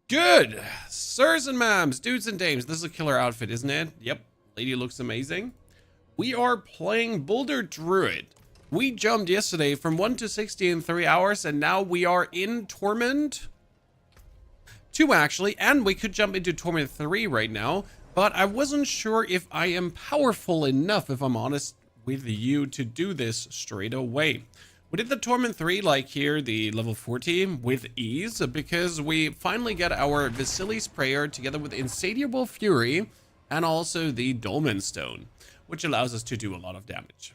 Good. Sirs and ma'ams, dudes and dames, this is a killer outfit, isn't it? Yep, lady looks amazing. We are playing Boulder Druid. We jumped yesterday from 1 to 60 in 3 hours, and now we are in Torment 2 actually, and we could jump into Torment 3 right now, but I wasn't sure if I am powerful enough, if I'm honest with you, to do this straight away. We did the Torment 3, like here, the level 40, with ease, because we finally got our Vasili's Prayer together with Insatiable Fury, and also the Dolmen Stone, which allows us to do a lot of damage.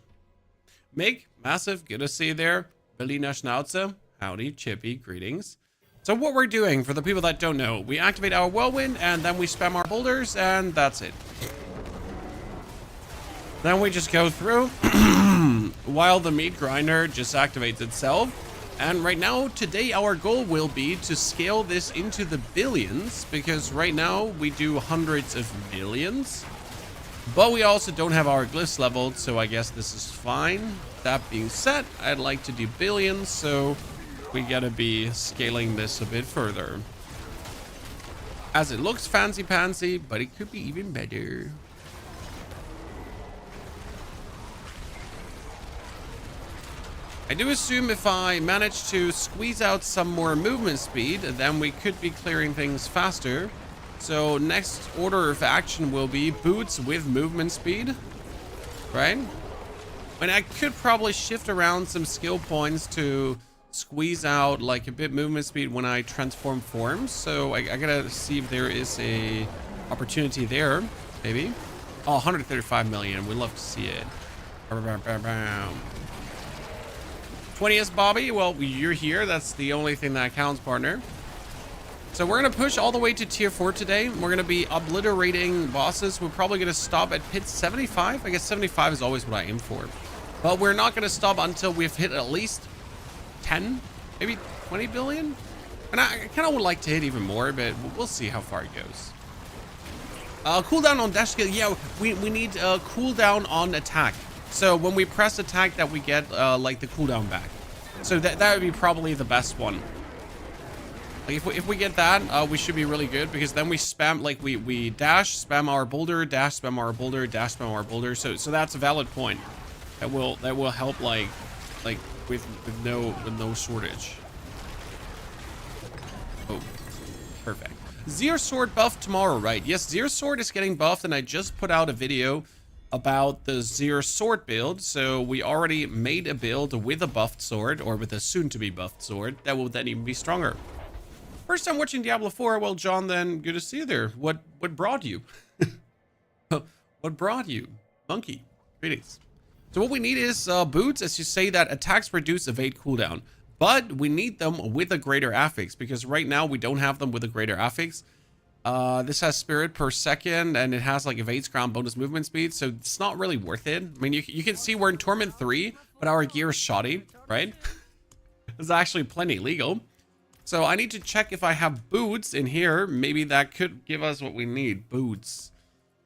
Meg, massive, good to see you there. Berliner Schnauze, howdy, Chippy, greetings. So what we're doing, for the people that don't know, we activate our Whirlwind, and then we spam our boulders, and that's it. Then we just go through while the meat grinder just activates itself. And right now, today, our goal will be to scale this into the billions, because right now we do hundreds of millions. But we also don't have our glyphs leveled, so I guess this is fine. That being said, I'd like to do billions, so we gotta be scaling this a bit further. As it looks fancy-pantsy, but it could be even better. I do assume if I manage to squeeze out some more movement speed, then we could be clearing things faster. So next order of action will be boots with movement speed, right? And I could probably shift around some skill points to squeeze out like a bit movement speed when I transform forms. So I gotta see if there is a opportunity there, maybe. Oh, 135 million, we'd love to see it. 20th Bobby, well, you're here. That's the only thing that counts, partner. So we're gonna push all the way to tier 4 today. We're gonna be obliterating bosses. We're probably gonna stop at pit 75. I guess 75 is always what I aim for. But we're not gonna stop until we've hit at least 10, maybe 20 billion. And I kind of would like to hit even more, but we'll see how far it goes. Cooldown on dash skill. Yeah, we need a cooldown on attack. So when we press attack, that we get like the cooldown back. So that would be probably the best one. Like if we get that, we should be really good, because then we spam, like we dash, spam our boulder, dash, spam our boulder, dash, spam our boulder. So that's a valid point. That will help like with no shortage. Oh, perfect. Zero Sword buff tomorrow, right? Yes, Zero Sword is getting buffed, and I just put out a video about the Zero Sword build. So we already made a build with a buffed sword, or with a soon-to-be buffed sword, that will then even be stronger. First time watching Diablo 4. Well, John, then good to see you there. What brought you? What brought you? Monkey. Greetings. So what we need is boots, as you say, that attacks reduce evade cooldown. But we need them with a greater affix, because right now we don't have them with a greater affix. This has spirit per second, and it has like evade ground bonus movement speed, so it's not really worth it. I mean, you can see we're in Torment 3, but our gear is shoddy, right? It's actually plenty legal. So I need to check if I have boots in here. Maybe that could give us what we need. Boots.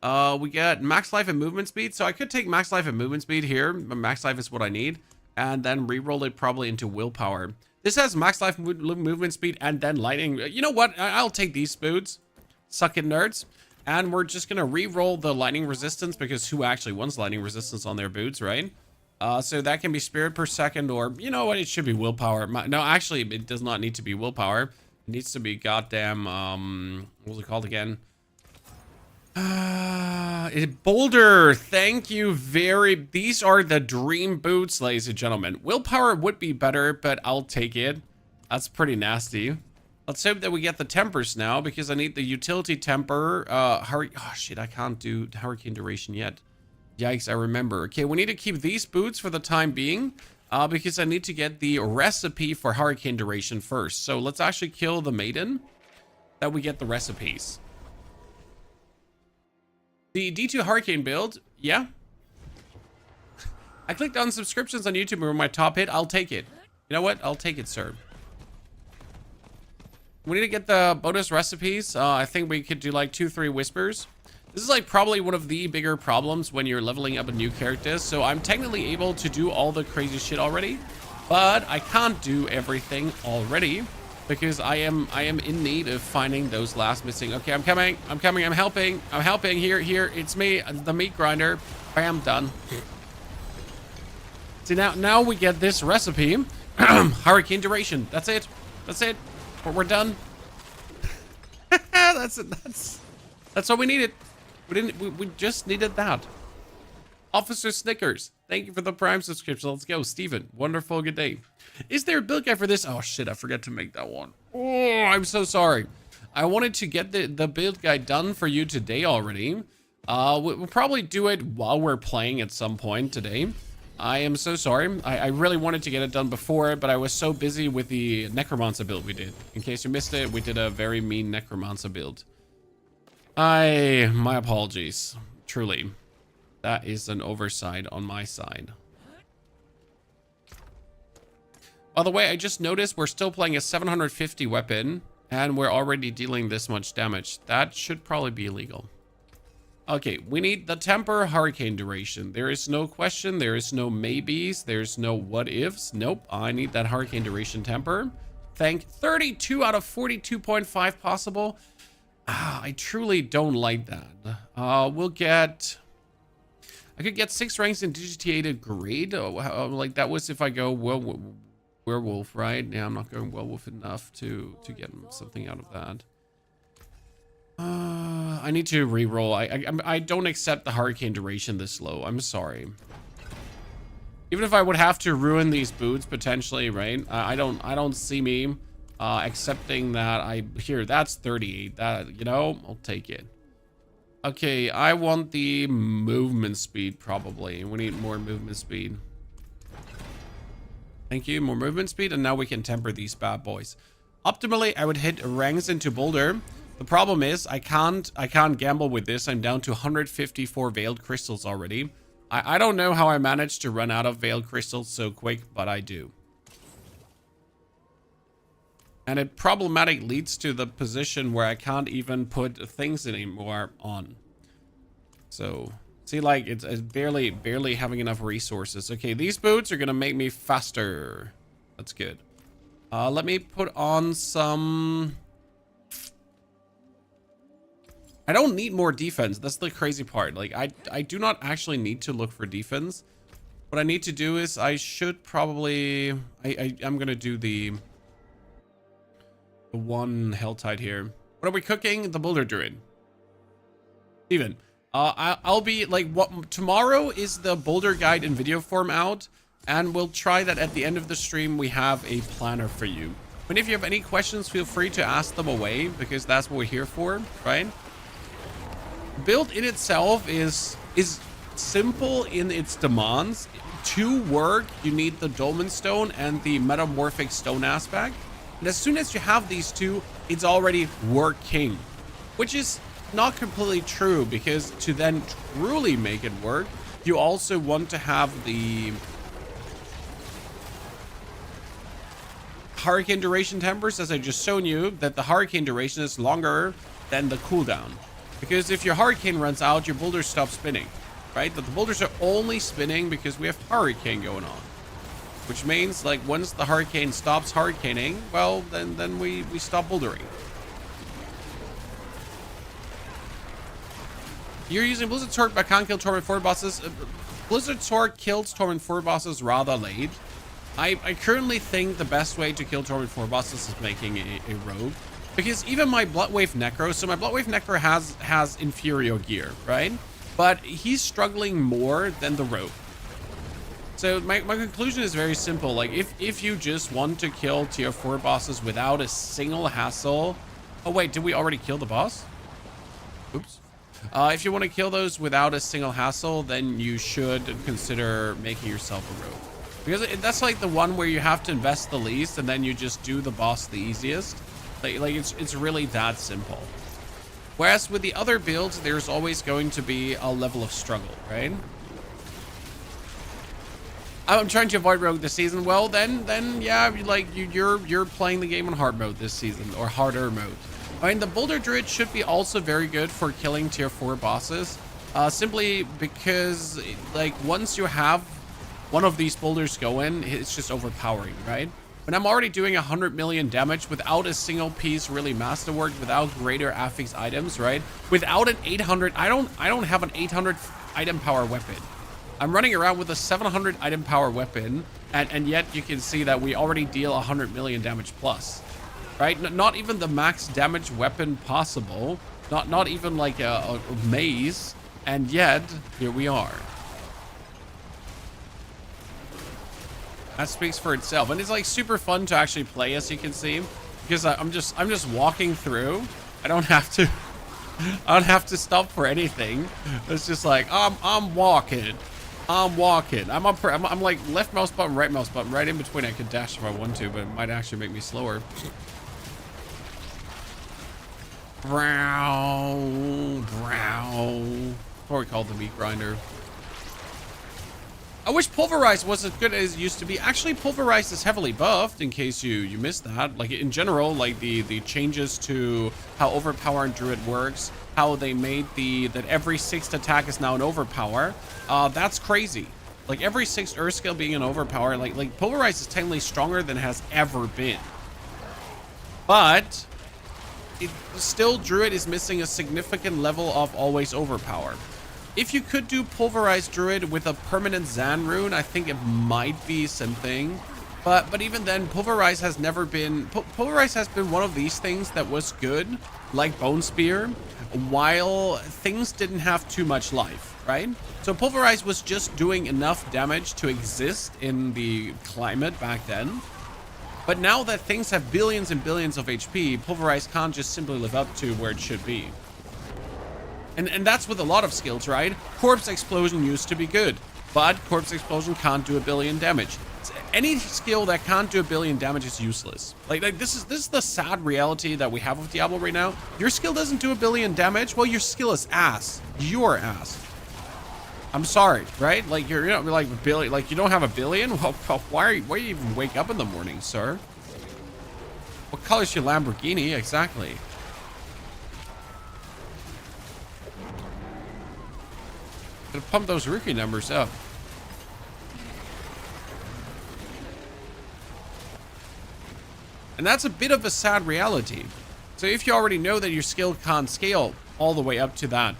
We get max life and movement speed. So I could take max life and movement speed here, but max life is what I need. And then re-roll it probably into willpower. This has max life movement speed and then lightning. You know what? I'll take these boots. Suck it, nerds. And we're just going to re-roll the lightning resistance, because who actually wants lightning resistance on their boots, right? So that can be spirit per second, or you know what, it should be willpower. No, actually, it does not need to be willpower. It needs to be goddamn, what was it called again? Boulder. Thank you these are the dream boots, ladies and gentlemen. Willpower would be better, but I'll take it. That's pretty nasty. Let's hope that we get the tempers now, because I need the utility temper. Oh shit, I can't do hurricane duration yet. Yikes, I remember. Okay, we need to keep these boots for the time being, because I need to get the recipe for hurricane duration first. So let's actually kill the maiden, that we get the recipes. The D2 hurricane build, yeah. I clicked on subscriptions on YouTube and were my top hit. I'll take it. You know what? I'll take it, sir. We need to get the bonus recipes. I think we could do like 2-3 whispers. This is like probably one of the bigger problems when you're leveling up a new character. So I'm technically able to do all the crazy shit already, but I can't do everything already. because I am in need of finding those last missing. Okay, I'm coming, I'm helping, here, it's me, the meat grinder. Bam, done. See, now we get this recipe. Hurricane duration, that's it, we're done. That's all we needed. We just needed that. Officer Snickers, thank you for the Prime subscription. Let's go. Steven, wonderful, good day. Is there a build guide for this? Oh shit, I forgot to make that one. Oh, I'm so sorry. I wanted to get the build guide done for you today already. We'll probably do it while we're playing at some point today. I am so sorry. I really wanted to get it done before, but I was so busy with the Necromancer build we did. In case you missed it, we did a very mean Necromancer build. My apologies, truly. That is an oversight on my side. By the way, I just noticed we're still playing a 750 weapon, and we're already dealing this much damage. That should probably be illegal. Okay, we need the temper hurricane duration. There is no question, there is no maybes, there's no what ifs. Nope, I need that hurricane duration temper. Thank 32 out of 42.5 possible. I truly don't like that. We'll get... I could get 6 ranks in digitated grade. Like that was if I go werewolf, right? Yeah, I'm not going werewolf enough to get something out of that. I need to re-roll. I don't accept the hurricane duration this low. I'm sorry. Even if I would have to ruin these boots potentially, right? I don't see me accepting that. Here, that's 38. That, you know, I'll take it. Okay, I want the movement speed probably. We need more movement speed. Thank you, more movement speed, and now we can temper these bad boys. Optimally, I would hit ranks into Boulder. The problem is I can't gamble with this. I'm down to 154 veiled crystals already. I don't know how I managed to run out of veiled crystals so quick, but I do. And it problematic leads to the position where I can't even put things anymore on. So, see, like, it's barely having enough resources. Okay, these boots are gonna make me faster. That's good. Let me put on some... I don't need more defense. That's the crazy part. Like, I do not actually need to look for defense. What I need to do is I should probably... I'm gonna do the one Helltide here. What are we cooking? The Boulder Druid. Steven, I'll be like, tomorrow is the Boulder guide in video form out, and we'll try that at the end of the stream. We have a planner for you. And if you have any questions, feel free to ask them away, because that's what we're here for, right? Build in itself is simple in its demands. To work, you need the Dolmen Stone and the Metamorphic Stone aspect. And as soon as you have these two, it's already working, which is not completely true, because to then truly make it work, you also want to have the hurricane duration tempers, as I just shown you, that the hurricane duration is longer than the cooldown. Because if your hurricane runs out, your boulders stop spinning, right? But the boulders are only spinning because we have hurricane going on. Which means, like, once the hurricane stops hurricaning, well, then we stop bouldering. You're using Blizzard Sword but can't kill Torment 4 bosses. Blizzard Sword kills Torment 4 bosses rather late. I currently think the best way to kill Torment 4 bosses is making a rogue. Because even my Bloodwave Necro, so my Bloodwave Necro has inferior gear, right? But he's struggling more than the rogue. So my conclusion is very simple. Like, if you just want to kill tier 4 bosses without a single hassle... Oh wait, did we already kill the boss? Oops. If you want to kill those without a single hassle, then you should consider making yourself a rogue. Because that's like the one where you have to invest the least and then you just do the boss the easiest. Like it's really that simple. Whereas with the other builds, there's always going to be a level of struggle, right? I'm trying to avoid rogue this season. Well, then yeah, like you're playing the game on hard mode this season, or harder mode. I mean, the Boulder Druid should be also very good for killing tier 4 bosses, simply because, like, once you have one of these boulders going, it's just overpowering, right? When I'm already doing 100 million damage without a single piece really masterworked, without greater affix items, right? Without an 800, I don't have an 800 item power weapon. I'm running around with a 700 item power weapon, and yet you can see that we already deal 100 million damage plus, right? Not even the max damage weapon possible, not even like a maze, and yet here we are. That speaks for itself, and it's like super fun to actually play, as you can see, because I'm just walking through. I don't have to stop for anything. It's just like I'm walking. I'm like left mouse button, right mouse button, right in between. I could dash if I want to, but it might actually make me slower. Brow. Or we call it the meat grinder. I wish Pulverize was as good as it used to be. Actually, Pulverize is heavily buffed, in case you missed that. Like, in general, like the changes to how Overpower and Druid works, how they made that every 6th attack is now an Overpower. That's crazy. Like, every 6th Earth skill being an Overpower, like Pulverize is technically stronger than it has ever been. But still, Druid is missing a significant level of always Overpower. If you could do Pulverized Druid with a permanent Zan rune, I think it might be something. But even then, Pulverize has never been... Pulverize has been one of these things that was good, like Bone Spear, while things didn't have too much life, right? So Pulverize was just doing enough damage to exist in the climate back then. But now that things have billions and billions of HP, Pulverize can't just simply live up to where it should be. And that's with a lot of skills, right? Corpse Explosion used to be good, but Corpse Explosion can't do a billion damage. Any skill that can't do a billion damage is useless. Like this is the sad reality that we have of Diablo right now. Your skill doesn't do a billion damage. Well, your skill is ass. You're ass. I'm sorry, right? Like you're like a billion. Like you don't have a billion. Well, why you even wake up in the morning, sir? What color is your Lamborghini exactly? Gonna pump those rookie numbers up. And that's a bit of a sad reality. So if you already know that your skill can't scale all the way up to that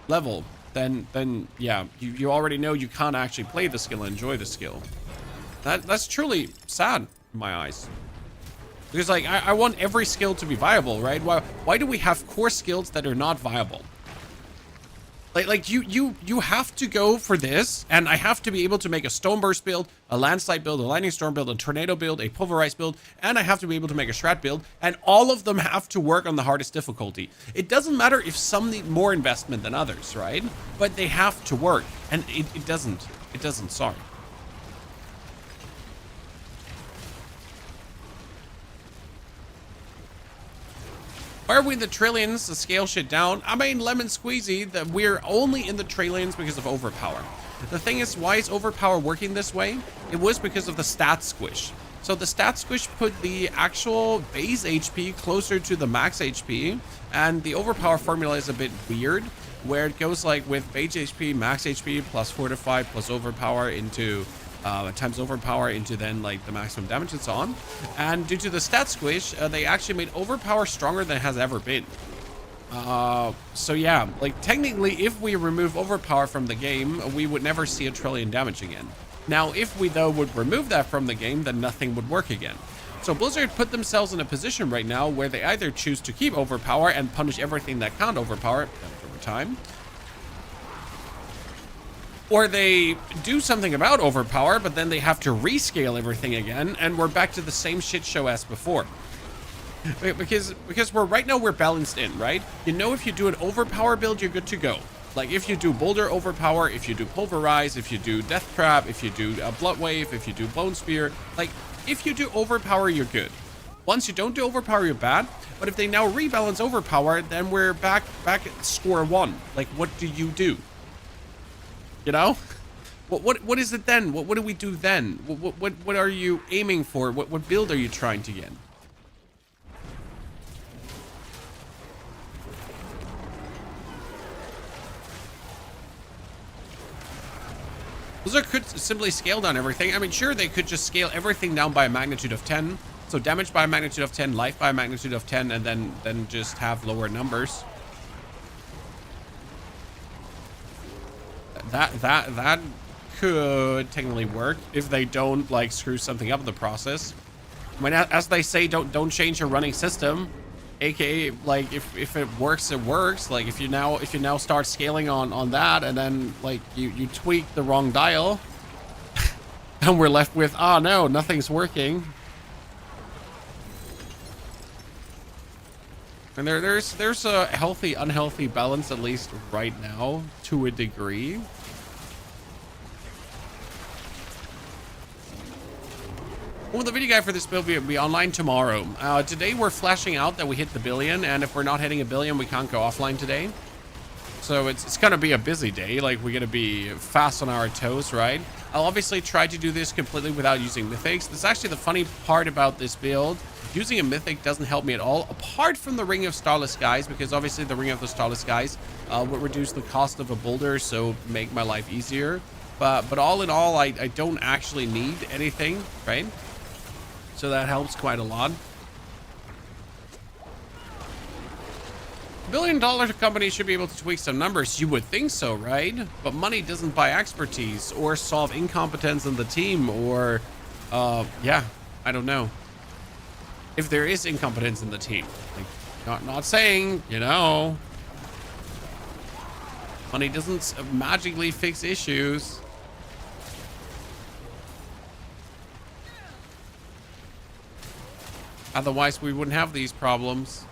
level, then yeah, you already know you can't actually play the skill and enjoy the skill. That's truly sad in my eyes. Because like I want every skill to be viable, right? Why do we have core skills that are not viable? Like you have to go for this, and I have to be able to make a Stoneburst build, a Landslide build, a Lightning Storm build, a Tornado build, a Pulverized build, and I have to be able to make a Shred build, and all of them have to work on the hardest difficulty. It doesn't matter if some need more investment than others, right? But they have to work, and it doesn't. It doesn't, sorry. Why are we in the trillions to scale shit down? I mean, lemon squeezy, that we're only in the trillions because of Overpower. The thing is, why is Overpower working this way? It was because of the stat squish. So the stat squish put the actual base HP closer to the max HP, and the Overpower formula is a bit weird, where it goes like with base HP, max HP, plus Fortify, plus Overpower into... times Overpower into then like the maximum damage and so on. And due to the stat squish, they actually made Overpower stronger than it has ever been. So yeah, like technically if we remove Overpower from the game, we would never see a trillion damage again. Now if we though would remove that from the game, then nothing would work again. So Blizzard put themselves in a position right now where they either choose to keep Overpower and punish everything that can't Overpower over time, or they do something about Overpower, but then they have to rescale everything again, and we're back to the same shit show as before. Because right now we're balanced in, right? You know, if you do an Overpower build, you're good to go. Like if you do Boulder Overpower, if you do Pulverize, if you do Death Trap, if you do Blood Wave, if you do Bone Spear, like if you do Overpower, you're good. Once you don't do Overpower, you're bad. But if they now rebalance Overpower, then we're back at square one. Like what do you do? You know, what is it then? What do we do then? What are you aiming for? What build are you trying to get? Blizzard could simply scale down everything. I mean, sure, they could just scale everything down by a magnitude of 10. So damage by a magnitude of 10, life by a magnitude of 10, and then just have lower numbers. That could technically work if they don't like screw something up in the process. I mean, as they say, don't change your running system. AKA, like, if it works, it works. Like, if you now start scaling on that, and then like you tweak the wrong dial, and we're left with, oh no, nothing's working. And there's a healthy, unhealthy balance, at least right now, to a degree. Well, the video guide for this build will be online tomorrow. Today we're flashing out that we hit the billion, and if we're not hitting a billion, we can't go offline today. So it's gonna be a busy day. Like, we're gonna be fast on our toes, right? I'll obviously try to do this completely without using mythics. That's actually the funny part about this build. Using a mythic doesn't help me at all, apart from the Ring of Starless Skies, because obviously the Ring of the Starless Skies would reduce the cost of a boulder, so make my life easier. But all in all, I don't actually need anything, right? So that helps quite a lot. $1 billion company should be able to tweak some numbers. You would think so, right? But money doesn't buy expertise or solve incompetence in the team, or yeah, I don't know. If there is incompetence in the team, like, not saying, you know, money doesn't magically fix issues. Otherwise, we wouldn't have these problems.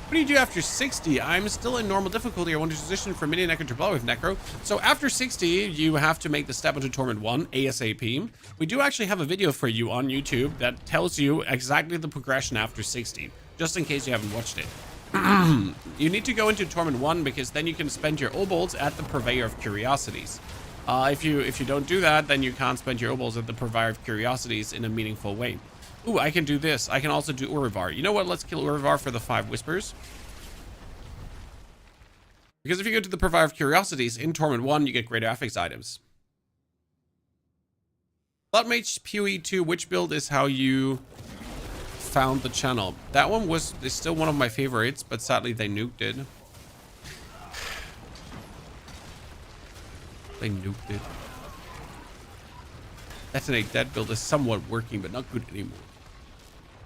What do you do after 60? I'm still in normal difficulty. I want to transition from mini necro to bloodwave necro. So after 60, you have to make the step into Torment 1 ASAP. We do actually have a video for you on YouTube that tells you exactly the progression after 60, just in case you haven't watched it. You need to go into Torment 1 because then you can spend your obols at the Purveyor of Curiosities. If you don't do that, then you can't spend your obols at the Purveyor of Curiosities in a meaningful way. Ooh, I can do this. I can also do Urivar. You know what? Let's kill Urivar for the 5 Whispers. Because if you go to the Purveyor of Curiosities in Torment 1, you get greater affix items. Bloodmage PoE2, which build is how you found the channel? That one is still one of my favorites, but sadly they nuked it. They nuked it. Detonate Dead build is somewhat working, but not good anymore.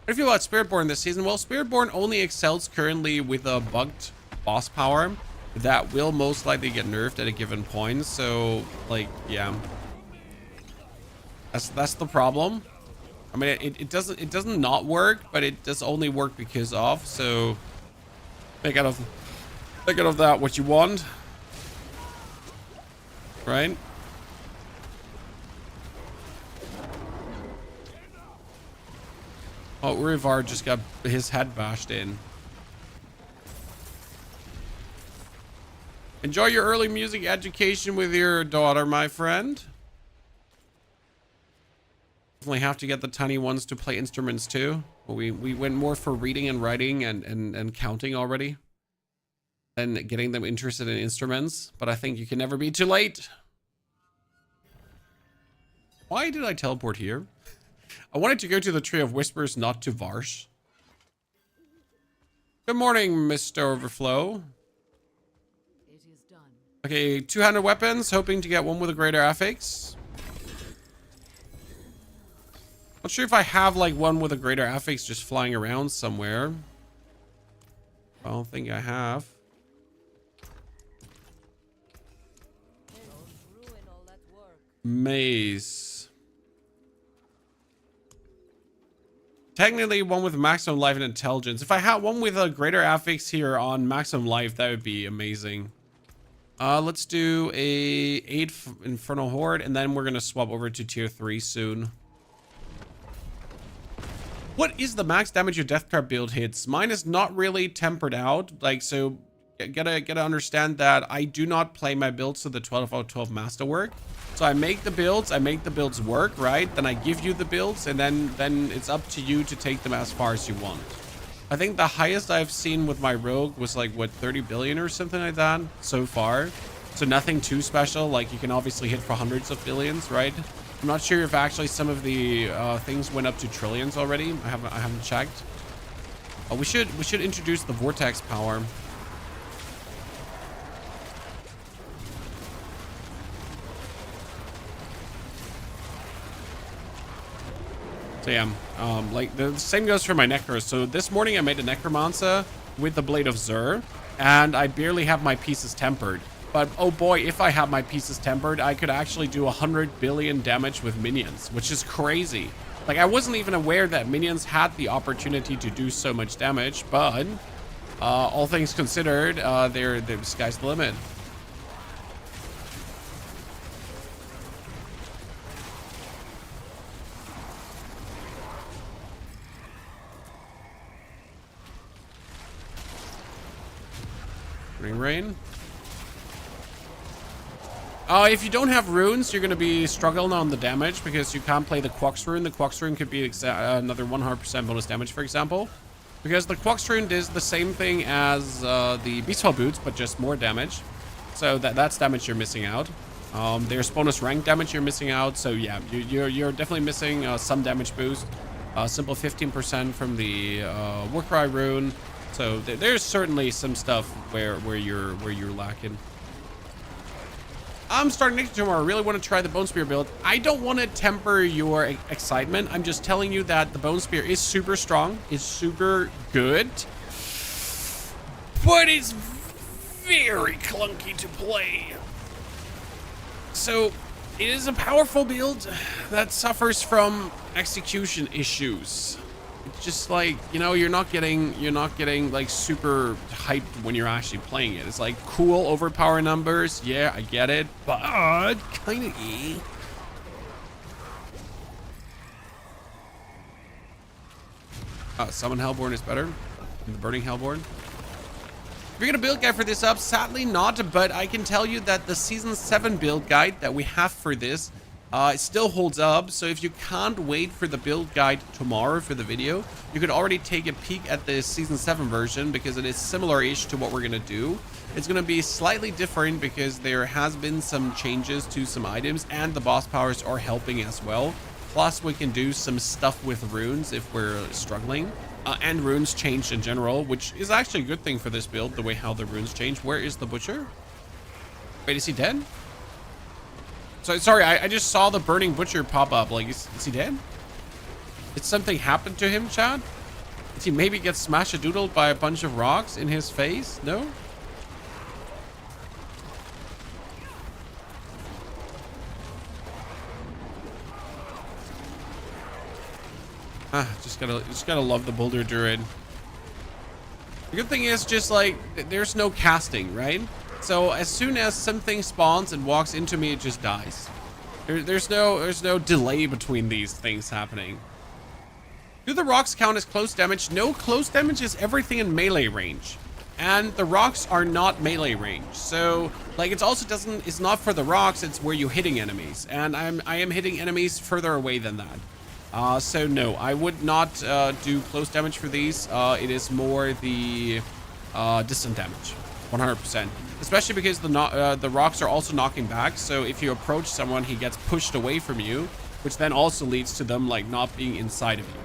What do you feel about Spiritborn this season? Well, Spiritborn only excels currently with a bugged boss power that will most likely get nerfed at a given point. So, like, yeah, that's the problem. I mean, it doesn't not work, but it does only work because of. So, make out of that what you want, right? Oh, Urivar just got his head bashed in. Enjoy your early music education with your daughter, my friend. Definitely have to get the tiny ones to play instruments too. We went more for reading and writing and counting already than getting them interested in instruments. But I think you can never be too late. Why did I teleport here? I wanted to go to the Tree of Whispers, not to Varsh. Good morning, Mr. Overflow. It is done. Okay, 200 weapons, hoping to get one with a greater affix. Not sure if I have like one with a greater affix just flying around somewhere. I don't think I have. Maze. Technically one with maximum life and intelligence. If I had one with a greater affix here on maximum life, that would be amazing. Let's do a 8 Infernal Horde, and then we're gonna swap over to tier 3 soon. What is the max damage your death card build hits? Mine is not really tempered out. Like, so gotta understand that I do not play my builds to the 12 out of 12 masterwork. So I make the builds work, right? Then I give you the builds, and then it's up to you to take them as far as you want. I think the highest I've seen with my rogue was like, what, 30 billion or something like that so far. So nothing too special. Like, you can obviously hit for hundreds of billions, right? I'm not sure if actually some of the things went up to trillions already. I haven't checked. We should introduce the vortex power. So yeah, like the same goes for my necros. So this morning I made a necromancer with the blade of Zur, and I barely have my pieces tempered. But oh boy, if I had my pieces tempered, I could actually do 100 billion damage with minions, which is crazy. Like, I wasn't even aware that minions had the opportunity to do so much damage, but all things considered, the sky's the limit. Rain. If you don't have runes, you're going to be struggling on the damage because you can't play the Quox rune. The Quox rune could be another 100% bonus damage, for example. Because the Quox rune does the same thing as the Beastfall boots, but just more damage. So that's damage you're missing out. There's bonus rank damage you're missing out. So yeah, you're definitely missing some damage boost. Simple 15% from the Warcry rune. So there's certainly some stuff where you're lacking. I'm starting next tomorrow. I really want to try the Bone Spear build. I don't want to temper your excitement. I'm just telling you that the Bone Spear is super strong, is super good, but it's very clunky to play. So it is a powerful build that suffers from execution issues. It's just like, you know, you're not getting like super hyped when you're actually playing it. It's like cool overpower numbers. Yeah, I get it, but kind of Summon Hellborn is better than the Burning Hellborn. If you're gonna build guide for this up, sadly not, but I can tell you that the Season 7 build guide that we have for this it still holds up. So if you can't wait for the build guide tomorrow for the video, you could already take a peek at the Season 7 version because it is similar-ish to what we're going to do. It's going to be slightly different because there has been some changes to some items and the boss powers are helping as well. Plus, we can do some stuff with runes if we're struggling. And runes changed in general, which is actually a good thing for this build, the way how the runes change. Where is the Butcher? Wait, is he dead? So, sorry, I just saw the Burning Butcher pop up. Like, is he dead? Did something happen to him, Chad? Did he maybe get smash-a-doodled by a bunch of rocks in his face? No? Just gotta love the Boulder Druid. The good thing is just like, there's no casting, right? So as soon as something spawns and walks into me, it just dies. There's no delay between these things happening. Do the rocks count as close damage? No, close damage is everything in melee range. And the rocks are not melee range. So like it's not for the rocks, it's where you're hitting enemies. And I am hitting enemies further away than that. So no, I would not do close damage for these. It is more the distant damage. 100%, especially because the rocks are also knocking back. So if you approach someone, he gets pushed away from you, which then also leads to them like not being inside of you.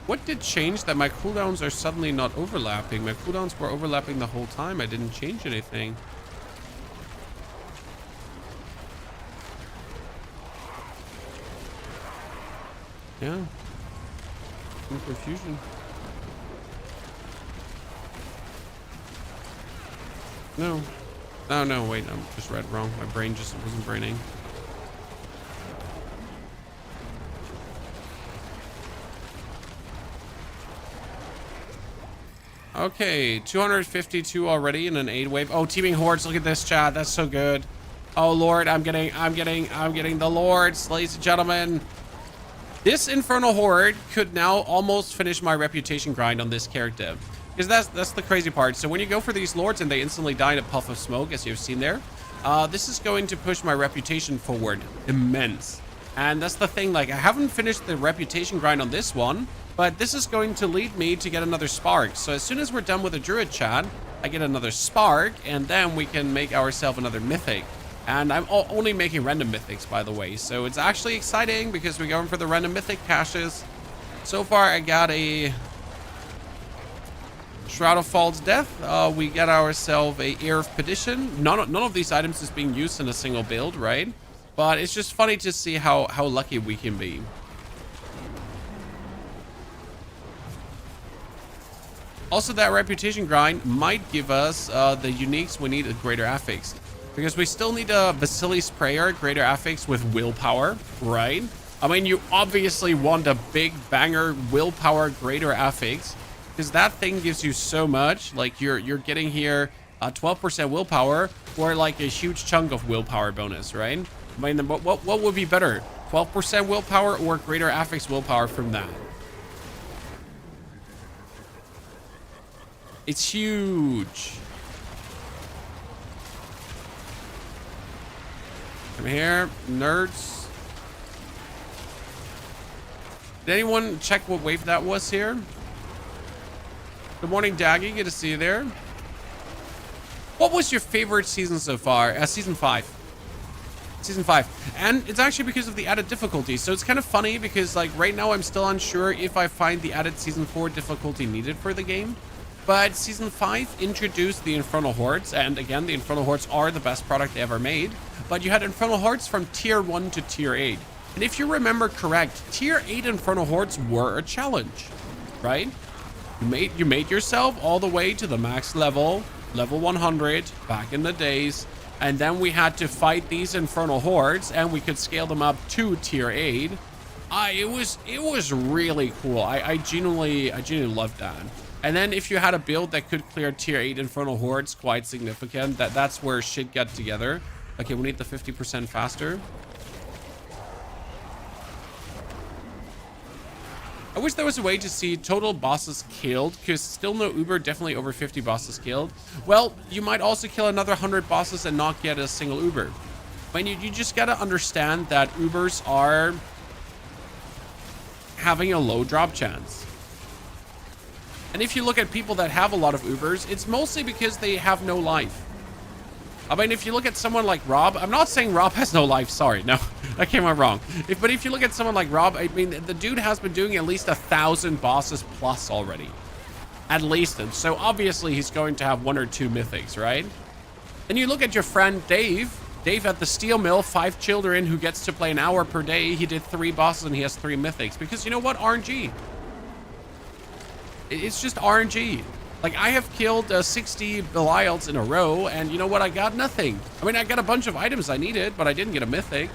What did change that my cooldowns are suddenly not overlapping? My cooldowns were overlapping the whole time. I didn't change anything. Yeah. Some confusion. No. Oh, no, wait. I just read wrong. My brain just wasn't braining. Okay, 252 already in an 8 wave. Oh, teaming hordes. Look at this, chat. That's so good. Oh, Lord. I'm getting the lords, ladies and gentlemen. This Infernal Horde could now almost finish my reputation grind on this character. Because that's the crazy part. So when you go for these lords and they instantly die in a puff of smoke, as you've seen there, this is going to push my reputation forward immense. And that's the thing, like, I haven't finished the reputation grind on this one, But this is going to lead me to get another spark. So as soon as we're done with the druid chat, I get another spark, and then we can make ourselves another mythic. And I'm only making random mythics, by the way. So it's actually exciting because we're going for the random mythic caches. So far, I got a Shroud of False Death. We get ourselves a Ear of Perdition. None of these items is being used in a single build, right? But it's just funny to see how lucky we can be. Also, that reputation grind might give us the uniques we need at Greater Affix. Because we still need a Basili's Prayer, Greater Affix with Willpower, right? I mean, you obviously want a big banger Willpower Greater Affix. Because that thing gives you so much. Like, you're getting here 12% Willpower, or like a huge chunk of Willpower bonus, right? I mean, what would be better? 12% Willpower or Greater Affix Willpower from that? It's huge. Come here, nerds. Did anyone check what wave that was here? Good morning, Daggy. Good to see you there. What was your favorite season so far? Season 5. Season 5. And it's actually because of the added difficulty. So it's kind of funny because, like, right now I'm still unsure if I find the added Season 4 difficulty needed for the game. But Season 5 introduced the Infernal Hordes, and again, the Infernal Hordes are the best product they ever made. But you had Infernal Hordes from Tier 1 to Tier 8. And if you remember correct, Tier 8 Infernal Hordes were a challenge, right? You made yourself all the way to the max level, level 100, back in the days. And then we had to fight these Infernal Hordes, and we could scale them up to Tier 8. It was really cool. I genuinely loved that. And then if you had a build that could clear Tier 8 Infernal Hordes quite significant, that's where shit got together. Okay, we need the 50% faster. I wish there was a way to see total bosses killed, because still no Uber, definitely over 50 bosses killed. Well, you might also kill another 100 bosses and not get a single Uber. I mean, you just gotta understand that Ubers are having a low drop chance. And if you look at people that have a lot of Ubers, it's mostly because they have no life. I mean, if you look at someone like Rob, I'm not saying Rob has no life, sorry, no, that came out wrong. But if you look at someone like Rob, I mean, the dude has been doing at least 1,000 bosses plus already. At least, and so obviously he's going to have 1 or 2 mythics, right? And you look at your friend Dave at the steel mill, 5 children, who gets to play an hour per day. He did 3 bosses and he has 3 mythics, because you know what? RNG. It's just RNG. Like, I have killed 60 Belials in a row, and you know what? I got nothing. I mean, I got a bunch of items I needed, but I didn't get a mythic.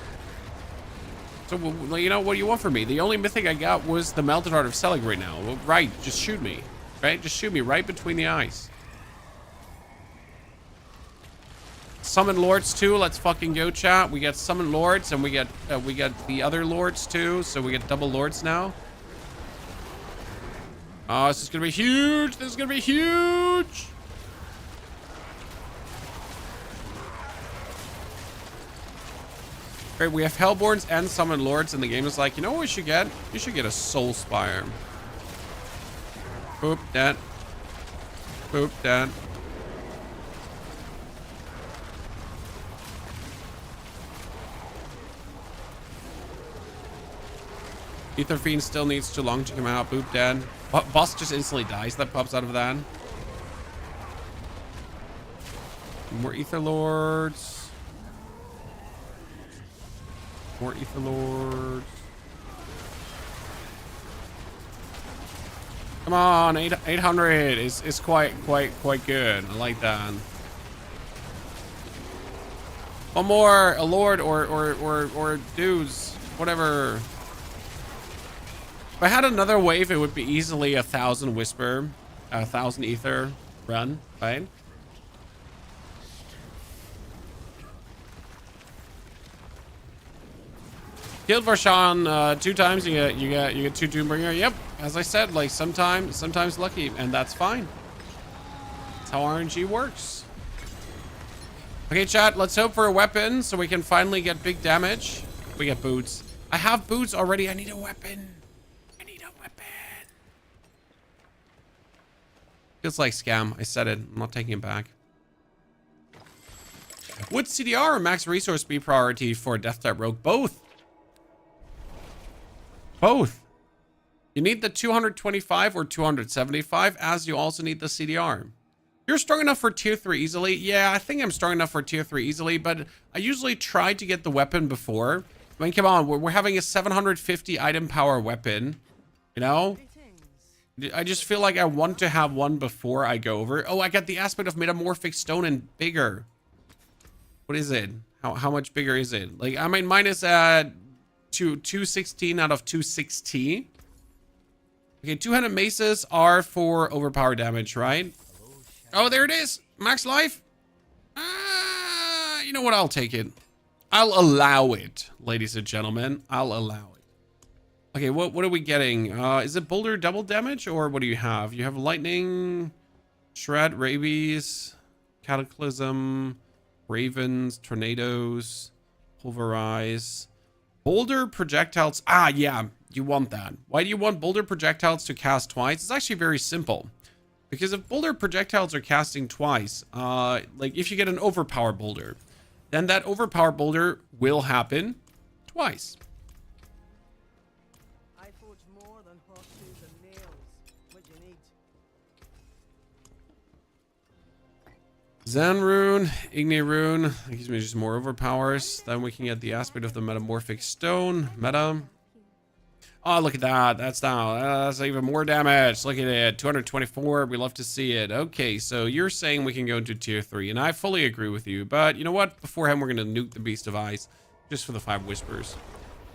So, you know, what do you want from me? The only mythic I got was the Melted Heart of Selig right now. Well, right, just shoot me. Right? Just shoot me right between the eyes. Summon Lords too. Let's fucking go, chat. We got Summon Lords, and we got the other Lords too, so we get double Lords now. Oh, this is gonna be huge. This is gonna be huge. Great, we have Hellborns and Summon Lords, and the game is like, you know what we should get? You should get a Soul Spire. Boop that. Boop that. Ether Fiend still needs too long to come out. Boop that. Boss just instantly dies. That pops out of that. More Ether Lords. More Ether Lords. Come on, 800 is quite good. I like that. One more, a Lord or dudes, whatever. If I had another wave, it would be easily 1,000 Whisper, 1,000 Ether run, right? Killed Varshan 2 times, you get 2 Doombringer. Yep, as I said, like sometimes lucky, and that's fine. That's how RNG works. Okay, chat, let's hope for a weapon so we can finally get big damage. We get boots. I have boots already. I need a weapon. I need a weapon. Feels like scam. I said it. I'm not taking it back. Would CDR or max resource be priority for a death type rogue? Both. Both. You need the 225 or 275, as you also need the CDR. You're strong enough for tier 3 easily. Yeah, I think I'm strong enough for tier 3 easily, but I usually try to get the weapon before. I mean, come on, we're having a 750 item power weapon, you know? I just feel like I want to have one before I go over. Oh, I got the aspect of metamorphic stone and bigger. What is it? How much bigger is it? Like, I mean, mine is 216 out of 260. Okay, 200 maces are for overpower damage, right? Oh, there it is. Max life. You know what? I'll take it. I'll allow it, ladies and gentlemen. I'll allow it. Okay, what are we getting? Is it Boulder double damage, or what do you have? You have lightning, shred, rabies, cataclysm, ravens, tornadoes, pulverize, boulder projectiles. Ah, yeah, you want that. Why do you want boulder projectiles to cast twice? It's actually very simple. Because if boulder projectiles are casting twice, like if you get an overpower boulder, then that overpower boulder will happen twice. I forge more than horseshoes and nails. What you need? Zen rune, Igni rune, gives me just more overpowers. Then we can get the aspect of the metamorphic stone, meta. Oh, look at that. That's even more damage. Look at it. 224. We love to see it. Okay, so you're saying we can go into tier 3, and I fully agree with you. But you know what? Beforehand, we're going to nuke the Beast of Ice just for the 5 whispers.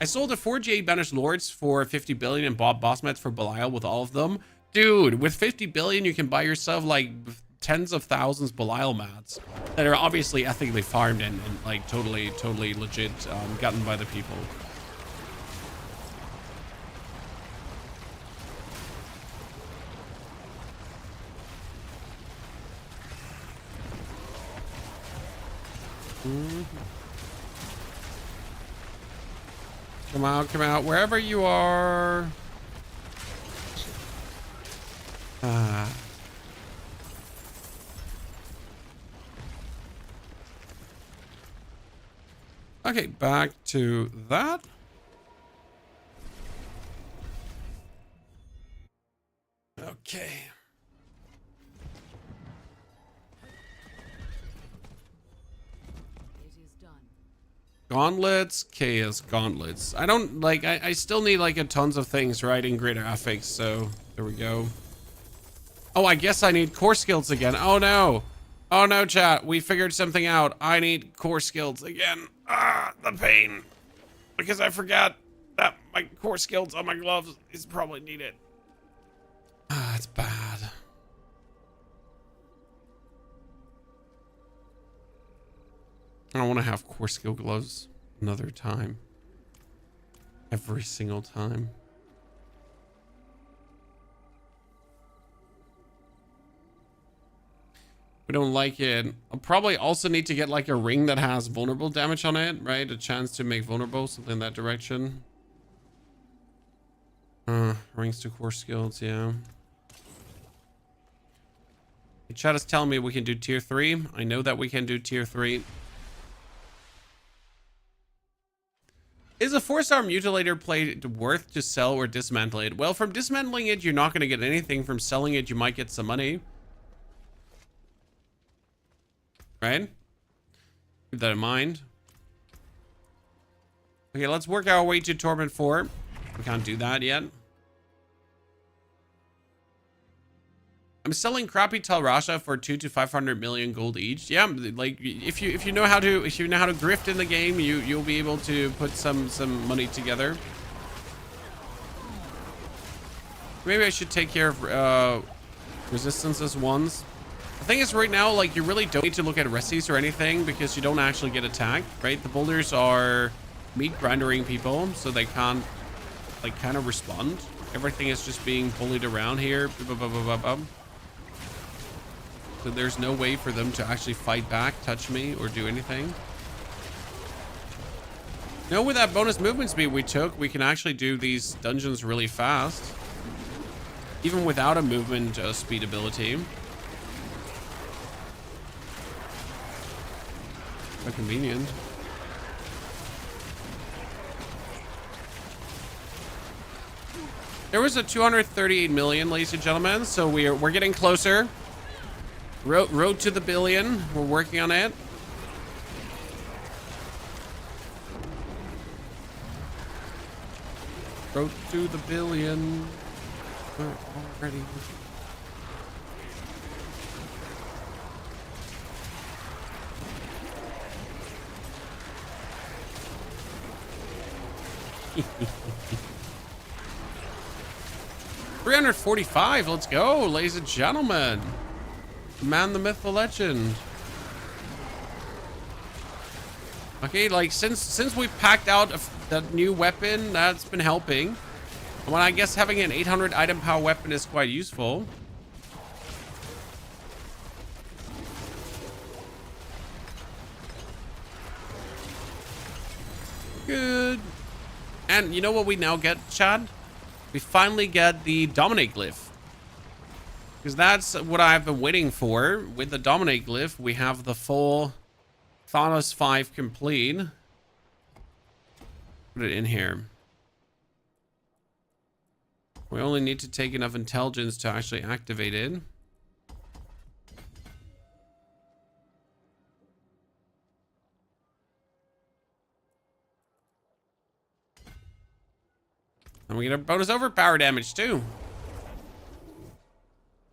I sold the 4G Banished Lords for 50 billion and bought boss mats for Belial with all of them. Dude, with 50 billion, you can buy yourself like tens of thousands Belial mats that are obviously ethically farmed and like totally legit gotten by the people. Come out, wherever you are. Okay, back to that. Okay. Gauntlets, chaos gauntlets. I don't like, I still need like a tons of things, right, in greater affix, so there we go. Oh, I guess I need core skills again. Oh no. Oh no, chat, we figured something out. I need core skills again. Ah, the pain. Because I forgot that my core skills on my gloves is probably needed. Ah, it's bad. I don't want to have core skill gloves another time. Every single time. We don't like it. I'll probably also need to get like a ring that has vulnerable damage on it, right? A chance to make vulnerable, something in that direction. Rings to core skills, yeah. The chat is telling me we can do tier 3. I know that we can do tier 3. Is a 4-star mutilator plate worth to sell or dismantle it? Well, from dismantling it, you're not going to get anything. From selling it, you might get some money. Right? Keep that in mind. Okay, let's work our way to Torment 4. We can't do that yet. I'm selling crappy Talrasha for 200 to 500 million gold each. Yeah, like if you know how to grift in the game, you'll be able to put some money together. Maybe I should take care of resistances once. The thing is, right now, like, you really don't need to look at resties or anything because you don't actually get attacked, right? The boulders are meat grindering people, so they can't like kind of respond. Everything is just being bullied around here. So there's no way for them to actually fight back, touch me, or do anything. No, with that bonus movement speed we took, we can actually do these dungeons really fast. Even without a movement speed ability. convenient. There was a 238 million, ladies and gentlemen. So we're getting closer. Road to the billion. We're working on it. Road to the billion. We're already. $345. Let's go, ladies and gentlemen. The man, the myth, the legend. Okay, like since we packed out that new weapon, that's been helping. Well, I guess having an 800 item power weapon is quite useful. Good. And you know what we now get, Chad? We finally get the Dominate Glyph. Because that's what I've been waiting for. With the Dominate Glyph, we have the full Thanos 5 complete. Put it in here. We only need to take enough intelligence to actually activate it. And we get a bonus overpower damage too.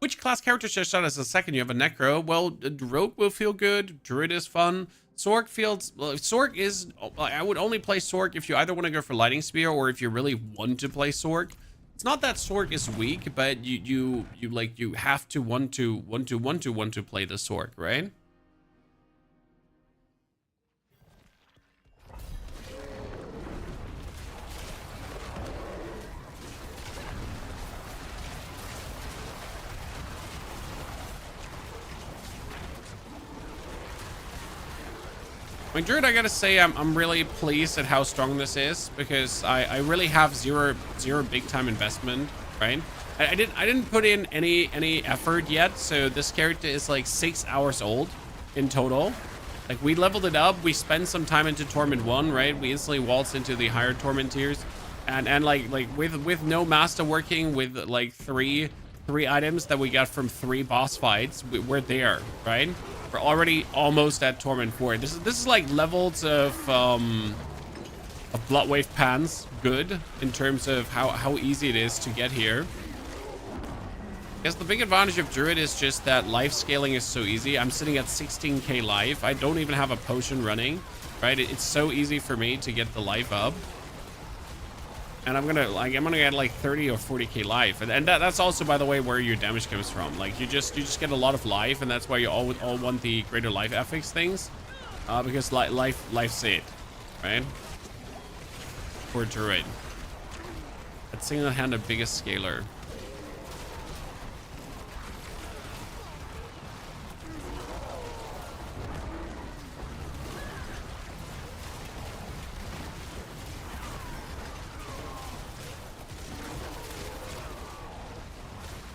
Which class character should I start as a second? You have a Necro. Well, Rogue will feel good. Druid is fun. Sork feels... Well, Sork is... I would only play Sork if you either want to go for Lightning Spear or if you really want to play Sork. It's not that Sork is weak, but you have to want to play the Sork, right? I mean, Druid, I gotta say, I'm really pleased at how strong this is because I really have zero big time investment, right? I didn't put in any effort yet, so this character is like 6 hours old in total. Like we leveled it up, we spent some time into Torment 1, right? We instantly waltzed into the higher Torment tiers, and like with no Masterworking, with like three items that we got from 3 boss fights, we're there, right? We're already almost at Torment 4. This is like levels of Bloodwave Pans good in terms of how easy it is to get here. I guess the big advantage of Druid is just that life scaling is so easy. I'm sitting at 16k life. I don't even have a potion running, right? It's so easy for me to get the life up. And I'm gonna get like 30 or 40k life, and that's also, by the way, where your damage comes from. Like you just get a lot of life, and that's why you all want the greater life affix things, because life's it, right? For Druid, that's single-handed biggest scaler.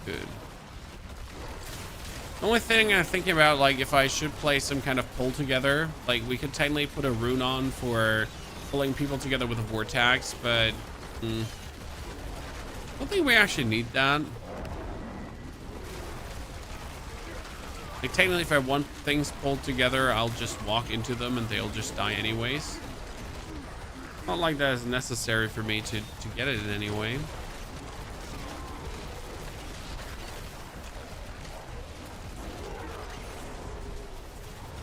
Good. The only thing I'm thinking about, like, if I should play some kind of pull together, like, we could technically put a rune on for pulling people together with a vortex, but I don't think we actually need that. Like, technically, if I want things pulled together, I'll just walk into them and they'll just die anyways. Not like that is necessary for me to get it in any way.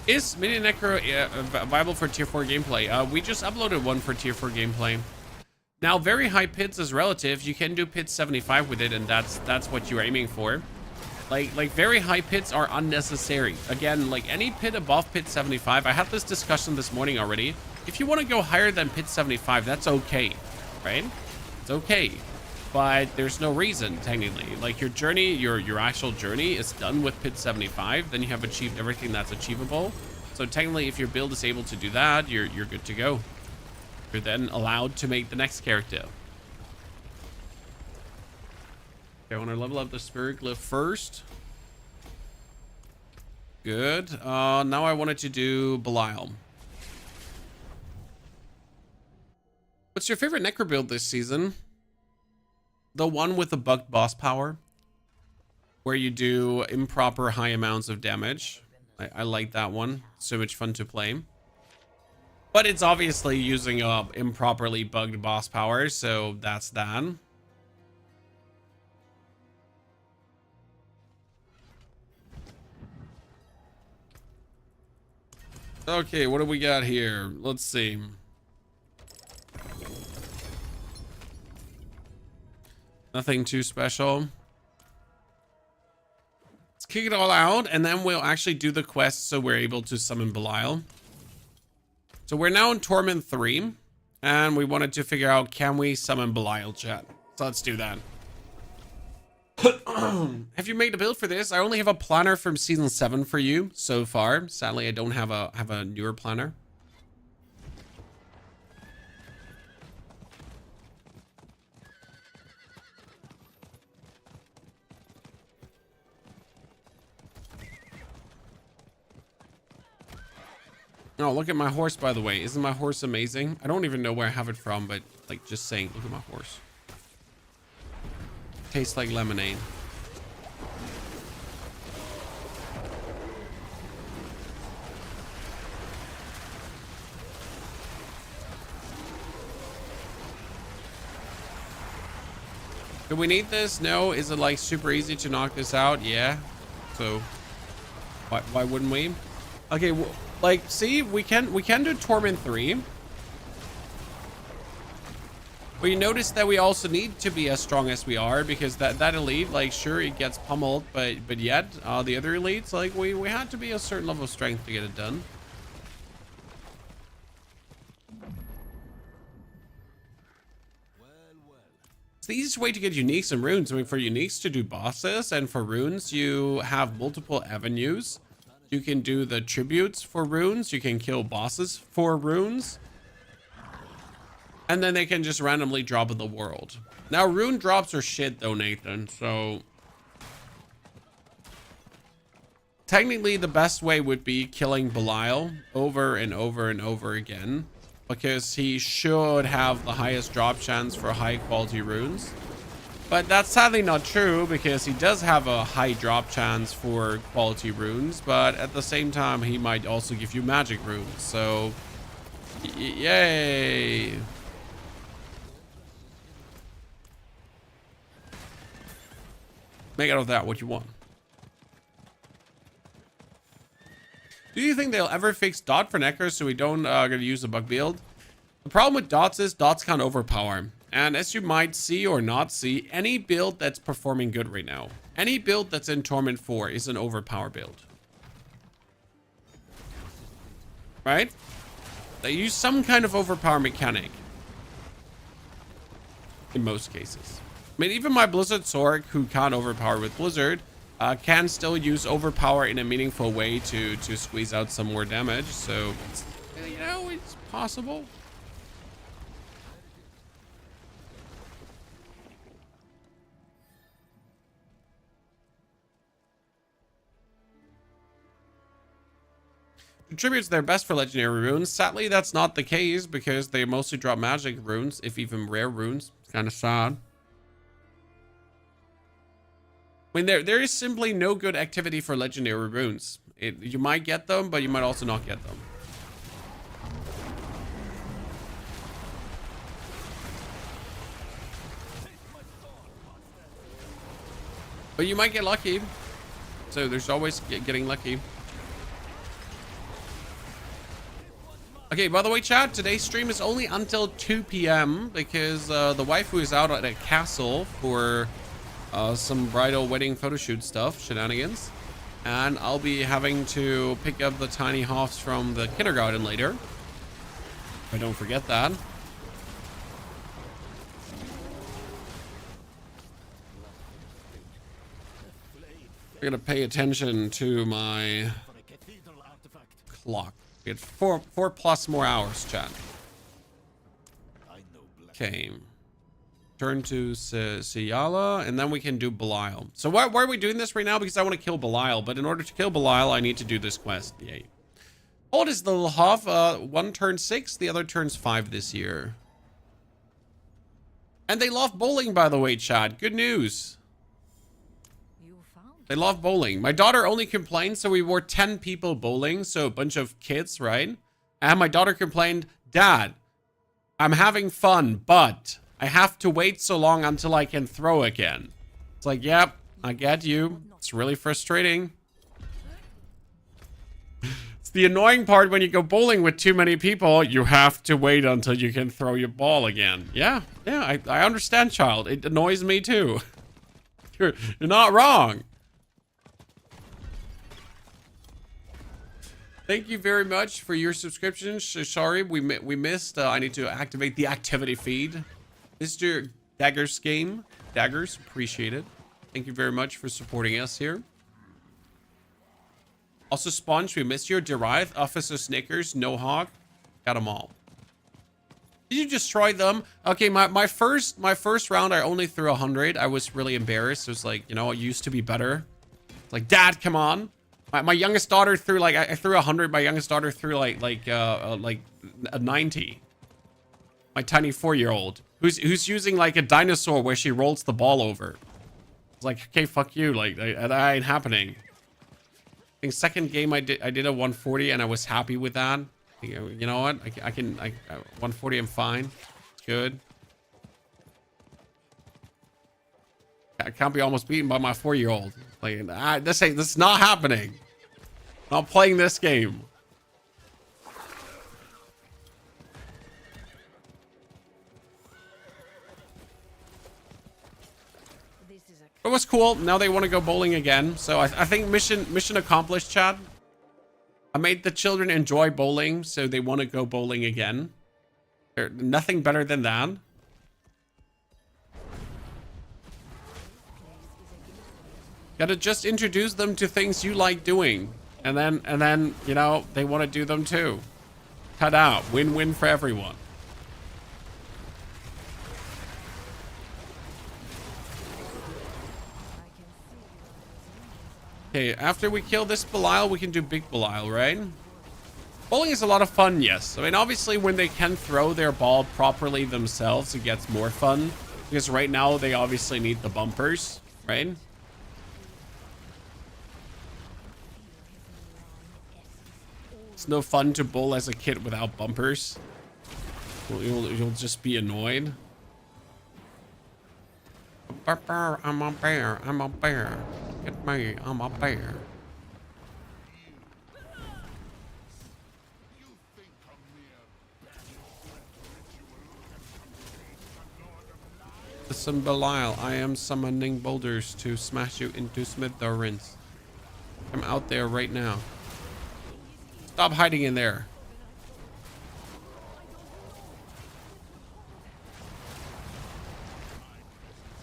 Is Mini Necro viable for tier 4 gameplay? We just uploaded one for tier 4 gameplay. Now, very high pits is relative. You can do pit 75 with it, and that's what you're aiming for. Like very high pits are unnecessary. Again, like any pit above pit 75, I had this discussion this morning already. If you want to go higher than pit 75, that's okay, right? It's okay. But there's no reason, technically. Like your journey, your actual journey is done with pit 75, then you have achieved everything that's achievable. So technically, if your build is able to do that, you're good to go. You're then allowed to make the next character. Okay, I want to level up the Spirit Glyph first. Good. Now I wanted to do Belial. What's your favorite Necro build this season? The one with the bugged boss power, where you do improper high amounts of damage. I like that one. So much fun to play. But it's obviously using up improperly bugged boss power, so that's that. Okay, what do we got here? Let's see. Nothing too special. Let's kick it all out, and then we'll actually do the quest so we're able to summon Belial. So we're now in Torment 3, and we wanted to figure out, can we summon Belial, chat? So let's do that. Have you made a build for this? I only have a planner from season 7 for you so far. Sadly, I don't have a newer planner. Oh, look at my horse, by the way. Isn't my horse amazing? I don't even know where I have it from, but like just saying, look at my horse. Tastes like lemonade. Do we need this? No. Is it like super easy to knock this out? Yeah. So why wouldn't we? Okay, well, like, see, we can do Torment 3. But you notice that we also need to be as strong as we are, because that elite, like, sure, it gets pummeled, but yet the other elites, like, we had to be a certain level of strength to get it done. It's the easiest way to get uniques and runes. I mean, for uniques to do bosses, and for runes, you have multiple avenues. You can do the tributes for runes. You can kill bosses for runes. And then they can just randomly drop in the world. Now, rune drops are shit though, Nathan. So technically the best way would be killing Belial over and over and over again, because he should have the highest drop chance for high quality runes. But that's sadly not true, because he does have a high drop chance for quality runes, but at the same time, he might also give you magic runes. So, yay. Make out of that what you want. Do you think they'll ever fix dot for Neckers so we don't gonna use the bug build? The problem with dots is dots can't overpower. And as you might see or not see, any build that's performing good right now, any build that's in Torment 4 is an overpower build. Right? They use some kind of overpower mechanic. In most cases. I mean, even my Blizzard Sork, who can't overpower with Blizzard, can still use overpower in a meaningful way to squeeze out some more damage. So, it's, you know, it's possible. Tributes their best for legendary runes. Sadly, that's not the case, because they mostly drop magic runes, if even rare runes. It's kind of sad. I mean, there is simply no good activity for legendary runes. You might get them, but you might also not get them. But you might get lucky. So there's always getting lucky. Okay, by the way, chat, today's stream is only until 2 p.m. because the waifu is out at a castle for some bridal wedding photo shoot stuff, shenanigans. And I'll be having to pick up the tiny hoffs from the kindergarten later. I don't forget that. I'm gonna pay attention to my clock. We had four plus more hours, chat. Okay. Turn to Siyala, and then we can do Belial. So why are we doing this right now? Because I want to kill Belial, but in order to kill Belial, I need to do this quest. Yay. How old is the little Hoff? One turns 6, the other turns 5 this year. And they love bowling, by the way, Chad. Good news. You found They love bowling. My daughter only complained, so we were 10 people bowling, so a bunch of kids, right? And my daughter complained, Dad, I'm having fun, but I have to wait so long until I can throw again. It's like, yep, I get you. It's really frustrating. It's the annoying part when you go bowling with too many people. You have to wait until you can throw your ball again. Yeah, I understand, child. It annoys me too. You're not wrong. Thank you very much for your subscription. Sorry, we missed. I need to activate the activity feed. Mr. Daggers game. Daggers, appreciate it. Thank you very much for supporting us here. Also, Sponge, we missed you. Derived, Officer Snickers, No Hawk. Got them all. Did you destroy them? Okay, my first round, I only threw 100. I was really embarrassed. It was like, you know, it used to be better. It's like, Dad, come on. My youngest daughter threw like I threw 100. My youngest daughter threw like a 90. My tiny 4-year-old who's using like a dinosaur where she rolls the ball over. It's like, okay, fuck you. Like that ain't happening. I think second game I did a 140 and I was happy with that. You know what? I 140. I'm fine. It's good. I can't be almost beaten by my 4-year-old. Like this is not happening. I'm not playing this game. It was cool. Now they want to go bowling again. So I think mission accomplished, Chad. I made the children enjoy bowling, so they want to go bowling again. There's nothing better than that. Gotta just introduce them to things you like doing. And then, you know, they want to do them too. Cut out. Win-win for everyone. Okay, after we kill this Belial, we can do Big Belial, right? Bowling is a lot of fun, yes. I mean, obviously, when they can throw their ball properly themselves, it gets more fun. Because right now, they obviously need the bumpers, right? It's no fun to bowl as a kid without bumpers. You'll just be annoyed. I'm a bear. I'm a bear. Look at me. I'm a bear. Listen, Belial, I am summoning boulders to smash you into smithereens. I'm out there right now. Stop hiding in there.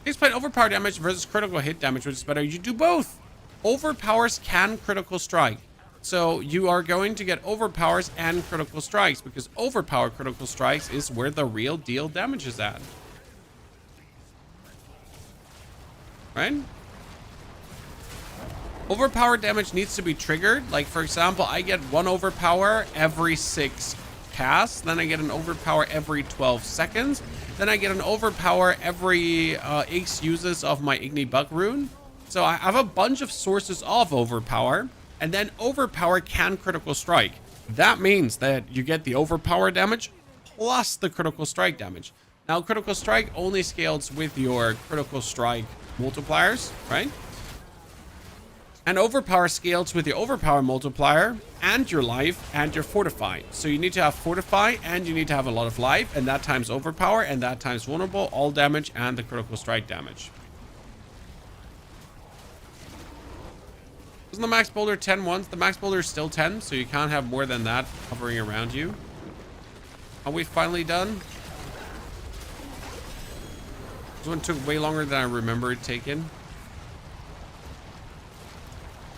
Explain overpower damage versus critical hit damage, which is better. You do both. Overpowers can critical strike. So you are going to get overpowers and critical strikes because overpower critical strikes is where the real deal damage is at. Right? Overpower damage needs to be triggered. Like, for example, I get 1 overpower every 6 casts. Then I get an overpower every 12 seconds. Then I get an overpower every X uses of my Igni Bug Rune. So I have a bunch of sources of overpower. And then overpower can critical strike. That means that you get the overpower damage plus the critical strike damage. Now, critical strike only scales with your critical strike multipliers, right? And overpower scales with your overpower multiplier and your life and your fortify. So you need to have fortify and you need to have a lot of life, and that times overpower and that times vulnerable, all damage and the critical strike damage. Wasn't the max boulder 10 once? The max boulder is still 10, so you can't have more than that hovering around you. Are we finally done? This one took way longer than I remember it taking.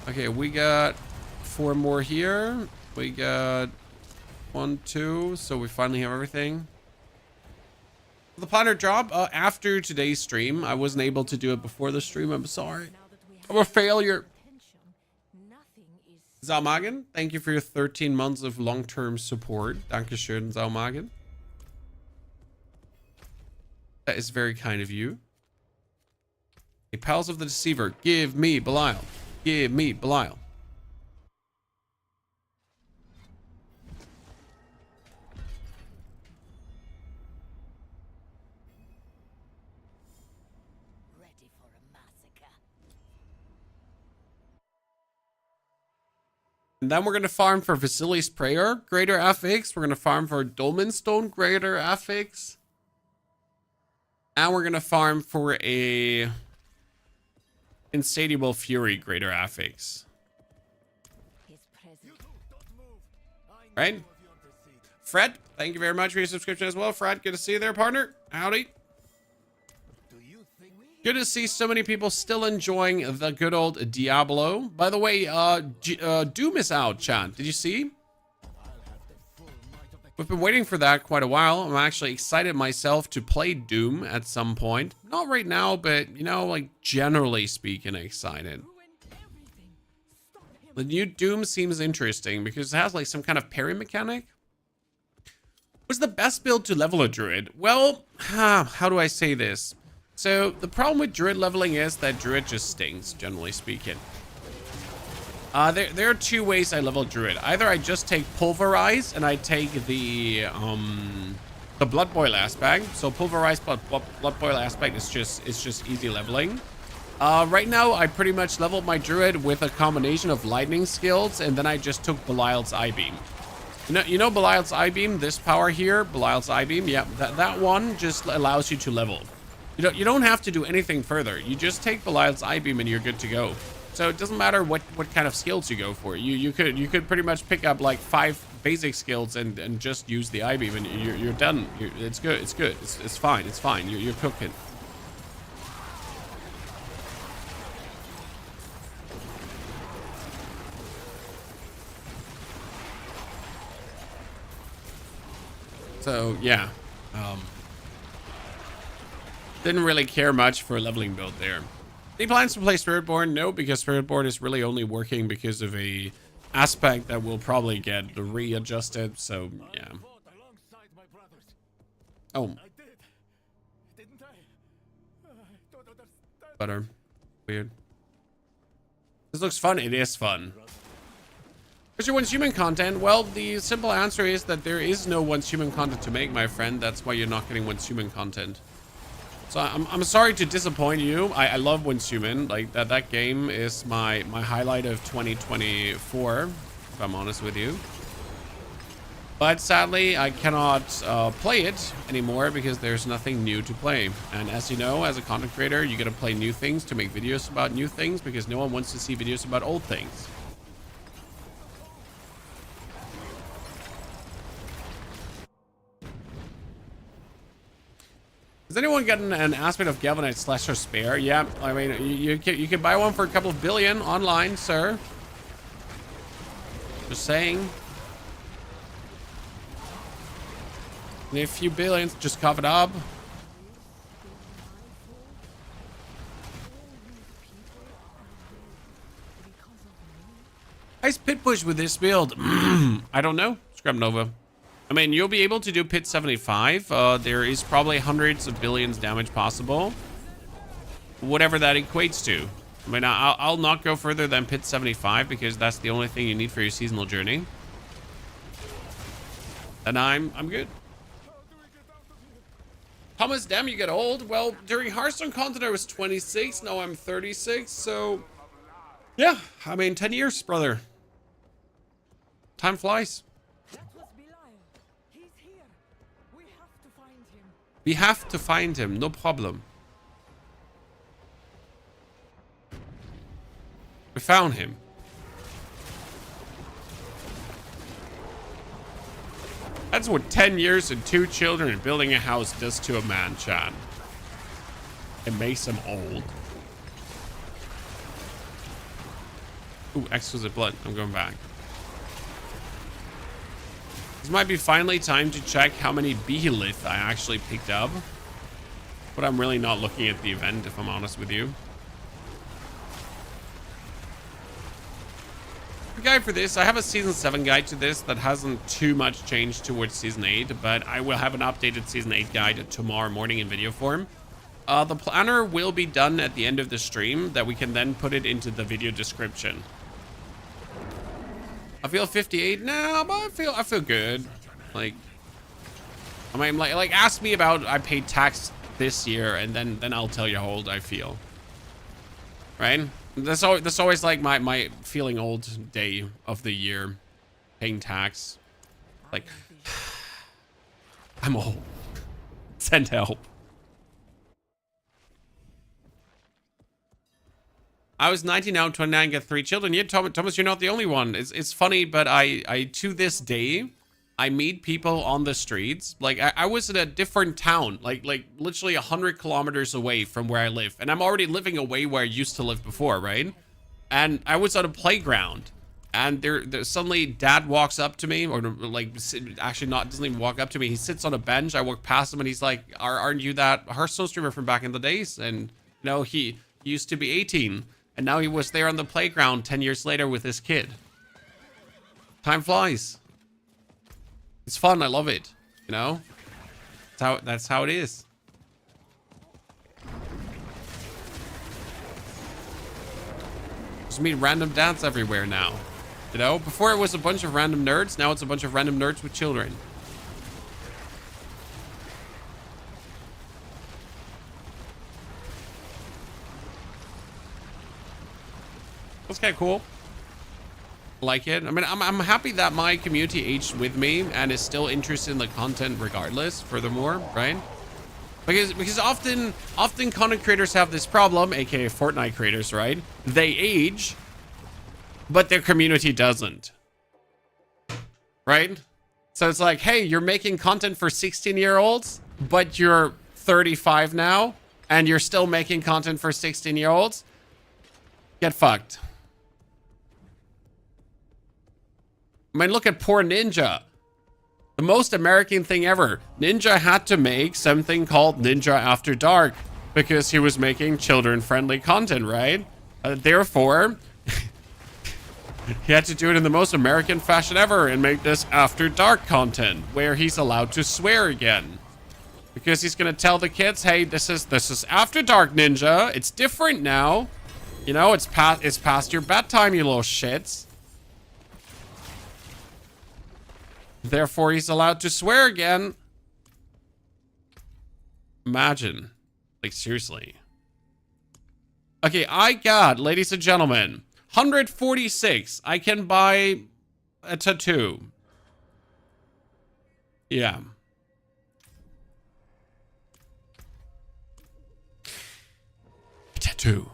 Okay, we got 4 more here. We got 1, 2, so we finally have everything. The planner job after today's stream. I wasn't able to do it before the stream. I'm sorry. I'm a failure. Zaumagen, thank you for your 13 months of long-term support. Dankeschön, Zaumagen. That is very kind of you. Hey, pals of the deceiver, give me Belial. Give me Belial. Ready for a massacre. And then we're going to farm for Vasili's Prayer, greater affix. We're going to farm for Dolmen Stone, greater affix. And we're going to farm for a Insatiable Fury, greater affix. His presence. Right? Fred, thank you very much for your subscription as well. Fred, good to see you there, partner. Howdy. Good to see so many people still enjoying the good old Diablo. By the way, Doom is out, chat. Did you see? We've been waiting for that quite a while. I'm actually excited myself to play Doom at some point. Not right now, but, you know, like, generally speaking, excited. The new Doom seems interesting because it has, like, some kind of parry mechanic. What's the best build to level a Druid? Well, how do I say this? So, the problem with Druid leveling is that Druid just stings, generally speaking. There are two ways I level Druid. Either I just take Pulverize and I take the Blood Boil aspect. So Pulverize Blood Boil aspect is just easy leveling. Right now I pretty much leveled my Druid with a combination of lightning skills, and then I just took Belial's Eye Beam. You know Belial's Eye Beam, this power here, Belial's Eye Beam, yeah, that one just allows you to level. You don't have to do anything further. You just take Belial's Eye Beam and you're good to go. So it doesn't matter what kind of skills you go for. You could pretty much pick up like 5 basic skills and just use the Eye Beam and you're done. It's good. It's good. It's fine. It's fine. You're cooking. So yeah, didn't really care much for a leveling build there. Any plans to play Spiritborn? No, because Spiritborn is really only working because of a aspect that will probably get readjusted. So yeah. Oh. Butter. Weird. This looks fun. It is fun. What's your once human content? Well, the simple answer is that there is no once human content to make, my friend. That's why you're not getting once human content. So I'm sorry to disappoint you. I love Once Human. Like that game is my highlight of 2024, if I'm honest with you. But sadly, I cannot play it anymore because there's nothing new to play. And as you know, as a content creator, you gotta play new things to make videos about new things because no one wants to see videos about old things. Has anyone gotten an aspect of Galvanite Slasher spare? Yeah, I mean, you can buy one for a couple of billion online, sir. Just saying. Need a few billions, just cough it up. Nice pit push with this build. I don't know. Scrub Nova. I mean, you'll be able to do pit 75. There is probably hundreds of billions damage possible. Whatever that equates to. I mean, I'll not go further than pit 75 because that's the only thing you need for your seasonal journey. And I'm good. Thomas, damn, you get old. Well, during Hearthstone content, I was 26. Now I'm 36. So, yeah, I mean, 10 years, brother. Time flies. We have to find him, no problem. We found him. That's what 10 years and 2 children and building a house does to a man, Chan. It makes him old. Ooh, exquisite blood. I'm going back. This might be finally time to check how many Behemoth I actually picked up. But I'm really not looking at the event, if I'm honest with you. guide for this. I have a season 7 guide to this that hasn't too much changed towards season 8, but I will have an updated season 8 guide tomorrow morning in video form. The planner will be done at the end of the stream, that we can then put it into the video description. I feel 58 now, but I feel good. Like, I mean, like ask me about I paid tax this year, and then I'll tell you how old I feel. Right? That's always like my feeling old day of the year, paying tax. Like, I'm old. Send help. I was 19, now I'm 29, get 3 children. Yeah, Thomas, you're not the only one. It's funny, but I to this day, I meet people on the streets. Like, I was in a different town, like literally 100 kilometers away from where I live. And I'm already living away where I used to live before, right? And I was on a playground. And there suddenly dad walks up to me, or like, actually not, doesn't even walk up to me. He sits on a bench. I walk past him and he's like, aren't you that Hearthstone streamer from back in the days? And, you know, he used to be 18. And now he was there on the playground 10 years later with his kid. Time flies. It's fun. I love it. You know? That's how it is. Just meet random dads everywhere now. You know? Before it was a bunch of random nerds. Now it's a bunch of random nerds with children. That's kind of cool. Like it. I mean, I'm happy that my community aged with me and is still interested in the content regardless, furthermore, right? Because often content creators have this problem, aka Fortnite creators, right? They age, but their community doesn't. Right? So it's like, hey, you're making content for 16-year-olds, but you're 35 now, and you're still making content for 16-year-olds. Get fucked. I mean, look at poor Ninja. The most American thing ever. Ninja had to make something called Ninja After Dark because he was making children-friendly content, right? Therefore, he had to do it in the most American fashion ever and make this After Dark content where he's allowed to swear again. Because he's going to tell the kids, hey, this is After Dark, Ninja. It's different now. You know, it's past your bedtime, you little shits. Therefore, he's allowed to swear again. Imagine. Like, seriously. Okay, I got, ladies and gentlemen, 146. I can buy a tattoo. Yeah. A tattoo.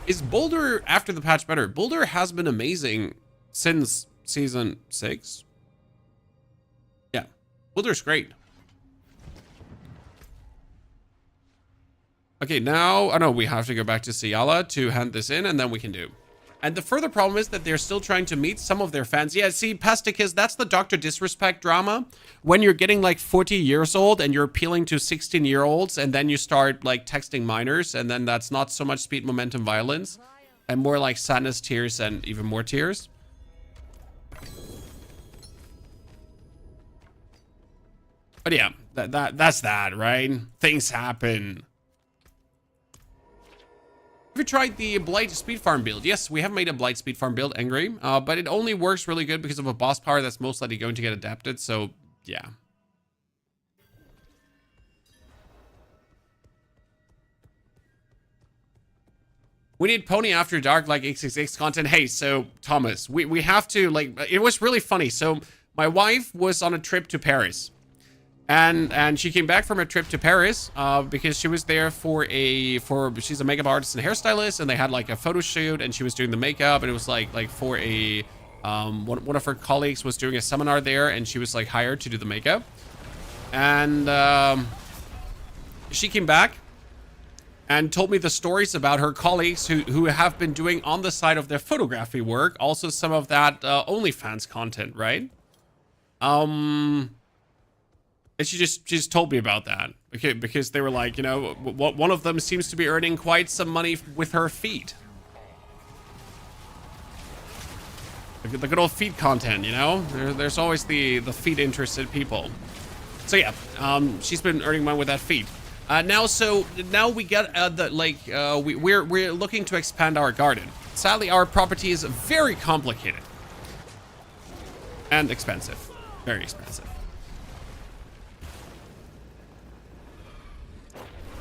Is Boulder, after the patch, better? Boulder has been amazing since season 6. Boulder's great. Okay, now, oh no, we have to go back to Ciala to hand this in, and then we can do. And the further problem is that they're still trying to meet some of their fans. Yeah, see, Pasticus, that's the Dr. Disrespect drama. When you're getting like 40 years old and you're appealing to 16-year-olds, and then you start like texting minors, and then that's not so much speed, momentum, violence, and more like sadness, tears, and even more tears. But yeah, that's that, right? Things happen. Have you tried the Blight speed farm build? Yes, we have made a Blight speed farm build, Angry, but it only works really good because of a boss power that's most likely going to get adapted, so yeah. We need Pony After Dark like XXX content. Hey, so Thomas, we have to, like, it was really funny. So my wife was on a trip to Paris. And she came back from a trip to Paris because she was there she's a makeup artist and hairstylist, and they had like a photo shoot, and she was doing the makeup, and it was like for a one of her colleagues was doing a seminar there, and she was like hired to do the makeup. And she came back and told me the stories about her colleagues who have been doing on the side of their photography work, also some of that OnlyFans content, right? And she just told me about that. Okay, because they were like, you know, one of them seems to be earning quite some money with her feet. The good old feed content, you know? There's always the feed interested people. So yeah, she's been earning money with that feed. Now we get we're looking to expand our garden. Sadly, our property is very complicated and expensive, very expensive.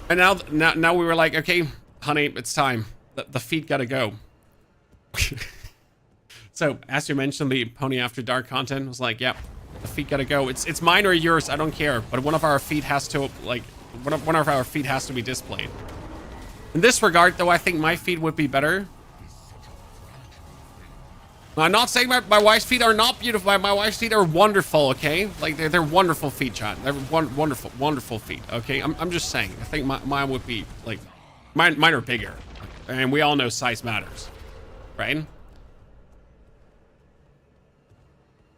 And now we were like, okay, honey, it's time. The feed gotta go. So, as you mentioned, the Pony After Dark content was like, yeah, the feed gotta go. It's mine or yours, I don't care. But one of our feed has to, one of our feed has to be displayed. In this regard, though, I think my feed would be better. I'm not saying my wife's feet are not beautiful. My wife's feet are wonderful, okay? Like, they're wonderful feet, chat. They're wonderful feet, okay? I'm just saying. I think mine would be, like, mine are bigger. And we all know size matters, right?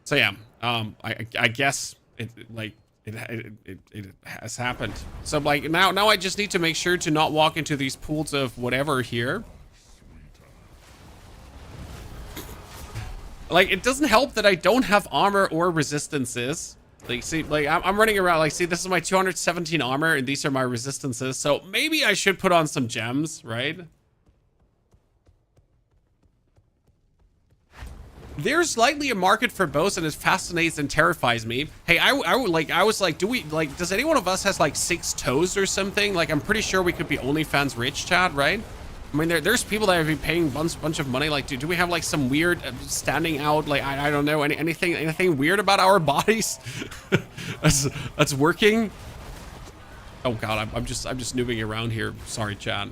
So yeah, I guess it has happened. So like now I just need to make sure to not walk into these pools of whatever here. Like, it doesn't help that I don't have armor or resistances. Like, see, like I'm running around, like, see, this is my 217 armor and these are my resistances. So maybe I should put on some gems, right? There's likely a market for bows, and it fascinates and terrifies me. Hey, I was like, does any one of us has like 6 toes or something? Like, I'm pretty sure we could be OnlyFans rich, chat, right? I mean, there's people that have been paying bunch of money. Like, do we have like some weird standing out, like, I don't know, anything weird about our bodies that's working? Oh God, I'm just noobing around here. Sorry, chat.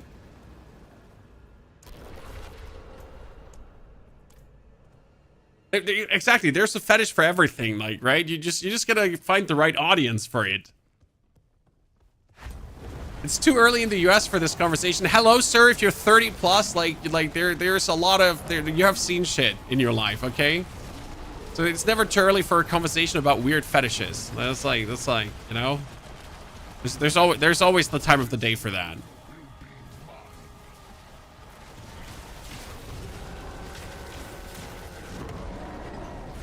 Exactly, there's a fetish for everything, like, right? You just gotta find the right audience for it. It's too early in the US for this conversation. Hello, sir, if you're 30 plus, like there's a lot of, you have seen shit in your life, okay? So it's never too early for a conversation about weird fetishes. That's like, you know, there's always the time of the day for that.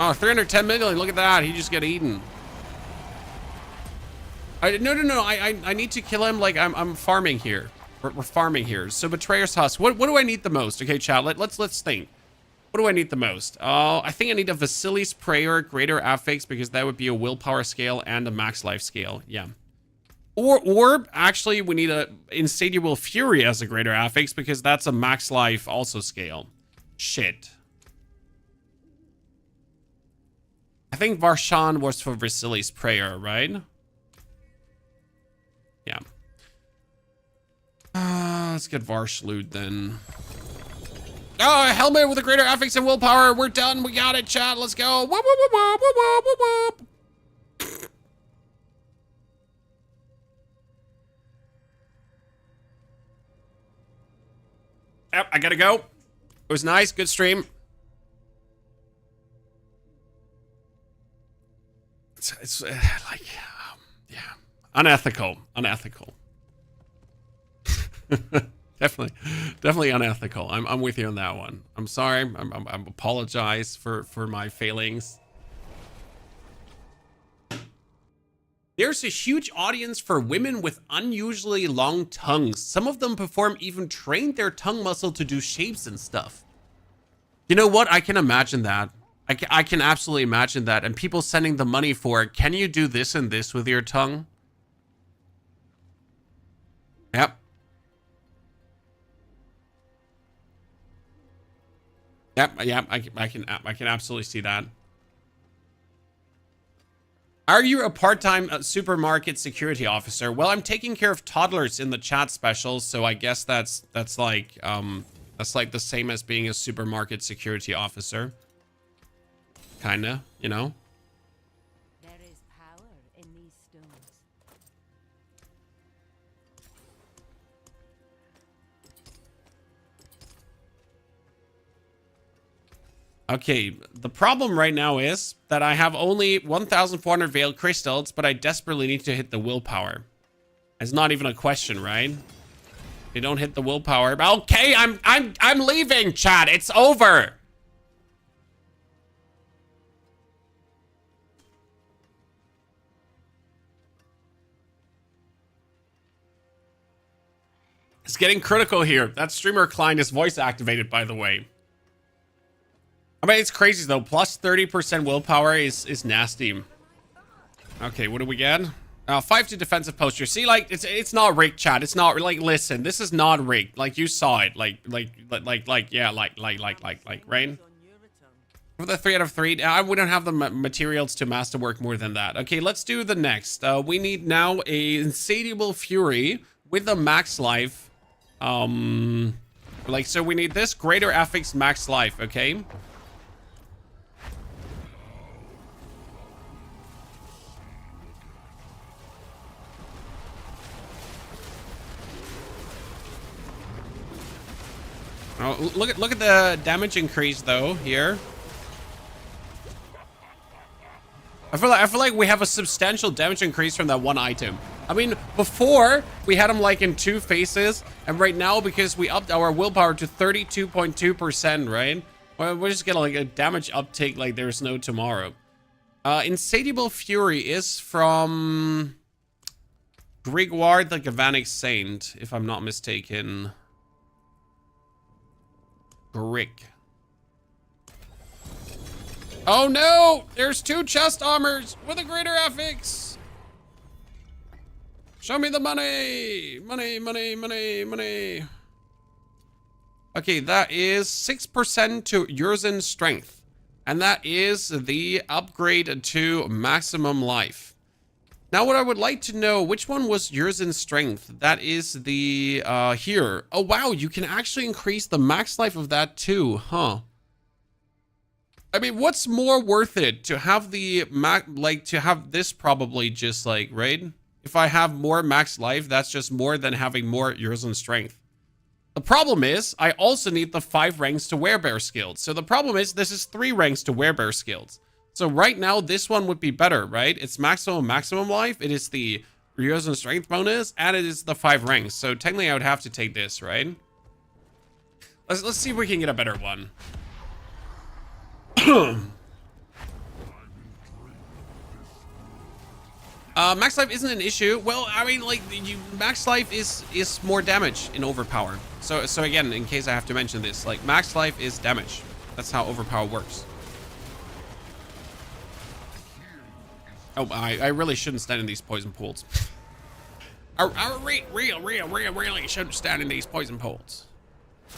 Oh, 310 million, look at that. He just got eaten. No. I need to kill him. Like, I'm farming here. We're farming here. So Betrayer's Husk. What do I need the most? Okay, chat, let's think. What do I need the most? I think I need a Vasilis Prayer, Greater Affix, because that would be a willpower scale and a max life scale. Yeah. Or actually, we need a Insatiable Fury as a Greater Affix, because that's a max life also scale. Shit. I think Varshan was for Vasilis Prayer, right? Yeah. Let's get Varshlud then. Oh, a helmet with a greater affix and willpower. We're done. We got it, chat. Let's go. Whoop, whoop, whoop, whoop, whoop, whoop, whoop. Yep, I gotta go. It was nice. Good stream. It's like, yeah, unethical. definitely unethical. I'm with you on that one. I'm sorry. I'm apologize for my failings. There's a huge audience for women with unusually long tongues. Some of them even train their tongue muscle to do shapes and stuff. You know what? I can imagine that. I can absolutely imagine that. And people sending the money for it. Can you do this and this with your tongue? Yep. Yep. I can absolutely see that. Are you a part-time supermarket security officer? Well, I'm taking care of toddlers in the chat specials, so I guess that's like the same as being a supermarket security officer. Kinda, you know? There is power in these stones. Okay, the problem right now is that I have only 1,400 veiled crystals, but I desperately need to hit the willpower. It's not even a question, right? You don't hit the willpower. Okay, I'm leaving, chat. It's over. It's getting critical here. That streamer client is voice activated, by the way. I mean, it's crazy though. Plus 30% willpower is nasty. Okay, what do we get? 5 to defensive posture. See, like, it's not rigged, chat. It's not, like, listen, this is not rigged. Like, you saw it. Like, yeah, like, right? For the 3 out of 3, we don't have the materials to masterwork more than that. Okay, let's do the next. We need now a insatiable fury with a max life. Like, so we need this greater affix max life, okay? Oh, look at the damage increase though here. I feel like we have a substantial damage increase from that one item. I mean, before we had them like in 2 phases, and right now because we upped our willpower to 32.2%, right? We're just getting like a damage uptake like there's no tomorrow. Insatiable Fury is from Grigward the Galvanic Saint, if I'm not mistaken. Grig. Oh no! There's 2 chest armors with a greater affix. Show me the money! Money, money, money, money. Okay, that is 6% to Urizen Strength. And that is the upgrade to maximum life. Now, what I would like to know, which one was Urizen Strength? That is the, here. Oh, wow, you can actually increase the max life of that too, huh? I mean, what's more worth it? To have the to have this probably just like, right? If I have more max life, that's just more than having more Urizen Strength. The problem is, I also need the 5 ranks to werebear skills. So the problem is, this is 3 ranks to werebear skills. So right now, this one would be better, right? It's maximum life. It is the Urizen Strength bonus, and it is the 5 ranks. So technically, I would have to take this, right? Let's see if we can get a better one. Max life isn't an issue. Well, I mean, like, max life is more damage in Overpower. So again, in case I have to mention this, like, max life is damage. That's how Overpower works. Oh, I really shouldn't stand in these poison pools. I really shouldn't stand in these poison pools.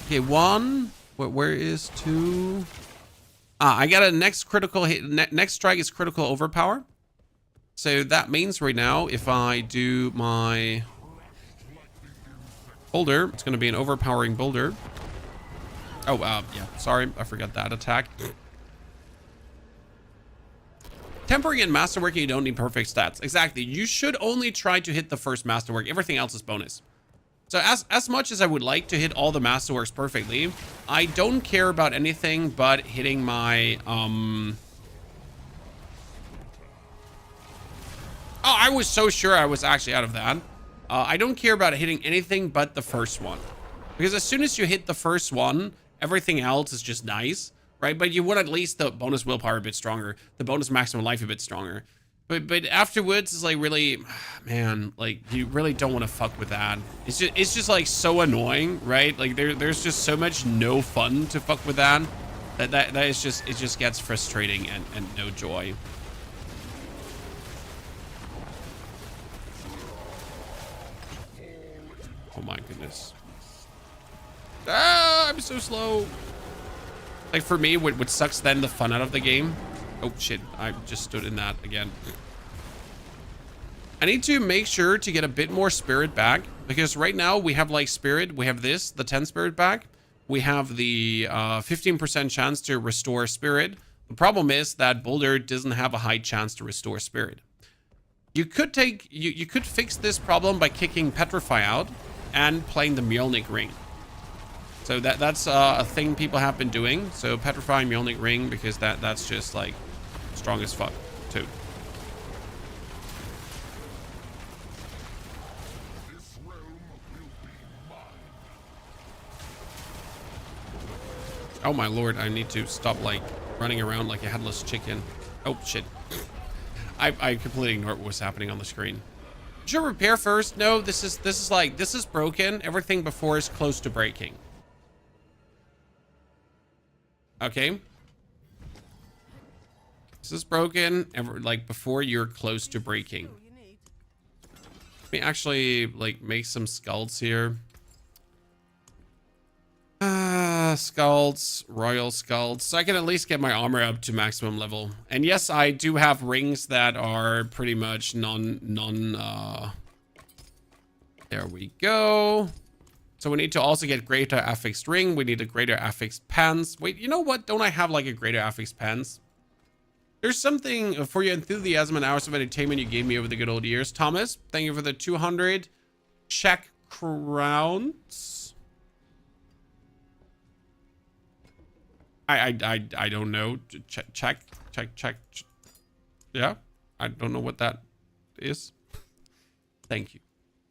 Okay, 1. Where is 2? I got a next critical hit. Next strike is critical Overpower. So that means right now, if I do my Boulder, it's going to be an overpowering Boulder. Oh, yeah. Sorry, I forgot that attack. Tempering and Masterworking, you don't need perfect stats. Exactly. You should only try to hit the first Masterwork. Everything else is bonus. So as much as I would like to hit all the Masterworks perfectly, I don't care about anything but hitting my, Oh, I was so sure I was actually out of that. I don't care about hitting anything but the first one. Because as soon as you hit the first one, everything else is just nice. Right, but you want at least the bonus willpower a bit stronger, the bonus maximum life a bit stronger. But afterwards is like really, man, like you really don't want to fuck with that. It's just like so annoying, right? Like there's just so much no fun to fuck with that. That is just, it just gets frustrating and no joy. Oh my goodness. Ah, I'm so slow. Like for me, what sucks then the fun out of the game. Oh shit, I just stood in that again. I need to make sure to get a bit more spirit back, because right now we have like spirit, we have this, the 10 spirit back. We have the 15% chance to restore spirit. The problem is that Boulder doesn't have a high chance to restore spirit. You could take, you could fix this problem by kicking Petrify out and playing the Mjolnir Ring. So that's a thing people have been doing. So Petrify Mjolnir Ring, because that's just like strong as fuck too. Oh my lord, I need to stop like running around like a headless chicken. Oh shit. I completely ignored what was happening on the screen. Should repair first? No, this is broken. Everything before is close to breaking. Okay. This is broken. Like before you're close to breaking. Let me actually like make some skulls here. Skulls, royal skulls, so I can at least get my armor up to maximum level. And yes, I do have rings that are pretty much there we go. So we need to also get greater affixed ring. We need a greater affixed pants. Wait, you know what? Don't I have like a greater affixed pants? There's something for your enthusiasm and hours of entertainment you gave me over the good old years. Thomas, thank you for the 200 Czech crowns. I don't know. Check. Yeah, I don't know what that is. Thank you.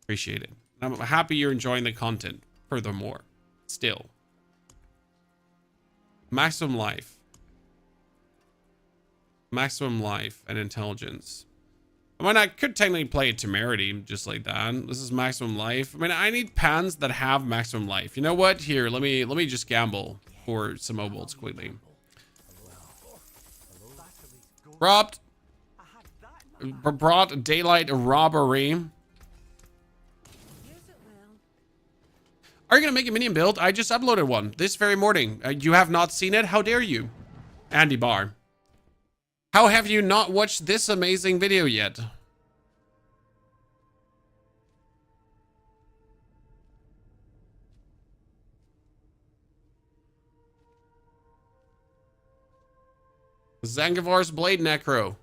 Appreciate it. I'm happy you're enjoying the content. Furthermore, still. Maximum life. Maximum life and intelligence. I mean, I could technically play a temerity just like that. This is maximum life. I mean, I need pans that have maximum life. You know what? Here, let me just gamble for some mobiles quickly. Brought daylight robbery. Are you gonna make a minion build? I just uploaded one this very morning. You have not seen it? How dare you? Andy Barr. How have you not watched this amazing video yet? Zangivar's Blade Necro.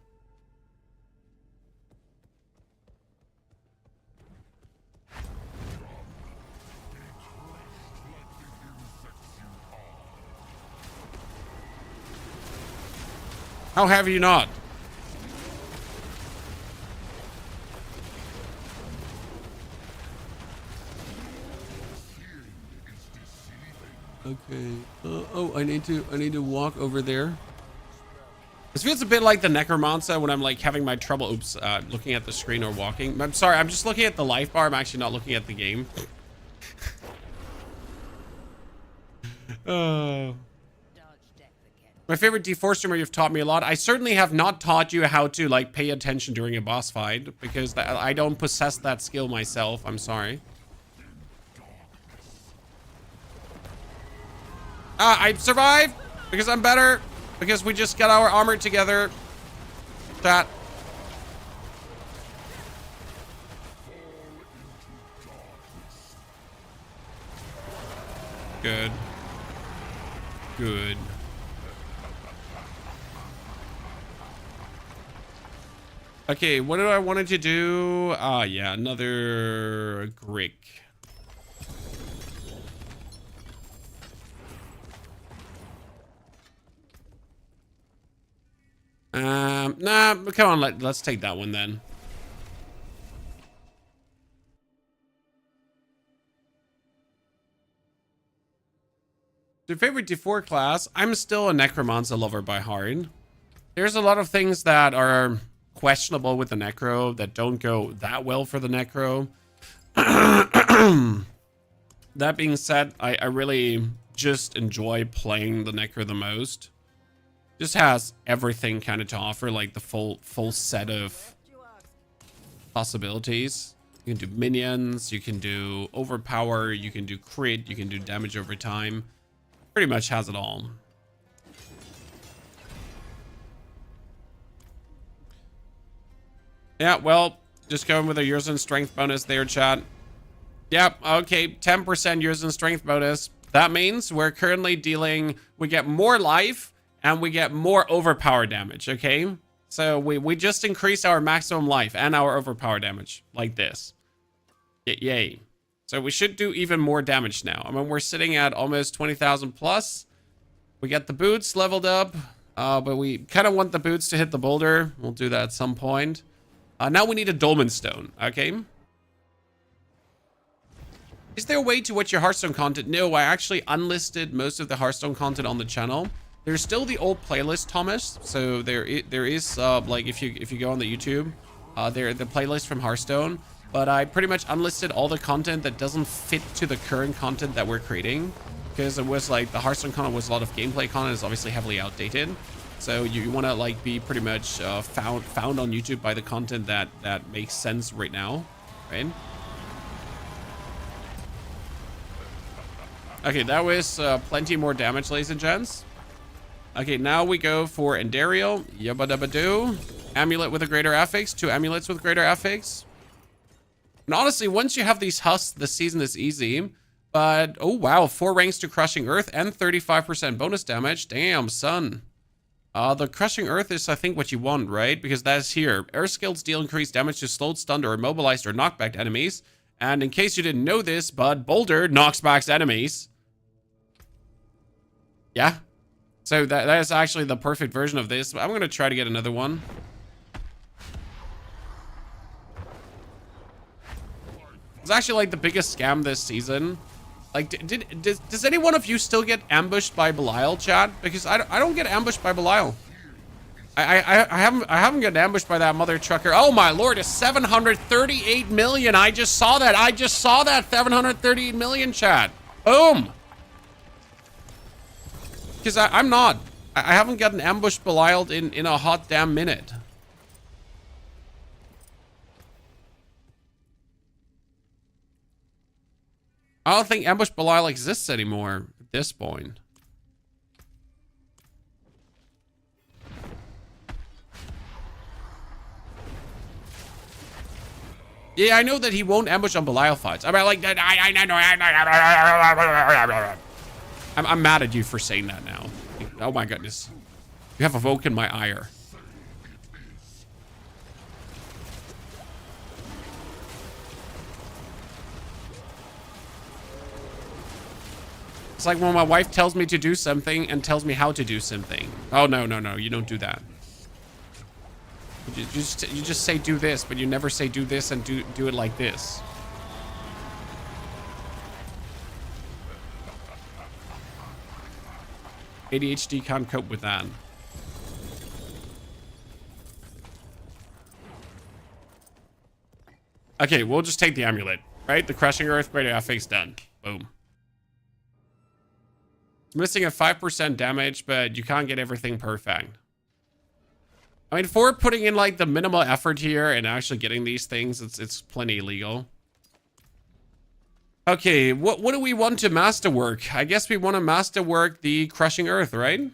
How have you not? Okay. Oh, I need to walk over there. This feels a bit like the Necromancer when I'm like having my trouble, looking at the screen or walking. I'm sorry, I'm just looking at the life bar. I'm actually not looking at the game. Oh. My favorite D4 streamer, you've taught me a lot. I certainly have not taught you how to like pay attention during a boss fight because I don't possess that skill myself. I'm sorry. I survived because I'm better. Because we just got our armor together. Chat. Good. Good. Okay, what do I wanted to do? Yeah, another Grick. Nah, come on, let's take that one then. Your favorite D4 class? I'm still a Necromancer lover by heart. There's a lot of things that are questionable with the Necro that don't go that well for the Necro. That being said, I really just enjoy playing the Necro the most. Just has everything kind of to offer, like the full set of possibilities. You can do minions, you can do overpower, you can do crit, you can do damage over time. Pretty much has it all. Yeah, well, just going with a years in strength bonus there, chat. Yep, okay, 10% years in strength bonus. That means we're currently dealing, we get more life and we get more overpower damage, okay? So we just increased our maximum life and our overpower damage like this. Yay. So we should do even more damage now. I mean, we're sitting at almost 20,000 plus. We get the boots leveled up, but we kind of want the boots to hit the boulder. We'll do that at some point. Now we need a dolmen stone, okay? Is there a way to watch your Hearthstone content? No, I actually unlisted most of the Hearthstone content on the channel. There's still the old playlist, Thomas. So there is like if you go on the YouTube, the playlist from Hearthstone. but I pretty much unlisted all the content that doesn't fit to the current content that we're creating, because it was like the Hearthstone content was a lot of gameplay content, is obviously heavily outdated. So you want to like be pretty much found on YouTube by the content that makes sense right now, right? Okay, that was plenty more damage, ladies and gents. Okay, now we go for Endariel. Yabba dabba doo. Amulet with a greater affix. 2 amulets with greater affix. And honestly, once you have these husks, the season is easy. But, oh wow, 4 ranks to Crushing Earth and 35% bonus damage. Damn, son. The Crushing Earth is, I think, what you want, right? Because that's here. Air skills deal increased damage to slowed, stunned, or immobilized or knocked back enemies. And in case you didn't know this, but Boulder knocks back enemies. Yeah. So that is actually the perfect version of this. I'm going to try to get another one. It's actually like the biggest scam this season. Like, does any one of you still get ambushed by Belial, chat? Because I don't get ambushed by Belial. I haven't gotten ambushed by that mother trucker. Oh my lord, it's 738 million. I just saw that. 738 million, chat. Boom. Because I'm not. I haven't gotten ambushed Belial in a hot damn minute. I don't think ambush Belial exists anymore at this point. Yeah, I know that he won't ambush on Belial fights. I mean, like, I'm mad at you for saying that now. Oh my goodness. You have awoken my ire. It's like when my wife tells me to do something and tells me how to do something. Oh, no, no, no. You don't do that. You just say do this, but you never say do this and do it like this. ADHD can't cope with that. Okay, we'll just take the amulet, right? The Crushing Earth, greater affix, done. Boom. It's missing a 5% damage, but you can't get everything perfect. I mean, for putting in like the minimal effort here and actually getting these things, it's plenty legal. Okay, what do we want to masterwork? I guess we want to masterwork the Crushing Earth, right?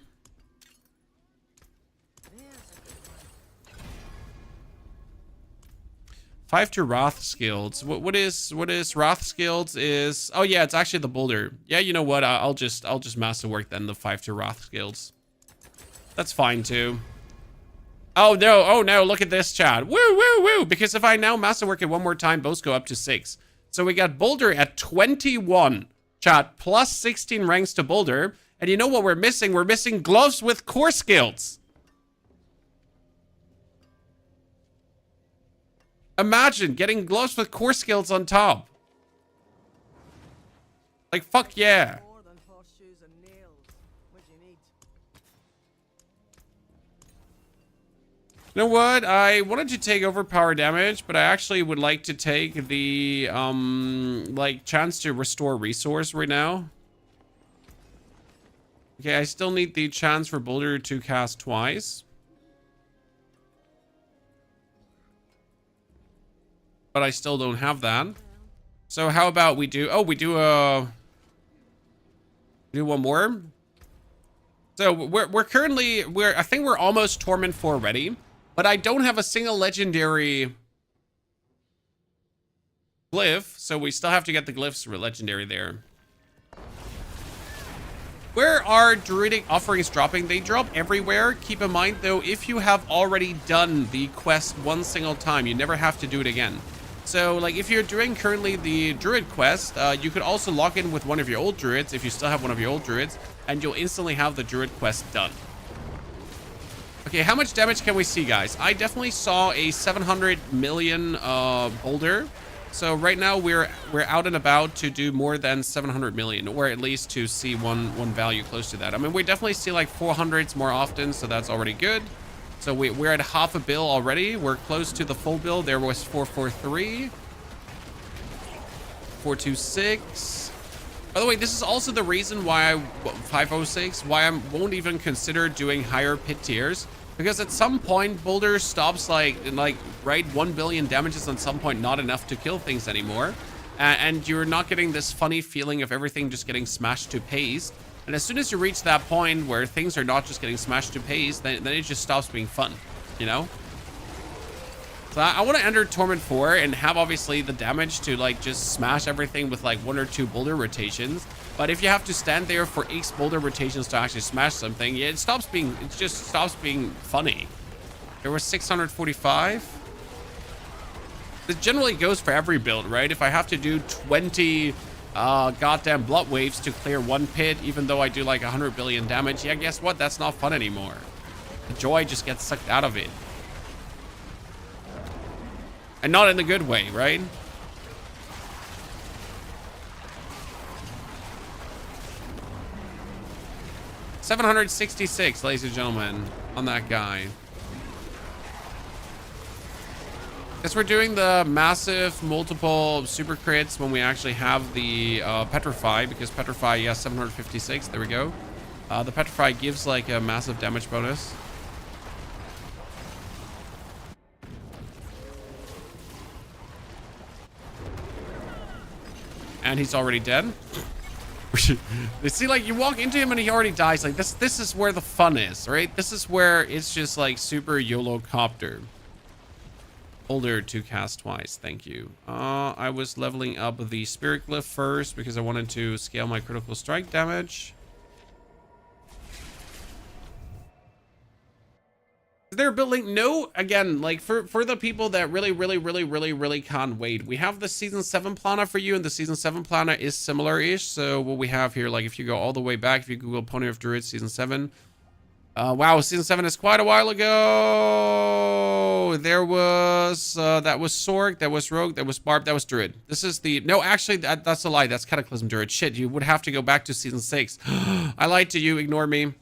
Five to Wrath skills. What is Wrath skills is? Oh yeah, it's actually the Boulder. Yeah, you know what? I'll just masterwork then the 5 to Wrath skills. That's fine too. Oh no, look at this, chat. Woo, woo, woo. Because if I now masterwork it one more time, both go up to 6. So we got Boulder at 21, chat, plus 16 ranks to Boulder. And you know what we're missing? We're missing gloves with core skills. Imagine getting gloves with core skills on top. Like, fuck yeah. More than horseshoes and nails. What do you need? You know what? I wanted to take overpower damage, but I actually would like to take the, like, chance to restore resource right now. Okay, I still need the chance for Boulder to cast twice. But I still don't have that. So how about we do... Oh, we do one more. So we're currently... I think we're almost Torment 4 ready. But I don't have a single legendary glyph. So we still have to get the glyphs legendary there. Where are druidic offerings dropping? They drop everywhere. Keep in mind, though, if you have already done the quest one single time, you never have to do it again. So, like, if you're doing currently the druid quest, you could also log in with one of your old druids, if you still have one of your old druids, and you'll instantly have the druid quest done. Okay, how much damage can we see, guys? I definitely saw a 700 million boulder. So right now we're out and about to do more than 700 million, or at least to see one value close to that. I mean, we definitely see like 400s more often, so that's already good. So we're at half a bill already. We're close to the full bill. There was 443. 426. By the way, this is also the reason why 506, why I won't even consider doing higher pit tiers. Because at some point, Boulder stops right, 1 billion damage is at some point not enough to kill things anymore. And you're not getting this funny feeling of everything just getting smashed to paste. And as soon as you reach that point where things are not just getting smashed to paste, then it just stops being fun, you know? So I want to enter Torment 4 and have obviously the damage to like just smash everything with like 1 or 2 boulder rotations. But if you have to stand there for X boulder rotations to actually smash something, yeah, it just stops being funny. There was 645. This generally goes for every build, right? If I have to do 20 goddamn blood waves to clear 1 pit, even though I do like 100 billion damage, yeah, guess what? That's not fun anymore. The joy just gets sucked out of it. And not in the good way, right? $766, ladies and gentlemen, on that guy. Guess we're doing the massive multiple super crits when we actually have the Petrify, because Petrify, yeah, 756. There we go. The Petrify gives like a massive damage bonus. And he's already dead. You see, like, you walk into him and he already dies. Like, this is where the fun is, right? This is where it's just like super YOLO copter. Boulder to cast twice. Thank you. I was leveling up the Spirit Glyph first because I wanted to scale my critical strike damage. They're building, no, again, like for the people that really can't wait, we have the season 7 planner for you, and the season 7 planner is similar-ish. So what we have here, like if you go all the way back, if you Google Pony of Druids season 7, wow, season 7 is quite a while ago. There was that was Sorg, that was Rogue, that was Barb, that was Druid. This is the, no, actually that's a lie. That's Cataclysm Druid. Shit, you would have to go back to season 6. I lied to you, ignore me.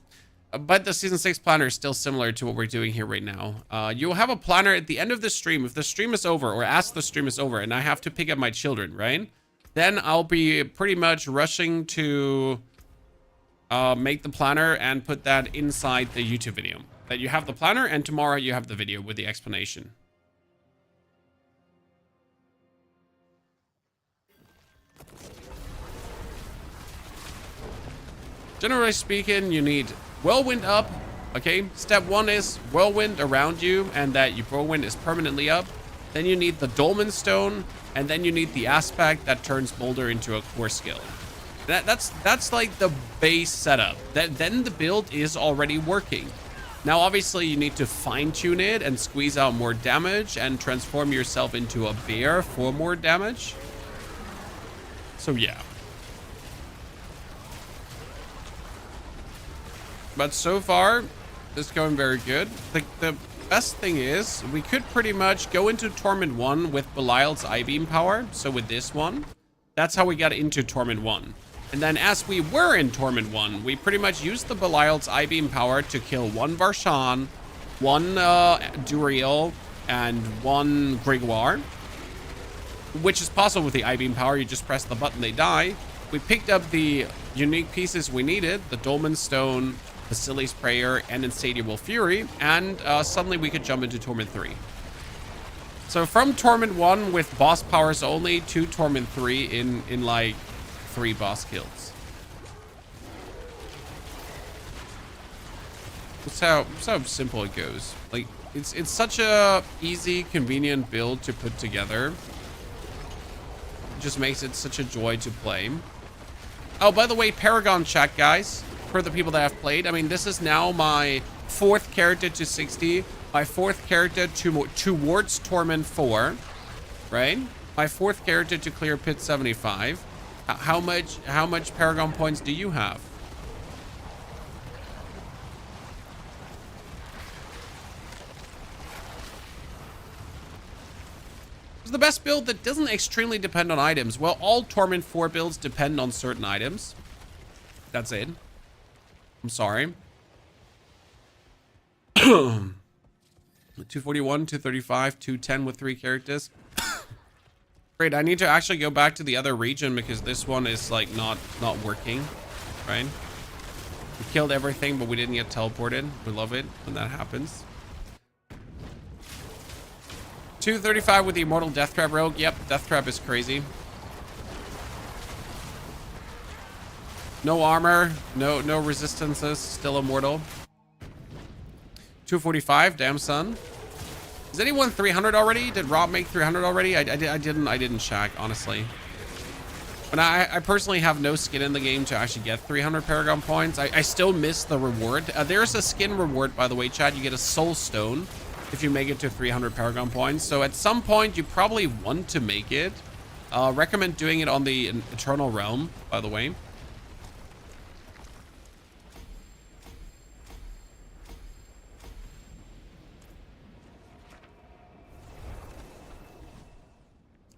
But the season 6 planner is still similar to what we're doing here right now. You'll have a planner at the end of the stream. If the stream is over, or as the stream is over, and I have to pick up my children, right? Then I'll be pretty much rushing to make the planner and put that inside the YouTube video. That you have the planner, and tomorrow you have the video with the explanation. Generally speaking, you need Whirlwind up, okay? Step 1 is Whirlwind around you, and that your Whirlwind is permanently up. Then you need the Dolmen Stone, and then you need the Aspect that turns Boulder into a core skill. That's like the base setup. Then the build is already working. Now, obviously, you need to fine-tune it and squeeze out more damage and transform yourself into a bear for more damage. So, yeah. But so far, it's going very good. The best thing is, we could pretty much go into Torment 1 with Belial's I-Beam power. So with this one, that's how we got into Torment 1. And then as we were in Torment 1, we pretty much used the Belial's I-Beam power to kill 1 Varshan, 1 Duriel, and 1 Gregoire. Which is possible with the I-Beam power. You just press the button, they die. We picked up the unique pieces we needed, the Dolmen Stone, Vasili's Prayer, and Insatiable Fury, and suddenly we could jump into Torment 3. So from Torment 1 with boss powers only to Torment 3 in like 3 boss kills. That's how simple it goes. Like it's such a easy, convenient build to put together. It just makes it such a joy to play. Oh, by the way, Paragon chat, guys. For the people that have played, I mean, this is now my 4th character to 60, my 4th character towards Torment 4, right? My 4th character to clear Pit 75. How much Paragon points do you have? It's the best build that doesn't extremely depend on items. Well, all Torment 4 builds depend on certain items. That's it. I'm sorry. 241, 235, 210 with 3 characters. Great, I need to actually go back to the other region because this one is like not working, right? We killed everything, but we didn't get teleported. We love it when that happens. 235 with the Immortal Death Trap Rogue. Yep, Death Trap is crazy. No armor, no resistances, still immortal. 245, damn son. Is anyone 300 already? Did Rob make 300 already? I didn't check, honestly. But I personally have no skin in the game to actually get 300 Paragon points. I still miss the reward. There's a skin reward, by the way, Chad. You get a soul stone if you make it to 300 Paragon points. So at some point, you probably want to make it. Recommend doing it on the Eternal Realm, by the way.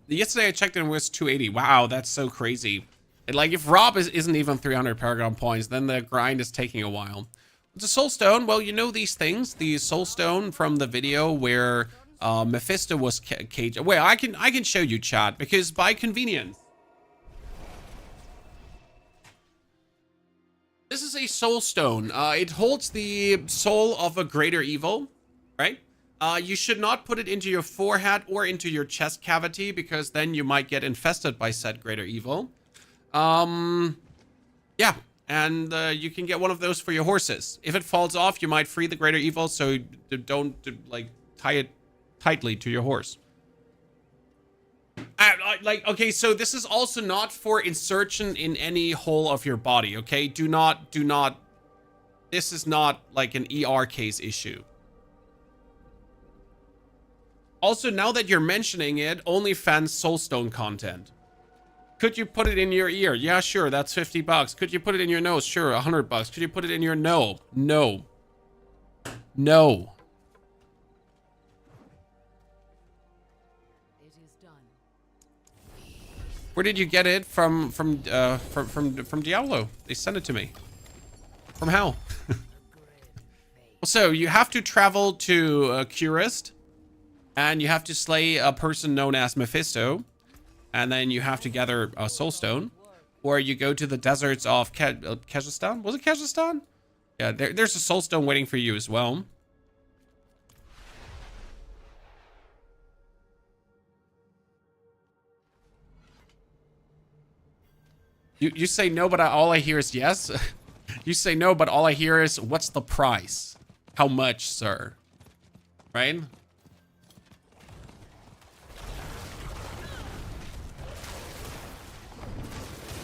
Yesterday I checked and it was 280. Wow, that's so crazy. And like if Rob isn't even 300 Paragon points, then the grind is taking a while. It's a soul stone. Well, you know these things. The soul stone from the video where Mephisto was caged. Well, I can show you, chat, because by convenience. This is a soul stone. It holds the soul of a greater evil, right? You should not put it into your forehead or into your chest cavity because then you might get infested by said greater evil. Yeah, and you can get one of those for your horses. If it falls off, you might free the greater evil, so don't like tie it tightly to your horse. Okay, so this is also not for insertion in any hole of your body, okay? Do not, this is not like an ER case issue. Also, now that you're mentioning it, OnlyFans Soulstone content. Could you put it in your ear? Yeah, sure, that's 50 bucks. Could you put it in your nose? Sure, 100 bucks. Could you put it in your no? No. No. It is done. Where did you get it? From Diablo. They sent it to me. From hell. So, you have to travel to Curist. And you have to slay a person known as Mephisto. And then you have to gather a soulstone. Or you go to the deserts of Kazakhstan? Was it Kazakhstan? Yeah, there's a soulstone waiting for you as well. You say no, but all I hear is yes. You say no, but all I hear is, what's the price? How much, sir? Right?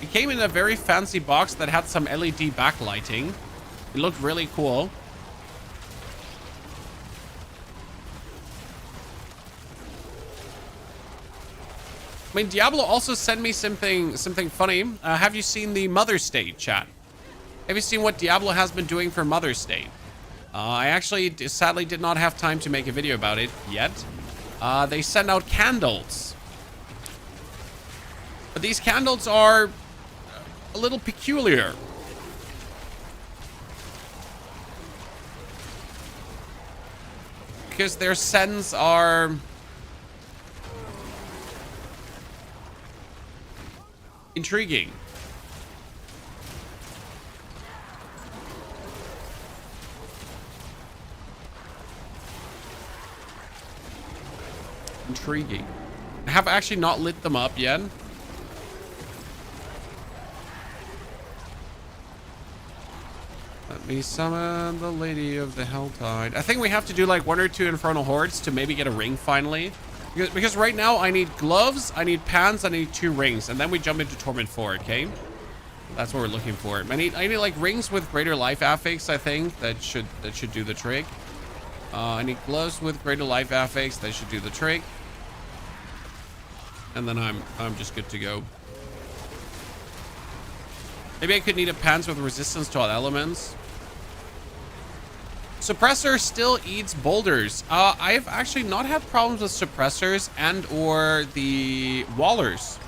It came in a very fancy box that had some LED backlighting. It looked really cool. I mean, Diablo also sent me something funny. Have you seen the Mother's Day, chat? Have you seen what Diablo has been doing for Mother's Day? I actually sadly did not have time to make a video about it yet. They send out candles. But these candles are a little peculiar. Because their scents are intriguing. Intriguing. I have actually not lit them up yet. Let me summon the Lady of the Helltide. I think we have to do like 1 or 2 Infernal hordes to maybe get a ring finally. Because right now I need gloves, I need pants, I need 2 rings, and then we jump into Torment 4, okay? That's what we're looking for. I need like rings with greater life affix, I think. That should do the trick. I need gloves with greater life affix. That should do the trick. And then I'm just good to go. Maybe I could need a pants with resistance to all elements. Suppressor still eats boulders. I've actually not had problems with suppressors and or the wallers.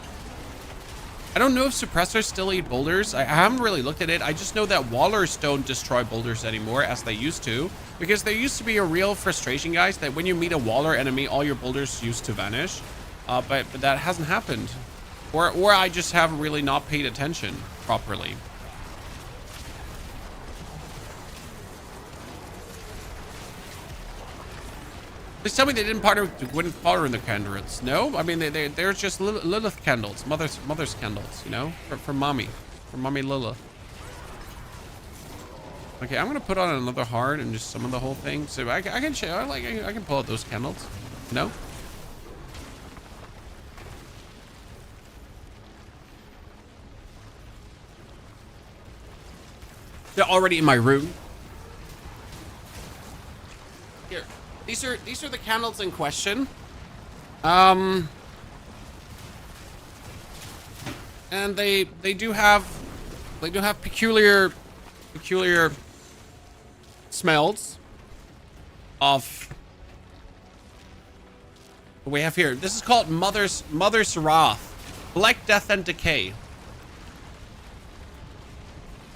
I don't know if suppressors still eat boulders. I haven't really looked at it. I just know that wallers don't destroy boulders anymore as they used to. Because there used to be a real frustration, guys, that when you meet a waller enemy, all your boulders used to vanish. but that hasn't happened. Or I just haven't really not paid attention properly. Please tell me they didn't partner with Gwyneth Paltrow in the candles. No, I mean they're just Lilith candles, mother's candles, you know, for mommy Lilith. Okay, I'm gonna put on another hard and just summon the whole thing, so I can pull out those candles. No. They're already in my room. Here, these are the candles in question. And they do have peculiar smells of what we have here. This is called Mother's Wrath, Black Death and Decay.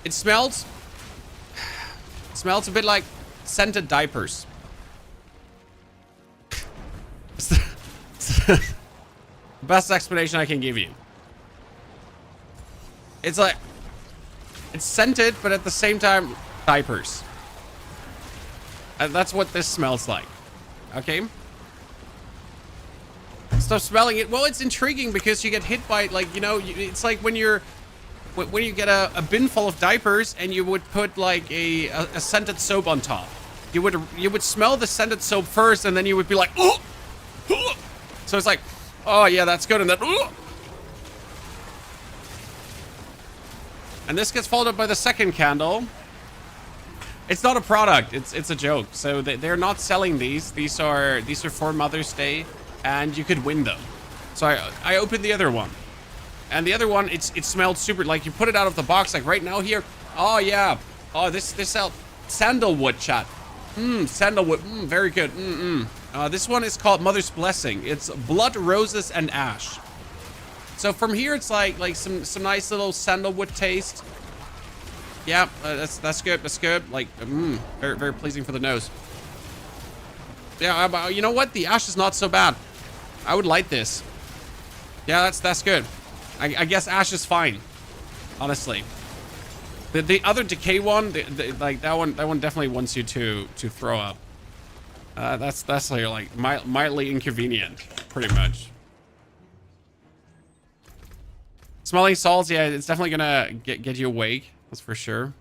It smells a bit like scented diapers. It's the best explanation I can give you. It's like, it's scented, but at the same time, diapers. And that's what this smells like. Okay? Stop smelling it. Well, it's intriguing because you get hit by, like, you know, it's like when you get a bin full of diapers and you would put like a scented soap on top. You would smell the scented soap first, and then you would be like, oh! So it's like, oh yeah, that's good, and then, oh! And this gets followed up by the second candle. It's not a product, it's a joke. So they're not selling these. These are for Mother's Day, and you could win them. So I opened the other one. And the other one, it smelled super, like you put it out of the box, like right now here. Oh yeah. Oh, this sell sandalwood, chat. Sandalwood, very good. This one is called Mother's Blessing. It's blood, roses, and ash. So from here, it's like some nice little sandalwood taste. Yeah, that's good. That's good. Like, very, very pleasing for the nose. Yeah, you know what? The ash is not so bad. I would like this. Yeah, that's good. I guess ash is fine, honestly. The other decay one, like that one definitely wants you to throw up. That's like mildly inconvenient, pretty much. Smelling salts, yeah, it's definitely gonna get you awake. That's for sure.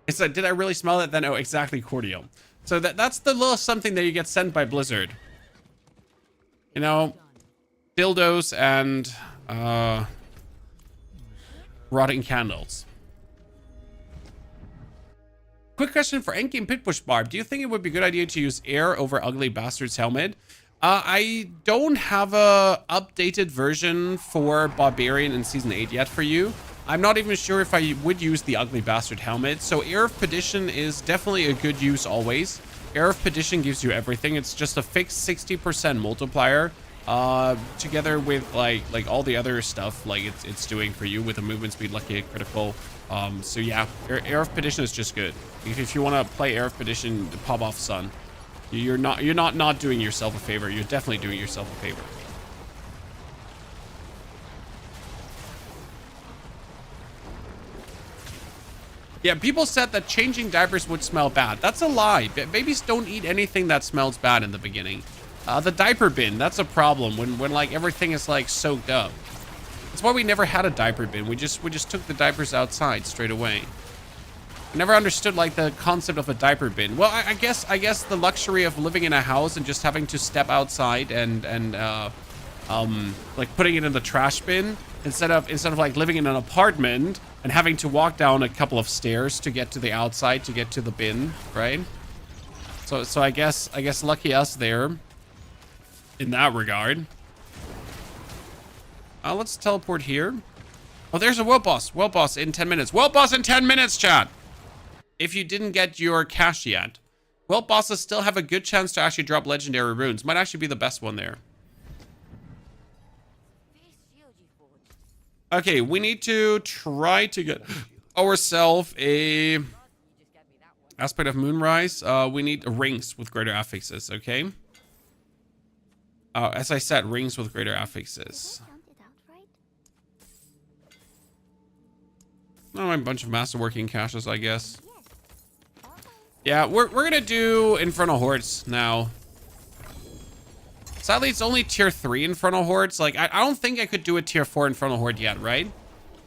It's like, did I really smell it? Then, oh, exactly, cordial. So that's the little something that you get sent by Blizzard. You know, dildos and rotting candles. Quick question for Endgame Pitbush Barb. Do you think it would be a good idea to use air over Ugly Bastard's helmet? I don't have a updated version for Barbarian in Season 8 yet for you. I'm not even sure if I would use the Ugly Bastard helmet. So Air of Perdition is definitely a good use always. Air of Perdition gives you everything. It's just a fixed 60% multiplier. Together with like all the other stuff like it's doing for you with a movement speed, lucky, critical. So yeah, Air of Perdition is just good. If you want to play Air of Perdition, pop off Sun. You're not doing yourself a favor. You're definitely doing yourself a favor. Yeah, people said that changing diapers would smell bad. That's a lie. Babies don't eat anything that smells bad in the beginning. The diaper bin, that's a problem when like everything is like soaked up. That's why we never had a diaper bin. We just took the diapers outside straight away. I never understood like the concept of a diaper bin. Well, I guess the luxury of living in a house and just having to step outside and like putting it in the trash bin instead of like living in an apartment and having to walk down a couple of stairs to get to the outside to get to the bin, right? So I guess lucky us there in that regard. Let's teleport here. Oh, there's a world boss. World boss in 10 minutes. World boss in 10 minutes, chat. If you didn't get your cash yet. World bosses still have a good chance to actually drop legendary runes. Might actually be the best one there. Okay, we need to try to get ourselves a Aspect of Moonrise. We need rings with greater affixes, okay? As I said, rings with greater affixes. Oh, a bunch of Masterworking caches, I guess. Yeah, we're gonna do Infernal Hordes now. Sadly, it's only tier 3 Infernal Hordes. Like, I don't think I could do a tier 4 Infernal Horde yet, right?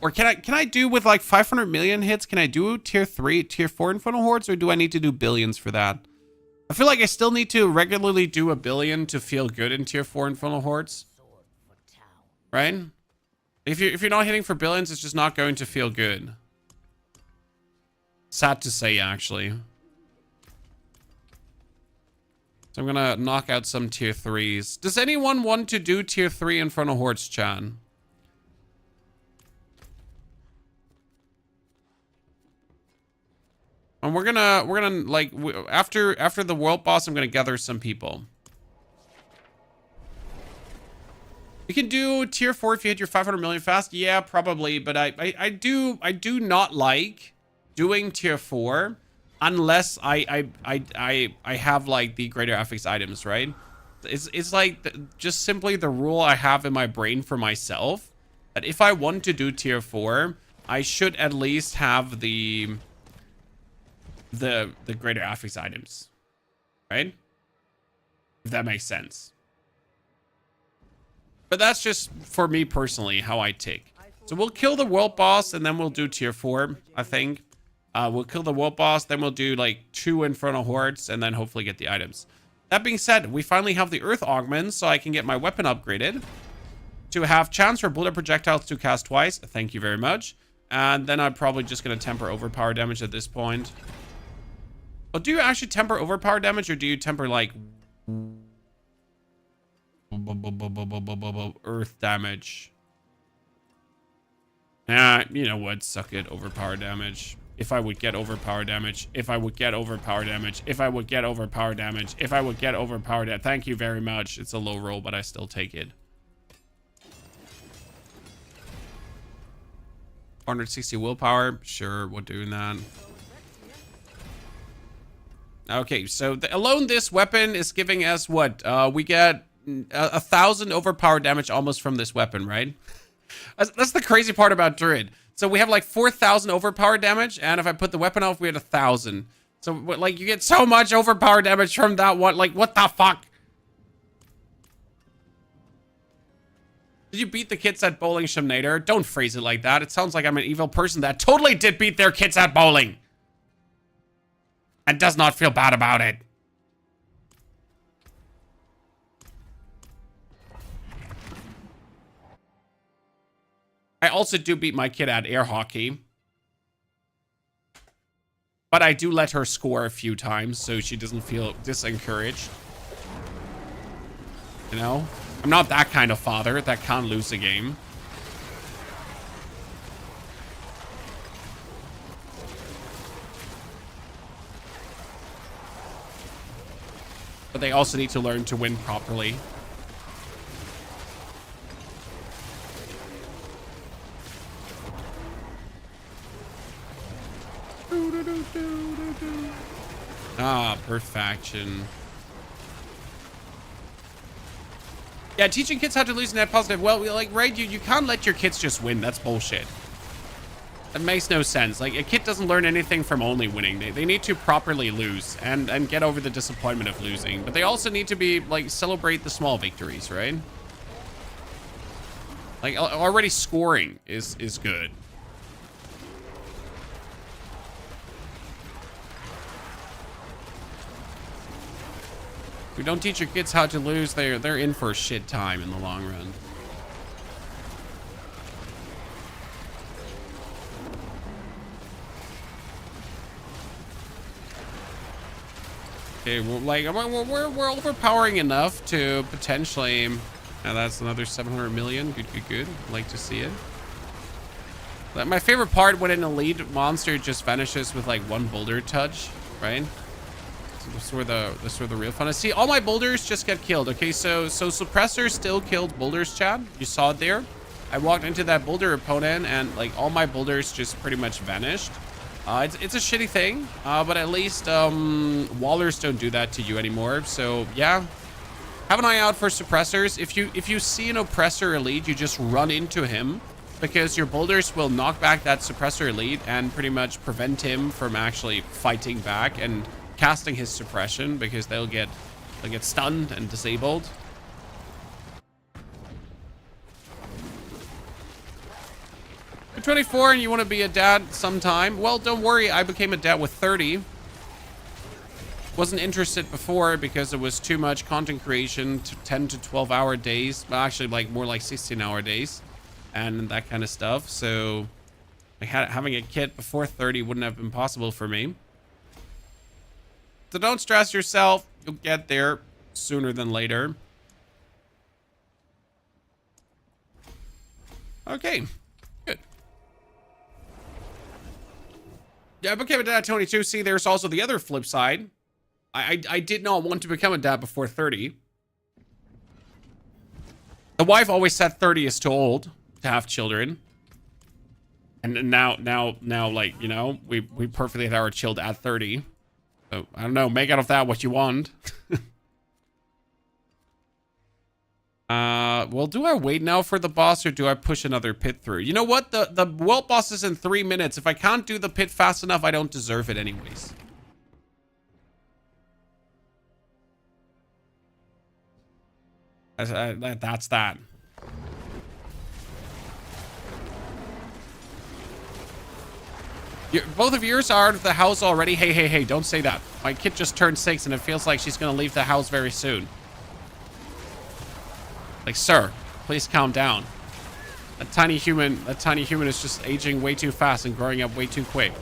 Or can I do with like 500 million hits? Can I do tier 3, tier 4 Infernal Hordes? Or do I need to do billions for that? I feel like I still need to regularly do a billion to feel good in tier 4 Infernal Hordes. Right? If you're not hitting for billions, it's just not going to feel good. Sad to say, actually. So I'm gonna knock out some tier 3s. Does anyone want to do tier 3 Infernal Hordes, Chan? And we're gonna like after the world boss, I'm gonna gather some people. You can do tier 4 if you hit your 500 million fast. Yeah, probably, but I do not like doing tier 4 unless I have like the greater affix items, right? It's like just simply the rule I have in my brain for myself that if I want to do tier 4, I should at least have the greater affix items, right? If that makes sense. But that's just for me personally how I take. So we'll kill the world boss and then we'll do tier 4, I think. We'll kill the world boss, then we'll do like 2 Infernal Hordes and then hopefully get the items. That being said, we finally have the Earth Augments, so I can get my weapon upgraded to have chance for bullet projectiles to cast twice. Thank you very much. And then I'm probably just going to temper overpower damage at this point. Oh, do you actually temper overpower damage or do you temper like earth damage? Nah, you know what? Suck it. Overpower damage. If I would get overpower damage. If I would get overpower damage. If I would get overpower damage. If I would get overpower damage. Thank you very much. It's a low roll, but I still take it. 460 willpower. Sure, we're doing that. Okay, so alone this weapon is giving us what? We get 1,000 overpower damage almost from this weapon, right? That's the crazy part about Druid. So we have like 4,000 overpower damage, and if I put the weapon off, we had 1,000. So like you get so much overpower damage from that one. Like what the fuck? Did you beat the kids at bowling, Shamnader? Don't phrase it like that. It sounds like I'm an evil person that totally did beat their kids at bowling. And does not feel bad about it. I also do beat my kid at air hockey. But I do let her score a few times so she doesn't feel disencouraged. You know? I'm not that kind of father that can't lose a game. But they also need to learn to win properly. Ah, perfection. Yeah, teaching kids how to lose net positive. Well, like, right, you can't let your kids just win. That's bullshit. That makes no sense. Like, a kid doesn't learn anything from only winning. They need to properly lose and get over the disappointment of losing. But they also need to be, like, celebrate the small victories, right? Like, already scoring is good. If you don't teach your kids how to lose, they're in for a shit time in the long run. Okay, well, like we're overpowering enough to potentially. And that's another 700 million. Good. Like to see it. Like, my favorite part when an elite monster just vanishes with like one boulder touch, right? This is where the real fun is. See, all my boulders just get killed. Okay, so suppressor still killed boulders, Chad. You saw it there. I walked into that boulder opponent and like all my boulders just pretty much vanished. It's a shitty thing, but at least wallers don't do that to you anymore. So yeah, have an eye out for suppressors. If you see an oppressor elite, you just run into him, because your boulders will knock back that suppressor elite and pretty much prevent him from actually fighting back and casting his suppression, because they'll get stunned and disabled. You're 24 and you want to be a dad sometime. Well, don't worry. I became a dad with 30. Wasn't interested before because it was too much content creation, 10 to 12 hour days. Well, actually, like more like 16-hour days and that kind of stuff. So having a kid before 30 wouldn't have been possible for me. So don't stress yourself. You'll get there sooner than later. Okay. Yeah, I became a dad at 22. See, there's also the other flip side. I did not want to become a dad before 30. The wife always said 30 is too old to have children. And now, like, you know, we perfectly had our child at 30. So, I don't know, make out of that what you want. Well, do I wait now for the boss or do I push another pit through? You know what? The world boss is in 3 minutes. If I can't do the pit fast enough, I don't deserve it anyways. That's that. Both of yours are out of the house already. Hey, don't say that. My kid just turned 6 and it feels like she's gonna leave the house very soon. Like, sir, please calm down. That tiny human is just aging way too fast and growing up way too quick.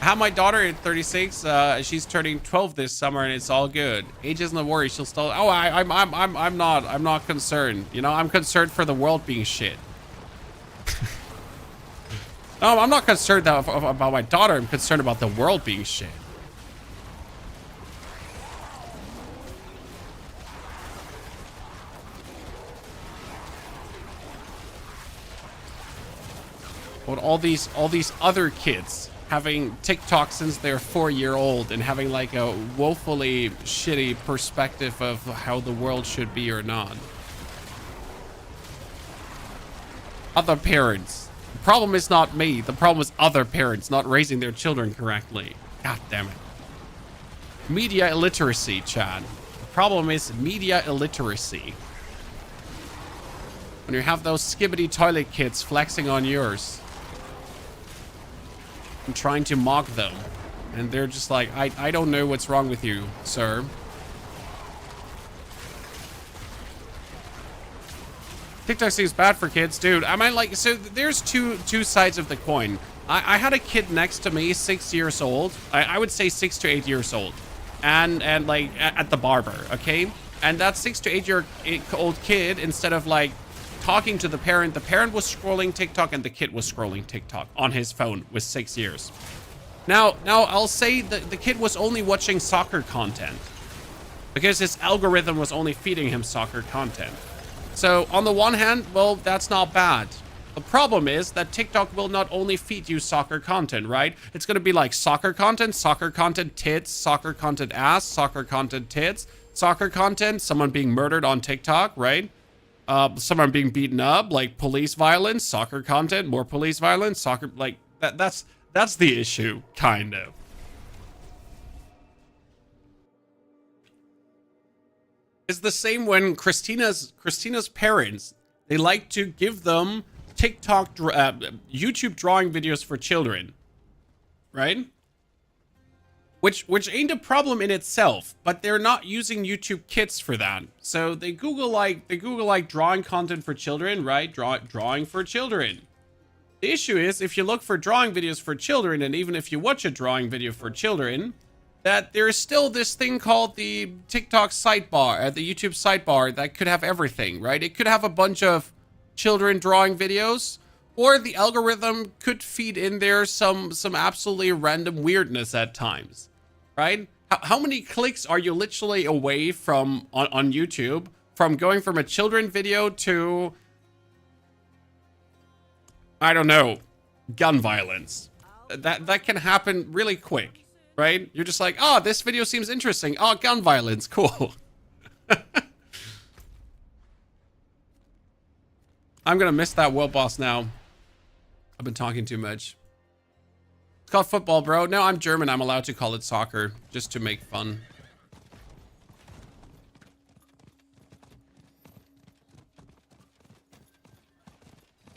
I have my daughter at 36. She's turning 12 this summer, and it's all good. Age isn't a worry. She'll still. Oh, I'm not concerned. You know, I'm concerned for the world being shit. No, I'm not concerned about my daughter. I'm concerned about the world being shit. But all these other kids having TikTok since they're 4-year-old and having like a woefully shitty perspective of how the world should be or not. Other parents. The problem is not me. The problem is other parents not raising their children correctly. God damn it. Media illiteracy, Chad. The problem is media illiteracy. When you have those skibbity toilet kids flexing on yours and trying to mock them, and they're just like, I don't know what's wrong with you, sir. TikTok seems bad for kids, dude. I mean, like, so there's two sides of the coin. I had a kid next to me, 6 years old. I would say 6 to 8 years old, and like at the barber, okay. And that 6 to 8 year old kid, instead of like talking to the parent was scrolling TikTok and the kid was scrolling TikTok on his phone with 6 years. Now I'll say that the kid was only watching soccer content because his algorithm was only feeding him soccer content. So on the one hand, well, that's not bad. The problem is that TikTok will not only feed you soccer content, right? It's going to be like soccer content tits, soccer content ass, soccer content tits, soccer content, someone being murdered on TikTok, right? Someone being beaten up, like police violence, soccer content, more police violence, soccer, like that's the issue, kind of. It's the same when Christina's parents, they like to give them TikTok, YouTube drawing videos for children, right? Which ain't a problem in itself, but they're not using YouTube Kids for that. So they Google like drawing content for children, right? Drawing for children. The issue is, if you look for drawing videos for children, and even if you watch a drawing video for children, that there is still this thing called the TikTok sidebar, the YouTube sidebar, that could have everything, right? It could have a bunch of children drawing videos, or the algorithm could feed in there some absolutely random weirdness at times, right? How many clicks are you literally away from on YouTube from going from a children video to, I don't know, gun violence? That can happen really quick, right? You're just like, oh, this video seems interesting. Oh, gun violence, cool. I'm gonna miss that world boss now. I've been talking too much. It's called football, bro. No, I'm German. I'm allowed to call it soccer just to make fun.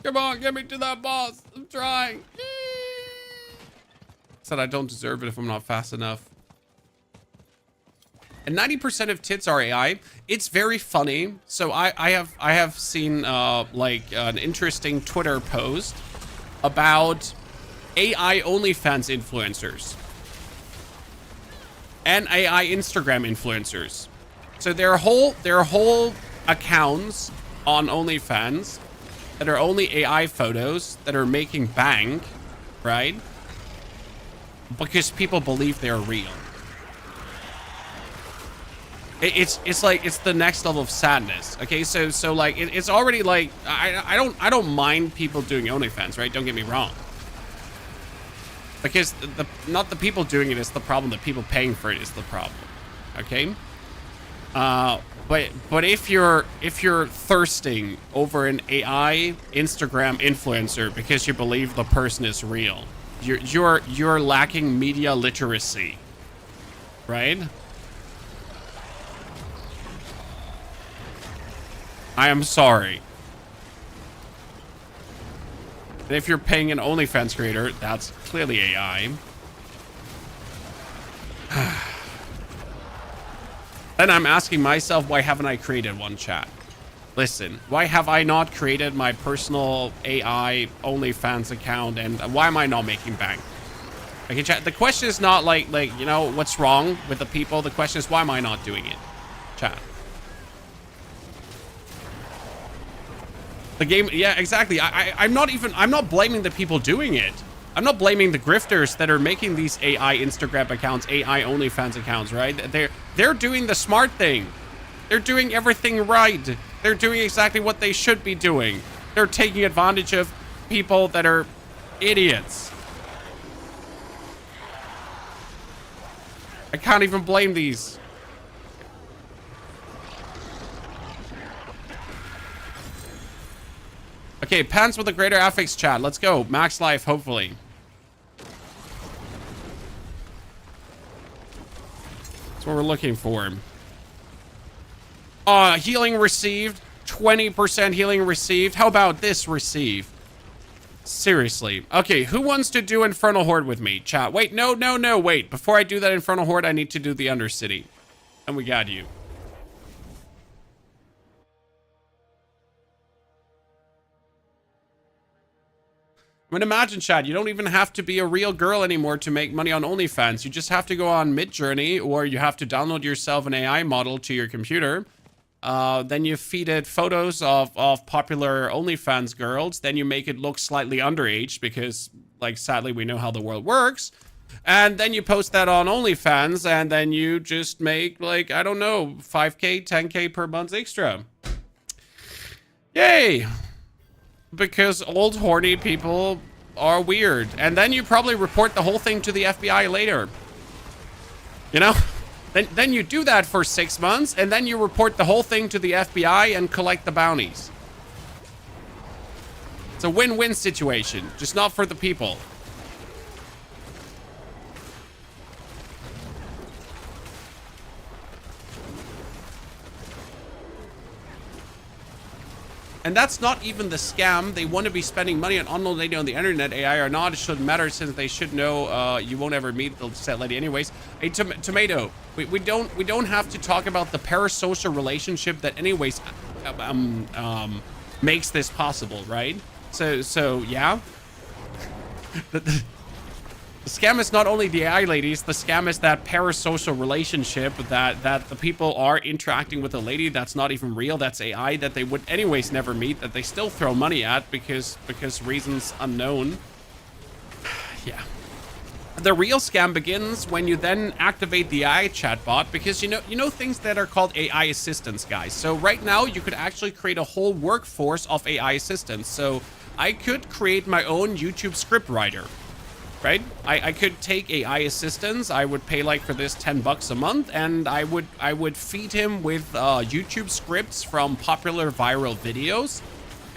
Come on, get me to that boss. I'm trying. Said I don't deserve it if I'm not fast enough. And 90% of tits are AI. It's very funny. So I have seen like an interesting Twitter post about AI OnlyFans influencers and AI Instagram influencers. So there are whole accounts on OnlyFans that are only AI photos that are making bank, right? Because people believe they're real. It's like it's the next level of sadness. Okay, so like it's already like I don't mind people doing OnlyFans, right? Don't get me wrong. Because not the people doing it is the problem. The people paying for it is the problem. Okay. But if you're thirsting over an AI Instagram influencer because you believe the person is real, you're lacking media literacy, right? I am sorry. And if you're paying an OnlyFans creator, that's clearly AI. Then I'm asking myself, why haven't I created one, chat? Listen, why have I not created my personal AI OnlyFans account, and why am I not making bank? Okay, chat, the question is not like you know, what's wrong with the people? The question is, why am I not doing it? Chat. The game, yeah, exactly. I'm not blaming the people doing it. I'm not blaming the grifters that are making these AI Instagram accounts, AI OnlyFans accounts, right? They're doing the smart thing. They're doing everything right. They're doing exactly what they should be doing. They're taking advantage of people that are idiots. I can't even blame these. Okay, pants with a greater affix, chat. Let's go. Max life, hopefully. That's what we're looking for. Healing received. 20% healing received. How about this receive? Seriously. Okay, who wants to do Infernal Horde with me? Chat. Wait, no, wait. Before I do that Infernal Horde, I need to do the Undercity. And we got you. I mean, imagine, chat, you don't even have to be a real girl anymore to make money on OnlyFans. You just have to go on Midjourney, or you have to download yourself an AI model to your computer. Then you feed it photos of popular OnlyFans girls. Then you make it look slightly underage because, like, sadly, we know how the world works. And then you post that on OnlyFans, and then you just make, like, I don't know, 5K, 10K per month extra. Yay! Because old horny people are weird. And then you probably report the whole thing to the FBI later. You know? Then you do that for 6 months, and then you report the whole thing to the FBI and collect the bounties. It's a win-win situation, just not for the people. And that's not even the scam. They want to be spending money on unknown lady on the internet. AI or not, it shouldn't matter since they should know you won't ever meet the set lady anyways. Hey, Tomato, we don't have to talk about the parasocial relationship that anyways makes this possible, right? So yeah. The scam is not only the AI ladies, the scam is that parasocial relationship that the people are interacting with a lady that's not even real, that's AI, that they would anyways never meet, that they still throw money at because reasons unknown. Yeah. The real scam begins when you then activate the AI chatbot, because you know things that are called AI assistants, guys. So right now you could actually create a whole workforce of AI assistants. So I could create my own YouTube script writer, right? I could take AI assistants. I would pay like for this $10 a month, and I would feed him with YouTube scripts from popular viral videos.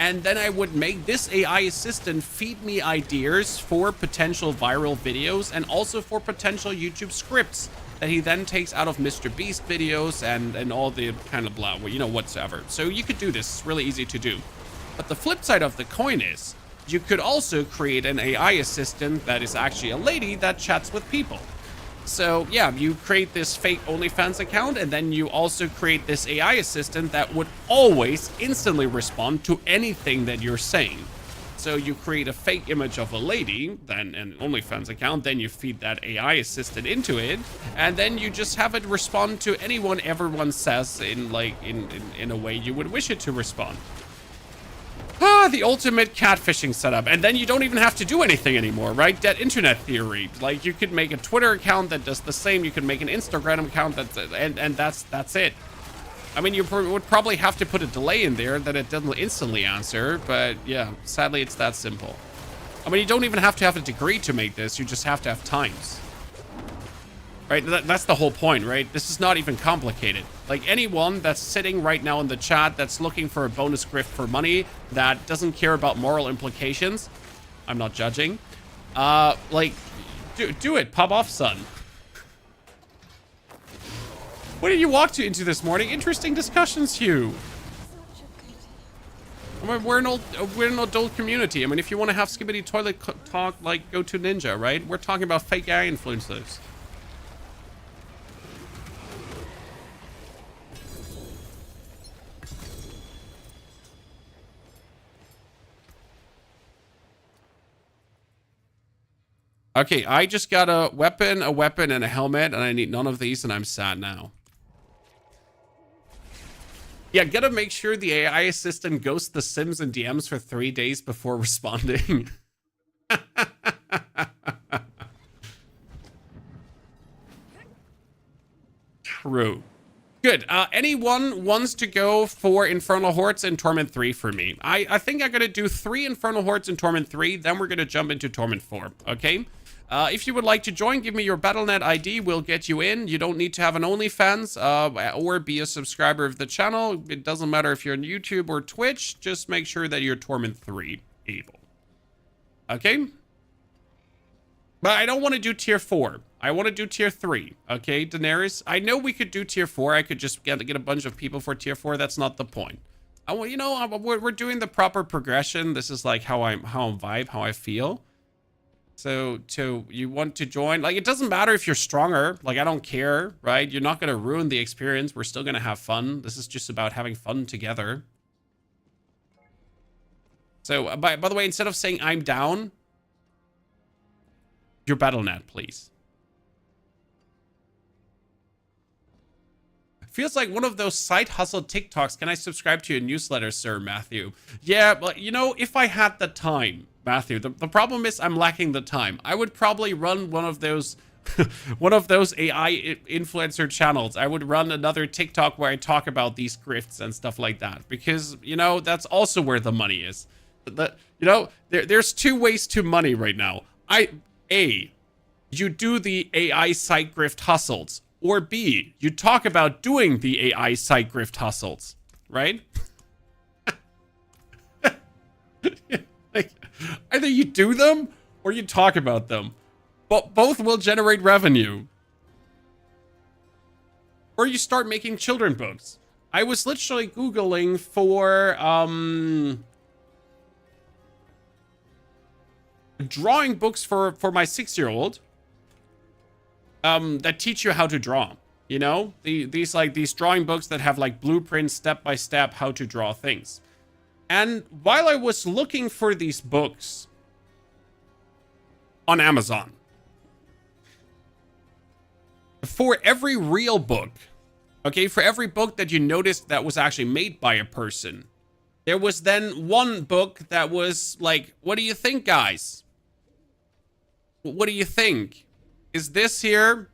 And then I would make this AI assistant feed me ideas for potential viral videos and also for potential YouTube scripts that he then takes out of Mr. Beast videos and all the kind of blah, you know, whatsoever. So you could do this. It's really easy to do. But the flip side of the coin is you could also create an AI assistant that is actually a lady that chats with people. So yeah, you create this fake OnlyFans account, and then you also create this AI assistant that would always instantly respond to anything that you're saying. So you create a fake image of a lady, then an OnlyFans account, then you feed that AI assistant into it, and then you just have it respond to anyone everyone says in a way you would wish it to respond. The ultimate catfishing setup. And then you don't even have to do anything anymore, right? That internet theory. Like, you could make a Twitter account that does the same. You could make an Instagram account and that's it. I mean, you would probably have to put a delay in there that it doesn't instantly answer, but yeah, sadly it's that simple. I mean, you don't even have to have a degree to make this. You just have to have times. Right? That's the whole point, right? This is not even complicated. Like, anyone that's sitting right now in the chat that's looking for a bonus grift for money, that doesn't care about moral implications, I'm not judging, like, do it. Pop off, son. What did you walk into this morning? Interesting discussions, Hugh. I mean, we're an adult community. I mean, if you want to have skibbity toilet talk, like, go to Ninja, right? We're talking about fake AI influencers. Okay, I just got a weapon, and a helmet, and I need none of these, and I'm sad now. Yeah, gotta make sure the AI assistant ghosts the Sims and DMs for 3 days before responding. True. Good. Anyone wants to go for Infernal Hordes and Torment 3 for me? I think I'm gonna do 3 Infernal Hordes and Torment 3, then we're gonna jump into Torment 4, okay? If you would like to join, give me your Battle.net ID. We'll get you in. You don't need to have an OnlyFans or be a subscriber of the channel. It doesn't matter if you're on YouTube or Twitch. Just make sure that you're Torment 3 able. Okay? But I don't want to do tier 4. I want to do tier 3. Okay, Daenerys? I know we could do tier 4. I could just get a bunch of people for tier 4. That's not the point. You know, we're doing the proper progression. This is like how I vibe, how I feel. So you want to join, like, it doesn't matter if you're stronger, like, I don't care, right? You're not going to ruin the experience. We're still going to have fun. This is just about having fun together. So by the way, instead of saying I'm down, your Battle.net, please. Feels like one of those side hustle TikToks. Can I subscribe to your newsletter, Sir Matthew? Yeah, but you know, if I had the time, Matthew, the problem is I'm lacking the time. I would probably run one of those one of those AI influencer channels. I would run another TikTok where I talk about these grifts and stuff like that, because, you know, that's also where the money is. You know, there's 2 ways to money right now. A, you do the AI site grift hustles, or B, you talk about doing the AI site grift hustles, right? Like, either you do them or you talk about them. But both will generate revenue. Or you start making children books. I was literally Googling for drawing books for my 6-year-old that teach you how to draw. You know, these drawing books that have like blueprints, step by step, how to draw things. And while I was looking for these books on Amazon, for every real book, okay, for every book that you noticed that was actually made by a person, there was then one book that was like, what do you think, guys? What do you think? Is this here?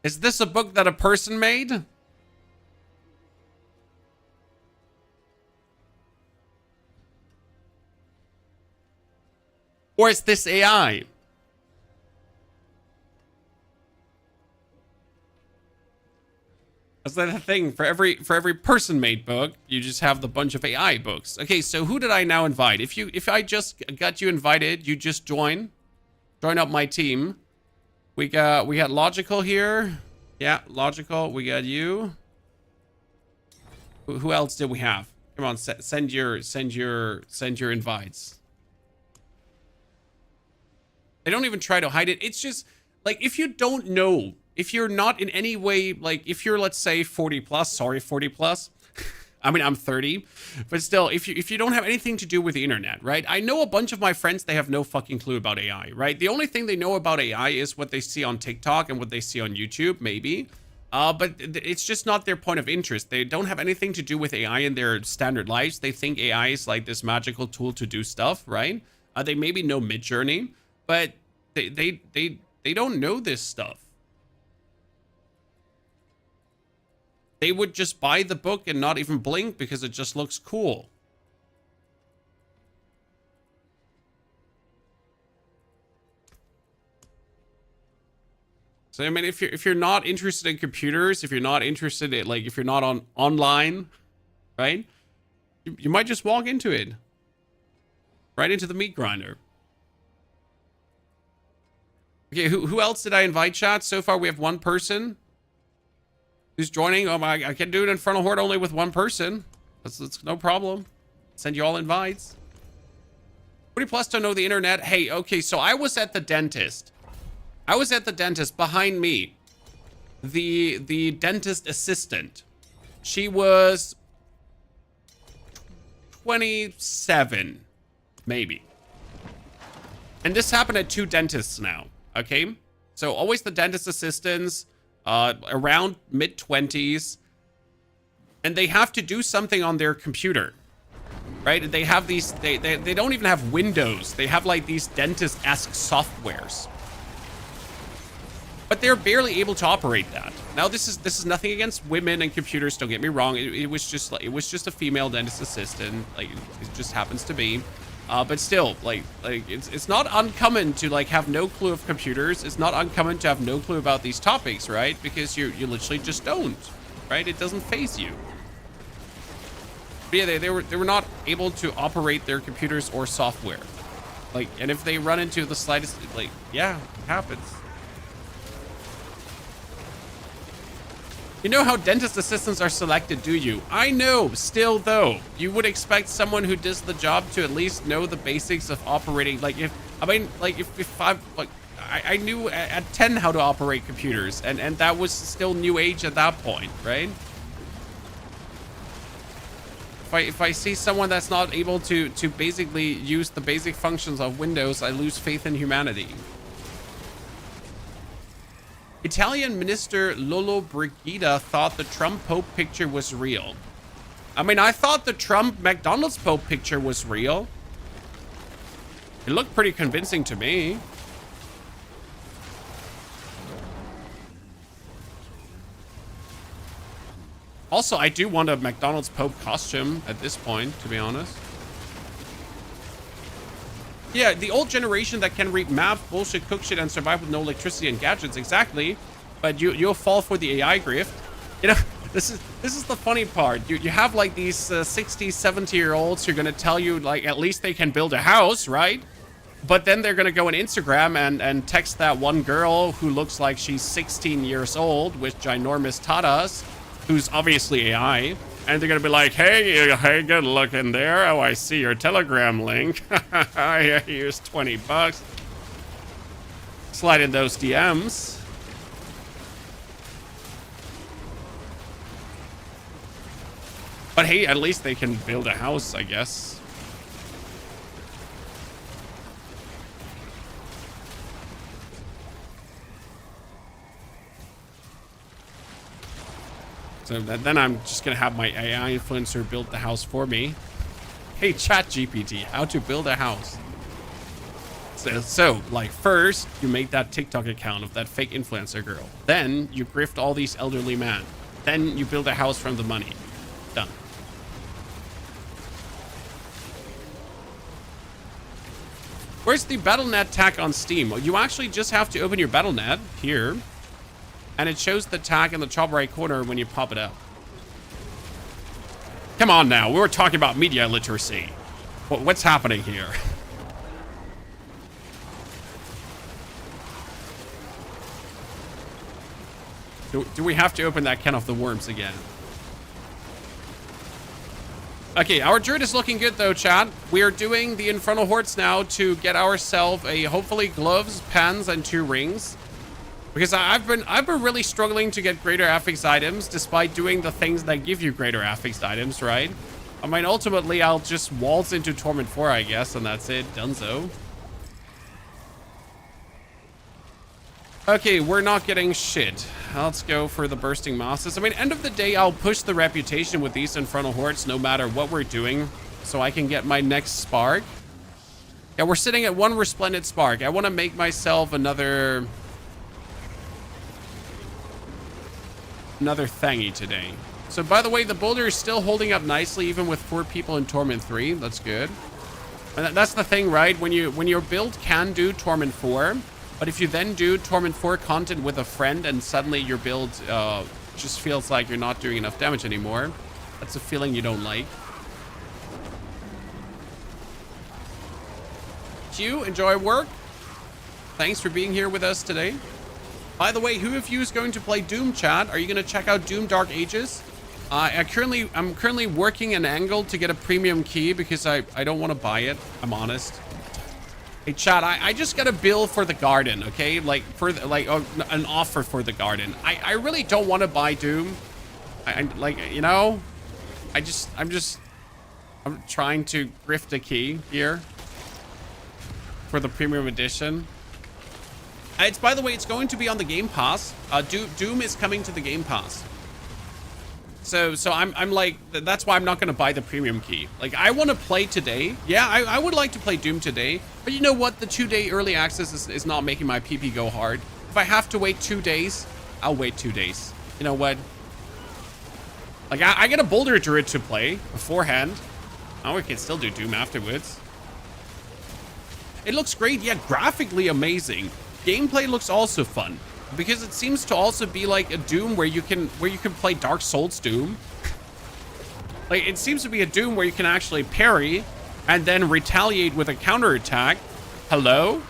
Is this a book that a person made? Or is this AI? That's the thing. For every person-made book, you just have the bunch of AI books. Okay, so who did I now invite? If I just got you invited, you just join up my team. We got Logical here. Yeah, Logical. We got you. Who else did we have? Come on, send your invites. They don't even try to hide it. It's just like, if you don't know, if you're not in any way, like if you're, let's say 40 plus, sorry, 40 plus. I mean, I'm 30, but still, if you don't have anything to do with the internet, right? I know a bunch of my friends, they have no fucking clue about AI, right? The only thing they know about AI is what they see on TikTok and what they see on YouTube, maybe. But it's just not their point of interest. They don't have anything to do with AI in their standard lives. They think AI is like this magical tool to do stuff, right? They maybe know Midjourney, but they don't know this stuff. They would just buy the book and not even blink because it just looks cool. So I mean, if you're not interested in computers, if you're not interested in, like, if you're not online, right? You might just walk into it. Right into the meat grinder. Okay, who else did I invite, chat? So far we have one person who's joining. Oh my, I can do an Infernal Horde only with one person. That's no problem. Send you all invites. 40 plus don't know the internet. Hey, okay, so I was at the dentist. Behind me. The dentist assistant. She was 27, maybe. And this happened at 2 dentists now. Okay, so always the dentist assistants, around mid-20s, and they have to do something on their computer, right? They have these, they don't even have Windows. They have like these dentist-esque softwares, but they're barely able to operate that. Now, this is nothing against women and computers. Don't get me wrong. It was just a female dentist assistant. Like, it just happens to be. But still, like it's not uncommon to like have no clue of computers. It's not uncommon to have no clue about these topics, right? Because you literally just don't, right? It doesn't faze you. But yeah, they were not able to operate their computers or software. Like, and if they run into the slightest, like, yeah, it happens. You know how dentist assistants are selected, do you? I know, still though. You would expect someone who does the job to at least know the basics of operating. Like, if I knew at 10 how to operate computers, and that was still new age at that point, right? If I see someone that's not able to basically use the basic functions of Windows, I lose faith in humanity. Italian Minister Lolo Brigida thought the Trump Pope picture was real. I mean, I thought the Trump McDonald's Pope picture was real. It looked pretty convincing to me. Also, I do want a McDonald's Pope costume at this point, to be honest. Yeah, the old generation that can read math, bullshit, cook shit, and survive with no electricity and gadgets, exactly. But you'll fall for the AI grift. You know, this is the funny part. You have like these 60, 70-year-olds who are gonna tell you like at least they can build a house, right? But then they're gonna go on Instagram and text that one girl who looks like she's 16 years old with ginormous tatas, who's obviously AI. And they're gonna be like, hey, good looking there. Oh, I see your Telegram link. Here's 20 bucks. Slide in those DMs. But hey, at least they can build a house, I guess. So then I'm just gonna have my AI influencer build the house for me. Hey, Chat GPT, how to build a house. So, like, first, you make that TikTok account of that fake influencer girl. Then, you grift all these elderly men. Then, you build a house from the money. Done. Where's the BattleNet tag on Steam? Well, you actually just have to open your BattleNet here. And it shows the tag in the top right corner when you pop it up. Come on now, we were talking about media literacy. What's happening here? Do we have to open that can of the worms again? Okay, our druid is looking good though, chat. We are doing the Infernal hordes now to get ourselves a hopefully gloves, pants, and 2 rings. Because I've been really struggling to get greater affix items despite doing the things that give you greater affix items, right? I mean, ultimately, I'll just waltz into Torment 4, I guess, and that's it. Dunzo. Okay, we're not getting shit. Let's go for the Bursting Mosses. I mean, end of the day, I'll push the reputation with these Infernal hordes no matter what we're doing, so I can get my next spark. Yeah, we're sitting at 1 Resplendent Spark. I want to make myself another thingy today. So, by the way, the Boulder is still holding up nicely, even with 4 people in Torment 3. That's good. And that's the thing, right? When your build can do Torment 4, but if you then do Torment 4 content with a friend and suddenly your build just feels like you're not doing enough damage anymore, that's a feeling you don't like. Q, enjoy work. Thanks for being here with us today. By the way, who of you is going to play Doom, chat? Are you going to check out Doom Dark Ages? I'm currently working an angle to get a premium key because I don't want to buy it. I'm honest. Hey, chat, I just got a bill for the garden, okay? Like, an offer for the garden. I really don't want to buy Doom. I'm trying to grift a key here for the premium edition. It's, by the way, it's going to be on the Game Pass. Doom is coming to the Game Pass. So I'm like, that's why I'm not going to buy the premium key. Like, I want to play today. Yeah, I would like to play Doom today. But you know what? The 2-day early access is not making my PP go hard. If I have to wait 2 days, I'll wait 2 days. You know what? Like, I get a Boulder Druid to play beforehand. Oh, we can still do Doom afterwards. It looks great. Yeah, graphically amazing. Gameplay looks also fun. Because it seems to also be like a Doom where you can play Dark Souls Doom. Like, it seems to be a Doom where you can actually parry and then retaliate with a counterattack. Hello?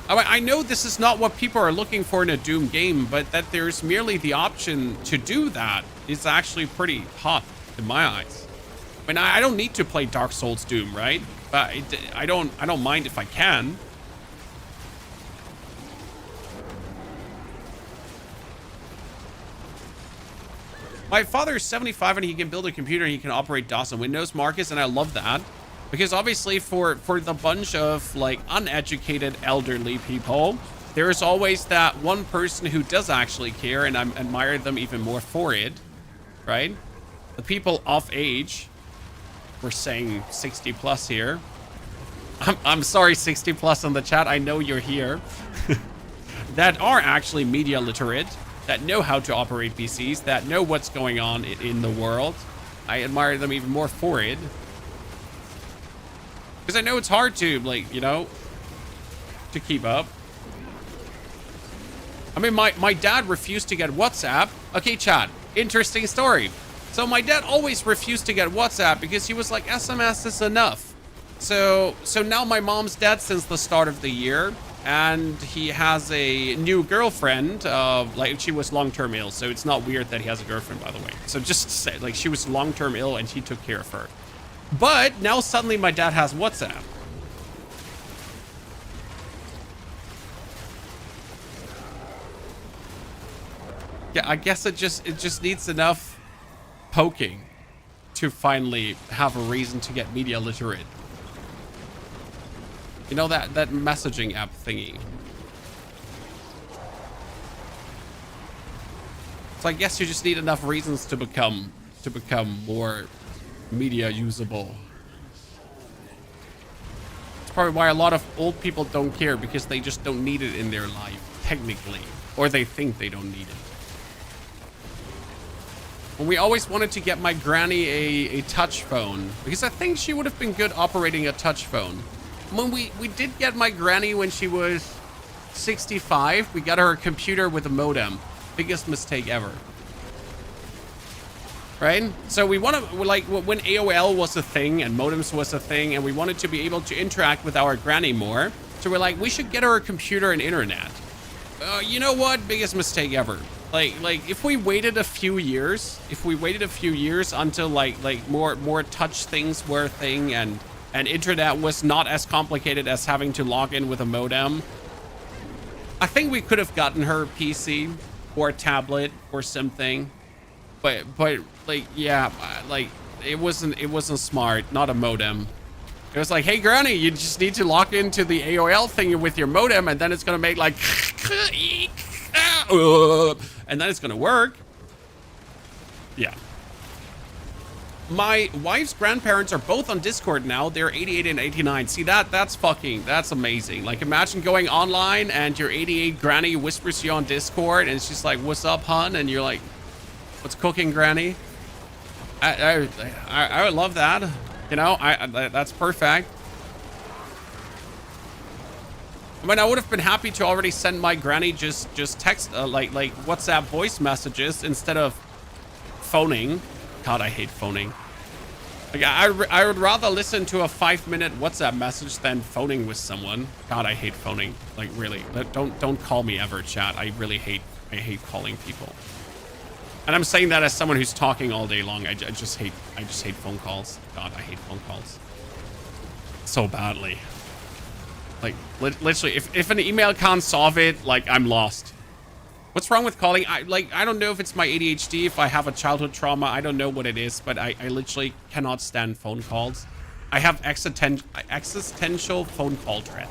I know this is not what people are looking for in a Doom game, but that there's merely the option to do that is actually pretty hot in my eyes. I mean, I don't need to play Dark Souls Doom, right? But I don't mind if I can. My father is 75 and he can build a computer and he can operate DOS and Windows, Marcus, and I love that. Because obviously for the bunch of like uneducated elderly people, there is always that one person who does actually care, and I admire them even more for it, right? The people of age, we're saying 60 plus here. I'm sorry, 60 plus in the chat, I know you're here. That are actually media literate, that know how to operate PCs, that know what's going on in the world. I admire them even more for it. Because I know it's hard to, like, you know, to keep up. I mean, my dad refused to get WhatsApp. Okay, chat, interesting story. So my dad always refused to get WhatsApp because he was like, SMS is enough. So now my mom's dead since the start of the year. And he has a new girlfriend, like she was long-term ill, so it's not weird that he has a girlfriend, by the way. So just say, like, she was long-term ill and he took care of her. But now suddenly my dad has WhatsApp. Yeah, I guess it just needs enough poking to finally have a reason to get media literate. You know, that messaging app thingy. So I guess you just need enough reasons to become more media usable. probably why a lot of old people don't care, because they just don't need it in their life, technically. Or they think they don't need it. And we always wanted to get my granny a touch phone, because I think she would have been good operating a touch phone. When we did get my granny when she was 65, we got her a computer with a modem. Biggest mistake ever. Right? So we want to, like, when AOL was a thing and modems was a thing, and we wanted to be able to interact with our granny more, so we're like, we should get her a computer and internet. You know what? Biggest mistake ever. Like if we waited a few years, until like more touch things were a thing, and internet was not as complicated as having to log in with a modem, I think we could have gotten her a PC or a tablet or something. But like, yeah, like it wasn't smart. Not a modem. It was like, hey granny, you just need to log into the AOL thing with your modem, and then it's gonna make like and then it's gonna work. Yeah. My wife's grandparents are both on Discord now. They're 88 and 89. See, that's amazing. Like, imagine going online and your 88 granny whispers you on Discord, and it's just like, what's up, hun? And you're like, what's cooking, granny? I would love that. You know, that's perfect. I mean, I would have been happy to already send my granny just text, like WhatsApp voice messages instead of phoning. God, I hate phoning. Like, I would rather listen to a 5-minute WhatsApp message than phoning with someone. God, I hate phoning. Like, really, don't call me ever, chat. I hate calling people. And I'm saying that as someone who's talking all day long. I just hate phone calls. God, I hate phone calls so badly. Like, literally, if an email can't solve it, like, I'm lost. What's wrong with calling? I don't know if it's my ADHD, if I have a childhood trauma. I don't know what it is, but I literally cannot stand phone calls. I have existential phone call dread.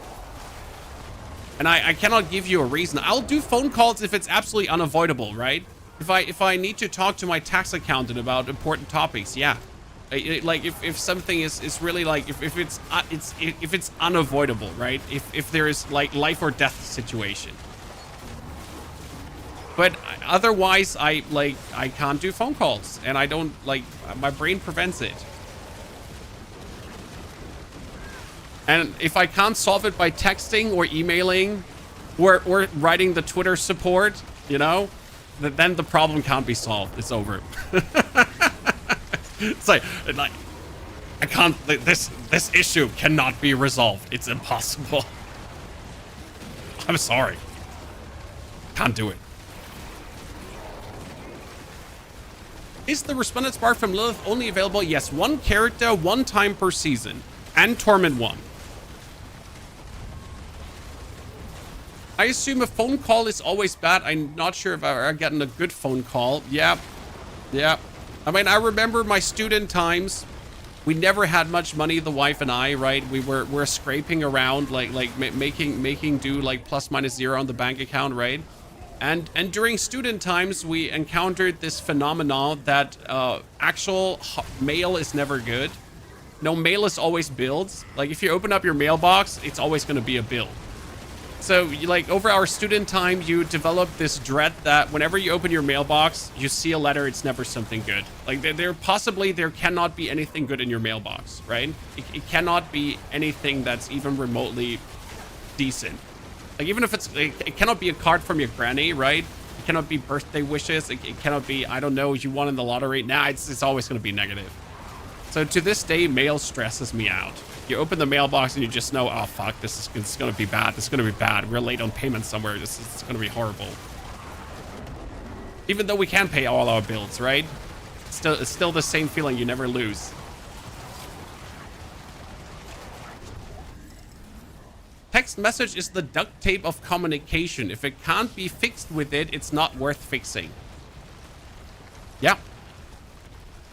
And I cannot give you a reason. I'll do phone calls if it's absolutely unavoidable, right? If I need to talk to my tax accountant about important topics, yeah. Like if something is really like if it's unavoidable, right? If there is like life or death situation. But otherwise, I can't do phone calls, and I don't, like, my brain prevents it. And if I can't solve it by texting or emailing or writing the Twitter support, you know, then the problem can't be solved. It's over. It's like I can't, this issue cannot be resolved. It's impossible. I'm sorry. Can't do it. Is the Respondent's Bar from Lilith only available? Yes, one character, one time per season. And Torment 1. I assume a phone call is always bad. I'm not sure if I've ever gotten a good phone call. Yeah. I mean, I remember my student times. We never had much money, the wife and I, right? We're scraping around, like making do, like plus minus zero on the bank account, right? And during student times, we encountered this phenomenon that actual mail is never good. No, mail is always builds. Like, if you open up your mailbox, it's always going to be a build. So, like, over our student time, you develop this dread that whenever you open your mailbox, you see a letter, it's never something good. Like, there cannot be anything good in your mailbox, right? It cannot be anything that's even remotely decent. Like, even if it cannot be a card from your granny, right? It cannot be birthday wishes. It cannot be, I don't know, you won in the lottery. Nah, it's always going to be negative. So to this day, mail stresses me out. You open the mailbox and you just know, oh, fuck, this is going to be bad. This is going to be bad. We're late on payment somewhere. This is going to be horrible. Even though we can pay all our bills, right? It's still the same feeling. You never lose. Text message is the duct tape of communication. If it can't be fixed with it, it's not worth fixing. Yeah.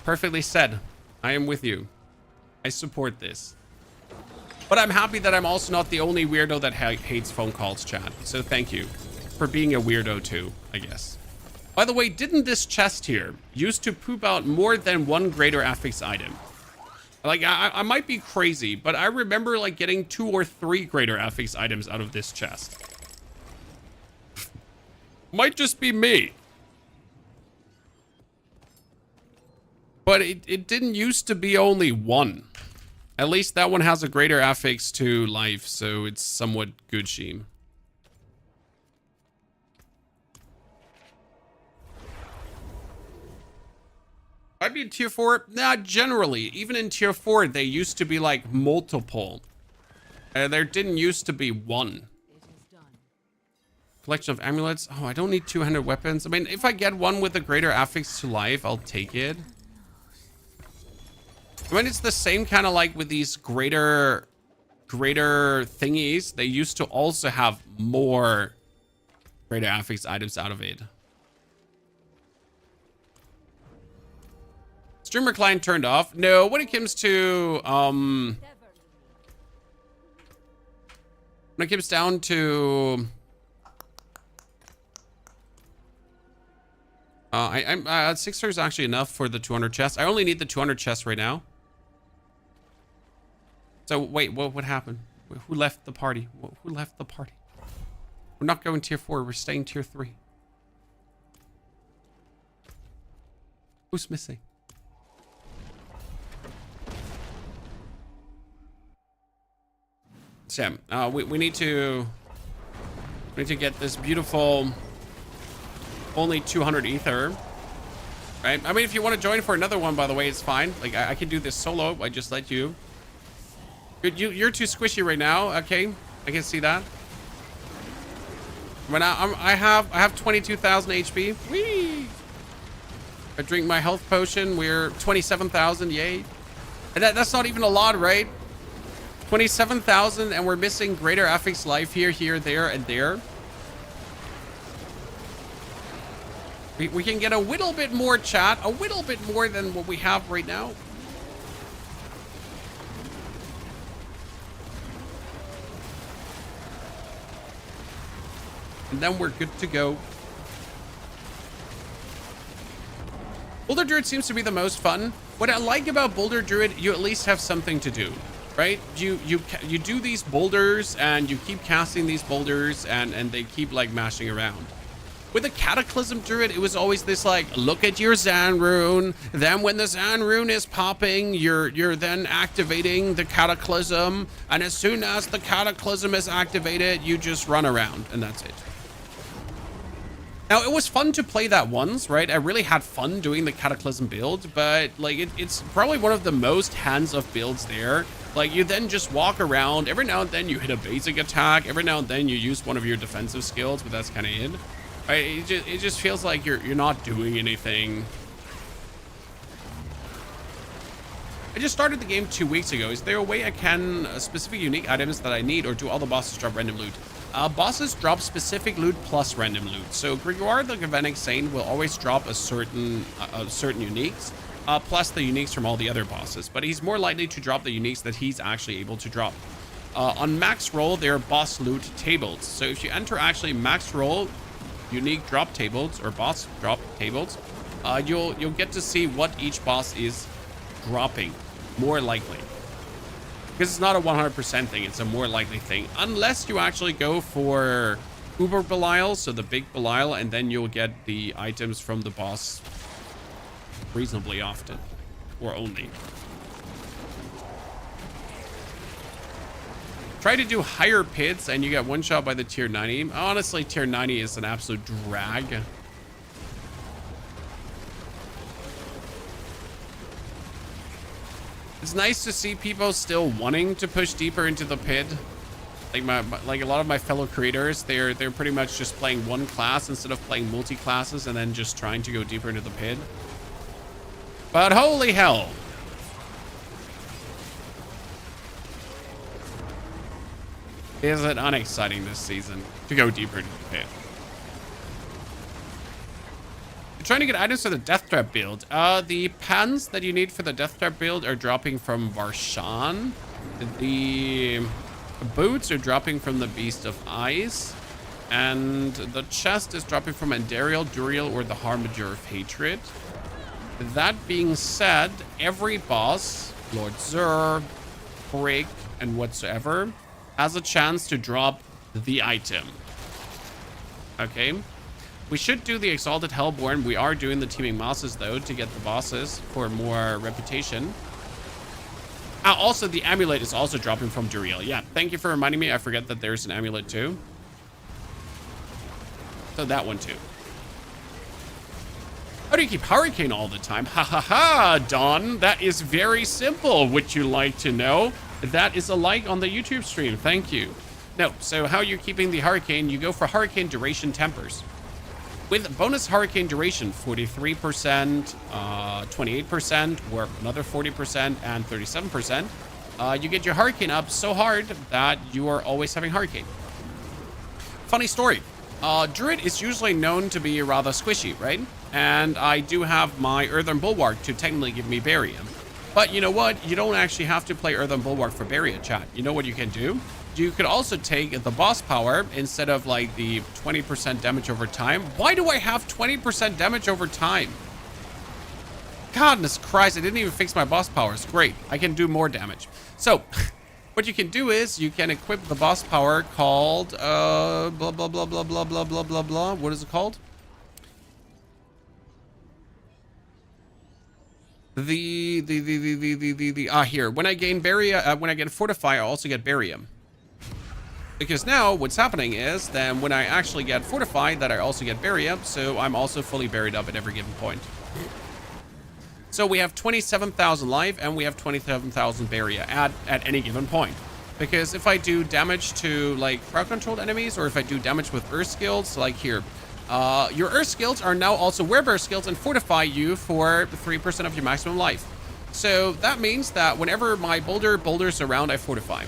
Perfectly said. I am with you. I support this. But I'm happy that I'm also not the only weirdo that hates phone calls, chat. So thank you for being a weirdo too, I guess. By the way, didn't this chest here used to poop out more than one greater affix item? Like, I might be crazy, but I remember, like, getting 2 or 3 greater affix items out of this chest. Might just be me. But it didn't used to be only 1. At least that one has a greater affix to life, so it's somewhat Gucci. I'd be in tier 4. Not generally. Even in tier 4, they used to be like multiple. There didn't used to be 1. Collection of amulets. Oh, I don't need 200 weapons. I mean, if I get one with a greater affix to life, I'll take it. I mean, it's the same kind of like with these greater thingies. They used to also have more greater affix items out of it. Streamer client turned off. No, when it comes to when it comes down to I'm 6 stars is actually enough for the 200 chests. I only need the 200 chests right now. So wait, what happened? Who left the party? Who left the party? We're not going tier 4. We're staying tier 3. Who's missing? So we need to get this beautiful only 200 ether, right? I mean, if you want to join for another one, by the way, it's fine. Like I can do this solo. I just let you. You're too squishy right now. Okay, I can see that. Right now I have 22,000 HP. Whee! I drink my health potion. We're 27,000. Yay! And that's not even a lot, right? 27,000, and we're missing greater affix life here, there, and there. We can get a little bit more chat, a little bit more than what we have right now. And then we're good to go. Boulder Druid seems to be the most fun. What I like about Boulder Druid, you at least have something to do. Right? You do these boulders and you keep casting these boulders and they keep like mashing around. With the Cataclysm Druid, it was always this like, look at your Zan rune. Then when the Zan rune is popping, you're then activating the Cataclysm. And as soon as the Cataclysm is activated, you just run around and that's it. Now, it was fun to play that once, right? I really had fun doing the Cataclysm build, but like it's probably one of the most hands-off builds there. Like you then just walk around. Every now and then you hit a basic attack. Every now and then you use one of your defensive skills, but that's kind of it. Right? It just feels like you're not doing anything. I just started the game 2 weeks ago. Is there a way I can specific unique items that I need, or do all the bosses drop random loot? Bosses drop specific loot plus random loot. So Gregoire the Galvanic Saint will always drop a certain uniques, plus the uniques from all the other bosses. But he's more likely to drop the uniques that he's actually able to drop. On max roll, there are boss loot tables. So if you enter actually max roll unique drop tables or boss drop tables, you'll get to see what each boss is dropping, more likely. Because it's not a 100% thing, it's a more likely thing. Unless you actually go for Uber Belial, so the big Belial, and then you'll get the items from the boss reasonably often, or only. Try to do higher pits and you get one shot by the tier 90. Honestly, tier 90 is an absolute drag. It's nice to see people still wanting to push deeper into the pit. Like a lot of my fellow creators, they're pretty much just playing one class instead of playing multi-classes and then just trying to go deeper into the pit. But holy hell. Is it unexciting this season to go deeper into the pit? You're trying to get items for the Death Trap build. The pans that you need for the Death Trap build are dropping from Varshan. The boots are dropping from the Beast of Ice. And the chest is dropping from Andariel, Duriel, or the Harbinger of Hatred. That being said, every boss Lord Zur, Brick, and whatsoever has a chance to drop the item. Okay. We should do the Exalted Hellborn. We are doing the Teeming Mosses, though, to get the bosses for more reputation. Also, the amulet is also dropping from Duriel. Yeah, thank you for reminding me. I forget that there's an amulet, too. So that one, too. How do you keep Hurricane all the time? Ha ha ha, Don. That is very simple. Would you like to know? That is a like on the YouTube stream. Thank you. No, so how you're keeping the Hurricane, you go for Hurricane Duration Tempers. With bonus Hurricane Duration, 43%, 28%, or another 40%, and 37%, you get your Hurricane up so hard that you are always having Hurricane. Funny story. Druid is usually known to be rather squishy, right? And I do have my Earthen Bulwark to technically give me Barium. But you know what? You don't actually have to play Earthen Bulwark for Barrier, chat. You know what you can do? You could also take the boss power instead of like the 20% damage over time. Why do I have 20% damage over time? Goodness Christ, I didn't even fix my boss powers. Great, I can do more damage. So, what you can do is you can equip the boss power called, blah, blah, blah, blah, blah, blah, blah, blah, blah. What is it called? Here. When I gain Barrier, when I get Fortify, I also get Barium. Because now what's happening is then when I actually get Fortified, that I also get Barium, so I'm also fully buried up at every given point. So we have 27,000 life and we have 27,000 Barrier at any given point. Because if I do damage to like crowd controlled enemies, or if I do damage with Earth skills, like here, your Earth skills are now also Werebear skills and fortify you for 3% of your maximum life. So that means that whenever my boulders around, I fortify.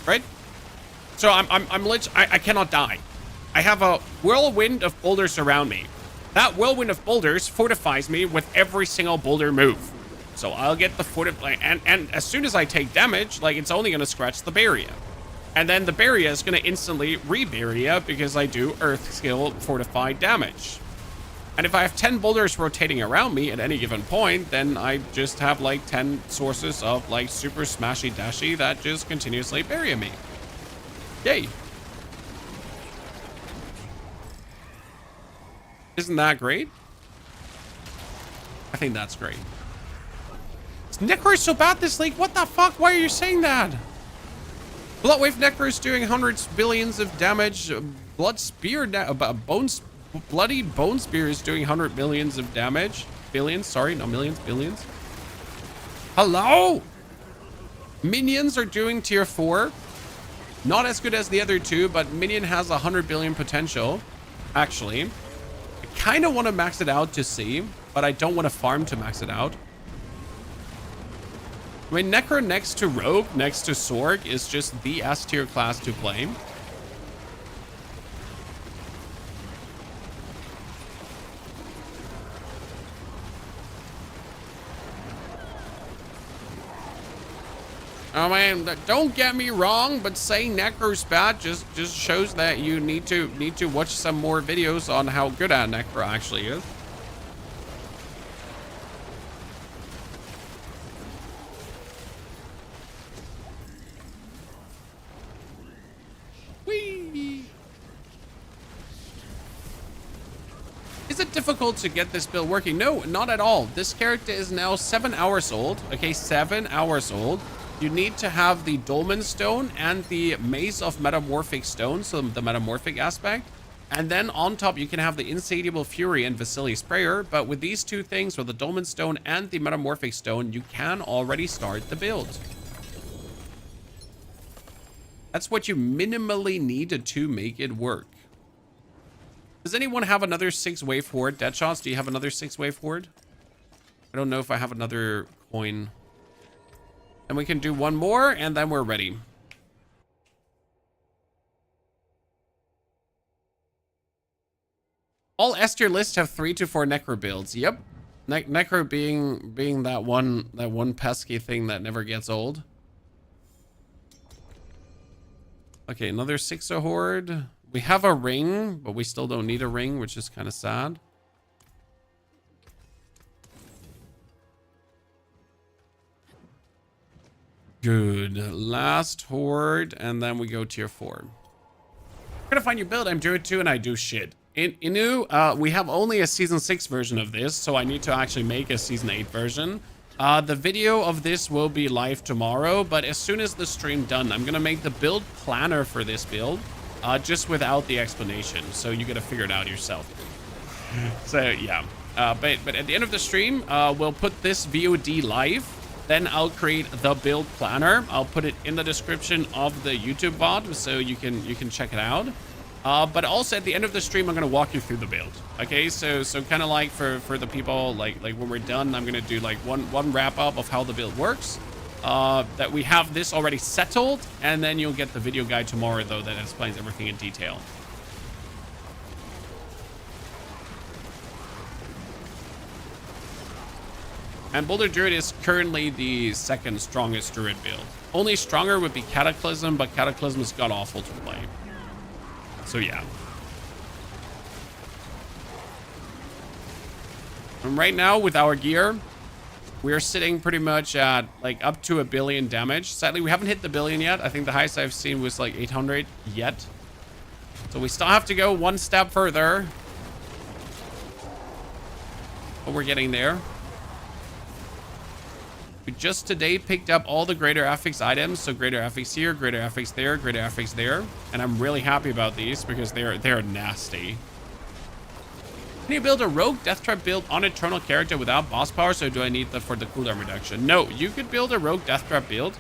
Right? So I cannot die. I have a whirlwind of boulders around me. That whirlwind of boulders fortifies me with every single boulder move. So I'll get the fortify, and as soon as I take damage, like it's only gonna scratch the barrier. And then the barrier is gonna instantly re-barrier because I do earth skill fortified damage. And if I have 10 boulders rotating around me at any given point, then I just have like 10 sources of like super smashy dashy that just continuously bury me. Yay. Isn't that great? I think that's great. Necro is so bad this league. What the fuck? Why are you saying that? Bloodwave Necro is doing hundreds, billions of damage. Blood Spear, Bloody Bone Spear is doing 100 millions of damage. Billions, sorry, not millions, billions. Hello? Minions are doing tier 4. Not as good as the other two, but Minion has 100 billion potential, actually. I kind of want to max it out to see, but I don't want to farm to max it out. I mean, Necro next to Rogue, next to Sorg, is just the S tier class to play. I mean, don't get me wrong, but saying Necro's bad just shows that you need to watch some more videos on how good at Necro actually is. Whee! Is it difficult to get this build working? No, not at all. This character is now 7 hours old. Okay, 7 hours old. You need to have the Dolmen Stone and the Maze of Metamorphic Stone, so the metamorphic aspect. And then on top, you can have the Insatiable Fury and Vasily Sprayer. But with these two things, with the Dolmen Stone and the Metamorphic Stone, you can already start the build. That's what you minimally need to make it work. Does anyone have another 6-wave horde? Deadshots, do you have another 6-wave horde? I don't know if I have another coin. And we can do one more, and then we're ready. All S tier lists have 3 to 4 Necro builds. Yep. Necro being that one pesky thing that never gets old. Okay, another 6-0 horde. We have a ring, but we still don't need a ring, which is kind of sad. Good. Last horde, and then we go tier 4. I'm gonna find your build. I'm Druid 2, and I do shit. In Inu, we have only a Season 6 version of this, so I need to actually make a Season 8 version. The video of this will be live tomorrow, but as soon as the stream done, I'm gonna make the build planner for this build, just without the explanation, so you gotta figure it out yourself. So yeah, but at the end of the stream, we'll put this VOD live. Then I'll create the build planner. I'll put it in the description of the YouTube VOD, so you can check it out. But also at the end of the stream, I'm gonna walk you through the build. Okay, so kind of like for the people, like when we're done, I'm gonna do like one wrap up of how the build works. That we have this already settled, and then you'll get the video guide tomorrow though that explains everything in detail. And Boulder Druid is currently the second strongest Druid build. Only stronger would be Cataclysm, but Cataclysm is god-awful to play. So yeah. And right now with our gear, we're sitting pretty much at like up to 1 billion damage. Sadly, we haven't hit the 1 billion yet. I think the highest I've seen was like 800 yet. So we still have to go one step further. But we're getting there. We just today picked up all the greater affix items. So greater affix here, greater affix there, greater affix there. And I'm really happy about these because they're nasty. Can you build a rogue death trap build on eternal character without boss power? So do I need that for the cooldown reduction? No, you could build a rogue death trap build.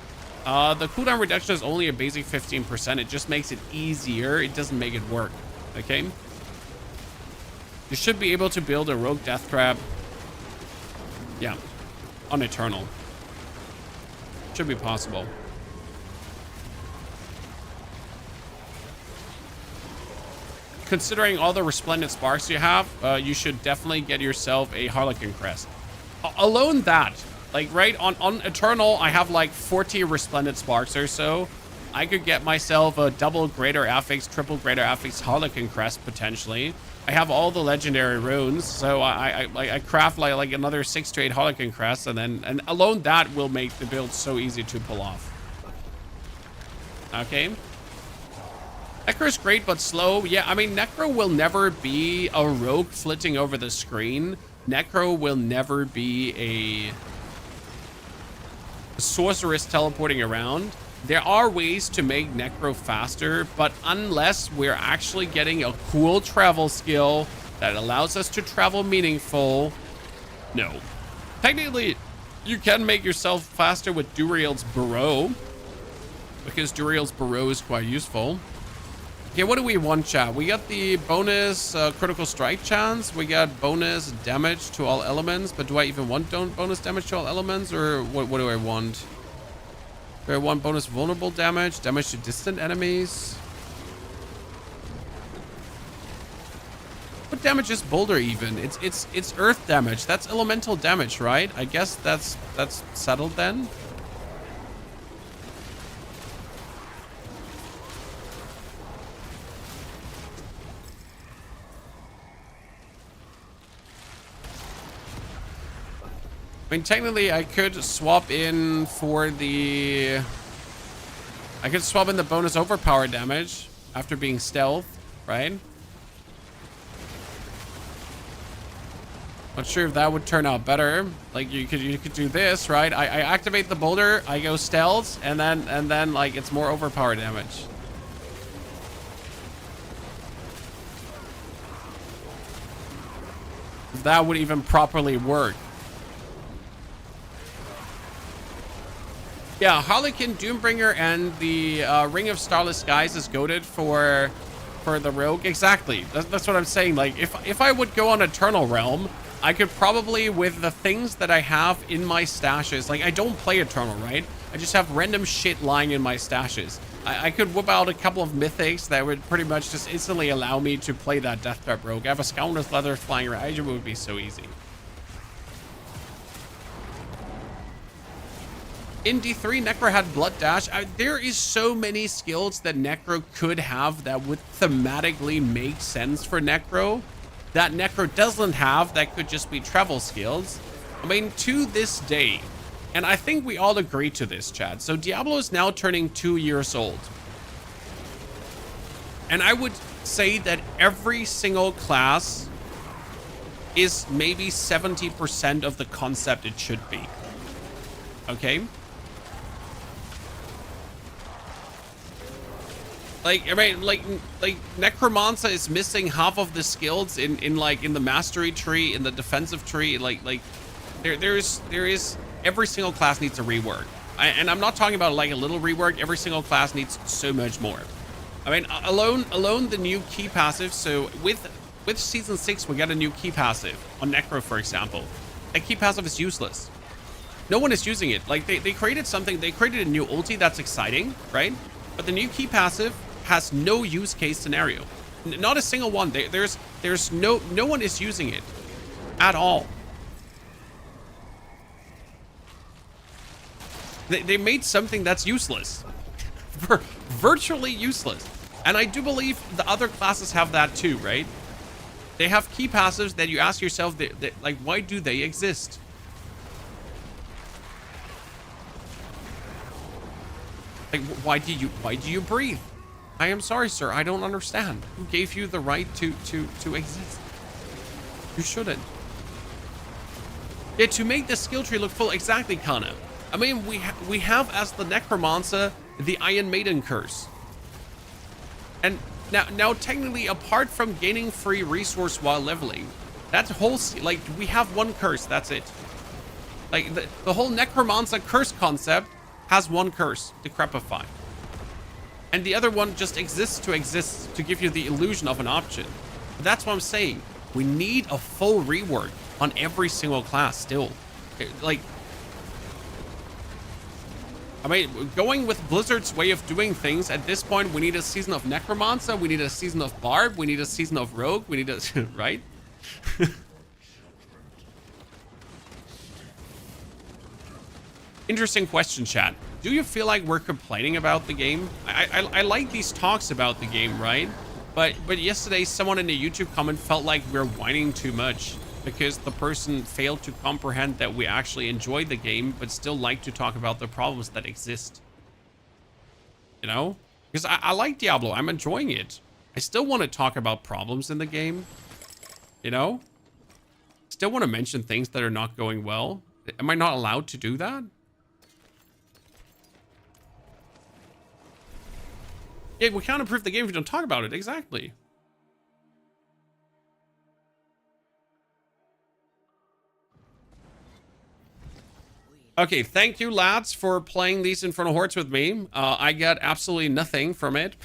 The cooldown reduction is only a basic 15%. It just makes it easier. It doesn't make it work. Okay. You should be able to build a rogue death trap. Yeah. On eternal. Should be possible. Considering all the resplendent sparks you have, you should definitely get yourself a Harlequin crest. Alone that, like right on eternal, I have like 40 resplendent sparks or so. I could get myself a double greater affix, triple greater affix Harlequin crest potentially. I have all the legendary runes, so I craft like another 6 to 8 Harlequin crests, and alone that will make the build so easy to pull off. Okay. Necro's great, but slow. Yeah, I mean, Necro will never be a rogue flitting over the screen. Necro will never be a sorceress teleporting around. There are ways to make Necro faster, but unless we're actually getting a cool travel skill that allows us to travel meaningful, no. Technically, you can make yourself faster with Duriel's Burrow, because Duriel's Burrow is quite useful. Okay, what do we want, chat? We got the bonus critical strike chance. We got bonus damage to all elements, but do I even want bonus damage to all elements, or what do I want? Do I want bonus vulnerable damage, damage to distant enemies? What damage is Boulder even? It's earth damage. That's elemental damage, right? I guess that's settled then. I mean, technically, I could swap in for the... I could swap in the bonus overpower damage after being stealth, right? Not sure if that would turn out better. Like, you could do this, right? I activate the boulder, I go stealth, and then like it's more overpower damage. If that would even properly work. Yeah, Harlequin, Doombringer, and the Ring of Starless Skies is goated for the rogue. Exactly. That's what I'm saying. Like, if I would go on Eternal Realm, I could probably, with the things that I have in my stashes, like, I don't play Eternal, right? I just have random shit lying in my stashes. I could whip out a couple of Mythics that would pretty much just instantly allow me to play that Death Trap rogue. I have a Scoundrel's Leather flying around. It would be so easy. In D3, Necro had Blood Dash. There is so many skills that Necro could have that would thematically make sense for Necro that Necro doesn't have that could just be travel skills. I mean, to this day, And I think we all agree to this, chat. So Diablo is now turning 2 years old. And I would say that every single class is maybe 70% of the concept it should be. Okay? Like, I mean, like Necromancer is missing half of the skills in the mastery tree, in the defensive tree. There is every single class needs a rework. And I'm not talking about like a little rework. Every single class needs so much more. I mean, alone the new key passive. So with season 6, we got a new key passive on Necro, for example. That key passive is useless. No one is using it. Like they created something. They created a new ulti that's exciting, right? But the new key passive has no use case scenario. Not a single one. There's no one is using it at all. They made something that's useless. Virtually useless. And I do believe the other classes have that too, right? They have key passives that you ask yourself, like, why do they exist? Like, why do you breathe? I am sorry, sir. I don't understand. Who gave you the right to exist? You shouldn't. Yeah, to make the skill tree look full. Exactly, Kana. I mean, we have as the Necromancer the Iron Maiden curse. And now technically, apart from gaining free resource while leveling, that whole like we have one curse. That's it. Like the whole Necromancer curse concept has one curse, Decrepify. And the other one just exists to give you the illusion of an option. But that's what I'm saying. We need a full rework on every single class still. Like, I mean, going with Blizzard's way of doing things, at this point, we need a season of Necromancer, we need a season of Barb, we need a season of Rogue, we need a... right? Interesting question, chat. Do you feel like we're complaining about the game? I like these talks about the game, right? But yesterday, someone in the YouTube comment felt like we're whining too much because the person failed to comprehend that we actually enjoy the game, but still like to talk about the problems that exist. You know? Because I like Diablo. I'm enjoying it. I still want to talk about problems in the game. You know? Still want to mention things that are not going well. Am I not allowed to do that? Yeah, we can't improve the game if we don't talk about it. Exactly. Okay, thank you, lads, for playing these Infernal Hordes with me. I got absolutely nothing from it.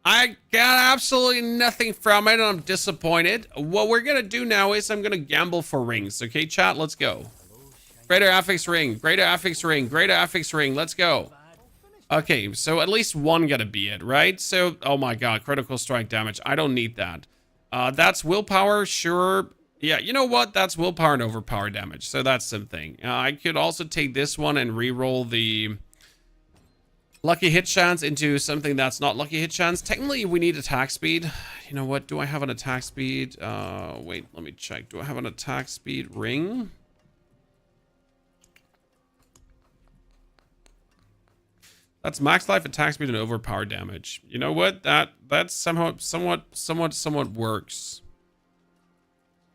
I got absolutely nothing from it, and I'm disappointed. What we're gonna do now is I'm gonna gamble for rings. Okay, chat, let's go. Greater affix ring, greater affix ring, greater affix ring. Let's go. Okay, so at least one gotta be it, right? So, oh my god, critical strike damage. I don't need that. That's willpower, sure. Yeah, you know what? That's willpower and overpower damage, so that's something. I could also take this one and re-roll the lucky hit chance into something that's not lucky hit chance. Technically, we need attack speed. You know what? Do I have an attack speed? Wait, let me check. Do I have an attack speed ring? That's max life, attack speed, and overpower damage. You know what? That's somewhat works.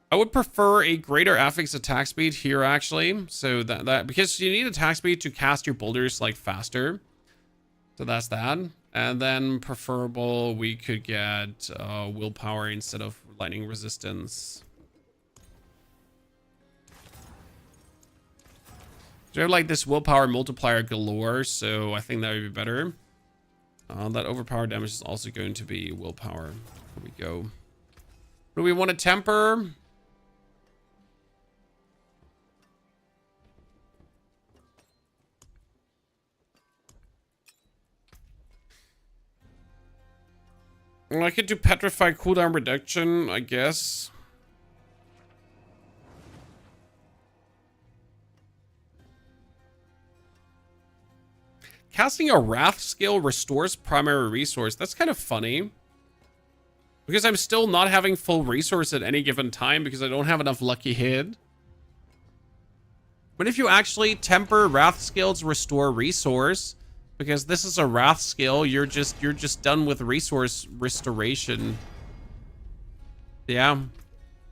I would prefer a greater affix attack speed here, actually. So that because you need attack speed to cast your boulders like faster. So that's that. And then preferable, we could get willpower instead of lightning resistance. So I have like this willpower multiplier galore, so I think that would be better. That overpower damage is also going to be willpower. There we go. Do we want to temper? Well, I could do petrify cooldown reduction, I guess. Casting a Wrath skill restores primary resource. That's kind of funny. Because I'm still not having full resource at any given time because I don't have enough lucky hit. What if you actually temper wrath skills restore resource? Because this is a wrath skill, you're just done with resource restoration. Yeah.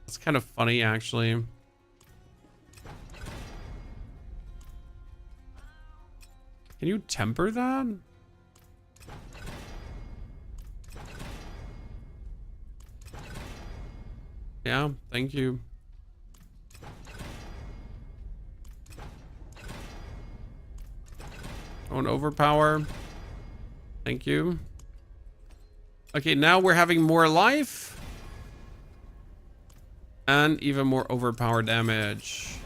It's kind of funny actually. Can you temper that? Yeah, thank you. Oh, an overpower. Thank you. Okay, now we're having more life. And even more overpower damage.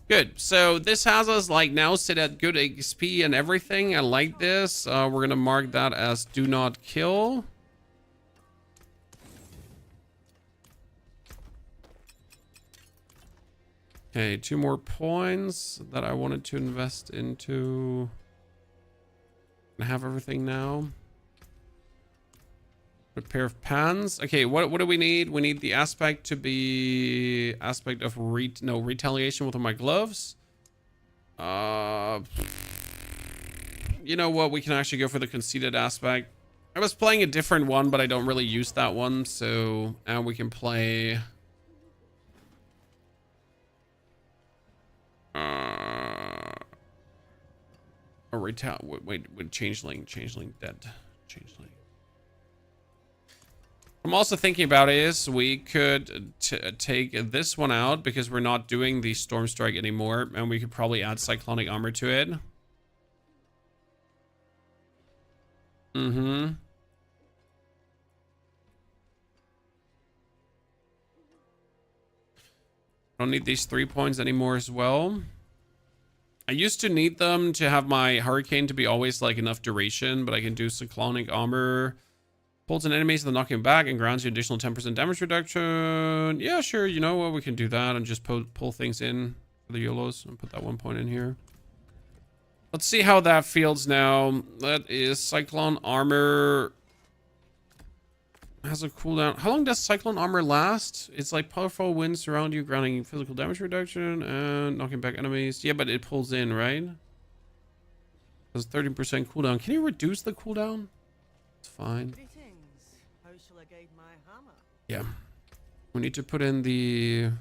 Good. So this has us like now sit at good XP and everything. I like this. We're going to mark that as do not kill. Okay, 2 more points that I wanted to invest into. I have everything now. A pair of pans. Okay, what do we need? We need the aspect to be aspect of retaliation with my gloves. You know what? We can actually go for the conceited aspect. I was playing a different one, but I don't really use that one. So, and we can play. Wait, changeling dead. Changeling. I'm also thinking about is we could take this one out because we're not doing the storm strike anymore, and we could probably add cyclonic armor to it. Don't need these 3 points anymore as well. I used to need them to have my hurricane to be always like enough duration, but I can do cyclonic armor. Pulls an enemy so they knock him back and grants you additional 10% damage reduction. Yeah, sure. You know what? We can do that and just pull things in for the YOLOs and put that 1 point in here. Let's see how that feels now. That is Cyclone Armor. Has a cooldown. How long does Cyclone Armor last? It's like powerful winds surround you, granting physical damage reduction and knocking back enemies. Yeah, but it pulls in, right? There's 30% cooldown. Can you reduce the cooldown? It's fine. Greetings. How shall I guide my hammer? Yeah. We need to put in the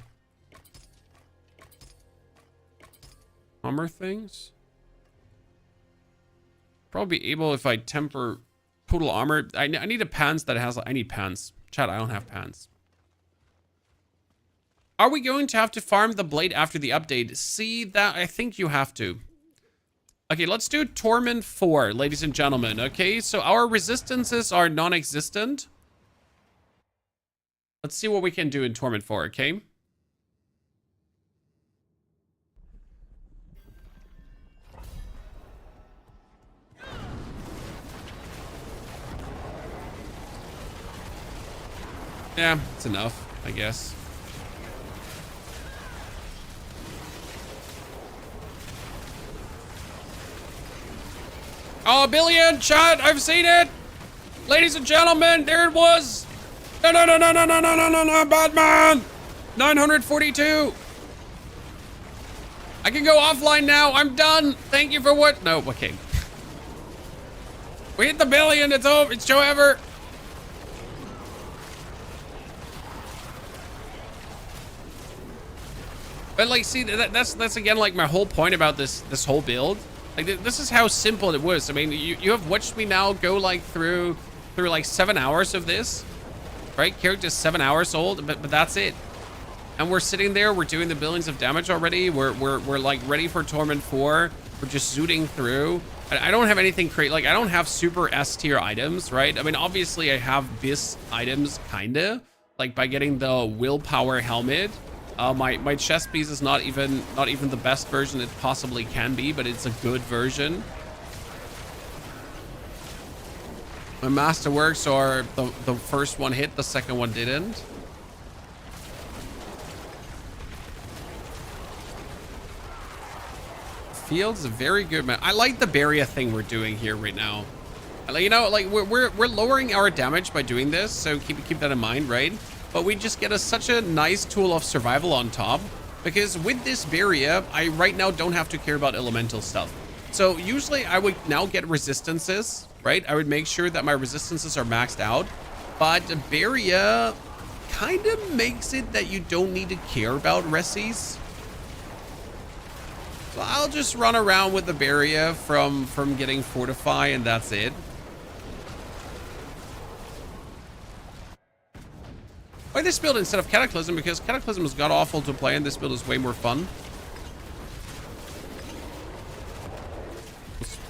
armor things. Probably be able if I temper total armor. I need a pants that has. I need pants. Chat, I don't have pants. Are we going to have to farm the blade after the update? See that? I think you have to. Okay, let's do Torment 4, ladies and gentlemen. Okay, so our resistances are non-existent. Let's see what we can do in Torment 4, okay? Yeah, it's enough, I guess. Oh, billion, chat, I've seen it. Ladies and gentlemen, there it was. No, Batman. 942. I can go offline now. I'm done. Thank you for what? No, okay. We hit the billion. It's over. It's show ever. But like, see, that's again like my whole point about this whole build. Like, this is how simple it was. I mean, you have watched me now go like through like 7 hours of this, right? Character's 7 hours old, but that's it. And we're sitting there, we're doing the billions of damage already. We're like ready for Torment 4. We're just zooting through. I don't have anything like I don't have super S tier items, right? I mean, obviously I have bis items kinda, like by getting the willpower helmet. My chest piece is not even the best version it possibly can be, but it's a good version. My masterworks are the first one hit, the second one didn't. Feels very good, man. I like the barrier thing we're doing here right now. You know, like we're lowering our damage by doing this, so keep that in mind, right? But we just get such a nice tool of survival on top. Because with this barrier, I right now don't have to care about elemental stuff. So usually I would now get resistances, right? I would make sure that my resistances are maxed out. But the barrier kind of makes it that you don't need to care about resis. So I'll just run around with the barrier from getting fortify, and that's it. Why this build instead of Cataclysm? Because Cataclysm is god-awful to play, and this build is way more fun.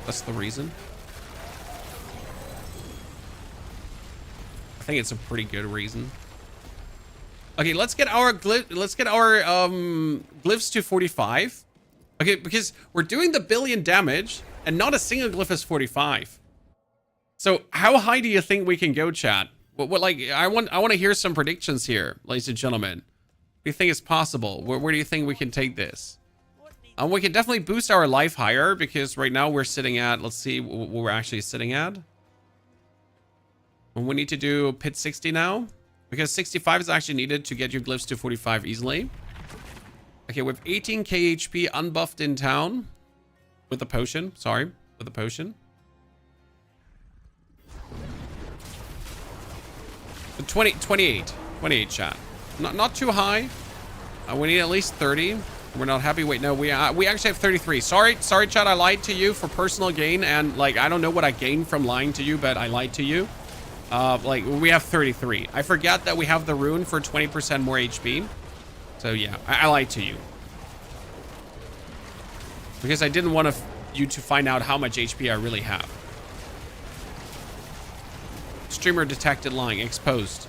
That's the reason. I think it's a pretty good reason. Okay, let's get our glyphs to 45. Okay, because we're doing the billion damage, and not a single glyph is 45. So how high do you think we can go, chat? What like I want to hear some predictions here, ladies and gentlemen. Do you think it's possible? Where do you think we can take this? We can definitely boost our life higher, because right now we're sitting at, let's see what we're actually sitting at. And we need to do pit 60 now, because 65 is actually needed to get your glyphs to 45 easily. Okay, we have 18k HP unbuffed in town with a potion. Sorry, with a potion. 28 chat. Not too high. We need at least 30. We're not happy. Wait, no, we actually have 33. Sorry, chat. I lied to you for personal gain, and like I don't know what I gained from lying to you, but I lied to you. Like we have 33. I forgot that we have the rune for 20% more HP. So yeah, I lied to you. Because I didn't want you to find out how much HP I really have. Streamer detected lying. Exposed.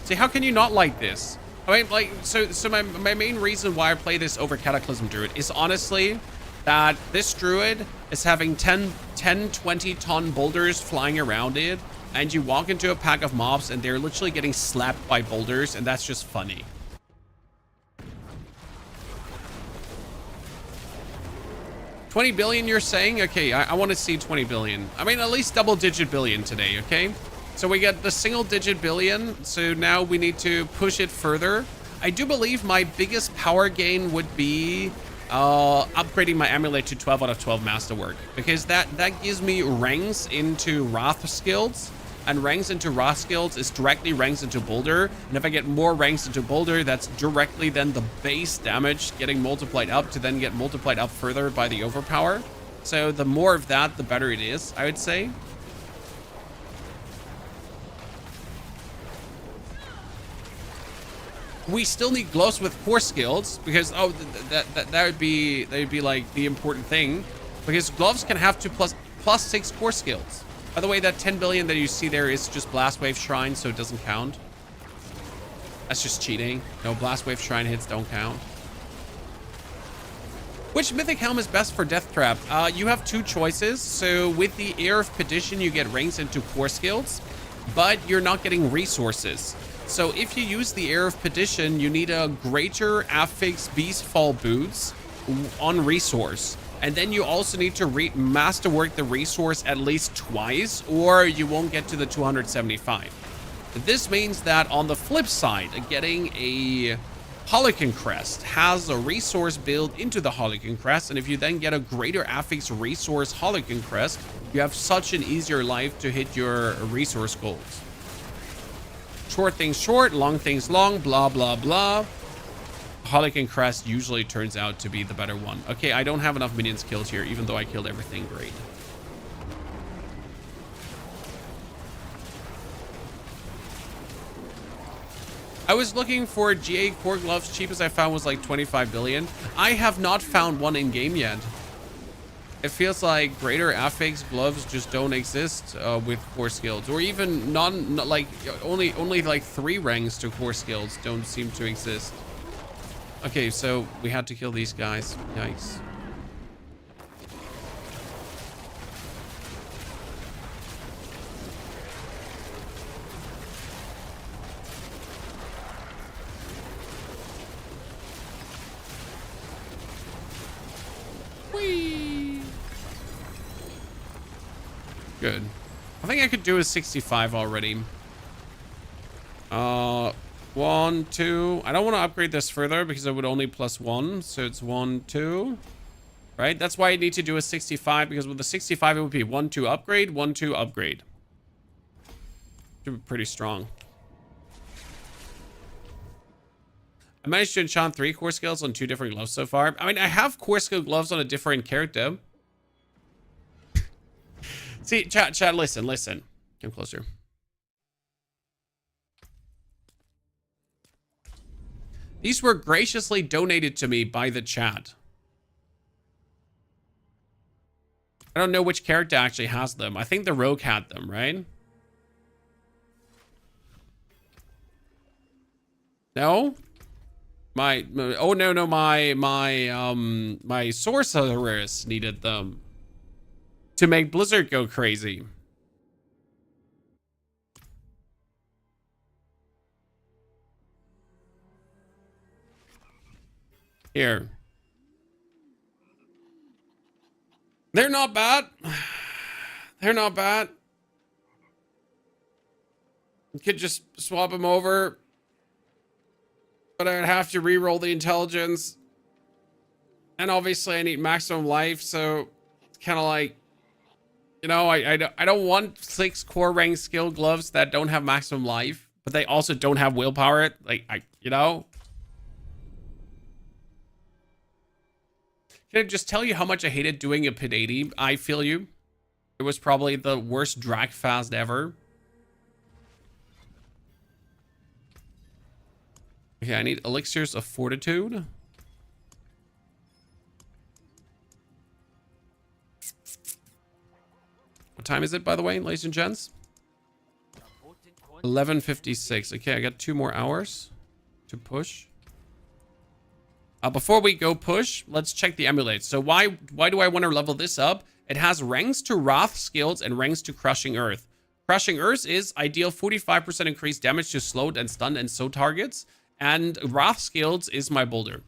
See, how can you not like this? I mean, like, so my main reason why I play this over Cataclysm Druid is honestly that this Druid is having 10, 20 ton boulders flying around it, and you walk into a pack of mobs and they're literally getting slapped by boulders, and that's just funny. $20 billion, you're saying? Okay, I want to see 20 billion. I mean, at least double-digit billion today, okay? So we get the single-digit billion, so now we need to push it further. I do believe my biggest power gain would be upgrading my amulet to 12 out of 12 masterwork, because that gives me ranks into wrath skills, and ranks into wrath skills is directly ranks into boulder, and if I get more ranks into boulder, that's directly then the base damage getting multiplied up to then get multiplied up further by the overpower. So the more of that, the better it is, I would say. We still need gloves with core skills, because that would be like the important thing, because gloves can have to plus 6 core skills. By the way, that 10 billion that you see there is just blast wave shrine, so it doesn't count. That's just cheating. No, blast wave shrine hits don't count. Which mythic helm is best for death trap? You have two choices. So with the Heir of Petition, you get ranks into core skills, but you're not getting resources. So if you use the Heir of Petition, you need a greater affix beastfall boots on resource. And then you also need to masterwork the resource at least twice, or you won't get to the 275. This means that on the flip side, getting a Harlequin Crest has a resource built into the Harlequin Crest, and if you then get a greater affix resource Harlequin Crest, you have such an easier life to hit your resource goals. Short things short, long things long, blah, blah, blah. Harlequin Crest usually turns out to be the better one. Okay, I don't have enough minions killed here, even though I killed everything great. I was looking for GA core gloves. Cheapest I found was like 25 billion. I have not found one in game yet. It feels like greater affix gloves just don't exist with core skills, or even like only like 3 ranks to core skills don't seem to exist. Okay, so we had to kill these guys. Yikes. Whee! Good. I think I could do a 65 already. 1, 2. I don't want to upgrade this further because it would only +1. So it's 1, 2. Right? That's why I need to do a 65, because with the 65 it would be 1, 2 upgrade, 1, 2 upgrade. Should be pretty strong. I managed to enchant 3 core skills on 2 different gloves so far. I mean, I have core skill gloves on a different character. See, chat, listen. Come closer. These were graciously donated to me by the chat. I don't know which character actually has them. I think the rogue had them, right? No? My sorceress needed them to make Blizzard go crazy. Here. They're not bad. They're not bad. You could just swap them over. But I would have to re-roll the intelligence. And obviously I need maximum life, so it's kind of like, you know, I don't want 6 core rank skill gloves that don't have maximum life, but they also don't have willpower. Like, you know. Can I just tell you how much I hated doing a pit 80? I feel you. It was probably the worst drag fast ever. Okay, I need elixirs of fortitude. What time is it, by the way, ladies and gents? 11:56. Okay, I got 2 more hours to push. Before we go push, let's check the emulate. So why do I want to level this up? It has ranks to Wrath skills and ranks to Crushing Earth. Crushing Earth is ideal 45% increased damage to slowed and stunned and so targets. And Wrath skills is my Boulder.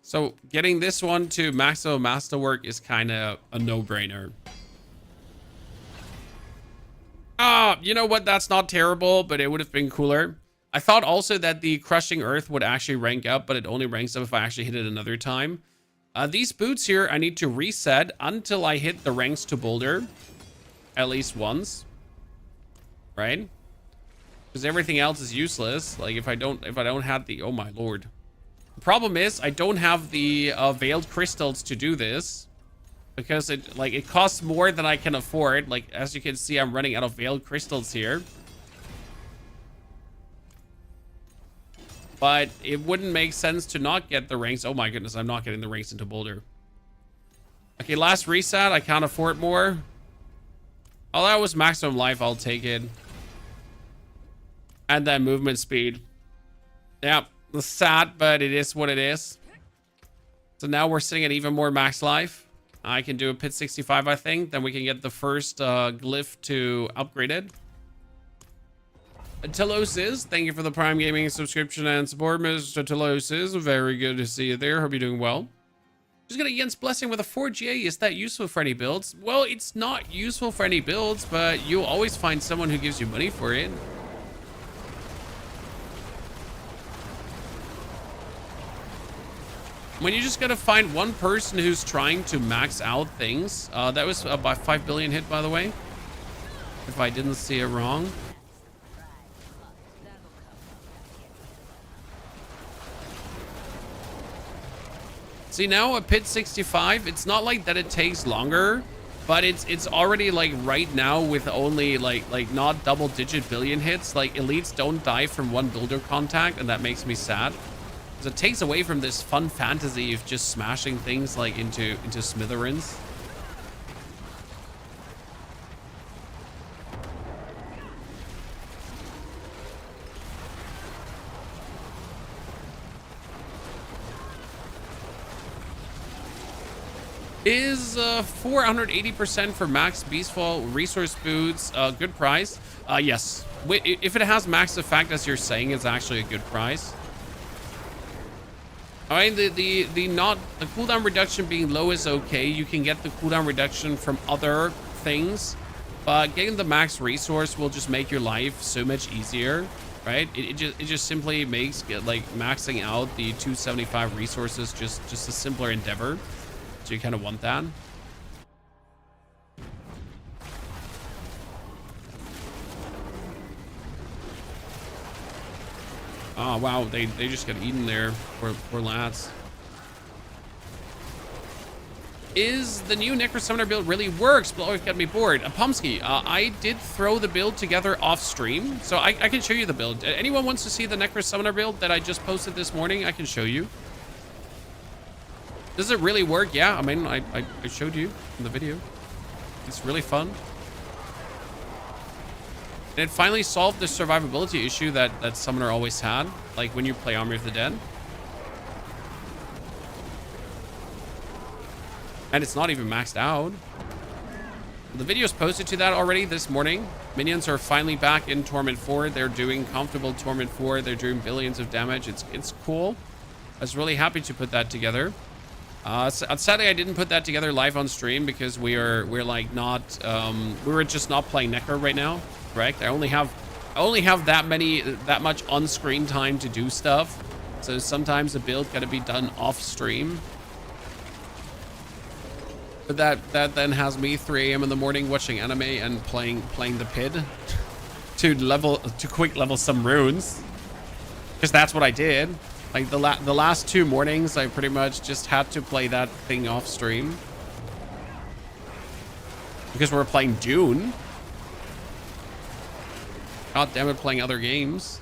So getting this one to maximum masterwork is kind of a no-brainer. You know what? That's not terrible, but it would have been cooler. I thought also that the Crushing Earth would actually rank up, but it only ranks up if I actually hit it another time. These boots here, I need to reset until I hit the ranks to Boulder. At least once. Right? Because everything else is useless. Like if I don't have the, oh my lord. The problem is I don't have the veiled crystals to do this. Because it costs more than I can afford. Like, as you can see, I'm running out of veiled crystals here. But it wouldn't make sense to not get the ranks. Oh my goodness, I'm not getting the ranks into Boulder. Okay, last reset. I can't afford more. Oh, that was maximum life. I'll take it. And then movement speed. Yeah, it's sad, but it is what it is. So now we're sitting at even more max life. I can do a pit 65, I think. Then we can get the first glyph to upgrade it. Telosis, thank you for the Prime Gaming subscription and support, Mr. Telosis. Very good to see you there. Hope you're doing well. Just gonna Jens Blessing with a 4GA. Is that useful for any builds? Well, it's not useful for any builds, but you'll always find someone who gives you money for it. When you just gotta find one person who's trying to max out things. That was by 5 billion hit, by the way. If I didn't see it wrong. See, now a pit 65, it's not like that it takes longer, but it's already like right now with only like not double digit billion hits. Like elites don't die from one builder contact, and that makes me sad. Because it takes away from this fun fantasy of just smashing things like into smithereens. Is 480% for max Beastfall resource boots a good price? Yes. If it has max effect, as you're saying, it's actually a good price. I mean, the cooldown reduction being low is okay. You can get the cooldown reduction from other things, but getting the max resource will just make your life so much easier, right? It just simply makes like maxing out the 275 resources just a simpler endeavor. So you kind of want that. Oh, wow. They just got eaten there. Poor lads. Is the new Necro Summoner build really works? But always got me bored. Pomsky, I did throw the build together off stream. So I can show you the build. Anyone wants to see the Necro Summoner build that I just posted this morning? I can show you. Does it really work? Yeah, I mean, I showed you in the video. It's really fun. And it finally solved the survivability issue that Summoner always had, like when you play Army of the Dead. And it's not even maxed out. The video's posted to that already this morning. Minions are finally back in Torment 4. They're doing comfortable Torment 4. They're doing billions of damage. It's cool. I was really happy to put that together. Sadly, I didn't put that together live on stream because we're like not we were just not playing Necro right now. Correct. I only have that much on-screen time to do stuff. So sometimes the build got to be done off stream. But that then has me 3 a.m. in the morning watching anime and playing the PID to quick level some runes. Because that's what I did. Like the last 2 mornings, I pretty much just had to play that thing off stream. Because we're playing Dune. God damn it, playing other games.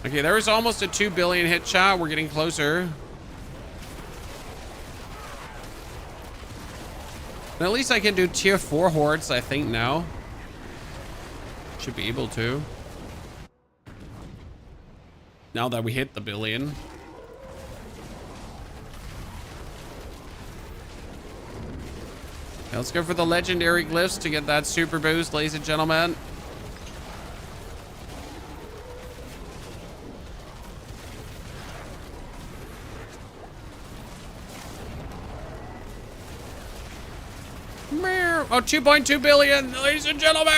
Okay, there was almost a 2 billion hit shot. We're getting closer. And at least I can do tier 4 hordes, I think, now. Should be able to. Now that we hit the billion. Let's go for the legendary glyphs to get that super boost, ladies and gentlemen. Oh, 2.2 billion, ladies and gentlemen.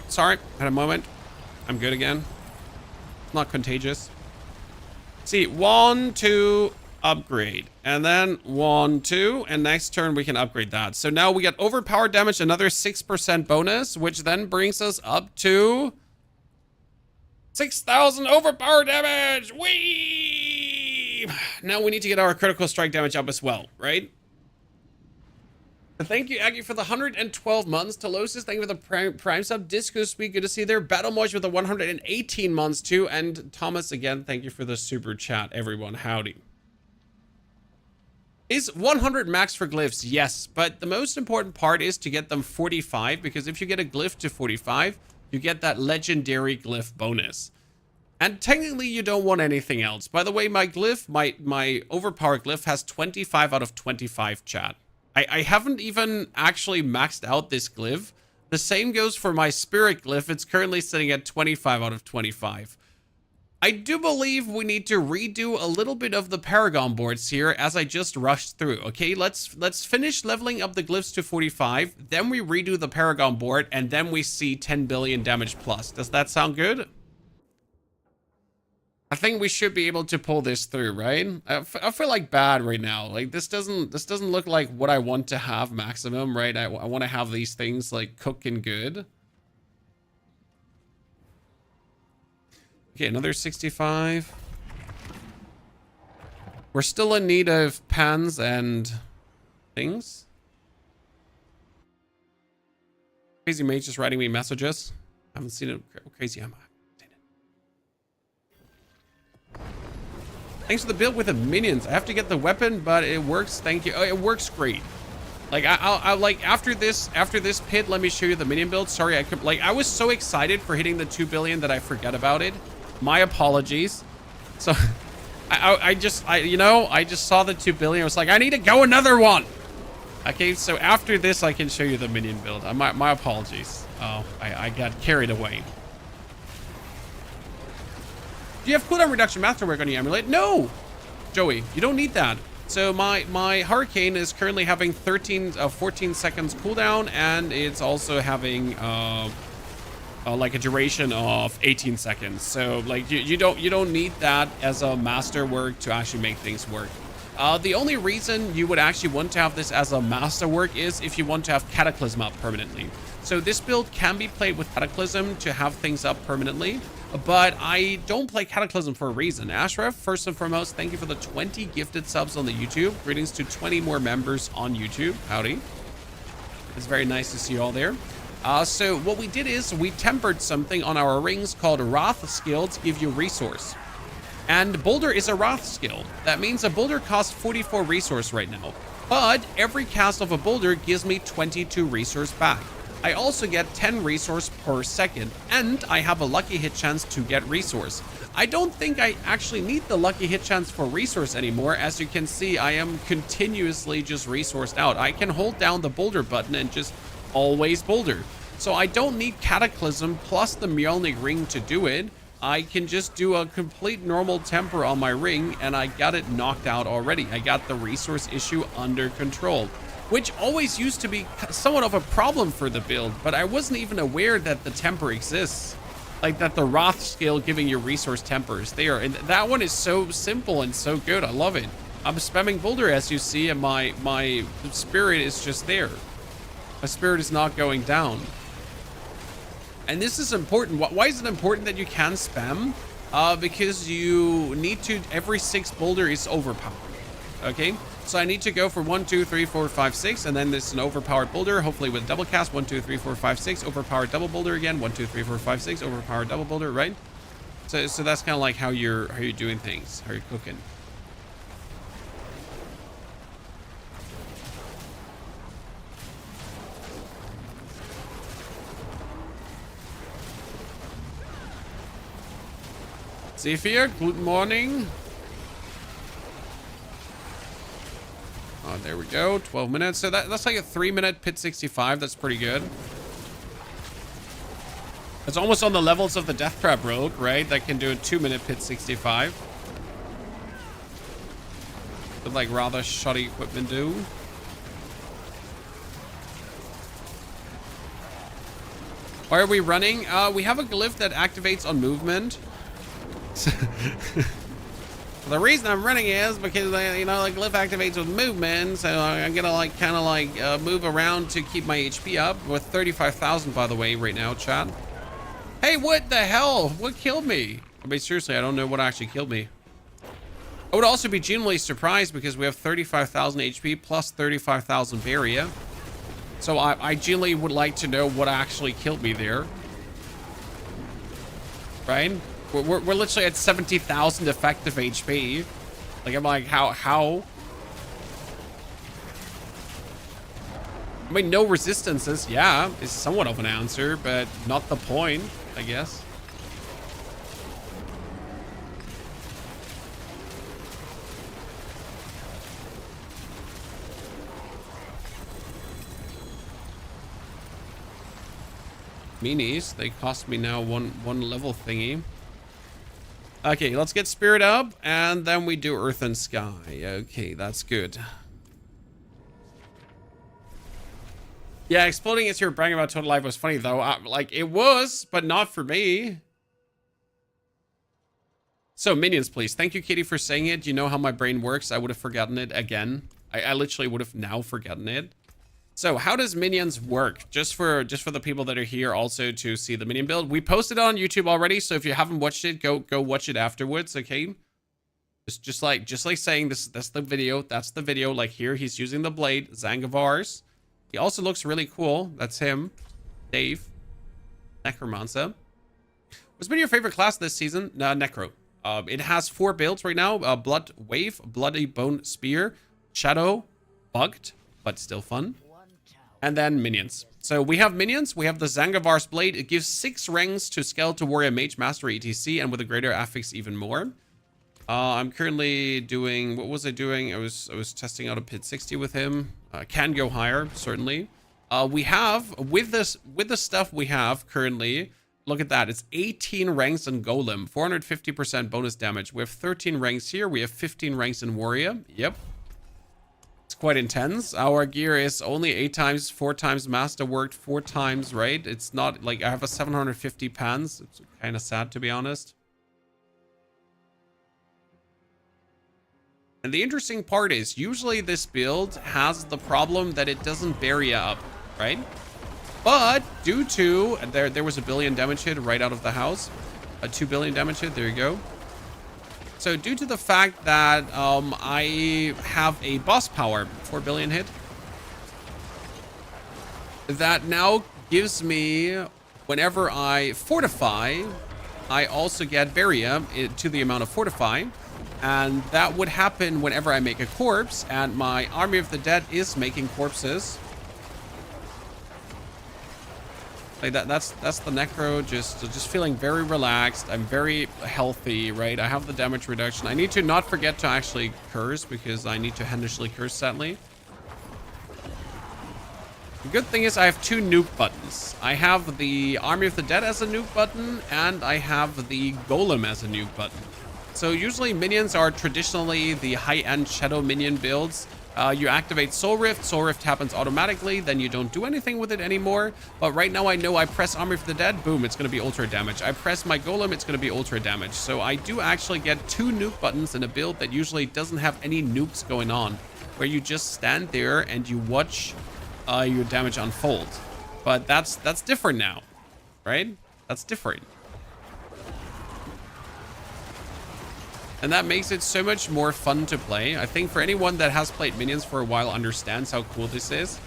Sorry, had a moment. I'm good again. Not contagious. See, 1, 2, upgrade, and then 1, 2, and next turn we can upgrade that. So now we get overpower damage, another 6% bonus, which then brings us up to 6,000 overpower damage. Whee! Now we need to get our critical strike damage up as well, right? Thank you, Aggie, for the 112 months. Telosis, thank you for the prime sub. Disco Sweet, good to see you there. Battle Mosh with the 118 months too. And Thomas, again, thank you for the super chat, everyone. Howdy. Is 100 max for glyphs? Yes, but the most important part is to get them 45, because if you get a glyph to 45, you get that legendary glyph bonus. And technically, you don't want anything else. By the way, my glyph, my overpower glyph has 25 out of 25, chat. I haven't even actually maxed out this glyph. The same goes for my spirit glyph. It's currently sitting at 25 out of 25. I do believe we need to redo a little bit of the Paragon boards here as I just rushed through. Okay, let's finish leveling up the glyphs to 45. Then we redo the Paragon board, and then we see 10 billion damage plus. Does that sound good? I think we should be able to pull this through, right? I feel like bad right now. Like this doesn't look like what I want to have maximum, right? I want to have these things like cooking good. Okay, another 65. We're still in need of pans and things. Crazy Mage just writing me messages. I haven't seen it. Crazy am I? Thanks for the build with the minions. I have to get the weapon, but it works. Thank you. Oh, it works great. Like I like after this pit, let me show you the minion build. Sorry, I was so excited for hitting the 2 billion that I forgot about it. My apologies. So I just saw the 2 billion. I was like, I need to go another one. Okay, so after this, I can show you the minion build. My apologies. Oh, I got carried away. Do you have cooldown reduction masterwork on your amulet? No, Joey, you don't need that. So my hurricane is currently having 14 seconds cooldown, and it's also having like a duration of 18 seconds. So like you don't need that as a masterwork to actually make things work. The only reason you would actually want to have this as a masterwork is if you want to have Cataclysm up permanently. So this build can be played with Cataclysm to have things up permanently, but I don't play Cataclysm for a reason. Ashraf, first and foremost, thank you for the 20 gifted subs on the YouTube. Greetings to 20 more members on YouTube. Howdy. It's very nice to see you all there. So what we did is we tempered something on our rings called Wrath skill to give you resource. And Boulder is a Wrath skill. That means a Boulder costs 44 resource right now. But every cast of a Boulder gives me 22 resource back. I also get 10 resource per second, and I have a lucky hit chance to get resource. I don't think I actually need the lucky hit chance for resource anymore. As you can see, I am continuously just resourced out. I can hold down the Boulder button and just always Boulder. So I don't need Cataclysm plus the Mjolnir ring to do it. I can just do a complete normal temper on my ring, and I got it knocked out already. I got the resource issue under control, which always used to be somewhat of a problem for the build, but I wasn't even aware that the temper exists. Like that the Wrath skill giving you resource tempers there. And that one is so simple and so good. I love it. I'm spamming Boulder, as you see, and my spirit is just there. My spirit is not going down. And this is important. Why is it important that you can spam? Because you need to, every 6 Boulder is overpowered. Okay, so I need to go for 1, 2, 3, 4, 5, 6, and then there's an overpowered Boulder, hopefully with double cast. 1, 2, 3, 4, 5, 6, overpowered double Boulder again. 1, 2, 3, 4, 5, 6, overpowered double Boulder, right? So that's kind of like how you're doing things, how you're cooking. Zephyr, good morning. Oh, there we go. 12 minutes. So that's like a 3-minute pit 65. That's pretty good. It's almost on the levels of the Death Trap Rogue, right? That can do a 2-minute pit 65. With like rather shoddy equipment do. Why are we running? We have a glyph that activates on movement. The reason I'm running is because you know, like glyph activates with movement, so I'm gonna like kind of like move around to keep my HP up. With 35,000 by the way right now, chat. Hey, what the hell? What killed me? I mean, seriously, I don't know what actually killed me. I would also be genuinely surprised because we have 35,000 HP plus 35,000 barrier. So I genuinely would like to know what actually killed me there. Right? We're literally at 70,000 effective HP. Like, I'm like, how? I mean, no resistances, yeah, is somewhat of an answer, but not the point, I guess. Minis, they cost me now one level thingy. Okay, let's get spirit up, and then we do earth and sky. Okay, that's good. Yeah, exploding as you're bragging about Total Life was funny, though. Like, it was, but not for me. So, minions, please. Thank you, Kitty, for saying it. You know how my brain works. I would have forgotten it again. I literally would have now forgotten it. So how does minions work? Just for the people that are here also to see the minion build. We posted it on YouTube already, so if you haven't watched it, go watch it afterwards, okay? Just like saying this, that's the video. That's the video. Like here, he's using the blade, Zangavar's. He also looks really cool. That's him. Dave. Necromancer. What's been your favorite class this season? Necro. It has 4 builds right now. Blood Wave, Bloody Bone Spear, Shadow, Bugged, but still fun. And then minions. So we have minions. We have the Zangavar's Blade. It gives 6 ranks to Skeletal Warrior, Mage, Master, etc. And with a greater affix, even more. I'm currently doing, what was I doing? I was testing out a pit 60 with him. Can go higher, certainly. We have, with the stuff we have currently, look at that. It's 18 ranks in Golem, 450% bonus damage. We have 13 ranks here. We have 15 ranks in Warrior. Yep. It's quite intense. Our gear is only 8 times, 4 times Masterworked, 4 times, right? It's not like I have a 750 pans. It's kind of sad, to be honest. And the interesting part is, usually this build has the problem that it doesn't bury up, right? But due to, there was a billion damage hit right out of the house. A 2 billion damage hit, there you go. So due to the fact that I have a boss power, 4 billion hit, that now gives me, whenever I fortify, I also get barrier to the amount of fortify. And that would happen whenever I make a corpse, and my army of the dead is making corpses. Like that's the necro, just feeling very relaxed. I'm very healthy, right? I have the damage reduction. I need to not forget to actually curse, because I need to hennishly curse, sadly. The good thing is I have 2 nuke buttons. I have the army of the dead as a nuke button, and I have the golem as a nuke button. So usually minions are traditionally the high-end shadow minion builds. You activate Soul Rift happens automatically, then you don't do anything with it anymore. But right now I know I press Army of the Dead, boom, it's going to be ultra damage. I press my Golem, it's going to be ultra damage. So I do actually get 2 nuke buttons in a build that usually doesn't have any nukes going on, where you just stand there and you watch your damage unfold. But that's different now, right? That's different. And that makes it so much more fun to play. I think for anyone that has played minions for a while understands how cool this is.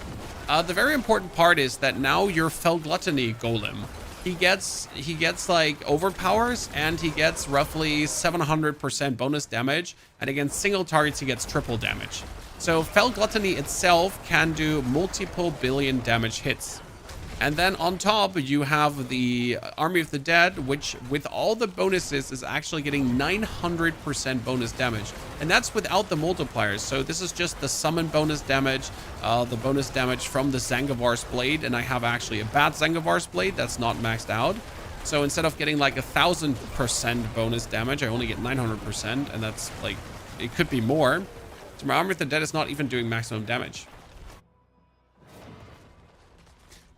The very important part is that now your Fell Gluttony Golem, he gets like overpowers, and he gets roughly 700% bonus damage, and against single targets he gets triple damage. So Fell Gluttony itself can do multiple billion damage hits. And then on top, you have the Army of the Dead, which with all the bonuses is actually getting 900% bonus damage. And that's without the multipliers. So this is just the summon bonus damage, the bonus damage from the Zangivar's Blade. And I have actually a bad Zangivar's Blade that's not maxed out. So instead of getting like 1000% bonus damage, I only get 900%. And that's like, it could be more. So my Army of the Dead is not even doing maximum damage.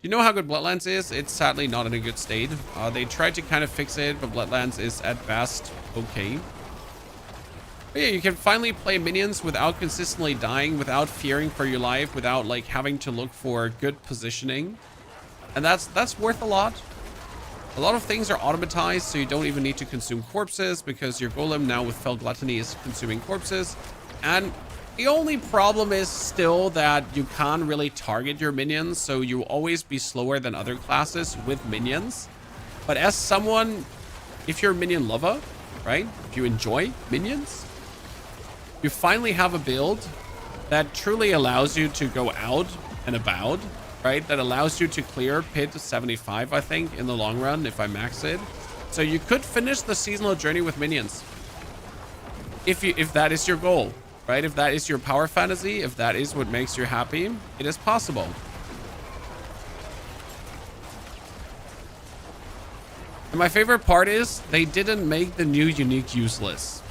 You know how good Bloodlands is? It's sadly not in a good state. They tried to kind of fix it, but Bloodlands is at best okay. But yeah, you can finally play minions without consistently dying, without fearing for your life, without like having to look for good positioning. And that's worth a lot. A lot of things are automatized, so you don't even need to consume corpses, because your golem now with Fell Gluttony is consuming corpses. And the only problem is still that you can't really target your minions, so you'll always be slower than other classes with minions. But as someone, if you're a minion lover, right? If you enjoy minions, you finally have a build that truly allows you to go out and about, right? That allows you to clear pit 75, I think, in the long run, if I max it. So you could finish the seasonal journey with minions, if that is your goal. Right? If that is your power fantasy, if that is what makes you happy, it is possible. And my favorite part is they didn't make the new unique useless.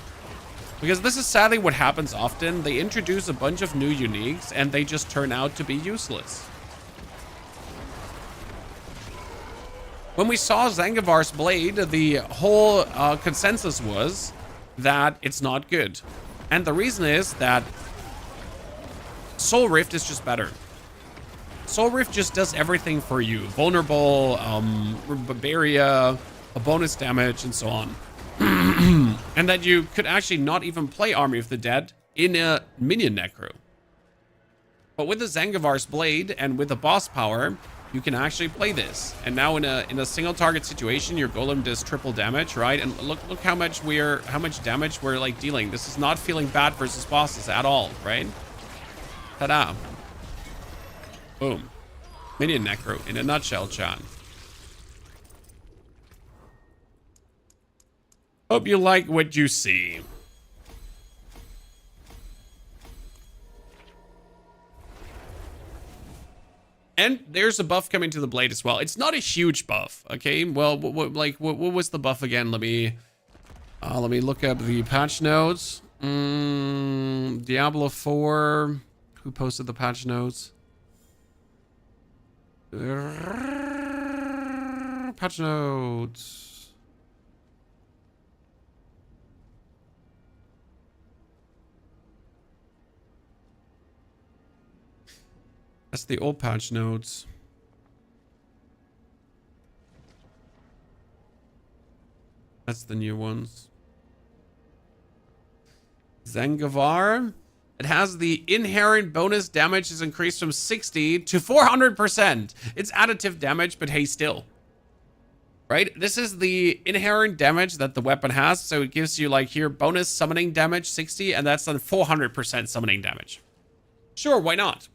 Because this is sadly what happens often. They introduce a bunch of new uniques and they just turn out to be useless. When we saw Zangivar's Blade, the whole consensus was that it's not good. And the reason is that Soul Rift is just better. Soul Rift just does everything for you. Vulnerable, barrier, a bonus damage, and so on. And that you could actually not even play Army of the Dead in a minion necro. But with the Zangivar's Blade and with the boss power, you can actually play this. And now in a single target situation, your golem does triple damage, right? And look how much damage we're like dealing. This is not feeling bad versus bosses at all, right? Ta-da. Boom. Minion necro in a nutshell, chat. Hope you like what you see. And there's a buff coming to the blade as well. It's not a huge buff, okay? Well, what was the buff again? Let me look up the patch notes. Diablo 4. Who posted the patch notes? Patch notes. That's the old patch notes. That's the new ones. Zangavar. It has the inherent bonus damage is increased from 60 to 400%. It's additive damage, but hey, still. Right? This is the inherent damage that the weapon has. So it gives you like here bonus summoning damage 60, and that's then 400% summoning damage. Sure, why not?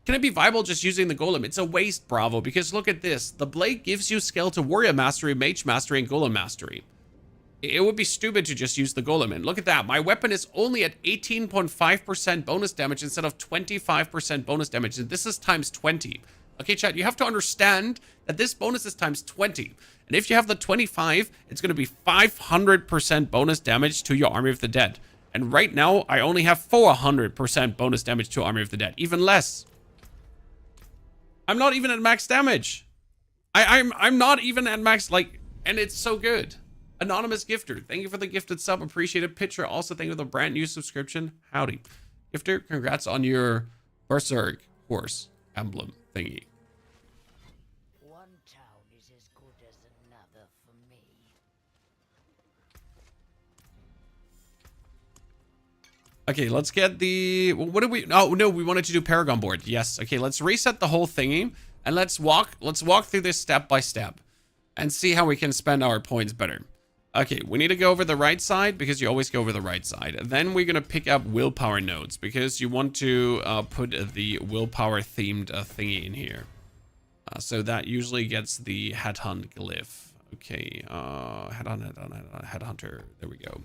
Can it be viable just using the golem? It's a waste, Bravo, because look at this. The blade gives you skeletal warrior mastery, mage mastery, and golem mastery. It would be stupid to just use the golem. And look at that. My weapon is only at 18.5% bonus damage instead of 25% bonus damage. And this is times 20. Okay, chat, you have to understand that this bonus is times 20. And if you have the 25, it's going to be 500% bonus damage to your Army of the Dead. And right now, I only have 400% bonus damage to Army of the Dead. Even less. I'm not even at max damage. I'm not even at max, like, and it's so good. Anonymous Gifter, thank you for the gifted sub. Appreciated. Picture, also thank you for the brand new subscription. Howdy. Gifter, congrats on your Berserk horse emblem thingy. One town is as good as another for me. Okay, let's get the... What did we... Oh, no, we wanted to do Paragon board. Yes. Okay, let's reset the whole thingy. And let's walk through this step by step. And see how we can spend our points better. Okay, we need to go over the right side because you always go over the right side. Then we're going to pick up willpower nodes because you want to put the willpower themed thingy in here. So that usually gets the headhunt glyph. Okay, headhunter. There we go.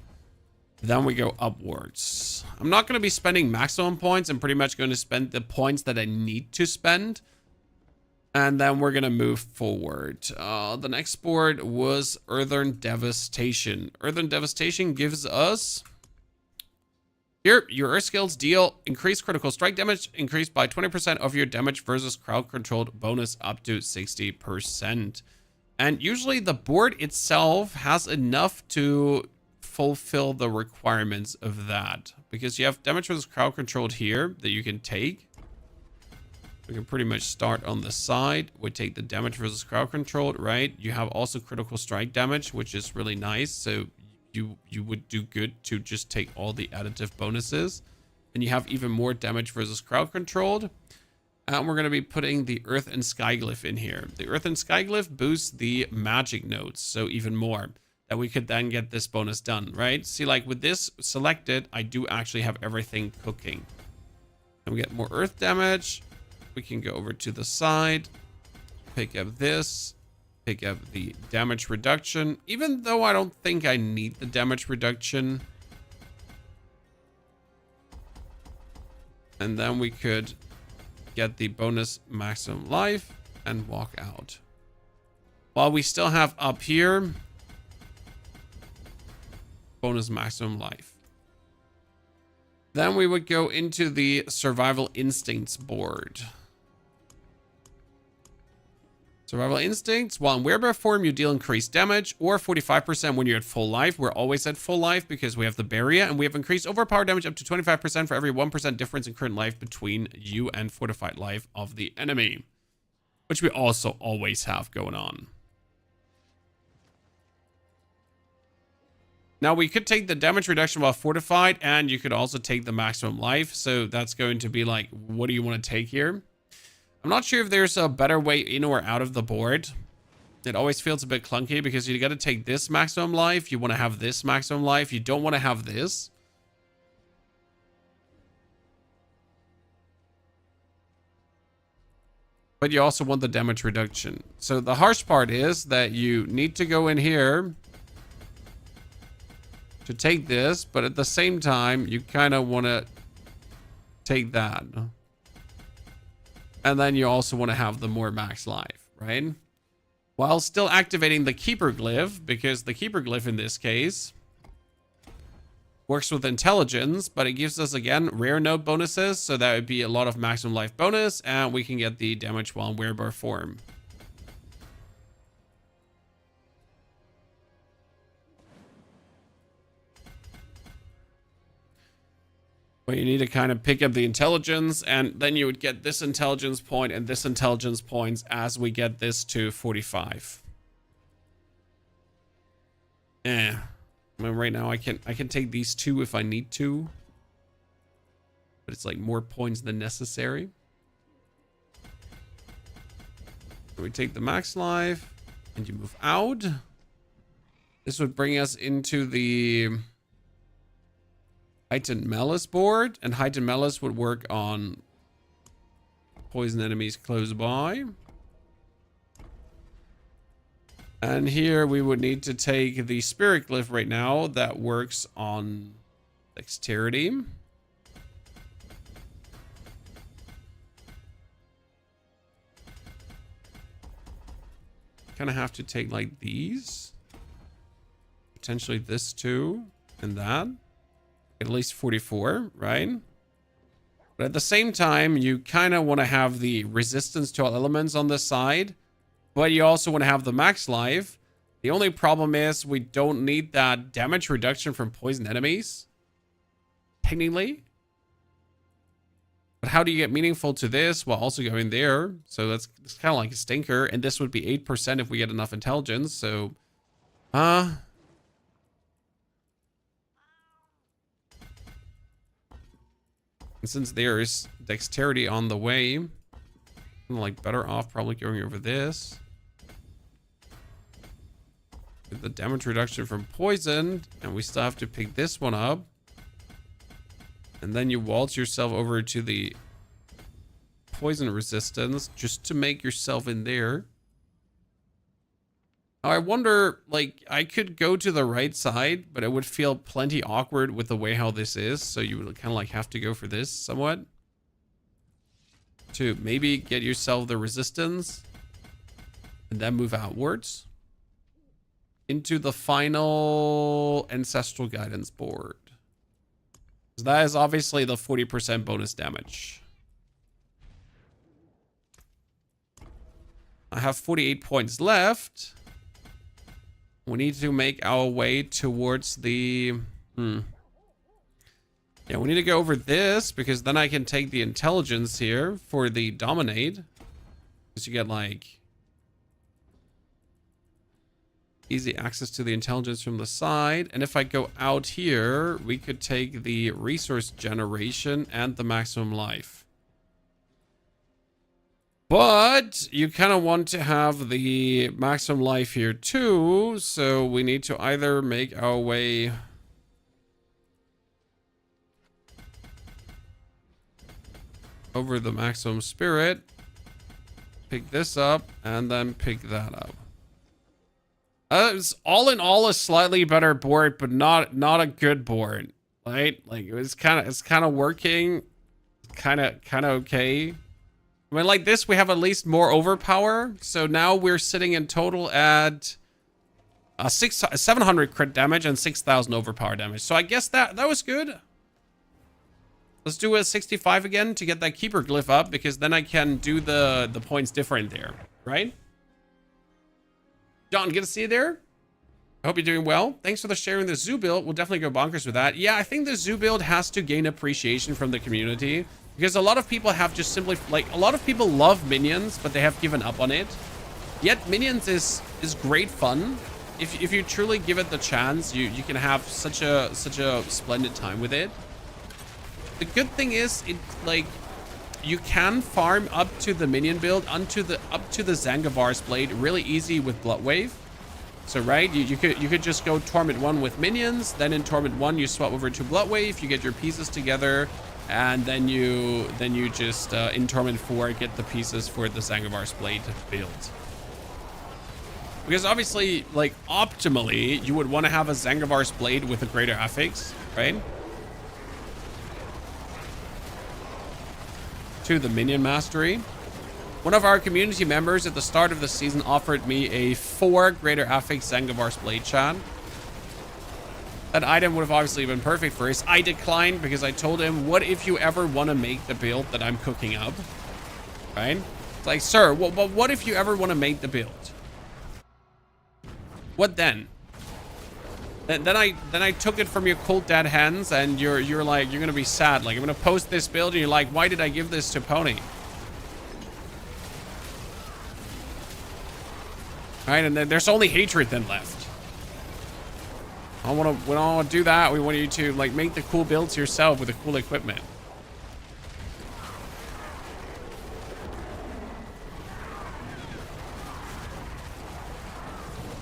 Then we go upwards. I'm not going to be spending maximum points. I'm pretty much going to spend the points that I need to spend. And then we're going to move forward. The next board was Earthern Devastation. Earthern Devastation gives us... Here, your Earth skills deal increased critical strike damage, increased by 20% of your damage versus crowd-controlled bonus up to 60%. And usually the board itself has enough to fulfill the requirements of that. Because you have damage versus crowd-controlled here that you can take. We can pretty much start on the side. We take the damage versus crowd controlled, right? You have also critical strike damage, which is really nice. So you would do good to just take all the additive bonuses. And you have even more damage versus crowd controlled. And we're going to be putting the Earth and Sky Glyph in here. The Earth and Sky Glyph boosts the magic nodes, so even more. That we could then get this bonus done, right? See, like with this selected, I do actually have everything cooking. And we get more Earth damage. We can go over to the side, pick up this, pick up the damage reduction, even though I don't think I need the damage reduction. And then we could get the bonus maximum life and walk out. While we still have up here, bonus maximum life. Then we would go into the Survival Instincts board. Survival Instincts, while in werebear form, you deal increased damage, or 45% when you're at full life. We're always at full life because we have the barrier, and we have increased overpower damage up to 25% for every 1% difference in current life between you and fortified life of the enemy, which we also always have going on. Now, we could take the damage reduction while fortified, and you could also take the maximum life, so that's going to be like, what do you want to take here? I'm not sure if there's a better way in or out of the board. It always feels a bit clunky because you got to take this maximum life. You want to have this maximum life. You don't want to have this. But you also want the damage reduction. So the harsh part is that you need to go in here to take this, but at the same time, you kind of want to take that. And then you also want to have the more max life, right? While still activating the Keeper Glyph, because the Keeper Glyph in this case works with intelligence, but it gives us, again, rare node bonuses. So that would be a lot of maximum life bonus, and we can get the damage while in wearable form. But you need to kind of pick up the intelligence, and then you would get this intelligence point and this intelligence points as we get this to 45. I mean, right now I can take these two if I need to, but it's like more points than necessary. We take the max life and you move out. This would bring us into the Heightened Malice board, and Heightened Malice would work on poison enemies close by. And here we would need to take the Spirit Glyph right now that works on dexterity. Kind of have to take like these. Potentially this too, and that. At least 44, right? But at the same time, you kind of want to have the resistance to all elements on this side, but you also want to have the max life. The only problem is we don't need that damage reduction from poison enemies, technically. But how do you get meaningful to this while also going there? So it's kind of like a stinker, and this would be 8% if we get enough intelligence. So, and since there's dexterity on the way, I'm like better off probably going over this. Get the damage reduction from poison, and we still have to pick this one up. And then you waltz yourself over to the poison resistance just to make yourself in there. Now, I wonder, like, I could go to the right side, but it would feel plenty awkward with the way how this is. So you would kind of like have to go for this somewhat. To maybe get yourself the resistance. And then move outwards. Into the final Ancestral Guidance board. So that is obviously the 40% bonus damage. I have 48 points left. We need to make our way towards the... Yeah, we need to go over this, because then I can take the intelligence here for the dominate. Because you get, like, easy access to the intelligence from the side. And if I go out here, we could take the resource generation and the maximum life. But you kind of want to have the maximum life here too. So we need to either make our way over the maximum spirit, pick this up, and then pick that up. It's all in all a slightly better board, but not a good board, right? Like it's kind of working, kind of okay. I mean, like this, we have at least more overpower. So now we're sitting in total at 700 crit damage and 6,000 overpower damage. So I guess that was good. Let's do a 65 again to get that Keeper Glyph up, because then I can do the points different there, right? John, good to see you there. I hope you're doing well. Thanks for the sharing the zoo build. We'll definitely go bonkers with that. Yeah, I think the zoo build has to gain appreciation from the community, because a lot of people have just simply, like, a lot of people love minions, but they have given up on it. Yet minions is great fun. If you truly give it the chance, you can have such a splendid time with it. The good thing is, it like you can farm up to the minion build up to the Zangavar's blade really easy with Bloodwave. So right, you could just go Torment 1 with minions, then in Torment 1 you swap over to Bloodwave, you get your pieces together, and then you just in Torment 4 get the pieces for the Zangavar's blade build. Because obviously, like, optimally, you would want to have a Zangavar's blade with a greater affix, right? To the minion mastery. One of our community members at the start of the season offered me a 4 Greater Affix Zangivar's Blade Chan. That item would have obviously been perfect for us. I declined because I told him, what if you ever want to make the build that I'm cooking up? Right? It's like, sir, what if you ever want to make the build? What then? Then I took it from your cold dead hands, and you're like, you're gonna be sad. Like, I'm gonna post this build and you're like, why did I give this to Pony? Right, and then there's only hatred then left. We don't want to do that. We want you to like make the cool builds yourself with the cool equipment.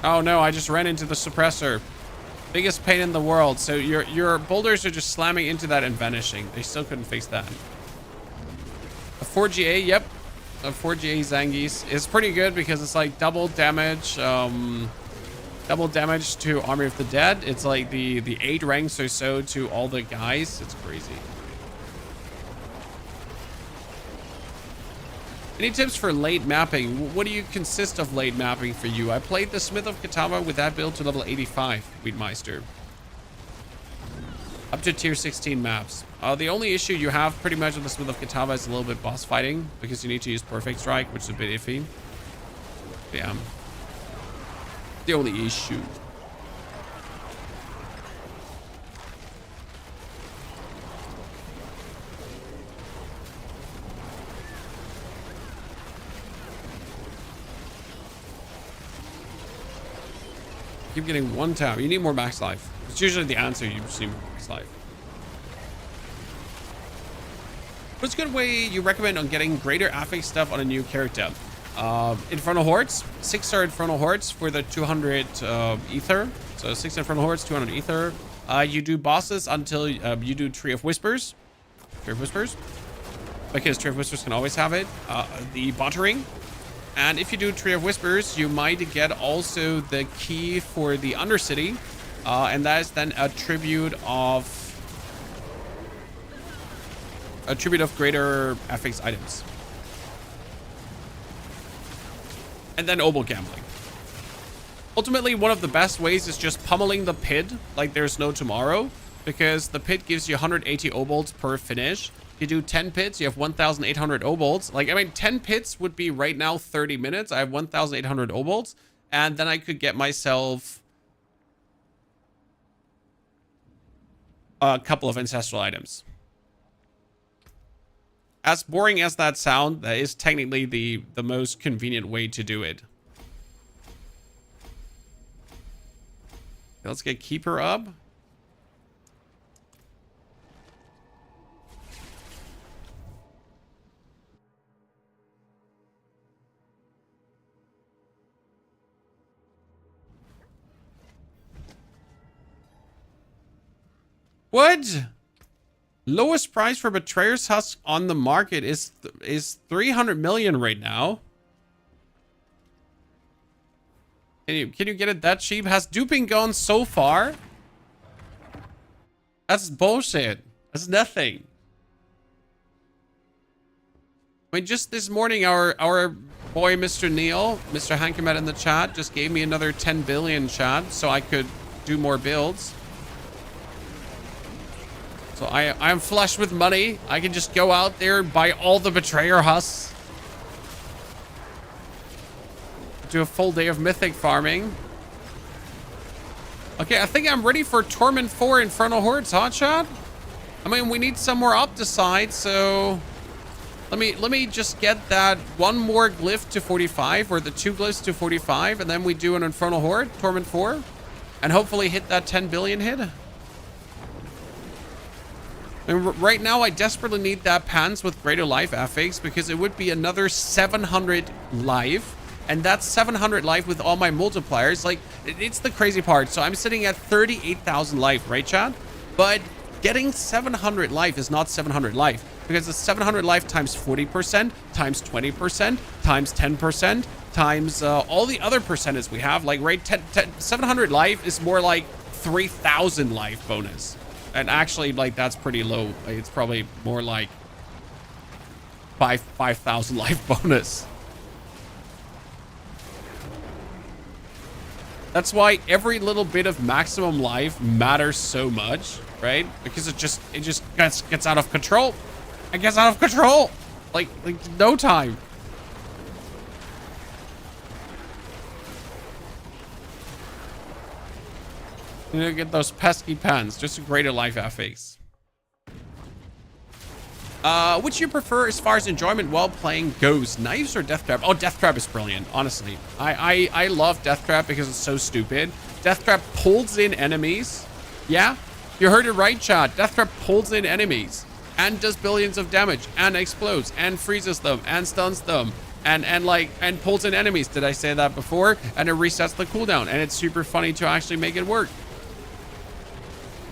Oh no, I just ran into the suppressor. Biggest pain in the world. So your boulders are just slamming into that and vanishing. They still couldn't fix that. A 4GA, yep. A 4GA Zangies is pretty good because it's like double damage to Army of the Dead. It's like the 8 ranks or so to all the guys. It's crazy. Any tips for late mapping? What do you consist of late mapping for you? I played the Smith of Katama with that build to level 85, Wheatmeister. Up to tier 16 maps. The only issue you have pretty much with the Smith of Katama is a little bit boss fighting because you need to use Perfect Strike, which is a bit iffy. Yeah. The only issue. Keep getting 1 tower. You need more max life. It's usually the answer. You just need more max life. What's a good way you recommend on getting greater affix stuff on a new character? Infernal hordes. 6-star Infernal hordes for the 200 ether. So 6 Infernal hordes, 200 ether. You do bosses until you do Tree of Whispers. Tree of Whispers. Because Tree of Whispers can always have it. The Bottering. And if you do Tree of Whispers, you might get also the key for the Undercity. And that is then a tribute of greater affix items. And then Obel Gambling. Ultimately, one of the best ways is just pummeling the pit like there's no tomorrow. Because the pit gives you 180 obolts per finish. You do 10 pits, you have 1,800 obolts. Like, I mean, 10 pits would be right now 30 minutes. I have 1,800 obolts. And then I could get myself a couple of ancestral items. As boring as that sounds, that is technically the most convenient way to do it. Let's get Keeper up. What? Lowest price for Betrayer's Husk on the market is 300 million right now. Can you get it that cheap? Has duping gone so far? That's bullshit. That's nothing. I mean, just this morning, our boy Mr. Neil, Mr. Hankemet in the chat, just gave me another 10 billion chat so I could do more builds. So I am flush with money. I can just go out there and buy all the Betrayer Husks. Do a full day of Mythic farming. Okay, I think I'm ready for Torment 4 Infernal Hordes, hotshot. I mean, we need some more Opticide, so let me just get that one more glyph to 45, or the 2 glyphs to 45, and then we do an Infernal Horde, Torment 4, and hopefully hit that 10 billion hit. And right now, I desperately need that pants with greater life affix because it would be another 700 life. And that's 700 life with all my multipliers. Like, it's the crazy part. So I'm sitting at 38,000 life, right, Chad? But getting 700 life is not 700 life because it's 700 life times 40%, times 20%, times 10%, times all the other percentages we have. Like, right, 700 life is more like 3,000 life bonus. And actually, like, that's pretty low. It's probably more like 5,000 life bonus. That's why every little bit of maximum life matters so much, right? Because it just gets out of control. It gets out of control. Like no time. You know, get those pesky pens. Just a greater life FAs. Which you prefer as far as enjoyment while playing goes? Knives or Death Trap? Oh, Death Trap is brilliant, honestly. I love Death Trap because it's so stupid. Death Trap pulls in enemies. Yeah, you heard it right, chat. Death Trap pulls in enemies and does billions of damage and explodes and freezes them and stuns them and pulls in enemies. Did I say that before? And it resets the cooldown, and it's super funny to actually make it work.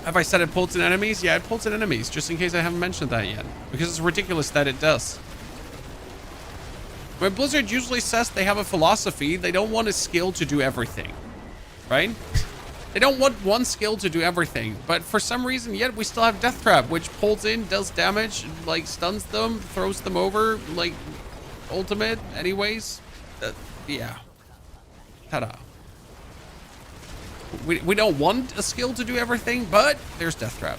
Have I said it pulls in enemies? Yeah, it pulls in enemies, just in case I haven't mentioned that yet. Because it's ridiculous that it does. When Blizzard usually says they have a philosophy, they don't want a skill to do everything. Right? They don't want one skill to do everything. But for some reason, yet we still have Death Trap, which pulls in, does damage, like stuns them, throws them over, like ultimate anyways. Yeah. Ta-da. We don't want a skill to do everything, but there's Death Trap.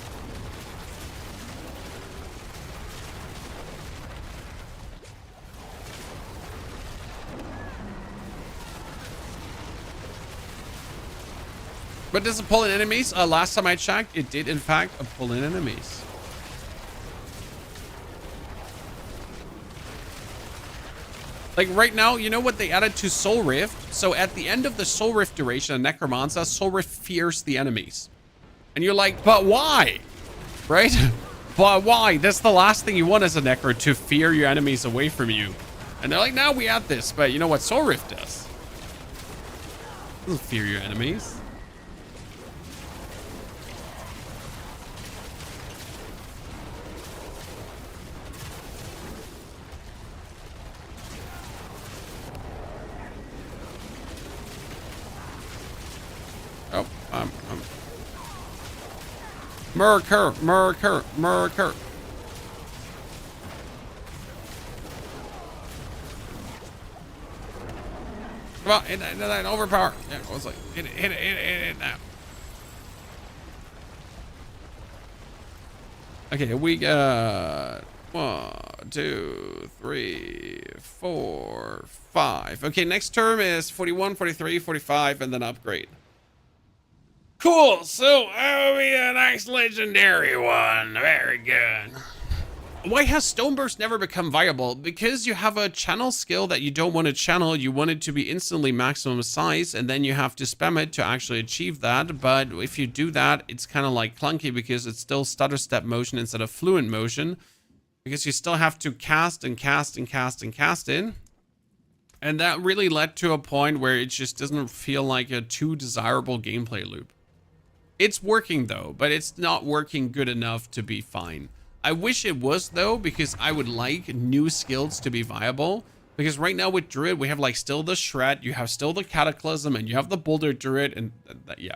But does it pull in enemies? Last time I checked, it did in fact pull in enemies. Like right now, you know what they added to Soul Rift? So at the end of the Soul Rift duration of Necromancer, Soul Rift fears the enemies. And you're like, but why? Right? But why? That's the last thing you want as a Necro, to fear your enemies away from you. And they're like, now we add this, but you know what Soul Rift does? It doesn't fear your enemies. Oh, Murker. Come on, hit that overpower. Yeah, I was like, hit it now. Okay, we got 1, 2, 3, 4, 5. Okay, next term is 41, 43, 45, and then upgrade. Cool, so that will be the next legendary one. Very good. Why has Stoneburst never become viable? Because you have a channel skill that you don't want to channel. You want it to be instantly maximum size, and then you have to spam it to actually achieve that. But if you do that, it's kind of like clunky because it's still stutter step motion instead of fluent motion. Because you still have to cast and cast and cast and cast in. And that really led to a point where it just doesn't feel like a too desirable gameplay loop. It's working though, but it's not working good enough to be fine. I wish it was though, because I would like new skills to be viable. Because right now with Druid, we have like still the Shred, you have still the Cataclysm, and you have the Boulder Druid, and yeah.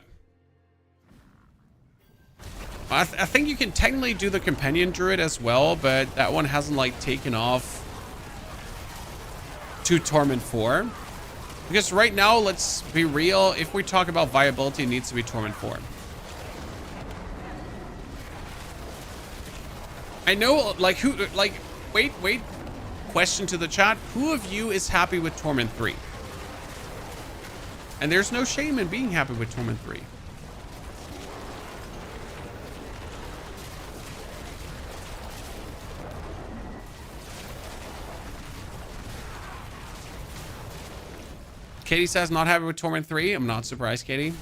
I think you can technically do the Companion Druid as well, but that one hasn't like taken off to Torment 4. Because right now, let's be real, if we talk about viability, it needs to be Torment 4. I know, like, wait, question to the chat. Who of you is happy with Torment 3? And there's no shame in being happy with Torment 3. Katie says not happy with Torment 3. I'm not surprised, Katie.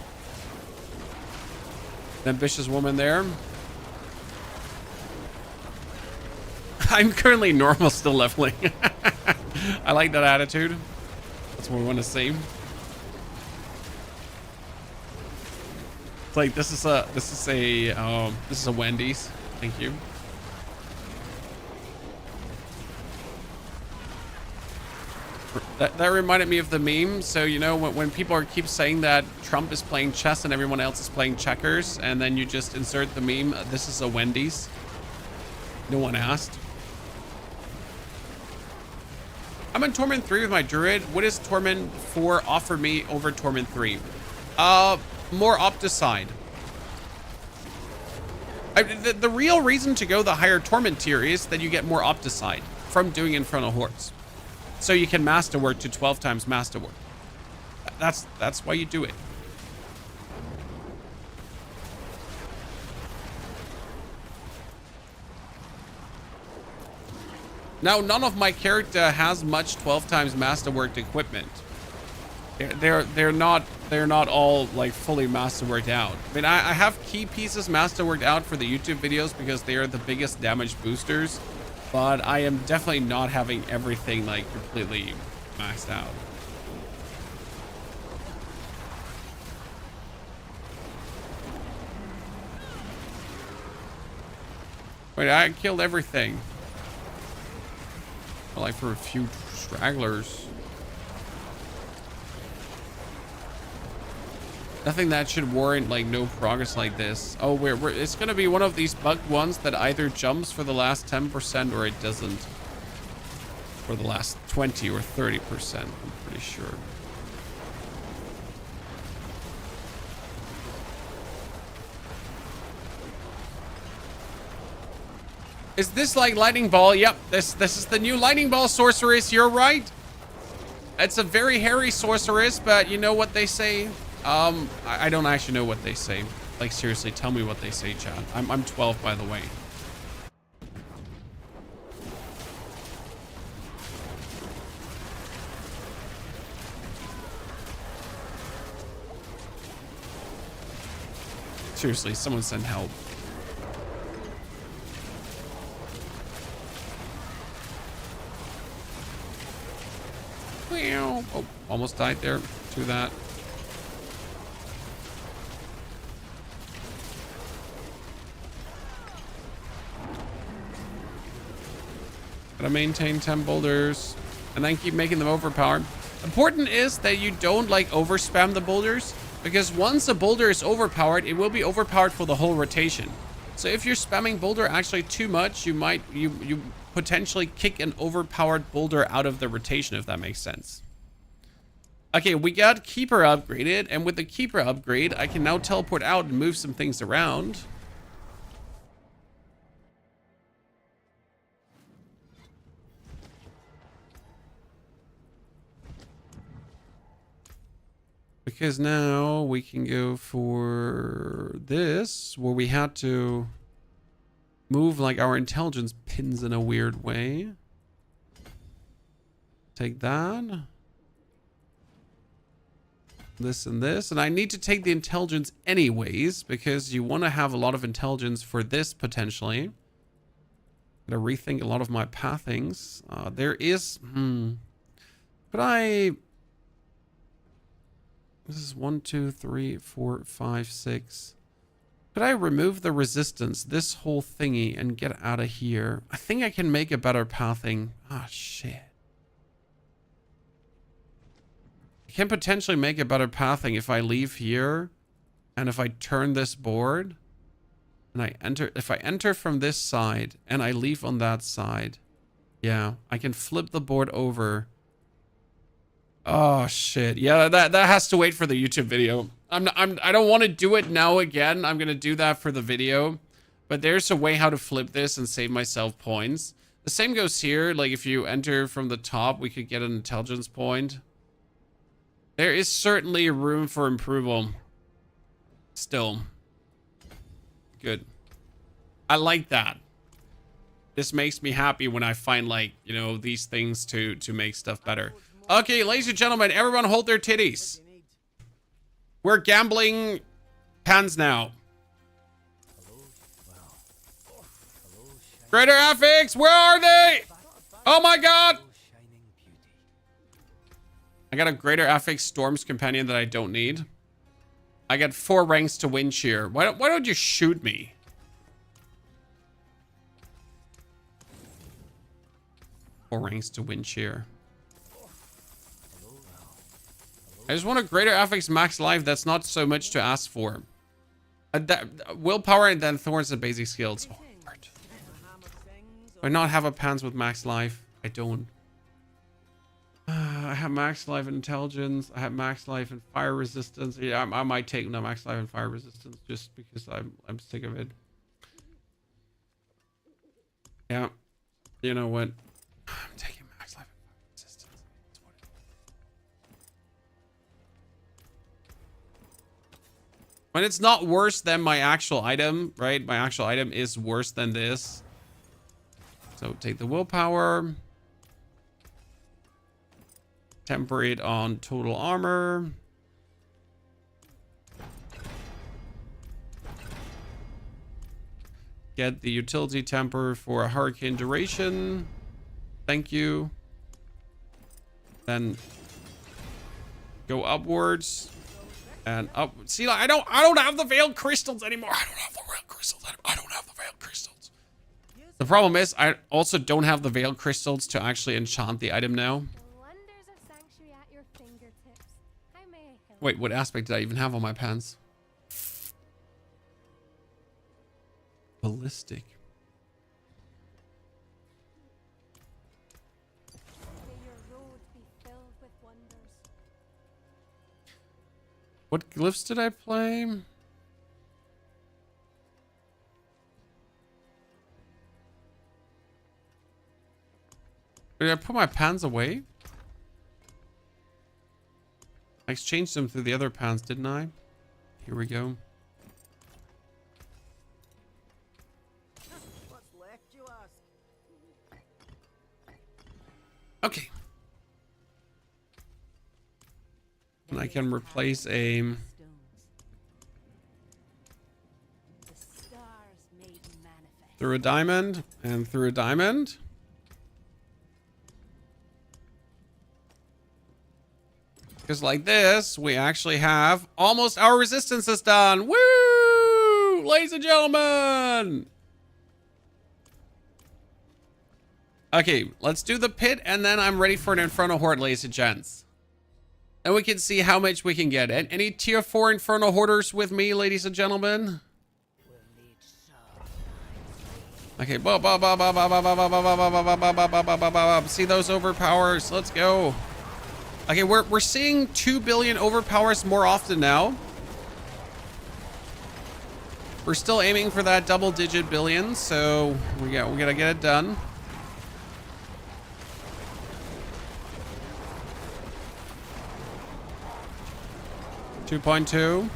The ambitious woman there. I'm currently normal, still leveling. I like that attitude. That's what we want to see. It's like this is a Wendy's. Thank you. That reminded me of the meme. So you know when people keep saying that Trump is playing chess and everyone else is playing checkers, and then you just insert the meme. This is a Wendy's. No one asked. I'm in Torment 3 with my Druid. What does Torment 4 offer me over Torment 3? More Opticide. The real reason to go the higher Torment tier is that you get more Opticide from doing Infernal Hordes. So you can Masterwork to 12 times Masterwork. That's why you do it. Now, none of my character has much 12 times Masterworked equipment. They're not all like fully Masterworked out. I mean, I have key pieces Masterworked out for the YouTube videos because they are the biggest damage boosters, but I am definitely not having everything like completely maxed out. Wait, I killed everything. Well, like for a few stragglers. Nothing that should warrant like no progress like this. Oh, it's gonna be one of these bugged ones that either jumps for the last 10% or it doesn't. For the last 20 or 30%, I'm pretty sure. Is this like lightning ball? Yep, this is the new lightning ball sorceress. You're right. It's a very hairy sorceress, but you know what they say. I don't actually know what they say. Like seriously, tell me what they say, Chad. I'm 12, by the way. Seriously, someone send help. Oh, almost died there to that. Gotta maintain 10 boulders and then keep making them overpowered. Important is that you don't like over spam the boulders, because once a boulder is overpowered, it will be overpowered for the whole rotation. So if you're spamming boulder actually too much, you might you potentially kick an overpowered boulder out of the rotation, if that makes sense. Okay, we got Keeper upgraded, and with the Keeper upgrade, I can now teleport out and move some things around. Because now we can go for this, where we had to move like our intelligence pins in a weird way. Take that. This and this. And I need to take the intelligence anyways, because you want to have a lot of intelligence for this potentially. Gotta rethink a lot of my pathings. There is... Could I... This is 1, 2, 3, 4, 5, 6. Could I remove the resistance, this whole thingy, and get out of here? I think I can make a better pathing. Ah, shit. I can potentially make a better pathing if I leave here, and if I turn this board, and I enter. If I enter from this side, and I leave on that side, yeah, I can flip the board over. Oh shit. Yeah, that has to wait for the YouTube video. I don't want to do it now again. I'm going to do that for the video. But there's a way how to flip this and save myself points. The same goes here. Like if you enter from the top, we could get an intelligence point. There is certainly room for improvement. Still. Good. I like that. This makes me happy when I find like, you know, these things to make stuff better. Okay, ladies and gentlemen, everyone hold their titties. We're gambling pans now. Greater affix, where are they? Oh my god! I got a Greater affix Storm's Companion that I don't need. I got 4 ranks to Wind Shear. Why don't you shoot me? Four ranks to Wind Shear. I just want a Greater affix max life. That's not so much to ask for. Willpower and then Thorns and basic skills. Oh, Lord. Do I not have a pants with max life? I don't. I have max life and intelligence. I have max life and fire resistance. Yeah, I might take no max life and fire resistance just because I'm sick of it. Yeah, you know what? I'm taking max life and fire resistance. When it's not worse than my actual item, right? My actual item is worse than this. So take the willpower. Temper it on total armor. Get the utility temper for a hurricane duration. Thank you. Then go upwards and up. See, I don't have the veiled crystals anymore. I don't have the veiled crystals. I don't have the veiled crystals. The problem is I also don't have the veiled crystals to actually enchant the item now. Wait, what aspect did I even have on my pants? Ballistic. What glyphs did I play? Did I put my pants away? I exchanged them through the other pants, didn't I? Here we go. What's left, you ask? Okay. And I can replace a... through a diamond and through a diamond. Because like this, we actually have almost our resistance is done. Woo! Ladies and gentlemen. Okay, let's do the pit and then I'm ready for an Infernal horde, ladies and gents. And we can see how much we can get. Any tier 4 Infernal hoarders with me, ladies and gentlemen? Okay, see those overpowers. Let's go. Okay, we're seeing 2 billion overpowers more often now. We're still aiming for that double-digit billion, so we gotta get it done. $2.2.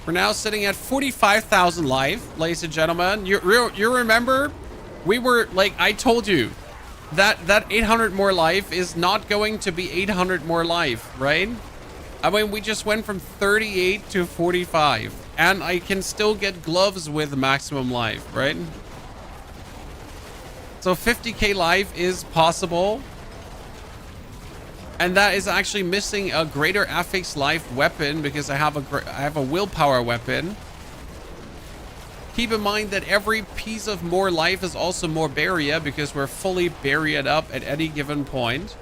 We're now sitting at 45,000 life, ladies and gentlemen. You remember? We were like, I told you that 800 more life is not going to be 800 more life, right? I mean, we just went from 38 to 45 and I can still get gloves with maximum life, right? So 50k life is possible. And that is actually missing a greater affix life weapon because I have a willpower weapon. Keep in mind that every piece of more life is also more barrier because we're fully buried up at any given point.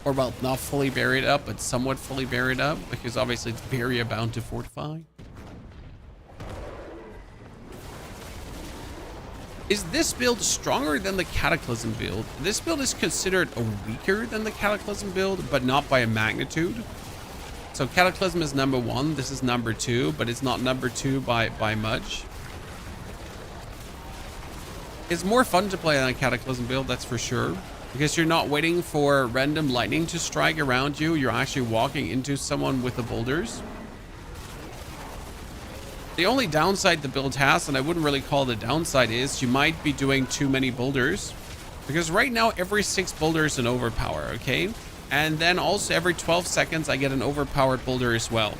Or, well, not fully buried up, but somewhat fully buried up because obviously it's barrier bound to fortify. Is this build stronger than the Cataclysm build? This build is considered weaker than the Cataclysm build, but not by a magnitude. So Cataclysm is number 1, this is number 2, but it's not number 2 by much. It's more fun to play on a Cataclysm build, that's for sure. Because you're not waiting for random lightning to strike around you. You're actually walking into someone with the boulders. The only downside the build has, and I wouldn't really call it a downside, is you might be doing too many boulders. Because right now, every 6 boulders is an overpower, okay? And then also every 12 seconds, I get an overpowered boulder as well.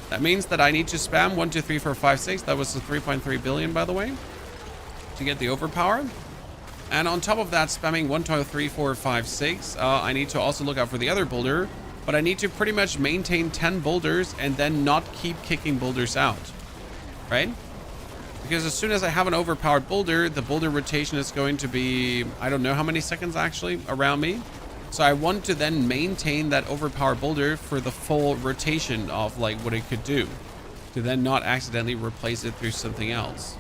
That means that I need to spam 1, 2, 3, 4, 5, 6. That was the 3.3 billion, by the way, to get the overpower. And on top of that, spamming 1, 2, 3, 4, 5, 6, I need to also look out for the other boulder. But I need to pretty much maintain 10 boulders and then not keep kicking boulders out. Right? Because as soon as I have an overpowered boulder, the boulder rotation is going to be, I don't know how many seconds actually, around me. So I want to then maintain that overpowered boulder for the full rotation of like what it could do. To then not accidentally replace it through something else.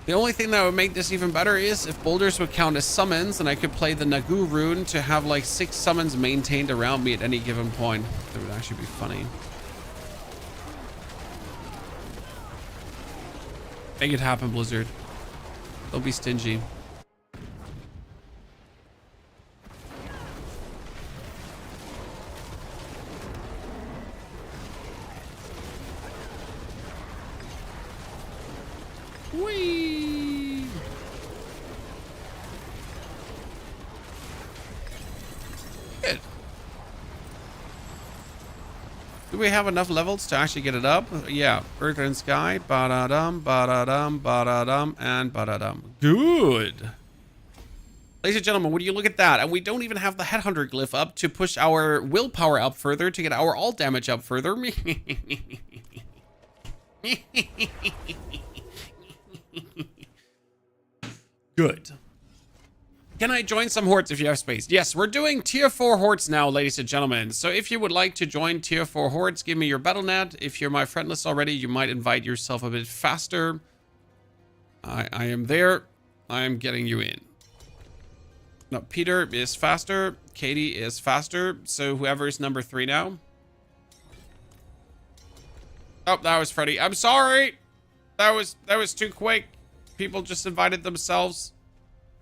The only thing that would make this even better is if boulders would count as summons, and I could play the Nagu rune to have like 6 summons maintained around me at any given point. That would actually be funny. Make it happen, Blizzard. Don't be stingy. Whee! Good. Do we have enough levels to actually get it up? Yeah. Earth and sky. Ba-da-dum, ba-da-dum, ba-da-dum, and ba-da-dum. Good. Ladies and gentlemen, would you look at that? And we don't even have the Headhunter glyph up to push our willpower up further, to get our all damage up further. Good. Can I join some hordes if you have space? Yes, we're doing tier 4 hordes now, ladies and gentlemen. So if you would like to join tier 4 hordes, give me your battle net. If you're my friend list already, you might invite yourself a bit faster. I am there. I am getting you in. No, Peter is faster. Katie is faster. So whoever is number 3 now. Oh, that was Freddy. I'm sorry. That was too quick. People just invited themselves.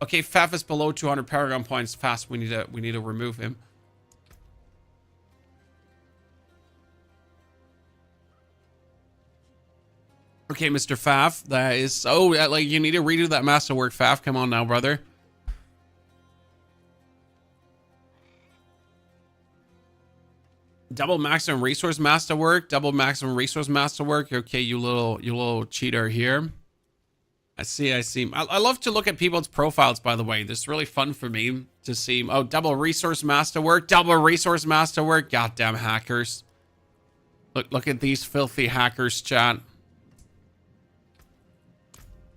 Okay, Faf is below 200 Paragon points. Fast. We need to remove him. Okay, Mr. Faf. That is like you need to redo that masterwork, Faf. Come on now, brother. Double maximum resource masterwork. Double maximum resource masterwork. Okay, you little cheater here. I see. I love to look at people's profiles, by the way. This is really fun for me to see. Oh, double resource masterwork. Double resource masterwork. Goddamn hackers. Look at these filthy hackers, chat.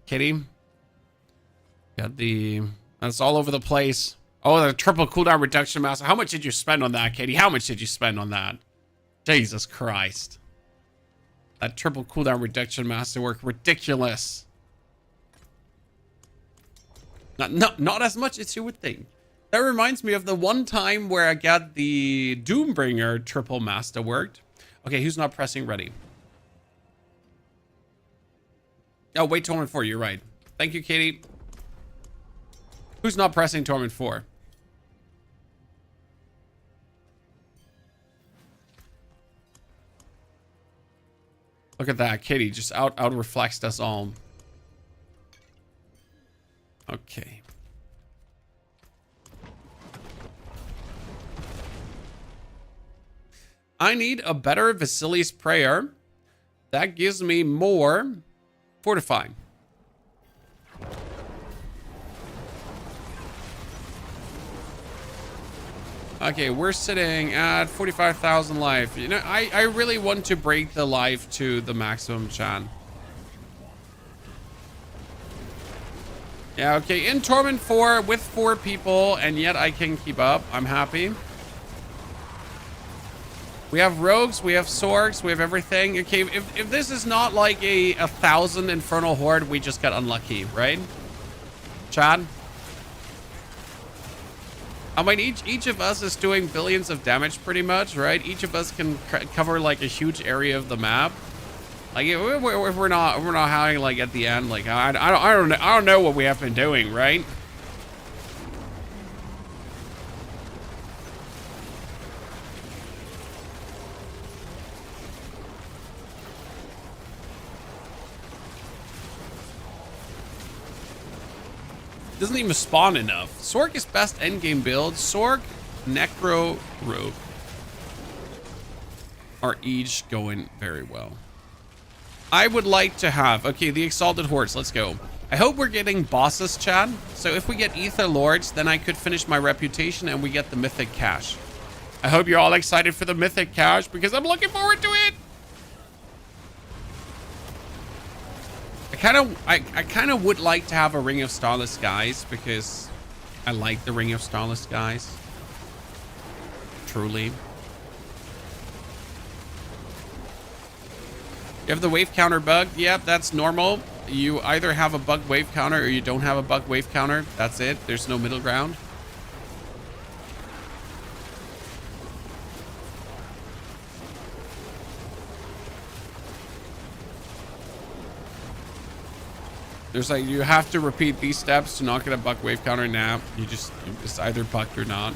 Kitty. Got the... That's all over the place. Oh, the triple cooldown reduction master. How much did you spend on that, Katie? How much did you spend on that? Jesus Christ. That triple cooldown reduction masterwork. Ridiculous. Not as much as you would think. That reminds me of the one time where I got the Doombringer triple masterworked. Okay, who's not pressing ready? Oh, wait, Torment 4, you're right. Thank you, Katie. Who's not pressing Torment 4? Look at that. Katie just out reflexed us all. Okay. I need a better Vasili's Prayer. That gives me more fortifying. Okay, we're sitting at 45,000 life. You know, I really want to break the life to the maximum, chan. Yeah, okay, in Torment 4 with 4 people, and yet I can keep up. I'm happy. We have rogues, we have swords, we have everything. Okay, if this is not like a 1,000 Infernal horde, we just got unlucky, right? Chad? I mean, each of us is doing billions of damage pretty much, right? Each of us can cover like a huge area of the map. Like if we're not having like at the end, like I don't know what we have been doing, right? Doesn't even spawn enough. Sork is best endgame build. Sork, Necro, Rogue are each going very well. I would like to have, okay, the Exalted Hordes, let's go. I hope we're getting bosses, Chad. So if we get Ether Lords, then I could finish my reputation and we get the Mythic Cash. I hope you're all excited for the Mythic Cash because I'm looking forward to it. I kind of would like to have a Ring of Starless Skies because I like the Ring of Starless Skies. Truly. You have the wave counter bug. Yep, that's normal. you either have a bug wave counter or you don't have a bug wave counter. That's it. There's no middle ground. There's like, you have to repeat these steps to not get a bug wave counter. Now it's either bugged or not.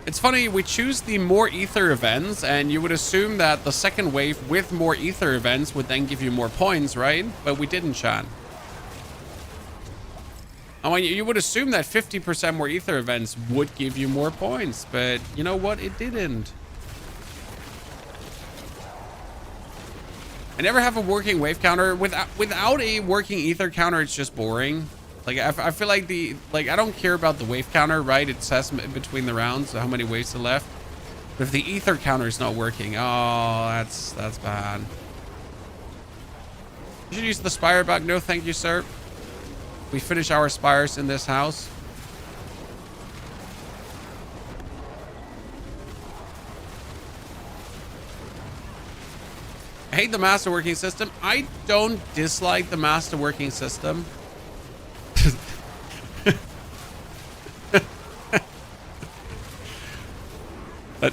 It's funny, we choose the more ether events, and you would assume that the second wave with more ether events would then give you more points, right? But we didn't, Chan. I mean, you would assume that 50% more ether events would give you more points, but you know what? It didn't. I never have a working wave counter. Without a working ether counter, it's just boring. Like, I feel like I don't care about the wave counter, right? It says in between the rounds how many waves are left. But if the ether counter is not working, oh, that's bad. You should use the spire bug. No, thank you, sir. We finish our spires in this house. I hate the masterworking system. I don't dislike the masterworking system.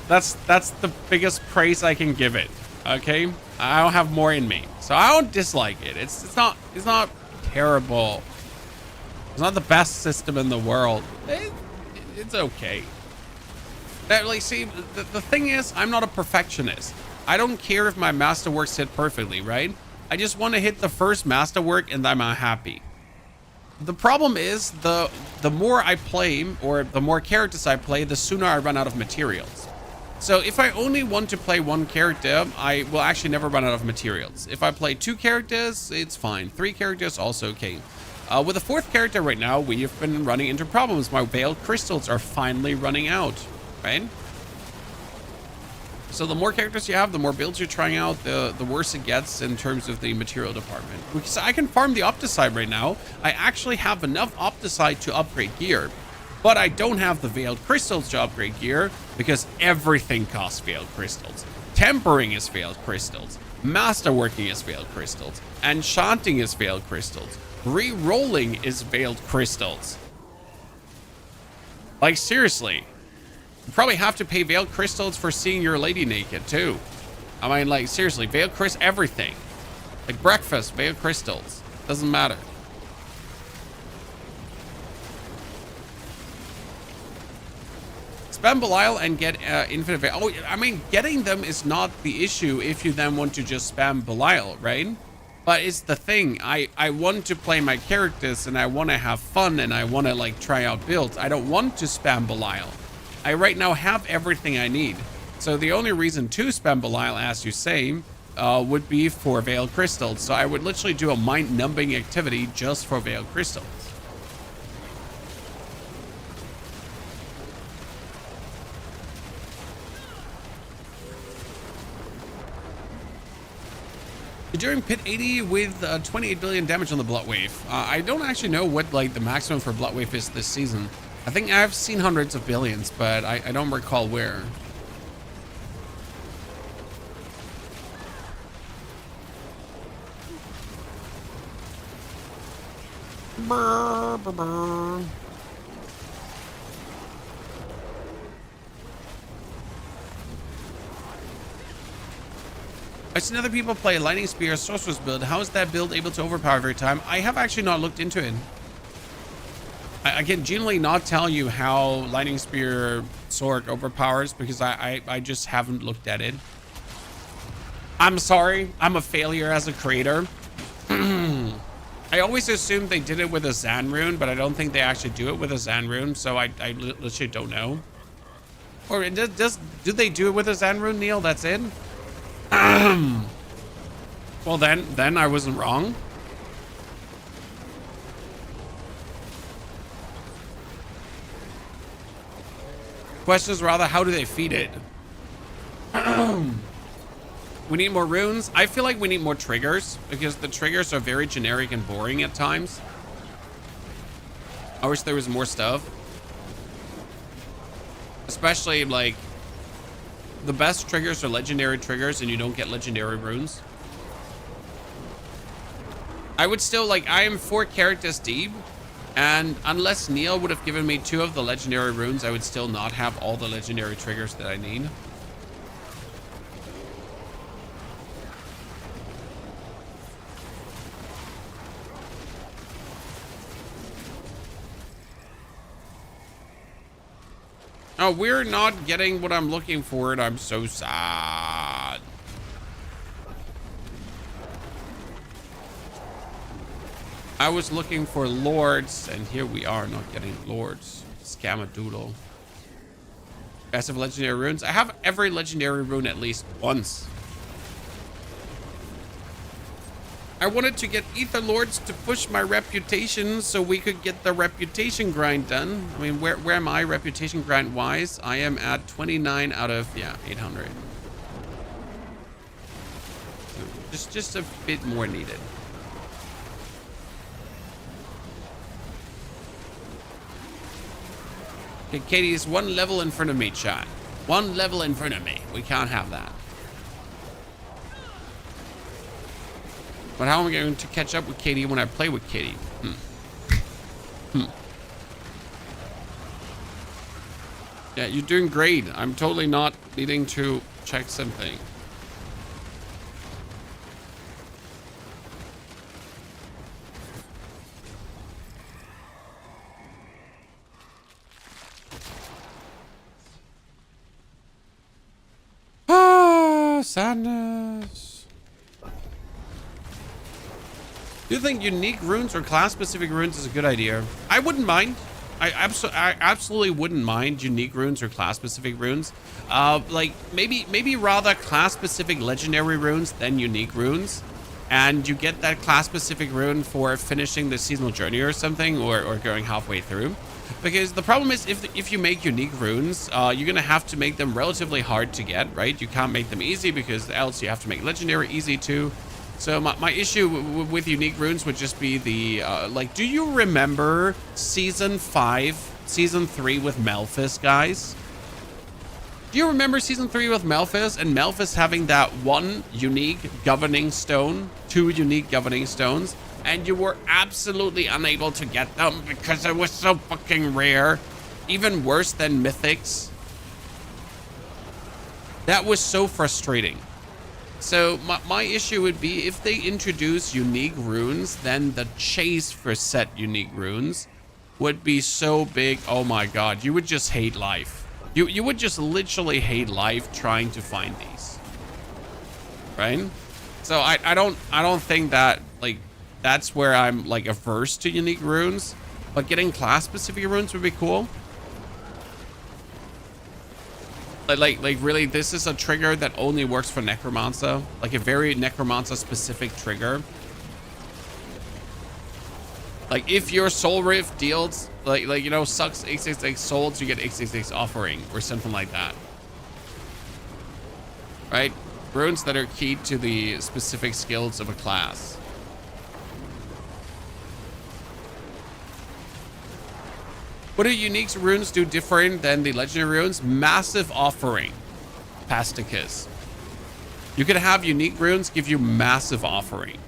That's the biggest praise I can give it. Okay, I don't have more in me, so I don't dislike it. It's not terrible. It's not the best system in the world. It's okay. Like, see, the thing is, I'm not a perfectionist. I don't care if my masterworks hit perfectly, right? I just want to hit the first masterwork and I'm happy. The problem is the more I play, or the more characters I play, the sooner I run out of materials. So if I only want to play one character, I will actually never run out of materials. If I play 2 characters, it's fine. 3 characters, also okay. With a 4th character right now, we have been running into problems. My veiled crystals are finally running out, right? So the more characters you have, the more builds you're trying out, the worse it gets in terms of the material department. Because I can farm the Opticide right now. I actually have enough Opticide to upgrade gear. But I don't have the Veiled Crystals to upgrade gear because everything costs Veiled Crystals. Tempering is Veiled Crystals. Masterworking is Veiled Crystals. Enchanting is Veiled Crystals. Re-rolling is Veiled Crystals. Like, seriously. You probably have to pay Veiled Crystals for seeing your lady naked, too. I mean, like, seriously, Veiled Crystals, everything. Like, breakfast, Veiled Crystals. Doesn't matter. Spam Belial and get infinite veil. Oh, I mean, getting them is not the issue if you then want to just spam Belial, right? But it's the thing. I want to play my characters and I want to have fun and I want to, like, try out builds. I don't want to spam Belial. I right now have everything I need. So the only reason to spam Belial, as you say, would be for Veiled Crystals. So I would literally do a mind-numbing activity just for Veiled Crystals. During pit 80 with 28 billion damage on the Blood Wave. I don't actually know what, like, the maximum for Blood Wave is this season. I think I've seen hundreds of billions, but I don't recall where. Brr, brr, brr. I've seen other people play Lightning Spear Sorcerer's build. How is that build able to overpower every time? I have actually not looked into it. I can generally not tell you how Lightning Spear Sword overpowers because I just haven't looked at it. I'm sorry. I'm a failure as a creator. I always assumed they did it with a Zan rune, but I don't think they actually do it with a Zan rune, so I literally don't know. Or do they do it with a Zan rune, Neil? That's it? Well, then I wasn't wrong. Question is rather, how do they feed it? We need more runes. I feel like we need more triggers because the triggers are very generic and boring at times. I wish there was more stuff. Especially, like, the best triggers are legendary triggers and you don't get legendary runes. I would still, like, I am 4 characters deep, and unless Neil would have given me 2 of the legendary runes, I would still not have all the legendary triggers that I need. Oh, we're not getting what I'm looking for, and I'm so sad. I was looking for lords, and here we are not getting lords. Scamadoodle. Guys have legendary runes. I have every legendary rune at least once. I wanted to get Ether Lords to push my reputation so we could get the reputation grind done. I mean, where am I reputation grind wise? I am at 29 out of, yeah, 800. So just a bit more needed. Okay, Katie is 1 level in front of me, chat. 1 level in front of me. We can't have that. But how am I going to catch up with Katie when I play with Katie? Yeah, you're doing great. I'm totally not needing to check something. Ah, sadness. Do you think unique runes or class-specific runes is a good idea? I wouldn't mind. I absolutely wouldn't mind unique runes or class-specific runes. Like maybe rather class-specific legendary runes than unique runes, and you get that class-specific rune for finishing the seasonal journey or something, or going halfway through. Because the problem is, if you make unique runes, you're gonna have to make them relatively hard to get, right? You can't make them easy because else you have to make legendary easy too. So my issue with unique runes would just be the, like, do you remember season 5, season 3 with Malphas, guys? Do you remember season 3 with Malphas, and Malphas having that 1 unique governing stone, 2 unique governing stones, and you were absolutely unable to get them because it was so fucking rare, even worse than Mythics? That was so frustrating. So my issue would be if they introduce unique runes, then the chase for set unique runes would be so big. Oh my god, you would just hate life. You would just literally hate life trying to find these, right? So I don't think that, like, that's where I'm, like, averse to unique runes, but getting class specific runes would be cool. Like really, this is a trigger that only works for Necromancer, like a very Necromancer specific trigger. Like if your Soul Rift deals, like you know, sucks 866 souls, you get 866 offering or something like that. Right? Runes that are key to the specific skills of a class. What do unique runes do different than the legendary runes? Massive offering, Pasticus. You could have unique runes give you massive offering.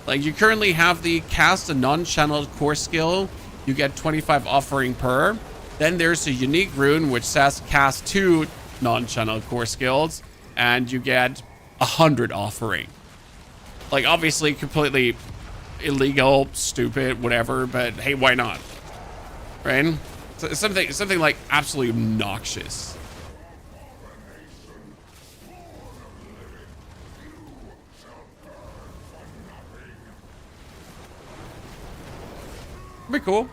Like you currently have the cast a non-channeled core skill. You get 25 offering per. Then there's a unique rune which says cast 2 non-channeled core skills and you get 100 offering. Like obviously completely illegal, stupid, whatever, but hey, why not? Right? So something like absolutely obnoxious. Be cool.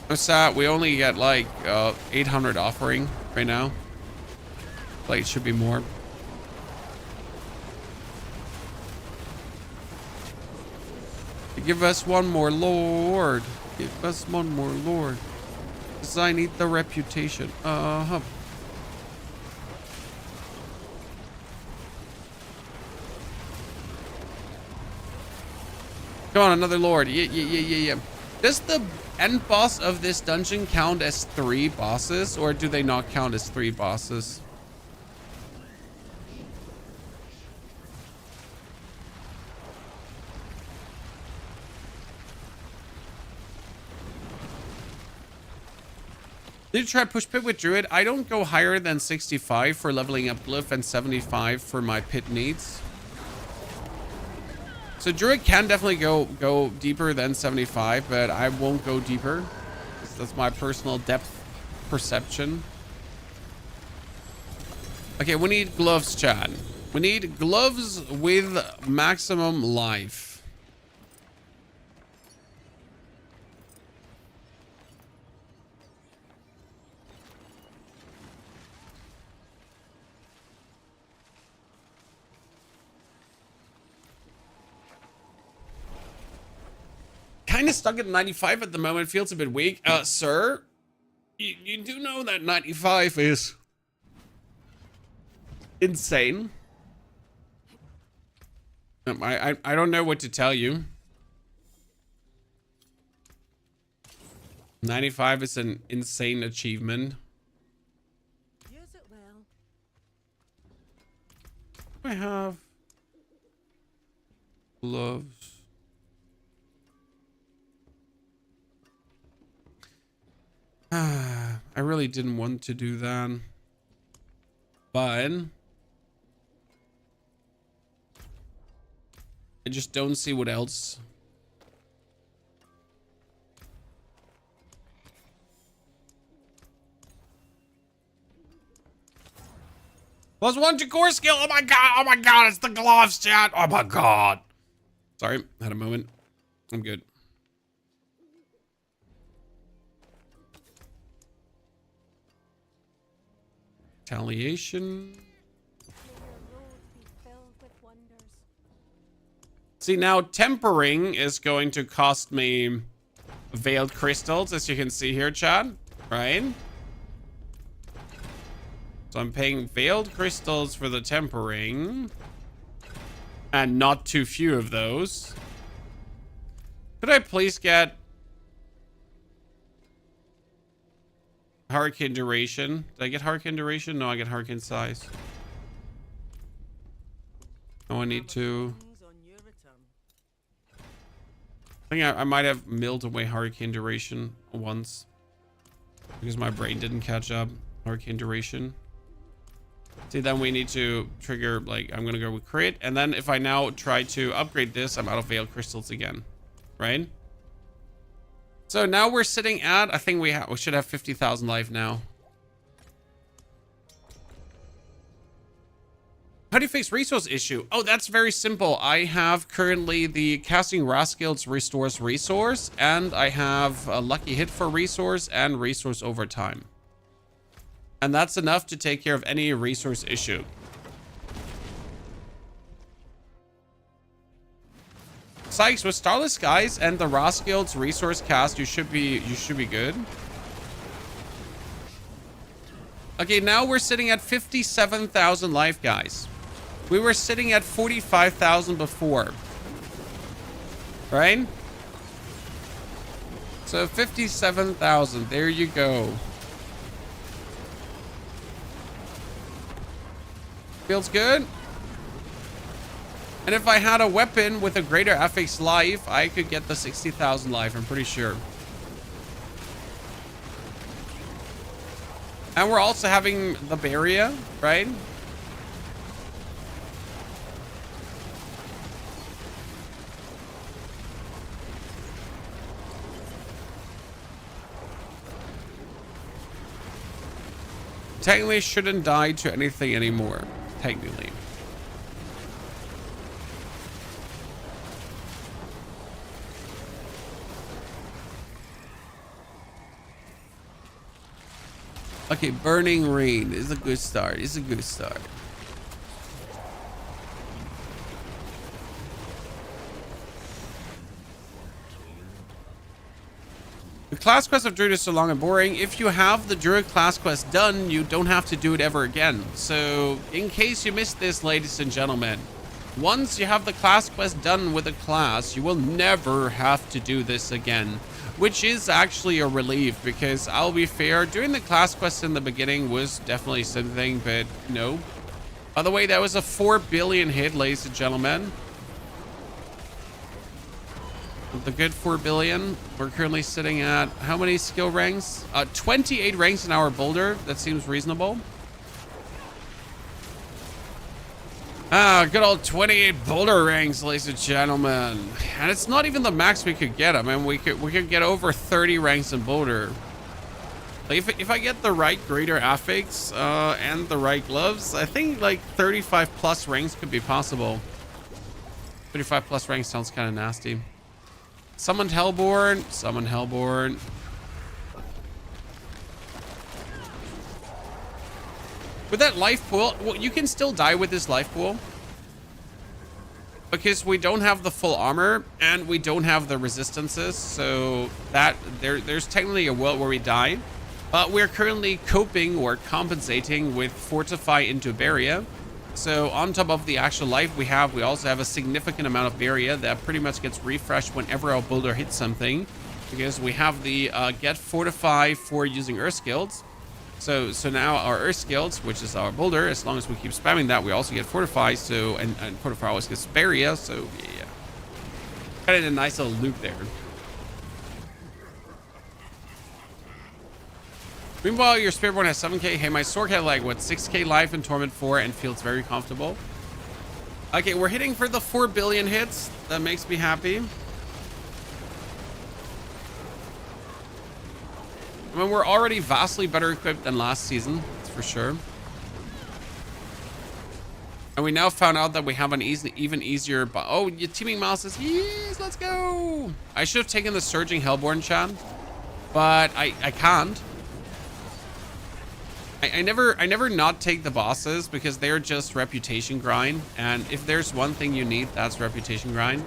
What's that? We only get like 800 offering right now. Like it should be more. Give us one more lord. Give us one more lord. Because I need the reputation. Uh-huh. Come on, another lord. Yeah. Does the end boss of this dungeon count as 3 bosses, or do they not count as 3 bosses? Did you try push pit with Druid? I don't go higher than 65 for leveling up Glyph and 75 for my pit needs. So Druid can definitely go deeper than 75, but I won't go deeper. That's my personal depth perception. Okay, we need gloves, Chad. We need gloves with maximum life. Kind of stuck at 95 at the moment. Feels a bit weak. Sir, you do know that 95 is insane. I don't know what to tell you. 95 is an insane achievement. Use it well. I have gloves. I really didn't want to do that, but I just don't see what else. +1 to core skill. Oh my god, it's the gloves, chat. Oh my god. Sorry, had a moment. I'm good. Retaliation. See, now tempering is going to cost me veiled crystals, as you can see here, Chad, right? So I'm paying veiled crystals for the tempering, and not too few of those. Could I please get Hurricane duration? Did I get Hurricane duration? No, I get Hurricane size. Oh, I need to. I think I might have milled away Hurricane duration once because my brain didn't catch up. Hurricane duration. See, then we need to trigger, like, I'm gonna go with crit, and then if I now try to upgrade this, I'm out of veiled crystals again, right? So now we're sitting at, I think we should have 50,000 life now. How do you fix resource issue? Oh, that's very simple. I have currently the casting Raskills restores resource, and I have a lucky hit for resource and resource over time. And that's enough to take care of any resource issue. Sykes, with Starless Skies and the Raskills resource cast, you should be good. Okay, now we're sitting at 57,000 life, guys. We were sitting at 45,000 before. Right? So 57,000, there you go. Feels good. And if I had a weapon with a greater FX life, I could get the 60,000 life, I'm pretty sure. And we're also having the barrier, right? Technically shouldn't die to anything anymore, technically. Okay, Burning Rain is a good start. It's a good start. The class quest of Druid is so long and boring. If you have the Druid class quest done, you don't have to do it ever again. So, in case you missed this, ladies and gentlemen, Once you have the class quest done with a class, you will never have to do this again, which is actually a relief, because I'll be fair, doing the class quest in the beginning was definitely something, but no. By the way, that was a 4 billion hit, ladies and gentlemen. The good 4 billion. We're currently sitting at how many skill ranks? 28 ranks in our Boulder. That seems reasonable. Ah, good old 28 Boulder ranks, ladies and gentlemen. And it's not even the max we could get. I mean, we could get over 30 ranks in Boulder. Like if I get the right greater affix and the right gloves, I think like 35 plus ranks could be possible. 35 plus ranks sounds kind of nasty. Summoned Hellborn. Summoned Hellborn. With that life pool, well, you can still die with this life pool. Because we don't have the full armor and we don't have the resistances. So that there's technically a world where we die. But we're currently coping or compensating with Fortify into Barrier. So on top of the actual life we also have a significant amount of Barrier that pretty much gets refreshed whenever our Boulder hits something. Because we have the get Fortify for using Earth Skills. So now our Earth Skills, which is our Boulder, as long as we keep spamming that, we also get Fortify. So and Fortify always gets Barrier. So yeah, kind of a nice little loop there. Meanwhile, your Spiritborn has 7k. Hey, my Sork had like, what, 6k life in Torment 4 and feels very comfortable. Okay, we're hitting for the 4 billion hits. That makes me happy. I mean, we're already vastly better equipped than last season, that's for sure. And we now found out that we have an even easier... Oh, your teaming mouses. Yes, let's go. I should have taken the Surging Hellborn chat, but I can't. I never not take the bosses because they're just reputation grind. And if there's one thing you need, that's reputation grind.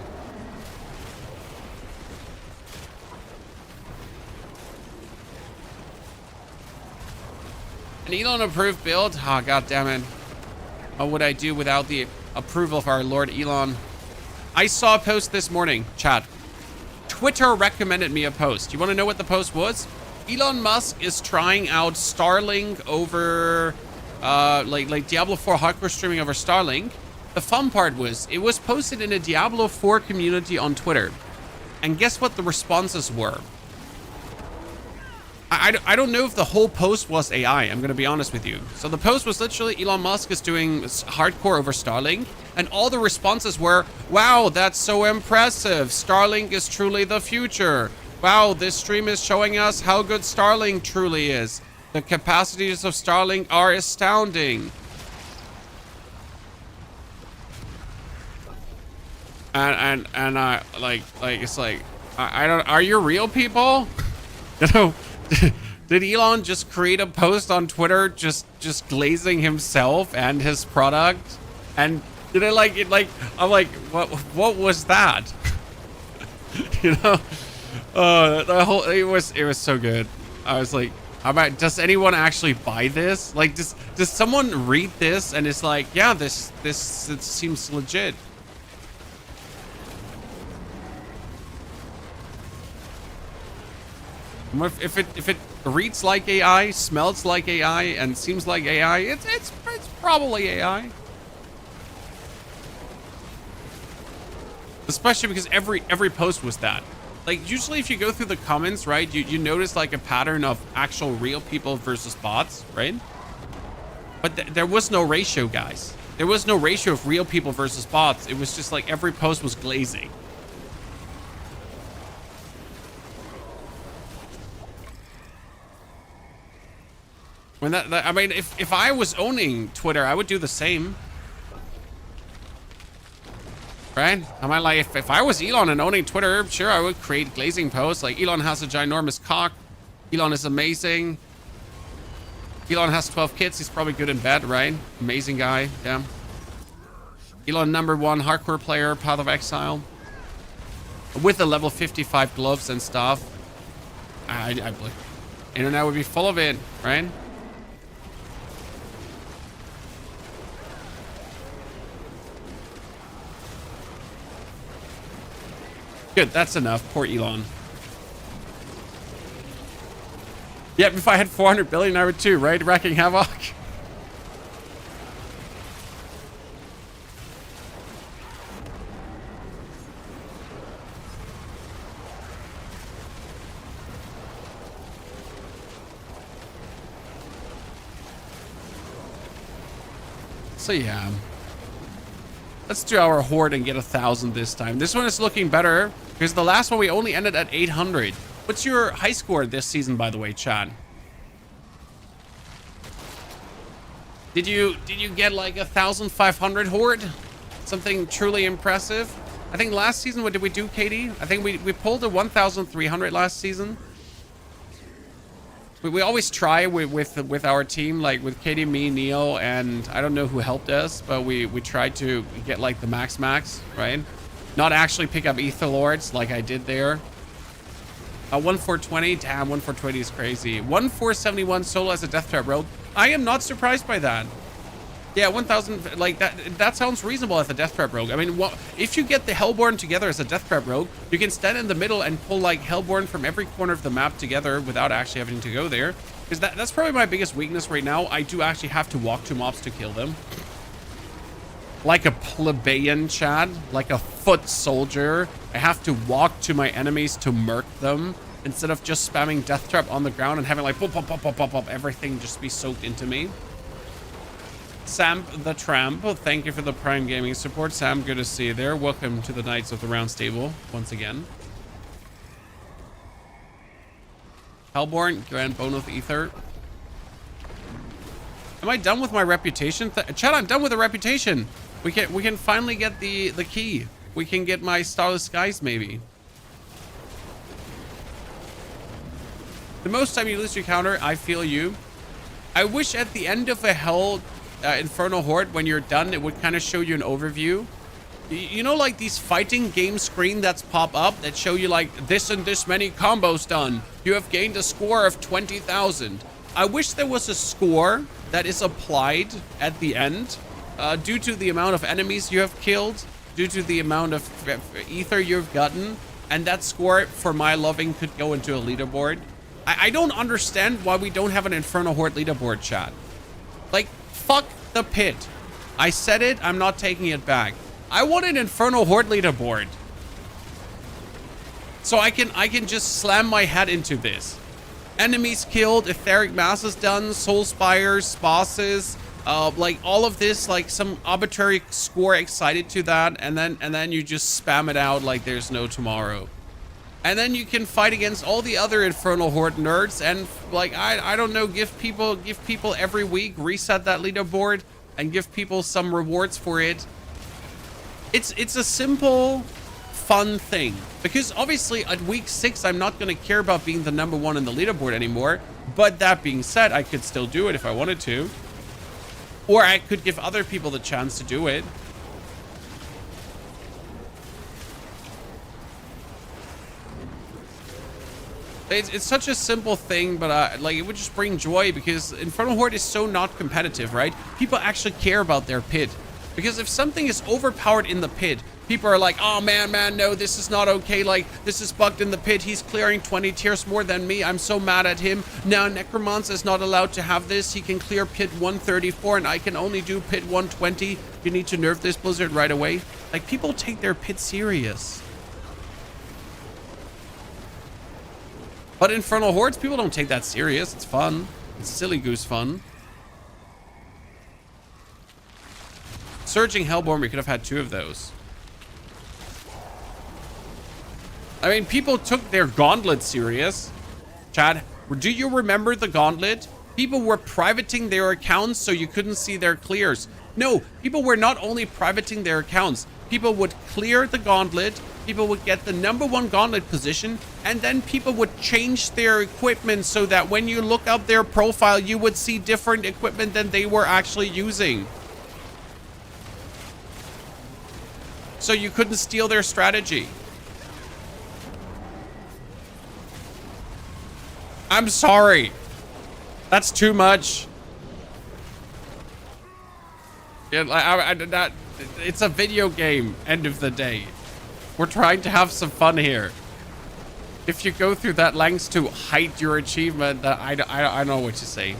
An Elon approved build? Oh, god damn it. What would I do without the approval of our Lord Elon? I saw a post this morning, chat. Twitter recommended me a post. You want to know what the post was? Elon Musk is trying out Starlink over, like Diablo 4 hardcore streaming over Starlink. The fun part was, it was posted in a Diablo 4 community on Twitter. And guess what the responses were? I don't know if the whole post was AI, I'm going to be honest with you. So the post was literally Elon Musk is doing hardcore over Starlink. And all the responses were, wow, that's so impressive. Starlink is truly the future. Wow, this stream is showing us how good Starlink truly is. The capacities of Starlink are astounding. And like it's like I don't, are you real people? You know, did Elon just create a post on Twitter just glazing himself and his product? And did I like it? Like I'm like, what was that? You know. The whole it was so good. I was like, how about, does anyone actually buy this? Like, does someone read this and it's like, yeah, this it seems legit. If it reads like AI, smells like AI, and seems like AI, it's probably AI. Especially because every post was that. Like, usually if you go through the comments, right, you notice like a pattern of actual real people versus bots, right? But there was no ratio, guys. There was no ratio of real people versus bots. It was just like every post was glazing. When I mean, if I was owning Twitter, I would do the same. Right? I mean, like, if I was Elon and owning Twitter, sure, I would create glazing posts. Like, Elon has a ginormous cock. Elon is amazing. Elon has 12 kids. He's probably good in bed, right? Amazing guy. Yeah. Elon, #1 hardcore player, Path of Exile. With the level 55 gloves and stuff. I believe. Internet would be full of it, right? Good, that's enough. Poor Elon. Yep, if I had 400 billion, I would too, right? Wrecking havoc. So yeah, let's do our horde and get 1,000 this time. This one is looking better because the last one we only ended at 800. What's your high score this season, by the way, Chad? Did you get like 1,500 horde? Something truly impressive. I think last season, what did we do, Katie? I think we pulled a 1,300 last season. We always try with our team, like with Katie, me, Neil, and I don't know who helped us, but we tried to get like the max, right? Not actually pick up Ether Lords like I did there. 1,420, damn, 1,420 is crazy. 1,471 solo as a death trap rogue. I am not surprised by that. Yeah, 1,000, like that sounds reasonable as a death trap rogue. I mean, if you get the Hellborn together as a death trap rogue, you can stand in the middle and pull like Hellborn from every corner of the map together without actually having to go there. Because that's probably my biggest weakness right now. I do actually have to walk to mobs to kill them. Like a plebeian, Chad, like a foot soldier. I have to walk to my enemies to murk them instead of just spamming death trap on the ground and having like pop, pop, pop, pop, pop, pop, everything just be soaked into me. Sam the Tramp, thank you for the Prime Gaming support. Sam, good to see you there. Welcome to the Knights of the Round Stable once again. Hellborn, Grand Bone of Ether. Am I done with my reputation? Chad, I'm done with the reputation. We can finally get the key. We can get my Starless Skies maybe. The most time you lose your counter, I feel you. I wish at the end of a Hell Infernal Horde, when you're done, it would kind of show you an overview. You know, like these fighting game screen that's pop up that show you like this and this many combos done. You have gained a score of 20,000. I wish there was a score that is applied at the end due to the amount of enemies you have killed, due to the amount of ether you've gotten, and that score for my loving could go into a leaderboard. I don't understand why we don't have an Infernal Horde leaderboard, chat. Like, fuck the pit. I said it, I'm not taking it back. I want an Infernal Horde leaderboard. So I can just slam my head into this. Enemies killed, etheric masses done, soul spires, bosses, like all of this, like some arbitrary score excited to that, and then you just spam it out like there's no tomorrow. And then you can fight against all the other Infernal Horde nerds and like I don't know, give people every week, reset that leaderboard and give people some rewards for it. It's a simple, fun thing. Because obviously at week 6 I'm not going to care about being the #1 in the leaderboard anymore. But that being said, I could still do it if I wanted to. Or I could give other people the chance to do it. It's such a simple thing, but like it would just bring joy because Infernal Horde is so not competitive, right? People actually care about their pit. Because if something is overpowered in the pit, people are like, oh man, no, this is not okay. Like, this is bugged in the pit. He's clearing 20 tiers more than me. I'm so mad at him. Now Necromancer is not allowed to have this. He can clear pit 134 and I can only do pit 120. You need to nerf this Blizzard right away. Like, people take their pit serious. But Infernal Hordes, people don't take that serious. It's fun. It's silly goose fun. Surging Hellborn, we could have had 2 of those. I mean, people took their gauntlet serious. Chad, do you remember the gauntlet? People were privating their accounts so you couldn't see their clears. No, people were not only privating their accounts. People would clear the gauntlet. People would get the #1 gauntlet position, and then people would change their equipment so that when you look up their profile, you would see different equipment than they were actually using. So you couldn't steal their strategy. I'm sorry. That's too much. Yeah, it's a video game, end of the day. We're trying to have some fun here. If you go through that lengths to hide your achievement, I don't know what to say.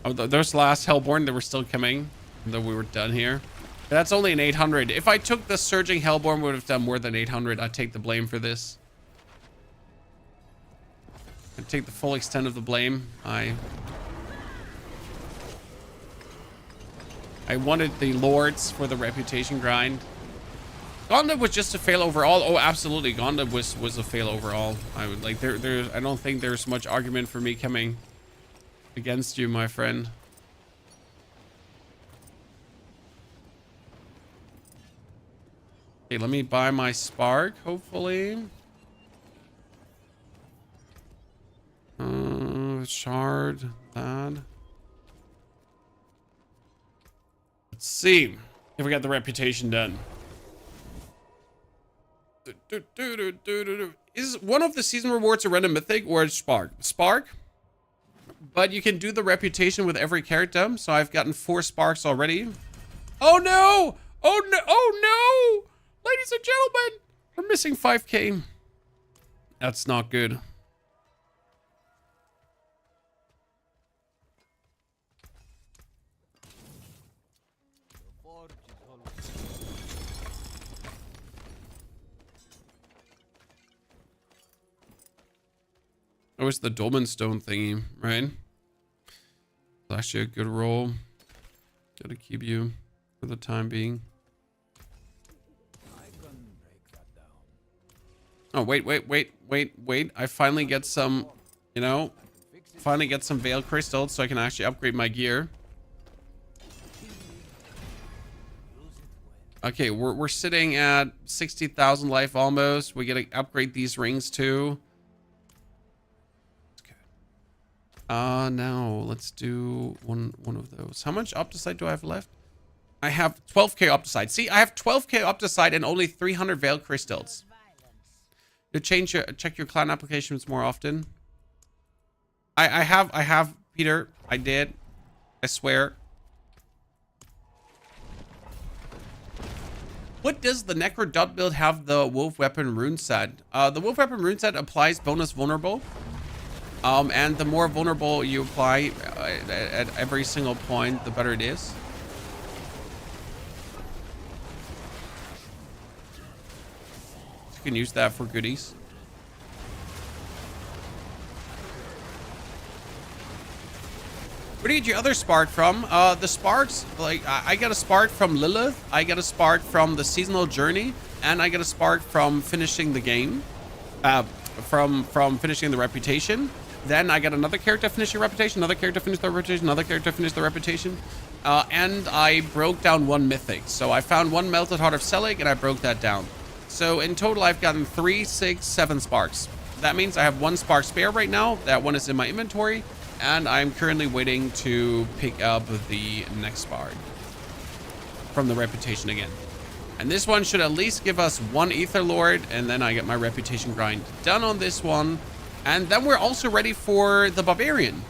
Oh, those last Hellborn that were still coming, though we were done here. That's only an 800. If I took the Surging Hellborn, would have done more than 800. I'd take the blame for this. I'd take the full extent of the blame. I wanted the Lords for the reputation grind. Gauntlet was just a fail overall. Oh, absolutely. Gauntlet was a fail overall. I would like I don't think there's much argument for me coming against you, my friend. Okay, let me buy my spark, hopefully. Shard, that. Let's see if we got the reputation done. Is one of the season rewards a random mythic or a spark? Spark. But you can do the reputation with every character. So I've gotten 4 sparks already. Oh no! Oh no! Oh no! Ladies and gentlemen, we're missing 5k. That's not good. Oh, it's the Dolmen Stone thingy, right? It's actually a good roll. Gotta keep you for the time being. Oh, wait. I finally get some, you know, finally get some Veil Crystals so I can actually upgrade my gear. Okay, we're sitting at 60,000 life almost. We gotta upgrade these rings too. Now let's do one of those. How much Opticite do I have left? I have 12k Opticite. See, I have 12k Opticite and only 300 Veil Crystals. To check your clan applications more often. I have Peter. I did. I swear. What does the Necro dot build have the Wolf Weapon rune set? The Wolf Weapon rune set applies bonus vulnerable. And the more vulnerable you apply at every single point, the better it is. You can use that for goodies. Where do you get your other spark from? The sparks, like I got a spark from Lilith, I got a spark from the seasonal journey, and I got a spark from finishing the game, from finishing the reputation. Then I got another character finish your reputation, another character finish the reputation, another character finish the reputation. And I broke down 1 mythic. So I found 1 melted heart of Selig and I broke that down. So in total, I've gotten 3, 6, 7 sparks. That means I have 1 spark spare right now. That one is in my inventory. And I'm currently waiting to pick up the next spark from the reputation again. And this one should at least give us 1 Ether Lord. And then I get my reputation grind done on this one. And then we're also ready for the Barbarian.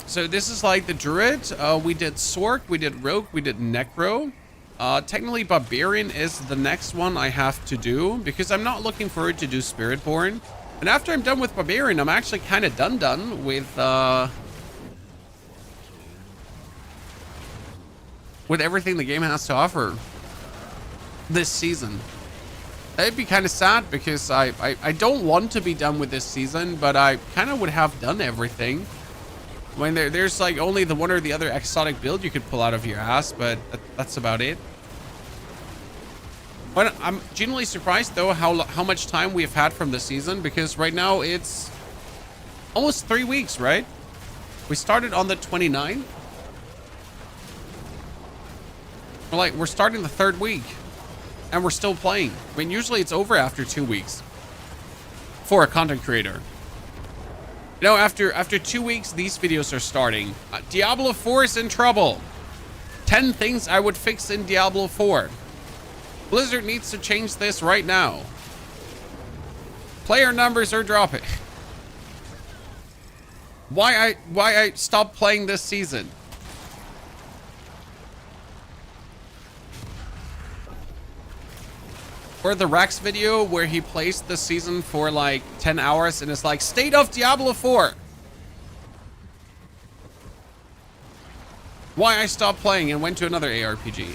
So this is like the Druid. We did Sork, we did Rogue, we did Necro. Technically Barbarian is the next one I have to do because I'm not looking forward to do Spiritborn. And after I'm done with Barbarian, I'm actually kind of done with everything the game has to offer this season. It'd be kind of sad because I don't want to be done with this season, but I kind of would have done everything. I mean, there's like only the one or the other exotic build you could pull out of your ass, but that's about it. But I'm genuinely surprised though how much time we have had from this season, because right now it's almost 3 weeks, right? We started on the 29th. We're starting the 3rd week. And we're still playing. I mean, usually it's over after 2 weeks for a content creator. You know, after 2 weeks, these videos are starting. Diablo 4 is in trouble. 10 things I would fix in Diablo 4. Blizzard needs to change this right now. Player numbers are dropping. Why I stopped playing this season? Or the Rax video where he plays the season for like 10 hours and it's like state of Diablo 4. Why I stopped playing and went to another ARPG.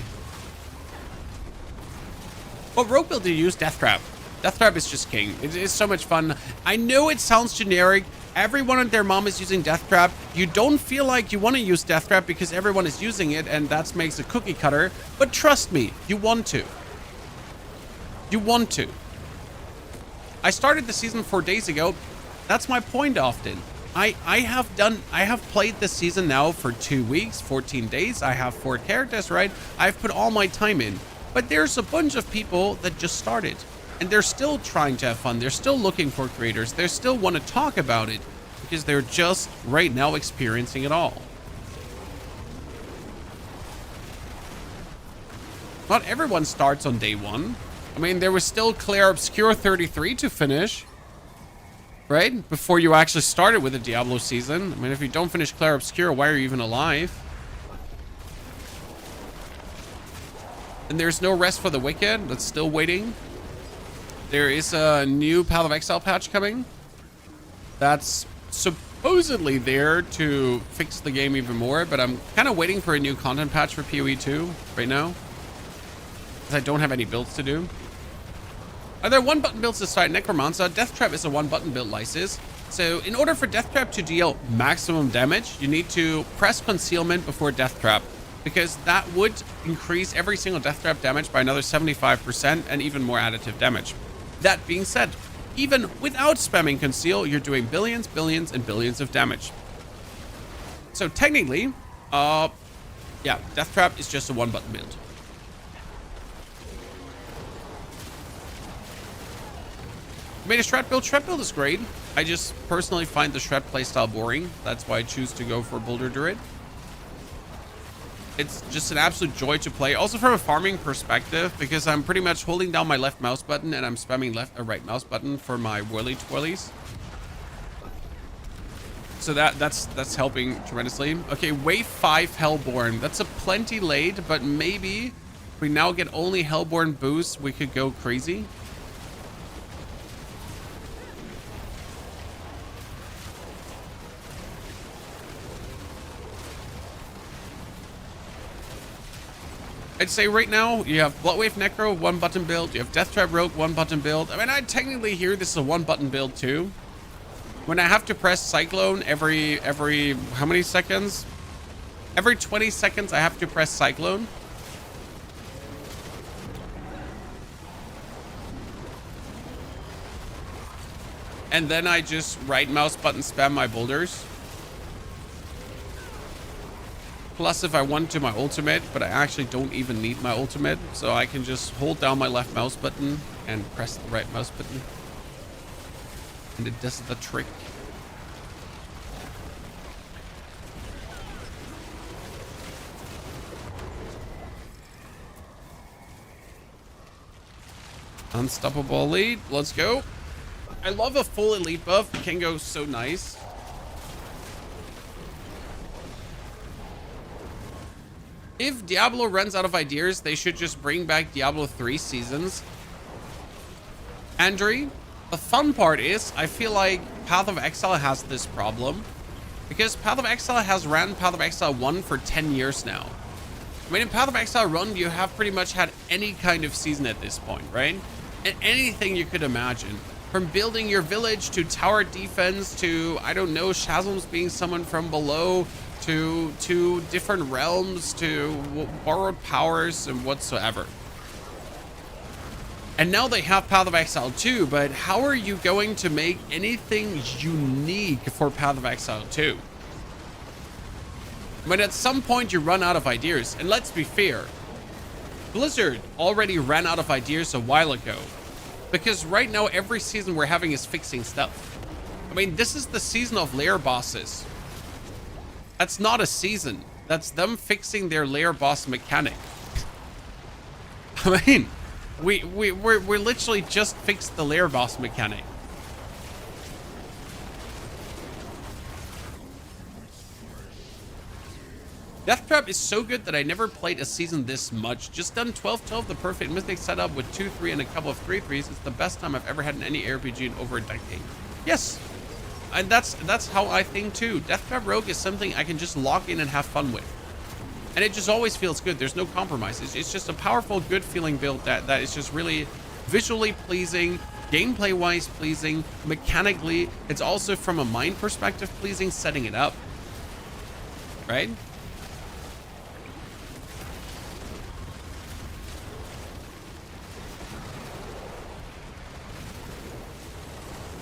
What rogue build do you use? Death Trap. Death Trap is just king. It is so much fun. I know it sounds generic. Everyone and their mom is using Death Trap. You don't feel like you want to use Death Trap because everyone is using it and that makes a cookie cutter. But trust me, you want to. You want to. I started the season 4 days ago. That's my point often. I have played this season now for 2 weeks, 14 days. I have 4 characters, right? I've put all my time in. But there's a bunch of people that just started. And they're still trying to have fun. They're still looking for creators. They still want to talk about it. Because they're just right now experiencing it all. Not everyone starts on day 1. I mean, there was still Clair Obscure 33 to finish. Right? Before you actually started with the Diablo season. I mean, if you don't finish Clair Obscure, why are you even alive? And there's no rest for the Wicked. That's still waiting. There is a new Path of Exile patch coming. That's supposedly there to fix the game even more. But I'm kind of waiting for a new content patch for PoE 2 right now. Because I don't have any builds to do. Are there one-button builds to start Necromancer? Death Trap is a one-button build, Lysis. So in order for Death Trap to deal maximum damage, you need to press Concealment before Death Trap. Because that would increase every single Death Trap damage by another 75% and even more additive damage. That being said, even without spamming Conceal, you're doing billions, billions, and billions of damage. So technically, yeah, Death Trap is just a one-button build. Made a Shred build. Shred build is great. I just personally find the Shred playstyle boring. That's why I choose to go for Boulder Druid. It's just an absolute joy to play. Also from a farming perspective, because I'm pretty much holding down my left mouse button and I'm spamming left or right mouse button for my whirly twirlies. So that's helping tremendously. Okay, wave 5 Hellborn. That's a plenty late, but maybe if we now get only Hellborn boosts, we could go crazy. I'd say right now you have Bloodwave Necro, one button build. You have Death Trap Rogue, one button build. I mean, I technically hear this is a one button build too. When I have to press Cyclone every how many seconds? Every 20 seconds I have to press Cyclone. And then I just right mouse button spam my boulders. Plus, if I want to, my ultimate, but I actually don't even need my ultimate. So I can just hold down my left mouse button and press the right mouse button. And it does the trick. Unstoppable elite. Let's go. I love a full elite buff. It can go so nice. If Diablo runs out of ideas, they should just bring back Diablo 3 seasons. Andre, the fun part is, I feel like Path of Exile has this problem. Because Path of Exile has ran Path of Exile 1 for 10 years now. I mean, in Path of Exile Run, you have pretty much had any kind of season at this point, right? And anything you could imagine. From building your village, to tower defense, to, I don't know, Shazams being summoned from below, to different realms, to borrowed powers and whatsoever. And now they have Path of Exile 2, but how are you going to make anything unique for Path of Exile 2? When at some point you run out of ideas, and let's be fair, Blizzard already ran out of ideas a while ago. Because right now every season we're having is fixing stuff. I mean, this is the season of lair bosses. That's not a season. That's them fixing their lair boss mechanic. I mean, we're literally just fixed the lair boss mechanic. Death Trap is so good that I never played a season this much. Just done 12-12, the perfect Mythic setup with 2-3 and a couple of 3-3s. It's the best time I've ever had in any RPG in over a decade. Yes, and that's how I think too. Death Trap Rogue is something I can just log in and have fun with. And it just always feels good. There's no compromise. It's just a powerful, good feeling build that is just really visually pleasing, gameplay-wise pleasing, mechanically. It's also from a mind perspective pleasing, setting it up, right?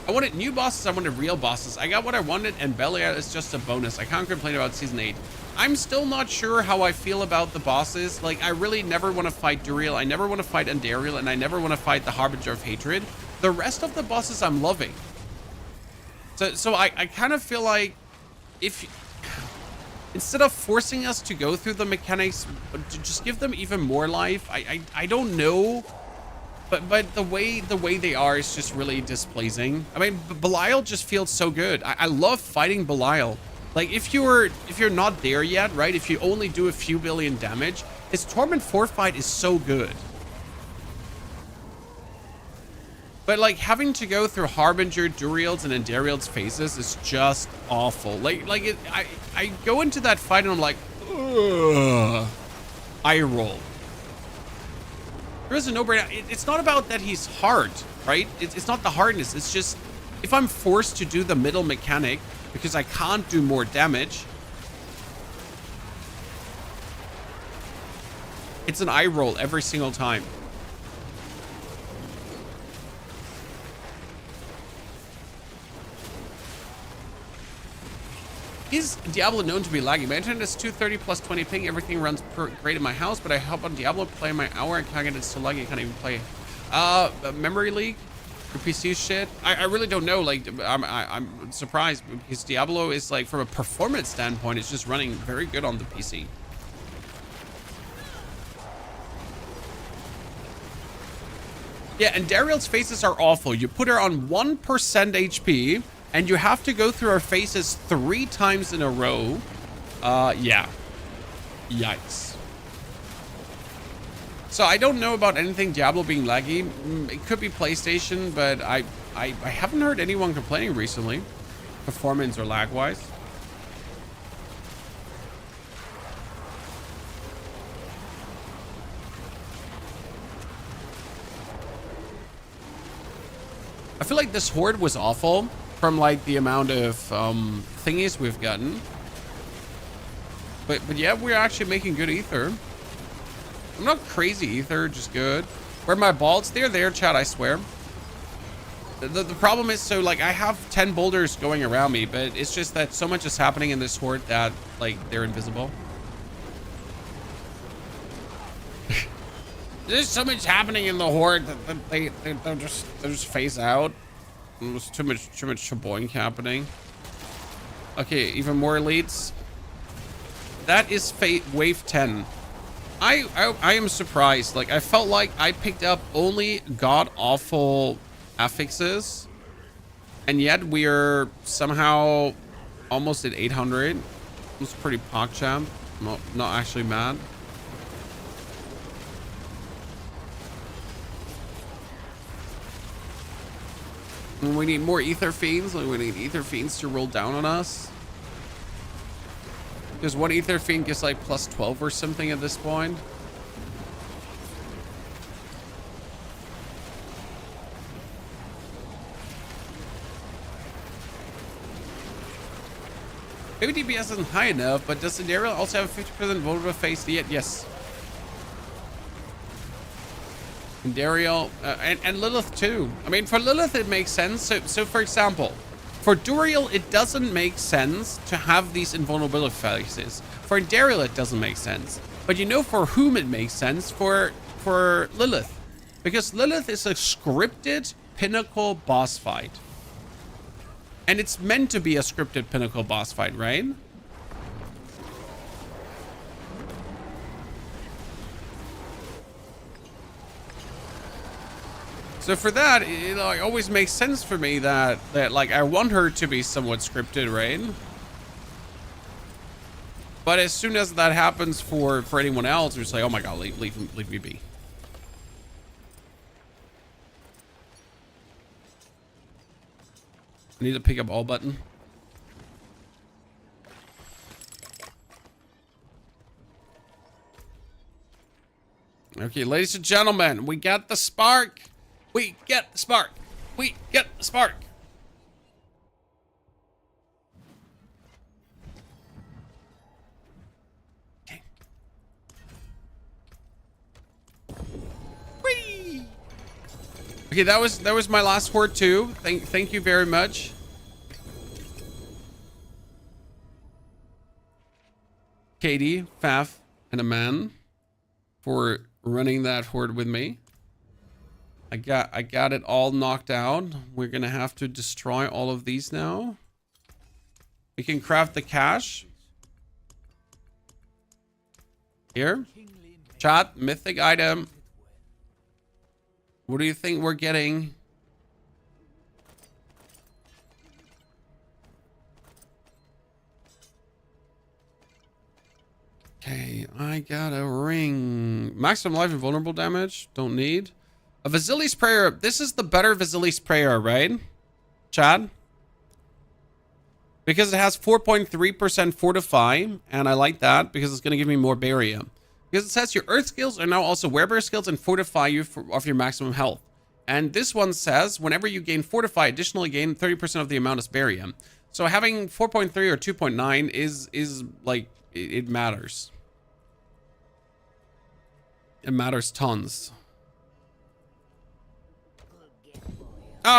I wanted new bosses, I wanted real bosses. I got what I wanted, and Belia is just a bonus. I can't complain about Season 8. I'm still not sure how I feel about the bosses. Like, I really never want to fight Duriel, I never want to fight Andariel, and I never want to fight the Harbinger of Hatred. The rest of the bosses I'm loving. So I kind of feel like if... instead of forcing us to go through the mechanics, to just give them even more life. I don't know. But the way they are is just really displeasing. I mean, Belial just feels so good. I love fighting Belial. Like, if you're not there yet, right? If you only do a few billion damage, his Torment 4 fight is so good. But like having to go through Harbinger, Duriel's, and Andariel's faces is just awful. I go into that fight and I'm like, ugh. I roll. There is a no-brainer. It's not about that he's hard, right? It's not the hardness. It's just, if I'm forced to do the middle mechanic because I can't do more damage, it's an eye roll every single time. Is Diablo known to be laggy? My internet is 230 plus 20 ping. Everything runs great in my house, but I hop on Diablo, play my hour, and can't get it so laggy. I can't even play. Memory leak? Your PC shit? I really don't know. Like, I'm surprised because Diablo is like, from a performance standpoint, it's just running very good on the PC. Yeah, and Dariel's faces are awful. You put her on 1% HP, and you have to go through her faces 3 times in a row. Yeah. Yikes. So I don't know about anything Diablo being laggy. It could be PlayStation, but I haven't heard anyone complaining recently, performance or lag-wise. I feel like this horde was awful from like the amount of thingies we've gotten. But yeah, we're actually making good ether. I'm not crazy ether, just good. Where are my balls? They're there, chat, I swear. The problem is, so like I have 10 boulders going around me, but it's just that so much is happening in this horde that like they're invisible. There's so much happening in the horde that they'll just phase out. There's too much shaboink happening. Okay, even more elites. That is wave 10. I am surprised. Like, I felt like I picked up only god awful affixes, and yet we are somehow almost at 800. It's pretty PogChamp. Not actually mad. We need more ether fiends. Like, we need ether fiends to roll down on us. Because one ether fiend gets like plus 12 or something at this point. Maybe DPS isn't high enough, but does Sindera also have a 50% vulnerable face yet? Yes. And Dariel, and Lilith too. I mean, for Lilith it makes sense. So for example, for Duriel it doesn't make sense to have these invulnerability faces. For Dariel it doesn't make sense. But you know for whom it makes sense? For Lilith. Because Lilith is a scripted pinnacle boss fight. And it's meant to be a scripted pinnacle boss fight, right? So for that, it like, always makes sense for me that like I want her to be somewhat scripted, right? But as soon as that happens for anyone else, you're just like, oh my god, leave me be. I need to pick up all button. Okay, ladies and gentlemen, we got the spark. We get the spark. We get the spark. Okay. Whee! Okay, that was my last horde too. Thank you very much. Katie, Faf, and a man for running that horde with me. I got it all knocked out. We're gonna have to destroy all of these now. We can craft the cache. Here. Chat, mythic item. What do you think we're getting? Okay, I got a ring. Maximum life and vulnerable damage. Don't need. A Vasili's Prayer. This is the better Vasili's Prayer, right? Chad? Because it has 4.3% fortify. And I like that because it's going to give me more barium. Because it says your earth skills are now also werebear skills and fortify you off your maximum health. And this one says whenever you gain fortify, additionally gain 30% of the amount of barium. So having 4.3 or 2.9 is like, it matters. It matters tons. Ah,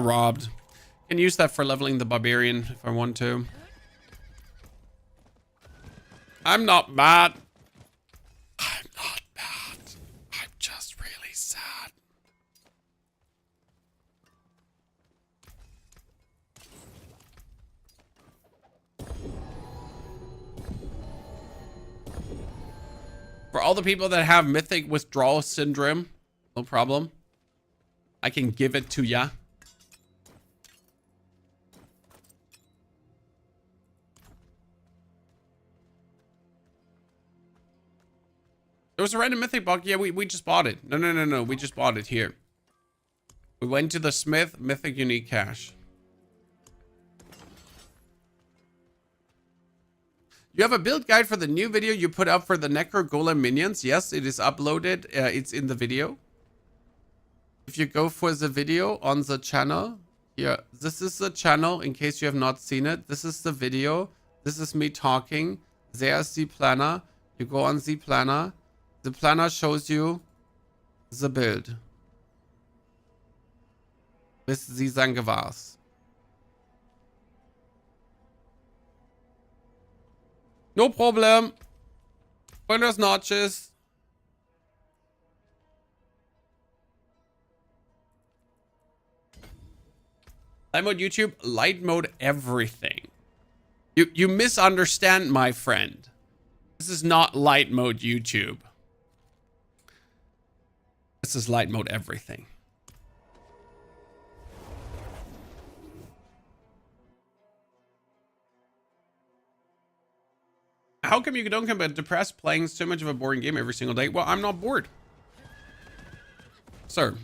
robbed. Can use that for leveling the barbarian if I want to. I'm not mad. I'm not mad. I'm just really sad. For all the people that have mythic withdrawal syndrome, no problem. I can give it to ya. There was a random mythic box. Yeah, we just bought it. No. We just bought it here. We went to the smith, mythic unique cache. You have a build guide for the new video you put up for the Necro Golem minions. Yes, it is uploaded. It's in the video. If you go for the video on the channel, here, this is the channel in case you have not seen it. This is the video. This is me talking. There's the planner. You go on the planner. The planner shows you the build. With the Zangavas. No problem. Buenos noches. Light mode YouTube, light mode everything. You misunderstand, my friend. This is not light mode YouTube. This is light mode everything. How come you don't get depressed playing so much of a boring game every single day? Well, I'm not bored. Sir.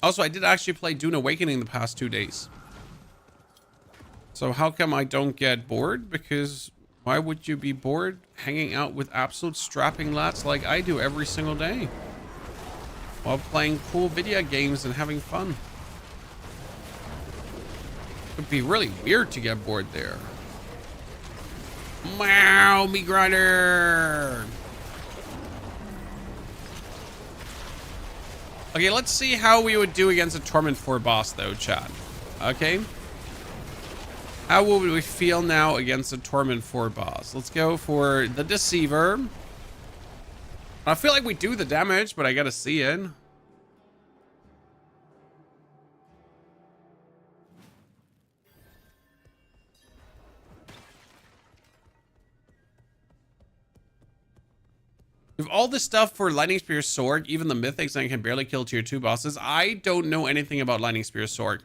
Also, I did actually play Dune Awakening the past 2 days. So how come I don't get bored? Because why would you be bored hanging out with absolute strapping lads like I do every single day? While playing cool video games and having fun. It would be really weird to get bored there. Wow, me grinder. Okay, let's see how we would do against a Torment 4 boss though, chat. Okay. How will we feel now against a Torment 4 boss? Let's go for the Deceiver. I feel like we do the damage, but I gotta see it. With all this stuff for Lightning Spear Sword, even the Mythics, and I can barely kill tier 2 bosses. I don't know anything about Lightning Spear Sword.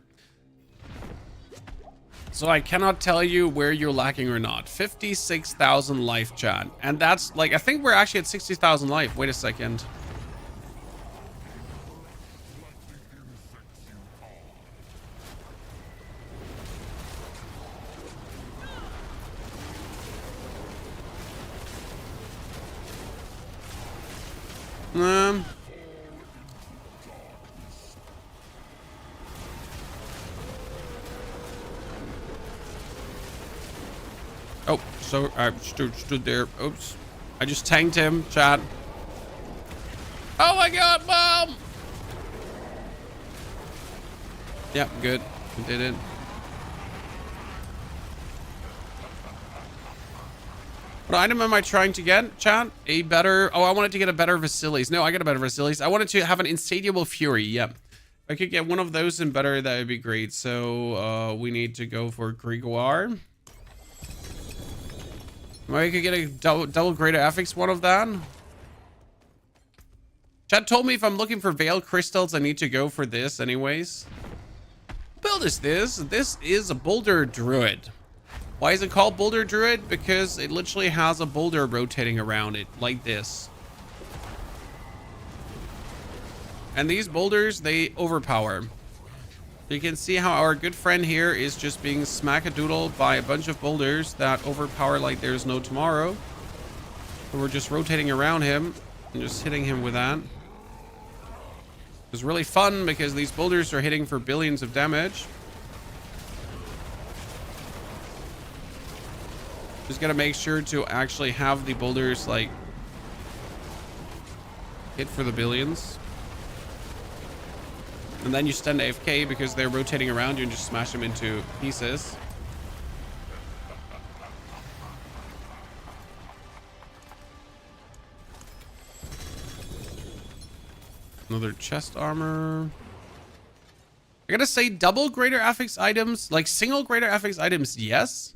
So I cannot tell you where you're lacking or not. 56,000 life, chat. And that's like, I think we're actually at 60,000 life. Wait a second. Oh, so I stood there. Oops. I just tanked him, chat. Oh my god, Mom! Yep, good. I did it. What item am I trying to get, chat? A better... Oh, I wanted to get a better Vasilis. No, I got a better Vasilis. I wanted to have an Insatiable Fury. Yep. If I could get one of those and better, that would be great. So, we need to go for Gregoire. Maybe I could get a double greater affix one of that. Chat told me if I'm looking for Veil Crystals, I need to go for this anyways. What build is this? This is a Boulder Druid. Why is it called Boulder Druid? Because it literally has a boulder rotating around it like this. And these boulders, they overpower. You can see how our good friend here is just being smack-a-doodled by a bunch of boulders that overpower like there's no tomorrow. So we're just rotating around him and just hitting him with that. It's really fun because these boulders are hitting for billions of damage. Just gotta make sure to actually have the boulders like hit for the billions. And then you stand AFK because they're rotating around you and just smash them into pieces. Another chest armor. I gotta say, double greater affix items, like single greater affix items, yes.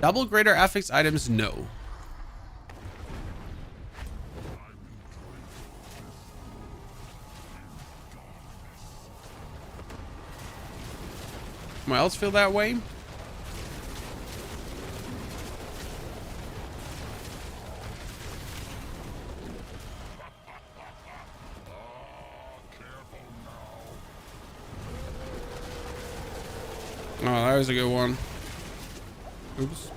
Double greater affix items, no. Anyone else feel that way? Oh, that was a good one. Oops.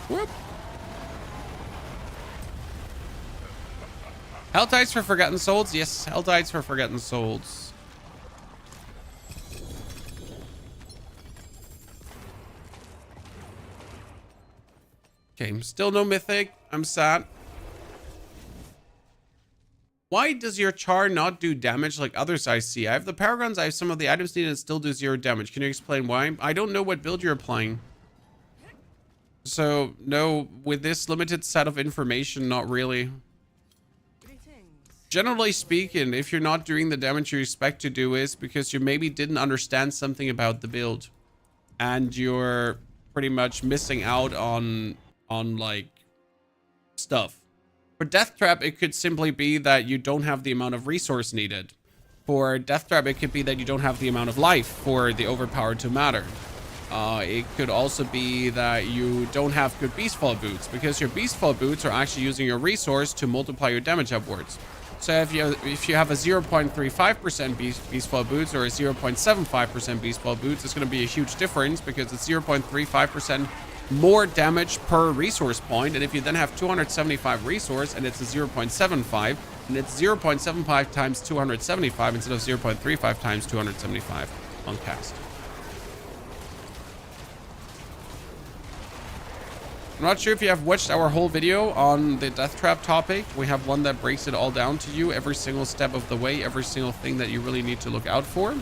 Whoop. Helltides for Forgotten Souls? Yes, Helltides for Forgotten Souls. Okay, still no Mythic. I'm sad. Why does your char not do damage like others I see? I have the Paragons, I have some of the items needed and still do 0 damage. Can you explain why? I don't know what build you're applying. So, no, with this limited set of information, not really. Generally speaking, if you're not doing the damage you expect to do is because you maybe didn't understand something about the build. And you're pretty much missing out on like, stuff. For Death Trap, it could simply be that you don't have the amount of resource needed. For Death Trap, it could be that you don't have the amount of life for the Overpower to matter. It could also be that you don't have good Beastfall boots, because your Beastfall boots are actually using your resource to multiply your damage upwards. So if you have a 0.35% Beastfall boots or a 0.75% Beastfall boots, it's going to be a huge difference because it's 0.35% more damage per resource point. And if you then have 275 resource and it's a 0.75, and it's 0.75 times 275 instead of 0.35 times 275 on cast. I'm not sure if you have watched our whole video on the Death Trap topic. We have one that breaks it all down to you, every single step of the way, every single thing that you really need to look out for.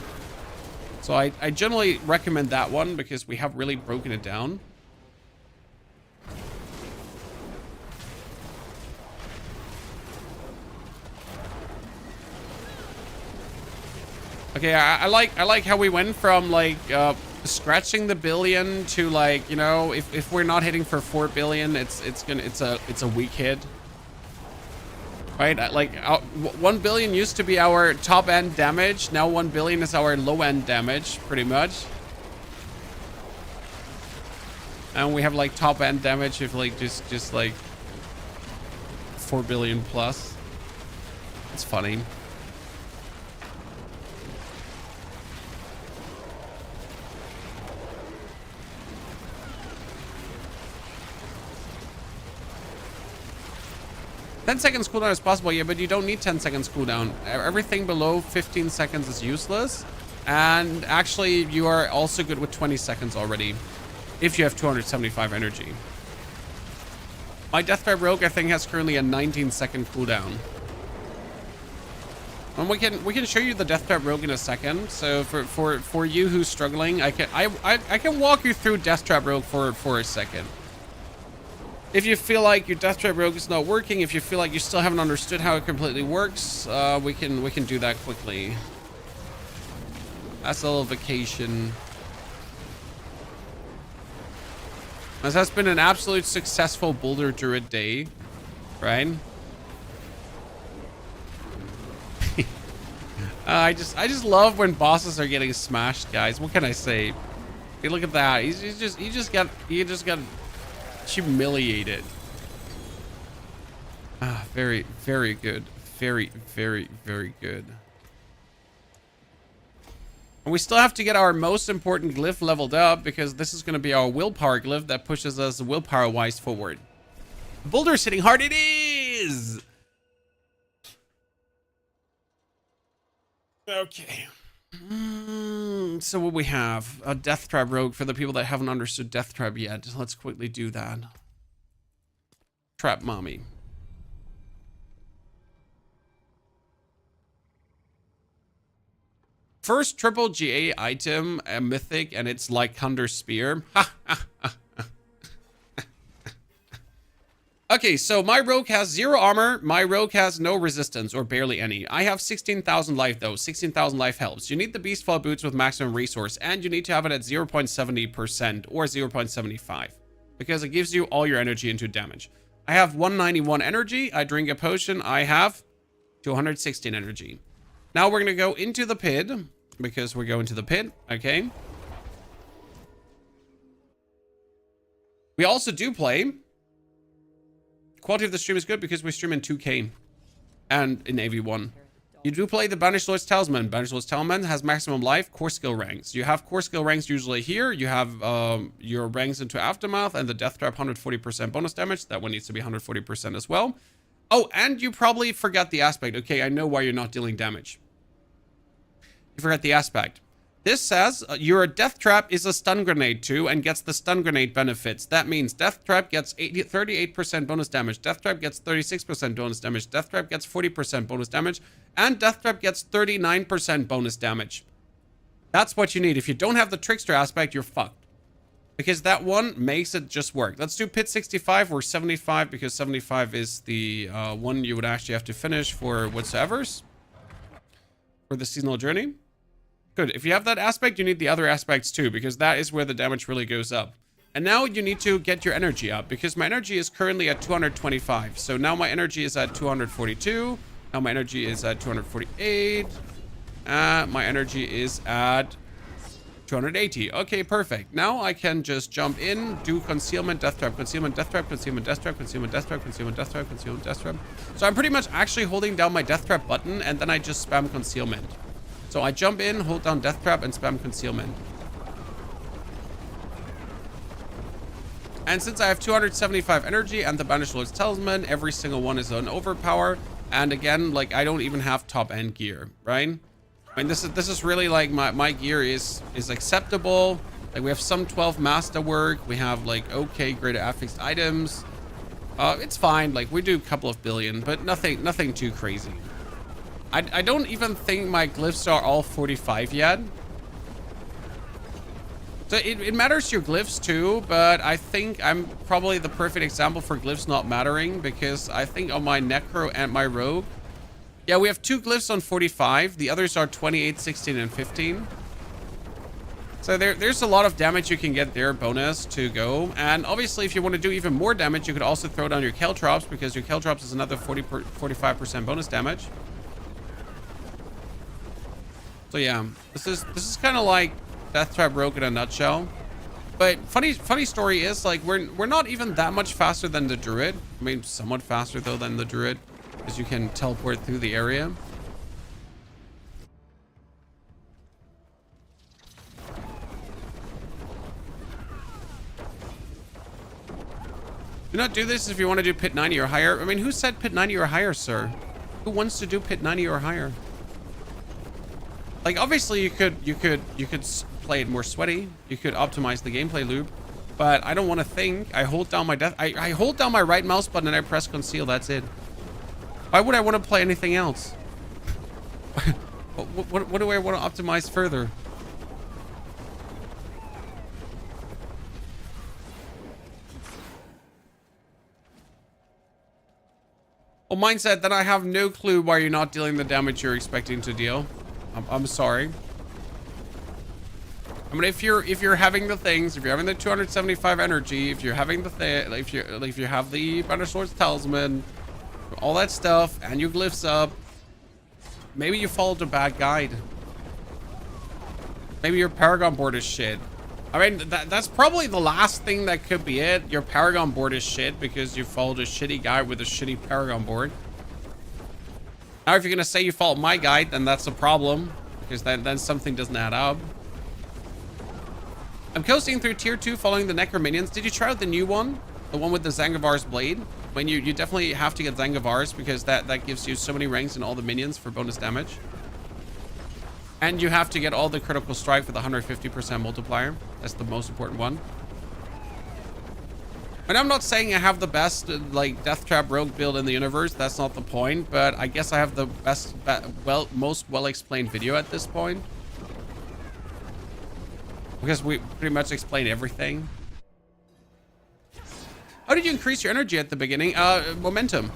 So I generally recommend that one because we have really broken it down. Okay, I like how we went from like scratching the billion to like, you know, if we're not hitting for 4 billion, it's a weak hit. Right? Like 1 billion used to be our top end damage. Now 1 billion is our low end damage, pretty much. And we have like top end damage of like just like 4 billion plus. It's funny. Ten seconds cooldown is possible, yeah, but you don't need 10 seconds cooldown. Everything below 15 seconds is useless. And actually, you are also good with 20 seconds already, if you have 275 energy. My Death Trap Rogue, I think, has currently a 19-second cooldown. And we can show you the Death Trap Rogue in a second. So for you who's struggling, I can walk you through Death Trap Rogue for a second. If you feel like your Death Trap Rogue is not working, if you feel like you still haven't understood how it completely works, we can do that quickly. That's a little vacation. This has been an absolute successful Boulder Druid day, right? I just love when bosses are getting smashed, guys. What can I say? Hey, look at that. He just got humiliated. Ah, very, very good. Very, very, very good. And we still have to get our most important glyph leveled up, because this is going to be our willpower glyph that pushes us willpower-wise forward. Boulder's hitting hard. It is! Okay. So what we have, a Death Trap Rogue for the people that haven't understood Death Trap yet. Let's quickly do that. Trap Mommy. First triple GA item, a Mythic, and it's like Hunter Spear. Okay, so my rogue has 0 armor. My rogue has no resistance, or barely any. I have 16,000 life, though. 16,000 life helps. You need the Beastfall boots with maximum resource, and you need to have it at 0.70% or 0.75, because it gives you all your energy into damage. I have 191 energy. I drink a potion. I have 216 energy. Now we're going to go into the pit, because we're going to the pit, okay? We also do play... Quality of the stream is good because we stream in 2K and in AV1. You do play the Banished Lord's Talisman. Banished Lord's Talisman has maximum life, core skill ranks. You have core skill ranks usually here. You have your ranks into Aftermath and the Death Trap 140% bonus damage. That one needs to be 140% as well. Oh, and you probably forgot the aspect. Okay, I know why you're not dealing damage. You forgot the aspect. This says your Death Trap is a stun grenade too and gets the stun grenade benefits. That means Death Trap gets 38% bonus damage. Death Trap gets 36% bonus damage. Death Trap gets 40% bonus damage. And Death Trap gets 39% bonus damage. That's what you need. If you don't have the Trickster aspect, you're fucked. Because that one makes it just work. Let's do Pit 65 or 75, because 75 is the one you would actually have to finish for whatsoever's. For the seasonal journey. Good. If you have that aspect, you need the other aspects too, because that is where the damage really goes up. And now you need to get your energy up, because my energy is currently at 225. So now my energy is at 242. Now my energy is at 248. My energy is at 280. Okay, perfect. Now I can just jump in, do concealment, death trap, concealment, death trap, concealment, death trap, concealment, death trap, concealment, death trap, concealment, death trap. So I'm pretty much actually holding down my death trap button, and then I just spam concealment. So I jump in, hold down death trap, and spam concealment. And since I have 275 energy and the Banished Lord's Talisman, every single one is an overpower. And again, like, I don't even have top end gear, right? I mean, this is really like my gear is acceptable. Like, we have some 12 masterwork. We have like okay greater affixed items. It's fine. Like, we do a couple of billion, but nothing too crazy. I don't even think my glyphs are all 45 yet. So it matters your glyphs too, but I think I'm probably the perfect example for glyphs not mattering, because I think on my Necro and my Rogue, yeah, we have 2 glyphs on 45. The others are 28, 16, and 15. So there's a lot of damage you can get there, bonus to go. And obviously, if you want to do even more damage, you could also throw down your Caltrops, because your Caltrops is another 45% bonus damage. So yeah, this is kind of like Death Trap Rogue in a nutshell. But funny story is, like, we're not even that much faster than the Druid. I mean, somewhat faster though than the Druid, because you can teleport through the area. Do not do this if you want to do pit 90 or higher. I mean, who said pit 90 or higher, sir? Who wants to do pit 90 or higher? Like, obviously you could play it more sweaty. You could optimize the gameplay loop, but I don't want to think. I hold down my I hold down my right mouse button and I press conceal. That's it. Why would I want to play anything else? What do I want to optimize further? Well, mindset that I have no clue why you're not dealing the damage you're expecting to deal. I'm sorry. I mean, if you're having the things, if you're having the 275 energy, if you're having the if you have the Bannersword's Talisman, all that stuff, and you glyphs up, maybe you followed a bad guide. Maybe your Paragon board is shit. I mean, that's probably the last thing that could be it. Your Paragon board is shit because you followed a shitty guide with a shitty Paragon board. Now, if you're gonna say you followed my guide, then that's a problem, because then something doesn't add up. I'm coasting through tier 2 following the Necro minions. Did you try out the new one? The one with the Zangavar's blade? When you definitely have to get Zangavar's, because that gives you so many ranks and all the minions for bonus damage. And you have to get all the critical strike with the 150% multiplier. That's the most important one. And I'm not saying I have the best like Death Trap Rogue build in the universe. That's not the point. But I guess I have the best, most well-explained video at this point. Because we pretty much explain everything. How did you increase your energy at the beginning? Momentum.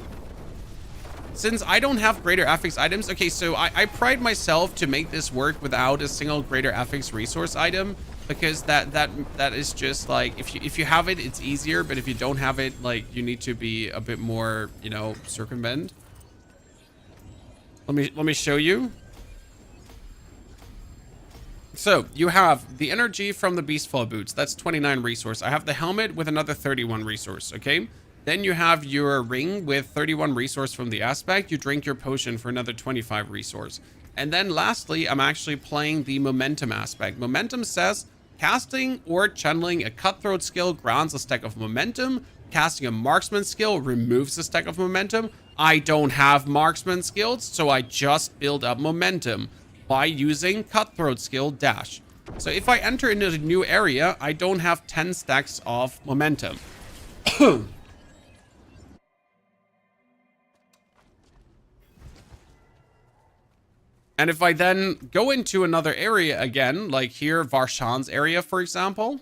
Since I don't have greater affix items, okay, so I pride myself to make this work without a single greater affix resource item, because that is just like, if you have it, it's easier, but if you don't have it, like, you need to be a bit more, you know, circumvent. Let me show you. So you have the energy from the Beastfall boots. That's 29 resource. I have the helmet with another 31 resource. Okay. Then you have your ring with 31 resource from the aspect. You drink your potion for another 25 resource. And then lastly, I'm actually playing the momentum aspect. Momentum says casting or channeling a cutthroat skill grants a stack of momentum. Casting a marksman skill removes a stack of momentum. I don't have marksman skills, so I just build up momentum by using cutthroat skill dash. So if I enter into a new area, I don't have 10 stacks of momentum. And if I then go into another area again, like here, Varshan's area, for example.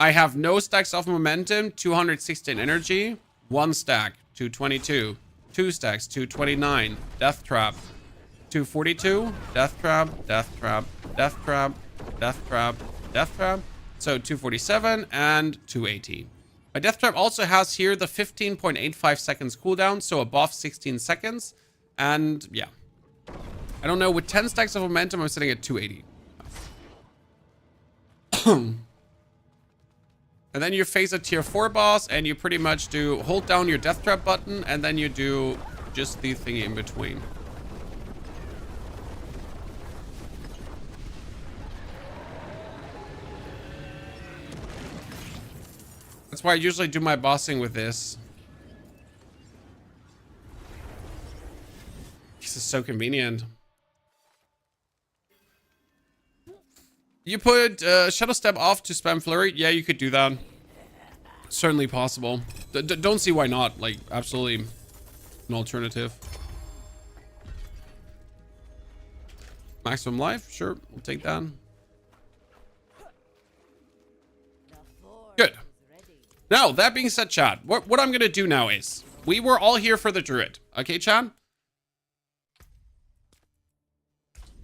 I have no stacks of momentum, 216 energy, 1 stack, 222, 2 stacks, 229, death trap, 242, death trap, death trap, death trap, death trap, death trap. So 247 and 280. My death trap also has here the 15.85 seconds cooldown, so above 16 seconds. And yeah, I don't know, with 10 stacks of momentum, I'm sitting at 280. And then you face a tier 4 boss, and you pretty much do hold down your death trap button, and then you do just the thingy in between. That's why I usually do my bossing with this. This is so convenient. You put Shadow Step off to spam Flurry? Yeah, you could do that. Certainly possible. Don't see why not. Like, absolutely an alternative. Maximum life? Sure, we'll take that. Good. Now, that being said, chat, what I'm going to do now is We were all here for the druid. Okay, Chan?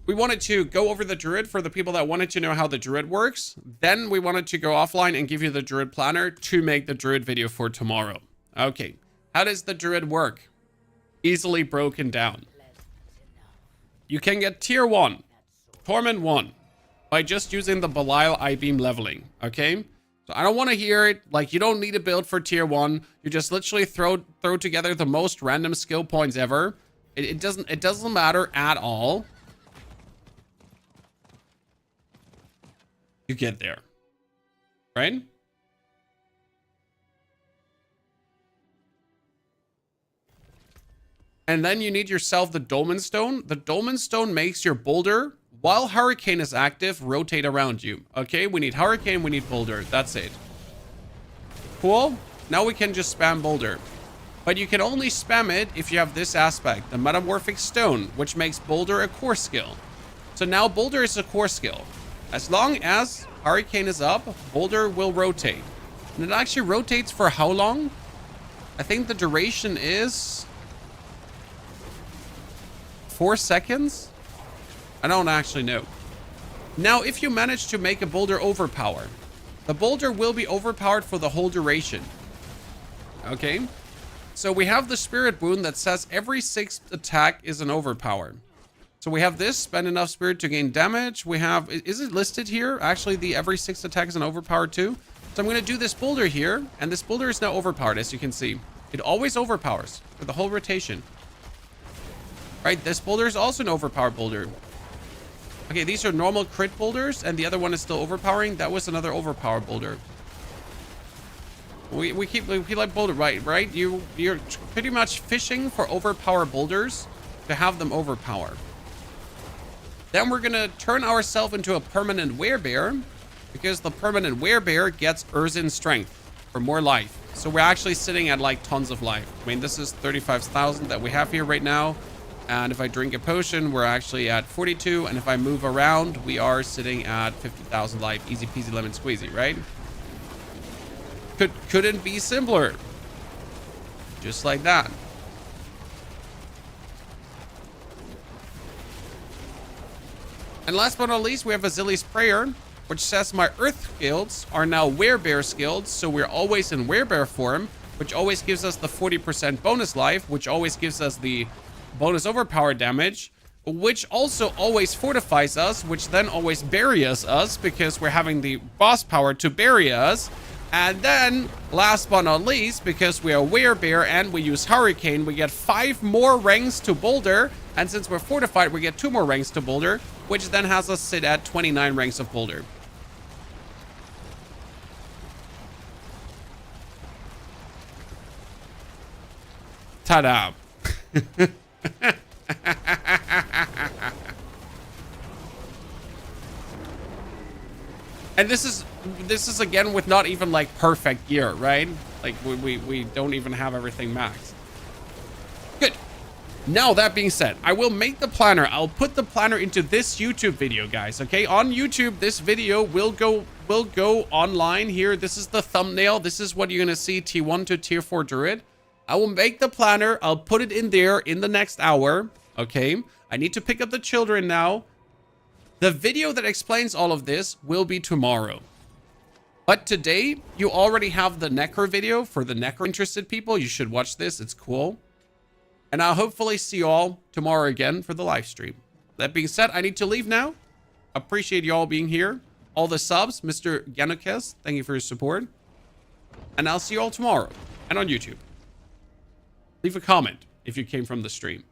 We wanted to go over the druid for the people that wanted to know how the druid works. Then we wanted to go offline and give you the druid planner to make the druid video for tomorrow. Okay. How does the druid work? Easily broken down. You can get tier 1, Torment 1, by just using the Belial I-Beam leveling, okay? So I don't want to hear it, like, you don't need a build for tier 1. You just literally throw together the most random skill points ever. It doesn't matter at all. You get there, right? And then you need yourself the Dolmen Stone. The Dolmen Stone makes your Boulder, while Hurricane is active, rotate around you. Okay, we need Hurricane, we need Boulder. That's it. Cool. Now we can just spam Boulder. But you can only spam it if you have this aspect, the Metamorphic Stone, which makes Boulder a core skill. So now Boulder is a core skill. As long as Hurricane is up, Boulder will rotate. And it actually rotates for how long? I think the duration is 4 seconds? I don't actually know. Now, if you manage to make a Boulder overpower, the Boulder will be overpowered for the whole duration. Okay? So we have the Spirit Boon that says every 6th attack is an overpower. So we have this, spend enough spirit to gain damage. We have, is it listed here? Actually, the every 6th attack is an overpower too. So I'm going to do this Boulder here, and this Boulder is now overpowered, as you can see. It always overpowers for the whole rotation. Right, this Boulder is also an overpowered Boulder. Okay, these are normal crit Boulders, and the other one is still overpowering. That was another overpowered Boulder. We keep like Boulder, right? You're pretty much fishing for overpowered Boulders to have them overpower. Then we're gonna turn ourselves into a permanent werebear, because the permanent werebear gets Urzin strength for more life. So we're actually sitting at like tons of life. I mean, this is 35,000 that we have here right now. And if I drink a potion, we're actually at 42. And if I move around, we are sitting at 50,000 life. Easy peasy lemon squeezy, right? Couldn't be simpler. Just like that. And last but not least, we have Azili's Prayer, which says my earth skills are now werebear skills. So we're always in werebear form, which always gives us the 40% bonus life, which always gives us the bonus overpower damage, which also always fortifies us, which then always buries us because we're having the boss power to bury us. And then last but not least, because we are werebear and we use Hurricane, we get 5 more ranks to Boulder. And since we're fortified, we get 2 more ranks to Boulder, which then has us sit at 29 ranks of Boulder. Ta-da. And this is again with not even like perfect gear, right? Like we don't even have everything maxed. Good. Now that being said, I will make the planner. I'll put the planner into this YouTube video, guys. Okay, on YouTube, this video will go online here. This is the thumbnail. This is what you're gonna see, T1 to Tier 4 Druid. I will make the planner. I'll put it in there in the next hour. Okay, I need to pick up the children now. The video that explains all of this will be tomorrow. But today, you already have the Necro video. For the Necro interested people, you should watch this. It's cool. And I'll hopefully see you all tomorrow again for the live stream. That being said, I need to leave now. Appreciate you all being here. All the subs, Mr. Yanukes, thank you for your support. And I'll see you all tomorrow and on YouTube. Leave a comment if you came from the stream.